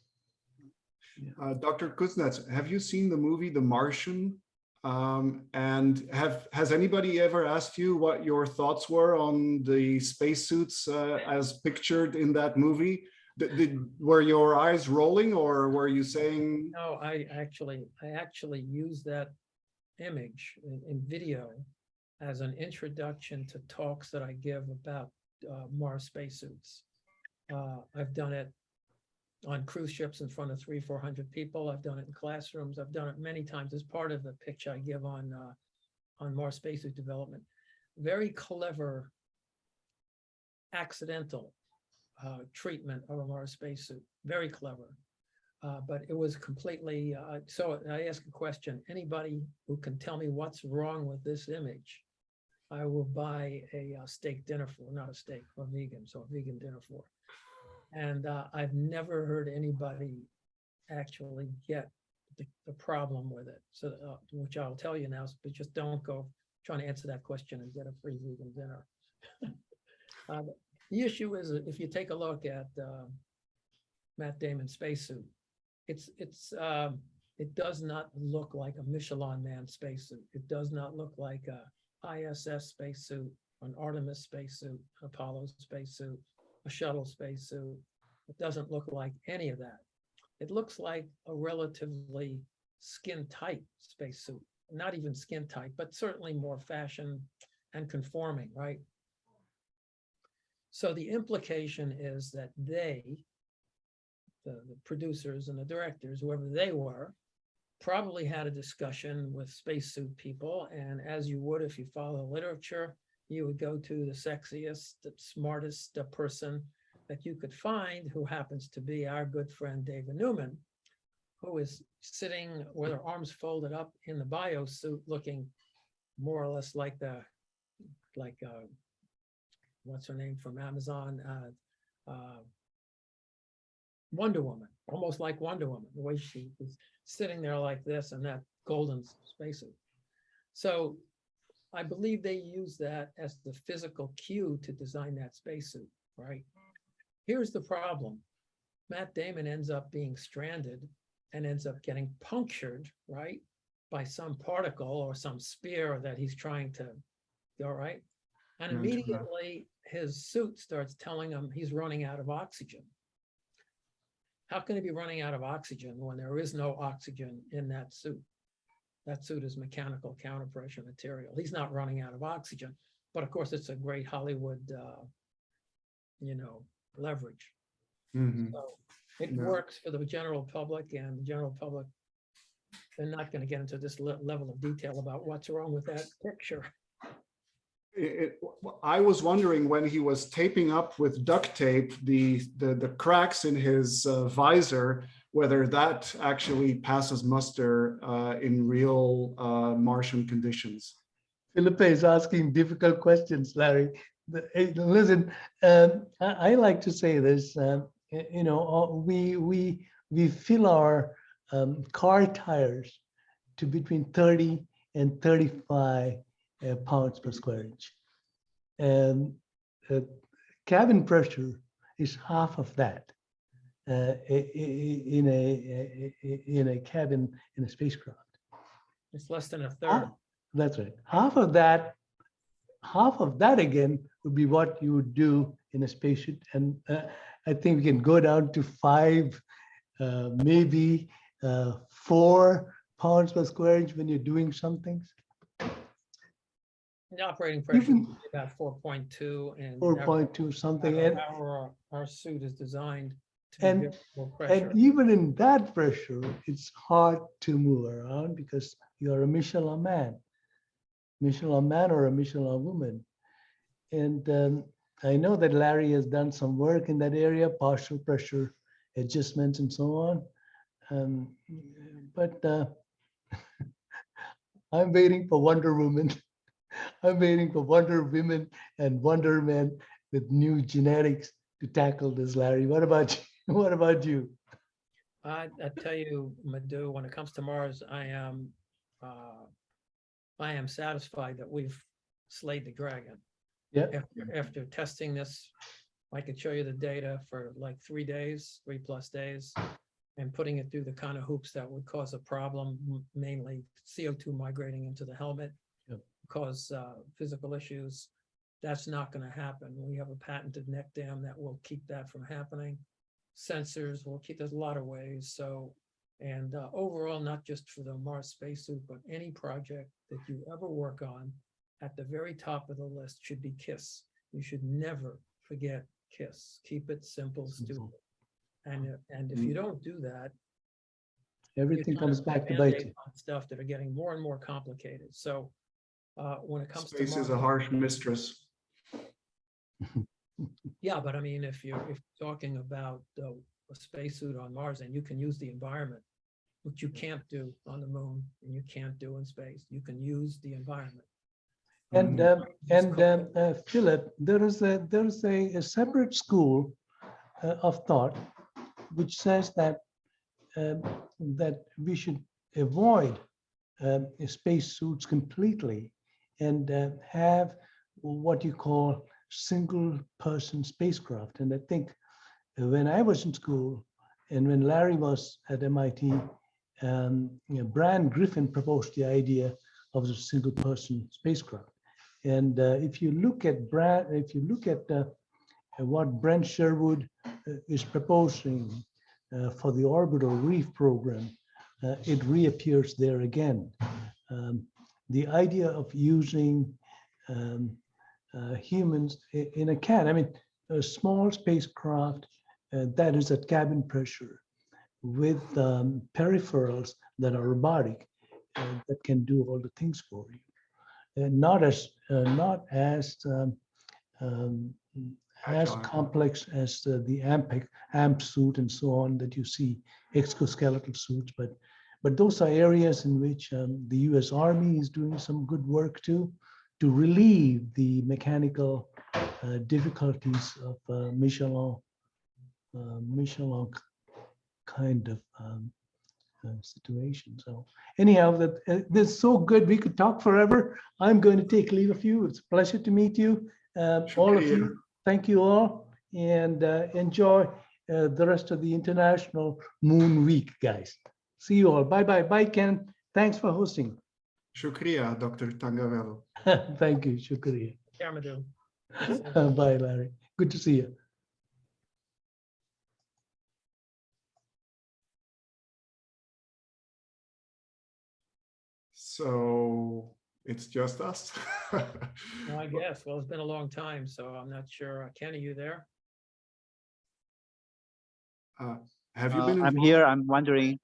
Dr. Kuznets, have you seen the movie The Martian? And has anybody ever asked you what your thoughts were on the spacesuits as pictured in that movie? Were your eyes rolling, or were you saying? No, I actually use that image in video as an introduction to talks that I give about Mars spacesuits. I've done it on cruise ships in front of 300-400 people. I've done it in classrooms. I've done it many times as part of the pitch I give on Mars spacesuit development. Very clever, accidental treatment of a Mars spacesuit. Very clever. But it was completely, so I ask a question, anybody who can tell me what's wrong with this image, I will buy a steak dinner for, not a steak, a vegan, so a vegan dinner for. And I've never heard anybody actually get the problem with it. So, which I'll tell you now, but just don't go trying to answer that question and get a free vegan dinner. The issue is, if you take a look at Matt Damon's spacesuit, it does not look like a Michelin Man spacesuit. It does not look like a ISS spacesuit, an Artemis spacesuit, Apollo spacesuit, a shuttle spacesuit. It doesn't look like any of that. It looks like a relatively skin-tight spacesuit, not even skin-tight, but certainly more fashion and conforming, right? So the implication is that they, the producers and the directors, whoever they were, probably had a discussion with spacesuit people. And as you would if you follow the literature, you would go to the sexiest, the smartest person that you could find, who happens to be our good friend David Newman, who is sitting with her arms folded up in the biosuit, looking more or less like what's her name from Amazon, Wonder Woman, almost like Wonder Woman, the way she was sitting there like this in that golden spacesuit. So I believe they use that as the physical cue to design that spacesuit, right? Here's the problem. Matt Damon ends up being stranded and ends up getting punctured, right, by some particle or some spear that he's trying to, all right? And immediately his suit starts telling him he's running out of oxygen. How can he be running out of oxygen when there is no oxygen in that suit? That suit is mechanical counterpressure material. He's not running out of oxygen, but of course it's a great Hollywood, leverage. Mm-hmm. So it works for the general public, and the general public, they're not going to get into this level of detail about what's wrong with that picture. I was wondering, when he was taping up with duct tape the cracks in his visor, whether that actually passes muster in real Martian conditions. Philippa is asking difficult questions, Larry. Hey, listen, I like to say this. We fill our car tires to between 30 and 35 pounds per square inch, and cabin pressure is half of that in a cabin in a spacecraft. It's less than a third. That's right. Half of that again would be what you would do in a spaceship, and I think we can go down to 5, maybe 4 pounds per square inch when you're doing some things. The operating pressure is about 4.2 and 4.2 something. And our suit is designed to be And- very low pressure. And even in that pressure, it's hard to move around because you're a Michelin man or a Michelin woman. And I know that Larry has done some work in that area, partial pressure adjustments and so on. But I'm waiting for Wonder Woman. I'm waiting for Wonder Women and Wonder Men with new genetics to tackle this, Larry. What about you? What about you? I tell you, Madhu, when it comes to Mars, I am satisfied that we've slayed the dragon. Yeah. After testing this, I could show you the data for like 3 days, 3+ days, and putting it through the kind of hoops that would cause a problem, mainly CO2 migrating into the helmet, Yep. cause physical issues. That's not going to happen. We have a patented neck dam that will keep that from happening. Sensors will keep, there's a lot of ways. So, and overall, not just for the Mars spacesuit, but any project that you ever work on, at the very top of the list should be KISS. You should never forget KISS. Keep it simple, stupid. And if you don't do that, Everything you're trying comes put back to Band-Aids bite you. on stuff that are getting more and more complicated. So when it comes Space to is Mars, a harsh mistress. yeah, but I mean, if you're talking about a spacesuit on Mars, and you can use the environment, which you can't do on the moon and you can't do in space. You can use the environment. And Philip, there is a separate school of thought which says that that we should avoid spacesuits completely and have what you call single-person spacecraft. And I think when I was in school and when Larry was at MIT, Brian Griffin proposed the idea of the single-person spacecraft. And if you look at what Brent Sherwood is proposing for the orbital reef program, it reappears there again. The idea of using humans in a can, I mean, a small spacecraft that is at cabin pressure with peripherals that are robotic that can do all the things for you. Not as complex as the AMP suit and so on that you see, exoskeletal suits, but those are areas in which the U.S. Army is doing some good work too, to relieve the mechanical difficulties of Michelin kind of situation. So anyhow, this is so good. We could talk forever. I'm going to take leave of you. It's a pleasure to meet you. All of you, thank you all, and enjoy the rest of the International Moon Week, guys. See you all. Bye-bye. Bye, Ken. Thanks for hosting. Shukriya, Dr. Tangavellu. Thank you. Shukriya. Yeah, Madhu. Bye, Larry. Good to see you. So it's just us. Well, I guess. Well, it's been a long time, so I'm not sure. Ken, are you there? Have you been I'm involved? here. I'm wondering,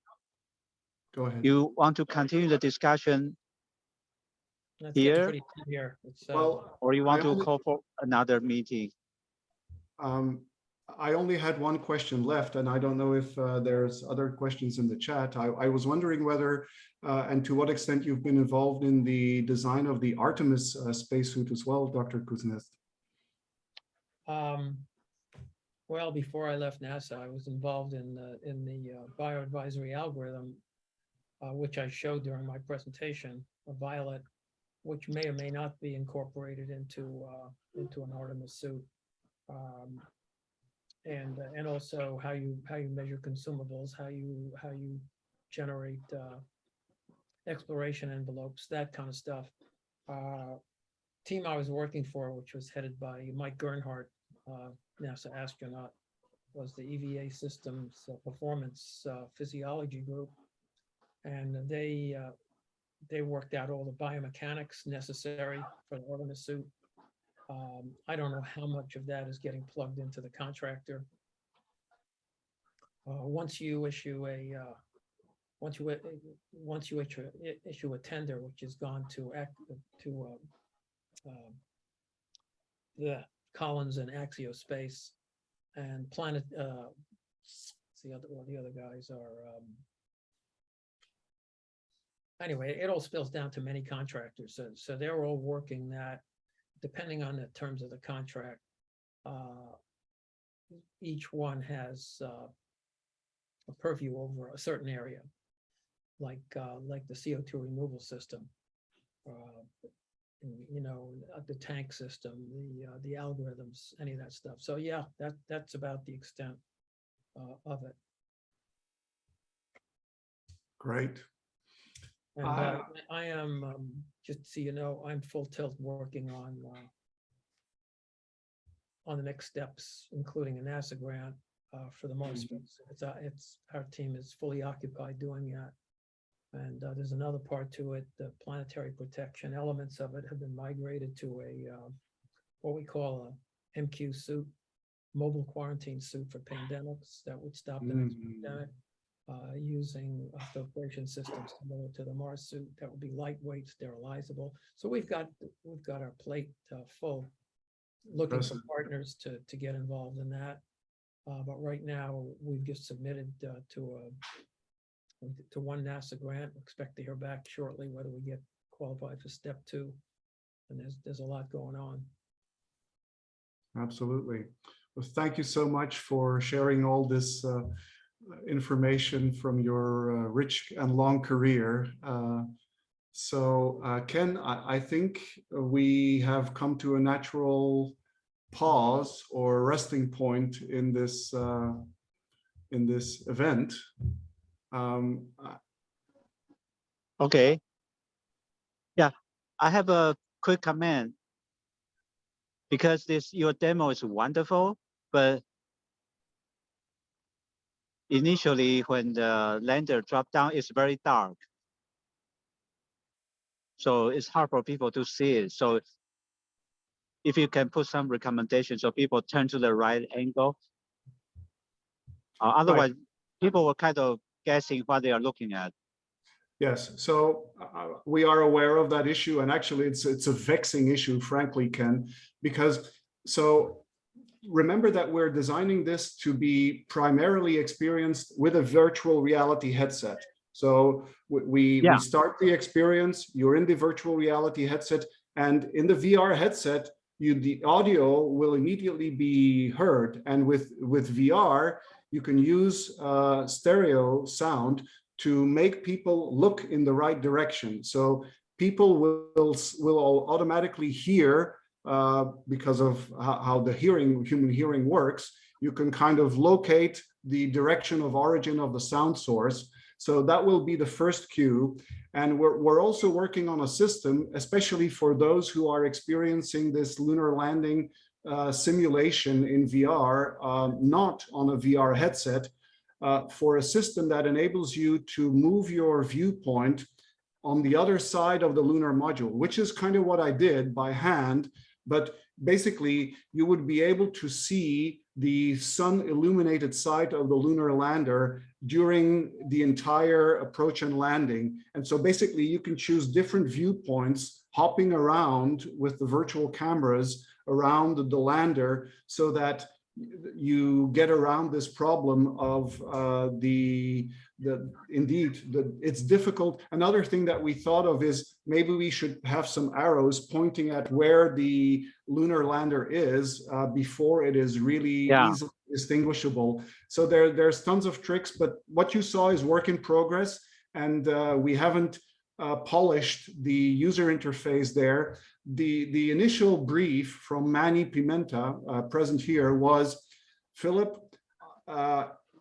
Go ahead. you want to continue the discussion That's getting here, pretty thin here. It's, Well, or you want I to only- call for another meeting? I only had one question left, and I don't know if there's other questions in the chat. I was wondering whether and to what extent you've been involved in the design of the Artemis spacesuit as well, Dr. Kuznets. well, before I left NASA, I was involved in the bioadvisory algorithm, which I showed during my presentation, a violet, which may or may not be incorporated into an Artemis suit. And also how you measure consumables, how you generate exploration envelopes, that kind of stuff. Team I was working for, which was headed by Mike Gernhardt, NASA astronaut, was the EVA Systems Performance Physiology Group, and they worked out all the biomechanics necessary for the Artemis suit. I don't know how much of that is getting plugged into the contractor. once you issue a, once you issue a tender, which has gone to the Collins and Axiospace and Planet, the other guys are, anyway, it all spills down to many contractors. So they're all working that, depending on the terms of the contract. Each one has a purview over a certain area, like the CO2 removal system, the tank system, the algorithms, any of that stuff. So yeah, that's about the extent of it. Great. And I am, just so you know, I'm full tilt working on the next steps, including a NASA grant for the Mars space. It's our team is fully occupied doing that. And there's another part to it, the planetary protection elements of it have been migrated to a what we call a MQ suit, mobile quarantine suit for pandemics that would stop the next pandemic, using a filtration system similar to the Mars suit that would be lightweight, sterilizable. So we've got our plate full, looking for partners to get involved in that. But right now we've just submitted to one NASA grant. Expect to hear back shortly whether we get qualified for step 2. And there's a lot going on. Absolutely. Well, thank you so much for sharing all this information from your rich and long career. So Ken, I think we have come to a natural pause or resting point in this event. Okay. Yeah, I have a quick comment because your demo is wonderful, but initially when the lander dropped down, it's very dark. So it's hard for people to see it. So if you can put some recommendations so people turn to the right angle, otherwise people were kind of guessing what they are looking at. Yes, so we are aware of that issue, and actually it's a vexing issue, frankly, Ken, because so remember that we're designing this to be primarily experienced with a virtual reality headset. So we start the experience, you're in the virtual reality headset, and in the VR headset, the audio will immediately be heard. And with VR, you can use stereo sound to make people look in the right direction. So people will automatically hear because of how the human hearing works. You can kind of locate the direction of origin of the sound source. So that will be the first cue. And we're also working on a system, especially for those who are experiencing this lunar landing simulation in VR, not on a VR headset, for a system that enables you to move your viewpoint on the other side of the lunar module, which is kind of what I did by hand. But basically, you would be able to see the sun illuminated side of the lunar lander during the entire approach and landing. And so basically, you can choose different viewpoints, hopping around with the virtual cameras around the lander so that you get around this problem of it's difficult. Another thing that we thought of is maybe we should have some arrows pointing at where the lunar lander is before it is really easily distinguishable. So there's tons of tricks, but what you saw is work in progress, and we haven't polished the user interface there. The initial brief from Manny Pimenta, present here, was, Philip,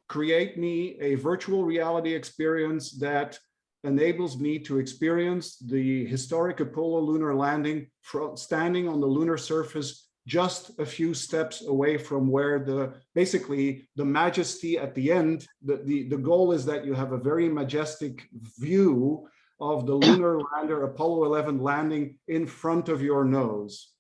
create me a virtual reality experience that enables me to experience the historic Apollo lunar landing from standing on the lunar surface just a few steps away from where basically the majesty at the end, the goal is that you have a very majestic view of the lunar lander Apollo 11 landing in front of your nose.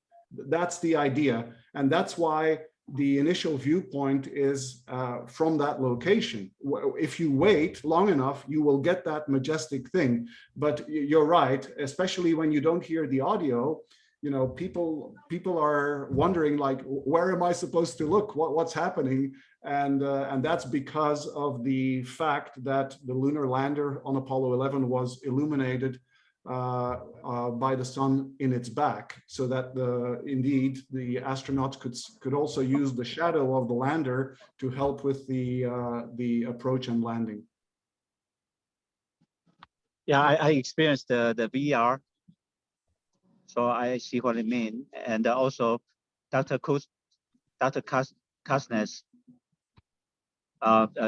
That's the idea. And that's why the initial viewpoint is from that location. If you wait long enough, you will get that majestic thing. But you're right, especially when you don't hear the audio. You know, people are wondering, like, where am I supposed to look? What's happening? And that's because of the fact that the lunar lander on Apollo 11 was illuminated by the sun in its back, so that indeed the astronauts could also use the shadow of the lander to help with the approach and landing. Yeah, I experienced the VR, so I see what it means. And also, Dr. Kastner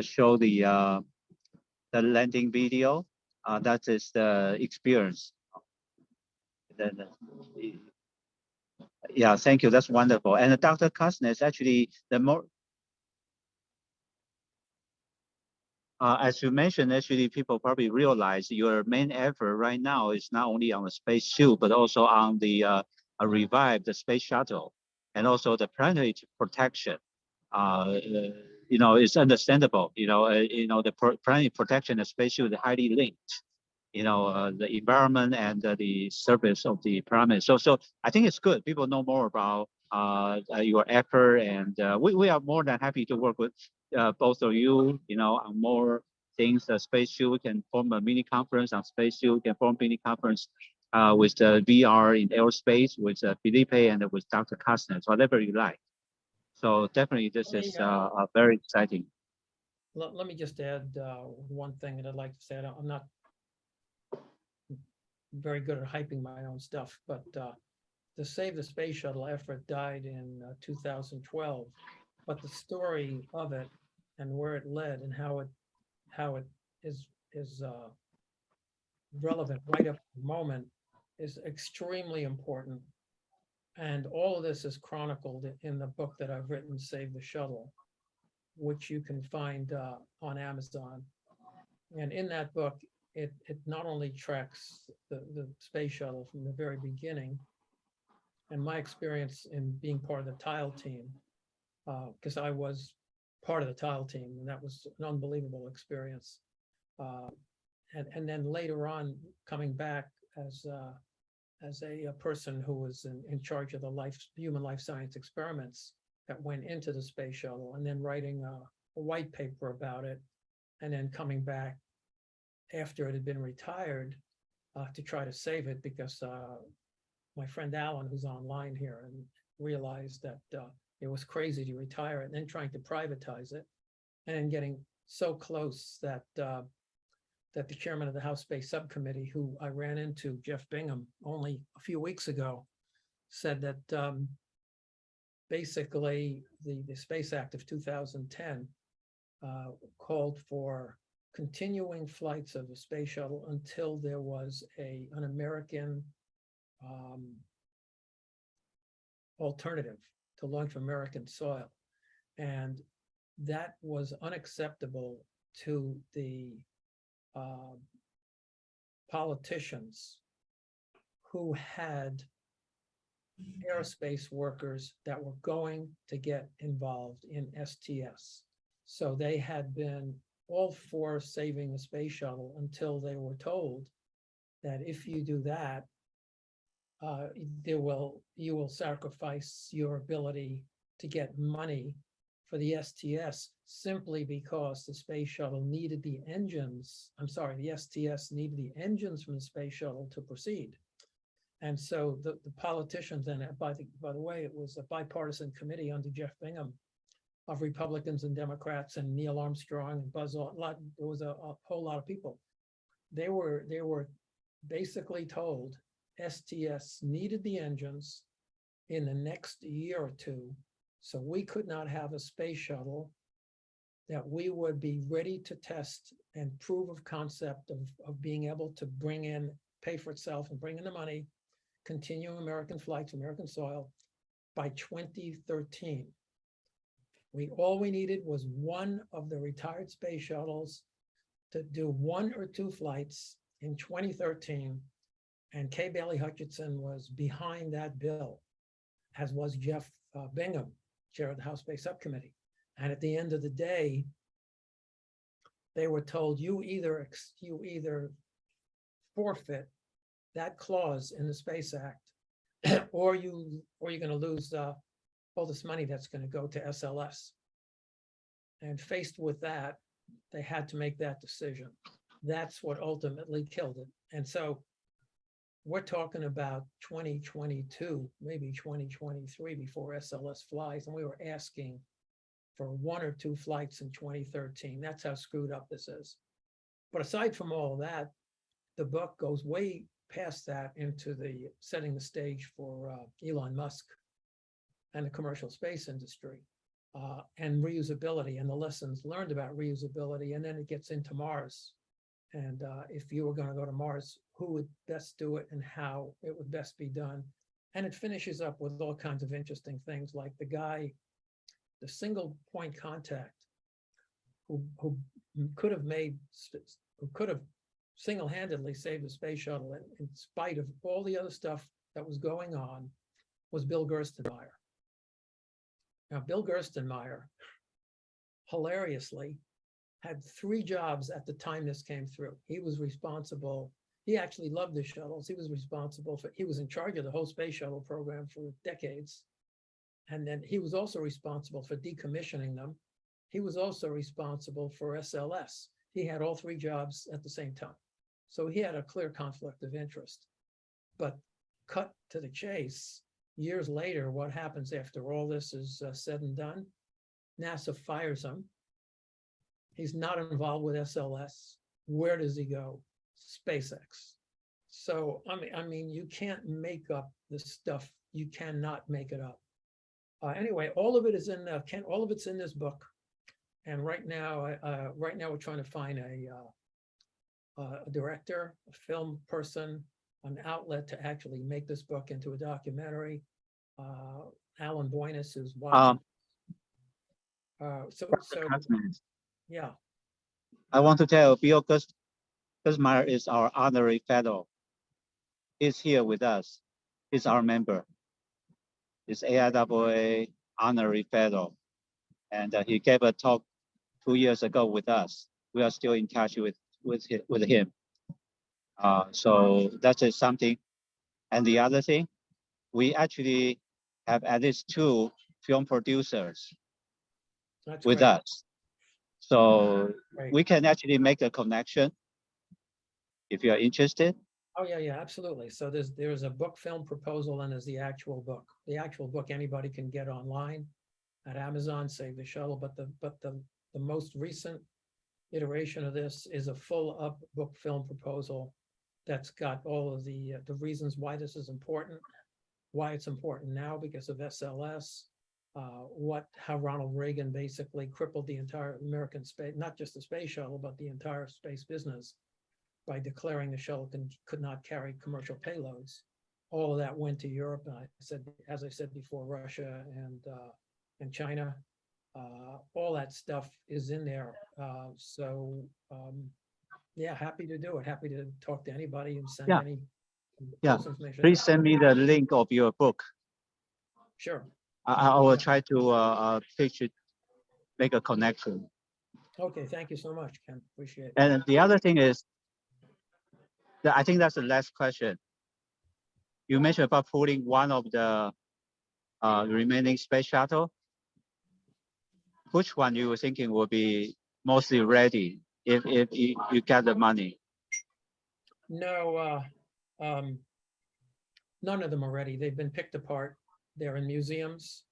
showed the landing video. That is the experience. Then, yeah, thank you. That's wonderful. And Dr. Kastner is actually the more. As you mentioned, actually, people probably realize your main effort right now is not only on the space suit, but also on the revive the space shuttle, and also the planetary protection. You know, it's understandable. The planetary protection and space suit is highly linked. The environment and the surface of the planet. So I think it's good. People know more about your effort, and we are more than happy to work with both of you, on more things. Space Suit, we can form a mini conference on Space Suit, we can form mini conference with the VR in aerospace, with Felipe and with Dr. Kastner, whatever you like. So definitely this is very exciting. Let me just add one thing that I'd like to say. I'm not very good at hyping my own stuff, but the Save the Space Shuttle effort died in 2012, but the story of it and where it led and how it is relevant right up to the moment is extremely important. And all of this is chronicled in the book that I've written, Save the Shuttle, which you can find on Amazon. And in that book, it not only tracks the space shuttle from the very beginning, and my experience in being part of the tile team, because I was part of the tile team, and that was an unbelievable experience. And then later on, coming back as a person who was in charge of the human life science experiments that went into the space shuttle, and then writing a white paper about it, and then coming back after it had been retired to try to save it, because my friend Alan, who's online here, and realized that it was crazy to retire it, and then trying to privatize it, and then getting so close that that the chairman of the House Space Subcommittee, who I ran into, Jeff Bingham, only a few weeks ago, said that basically the Space Act of 2010 called for continuing flights of the space shuttle until there was an American alternative to launch from American soil. And that was unacceptable to the politicians who had aerospace workers that were going to get involved in STS. So they had been all for saving the space shuttle until they were told that if you do that, you will sacrifice your ability to get money for the STS, simply because the space shuttle needed the engines. The STS needed the engines from the space shuttle to proceed. And so the politicians, and by the way, it was a bipartisan committee under Jeff Bingham of Republicans and Democrats and Neil Armstrong and Buzz Aldrin. There was a whole lot of people. They were basically told STS needed the engines in the next year or two, so we could not have a space shuttle that we would be ready to test and prove of concept of being able to pay for itself and bring in the money, continue American flights, American soil, by 2013. All we needed was one of the retired space shuttles to do 1 or 2 flights in 2013, and Kay Bailey Hutchinson was behind that bill, as was Jeff Bingham. chair of the House Space Subcommittee. And at the end of the day, they were told, you either forfeit that clause in the Space Act, or you're going to lose all this money that's going to go to SLS. And faced with that, they had to make that decision. That's what ultimately killed it. And so we're talking about 2022, maybe 2023 before SLS flies. And we were asking for 1 or 2 flights in 2013. That's how screwed up this is. But aside from all of that, the book goes way past that into the setting the stage for Elon Musk and the commercial space industry and reusability and the lessons learned about reusability. And then it gets into Mars. And if you were going to go to Mars, who would best do it and how it would best be done. And it finishes up with all kinds of interesting things like the guy, the single point contact who could have single-handedly saved the space shuttle in spite of all the other stuff that was going on, was Bill Gerstenmaier. Now, Bill Gerstenmaier, hilariously, had 3 jobs at the time this came through. He was responsible, he actually loved the shuttles. He was in charge of the whole space shuttle program for decades. And then he was also responsible for decommissioning them. He was also responsible for SLS. He had all 3 jobs at the same time. So he had a clear conflict of interest. But cut to the chase, years later, what happens after all this is said and done? NASA fires him. He's not involved with SLS. Where does he go? SpaceX. So, I mean, you can't make up this stuff. You cannot make it up. Anyway, all of it is in all of it's in this book. And right now we're trying to find a director, a film person, an outlet to actually make this book into a documentary. Alan Boynes is watching. Yeah. I want to tell Bill Gerstenmaier is our honorary fellow. He's here with us. He's our member. He's AIAA honorary fellow. And he gave a talk 2 years ago with us. We are still in touch with him. So that is something. And the other thing, we actually have at least 2 film producers with us. So we can actually make a connection if you're interested. Oh, yeah, absolutely. So there's a book film proposal and there's the actual book. The actual book anybody can get online at Amazon, Save the Shuttle. But the most recent iteration of this is a full-up book film proposal that's got all of the reasons why this is important, why it's important now because of SLS, how Ronald Reagan basically crippled the entire American space, not just the space shuttle, but the entire space business by declaring the shuttle could not carry commercial payloads. All of that went to Europe, and as I said before, Russia and China. All that stuff is in there. Yeah, happy to do it. Happy to talk to anybody and send any information. Please send me the link of your book. Sure. I will try to make a connection. Okay, thank you so much, Ken. Appreciate it. And the other thing is, I think that's the last question. You mentioned about pulling one of the remaining space shuttle. Which one you were thinking will be mostly ready if you get the money? No, none of them are ready. They've been picked apart. They're in museums.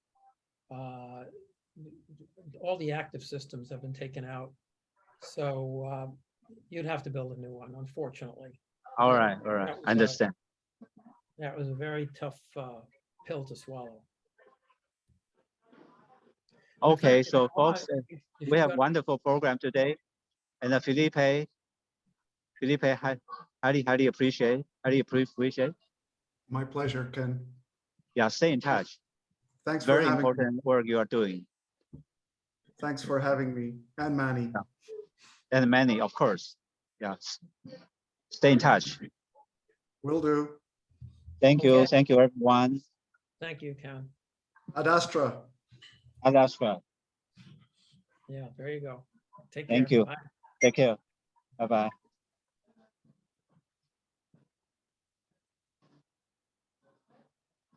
All the active systems have been taken out. So you'd have to build a new one, unfortunately. All right, I understand. That was a very tough pill to swallow. Okay, so folks, we have a wonderful program today. And Felipe, highly appreciate. My pleasure, Ken. Yeah, stay in touch. Thanks for very having important me. work you are doing. Thanks for having me, and Manny. Yeah. And Manny, of course. Yes. Stay in touch. Will do. Thank you. Thank you, everyone. Thank you, Ken. Ad Astra. That's well. Yeah, there you go. Take care. Thank you. Bye. Take care. Bye-bye.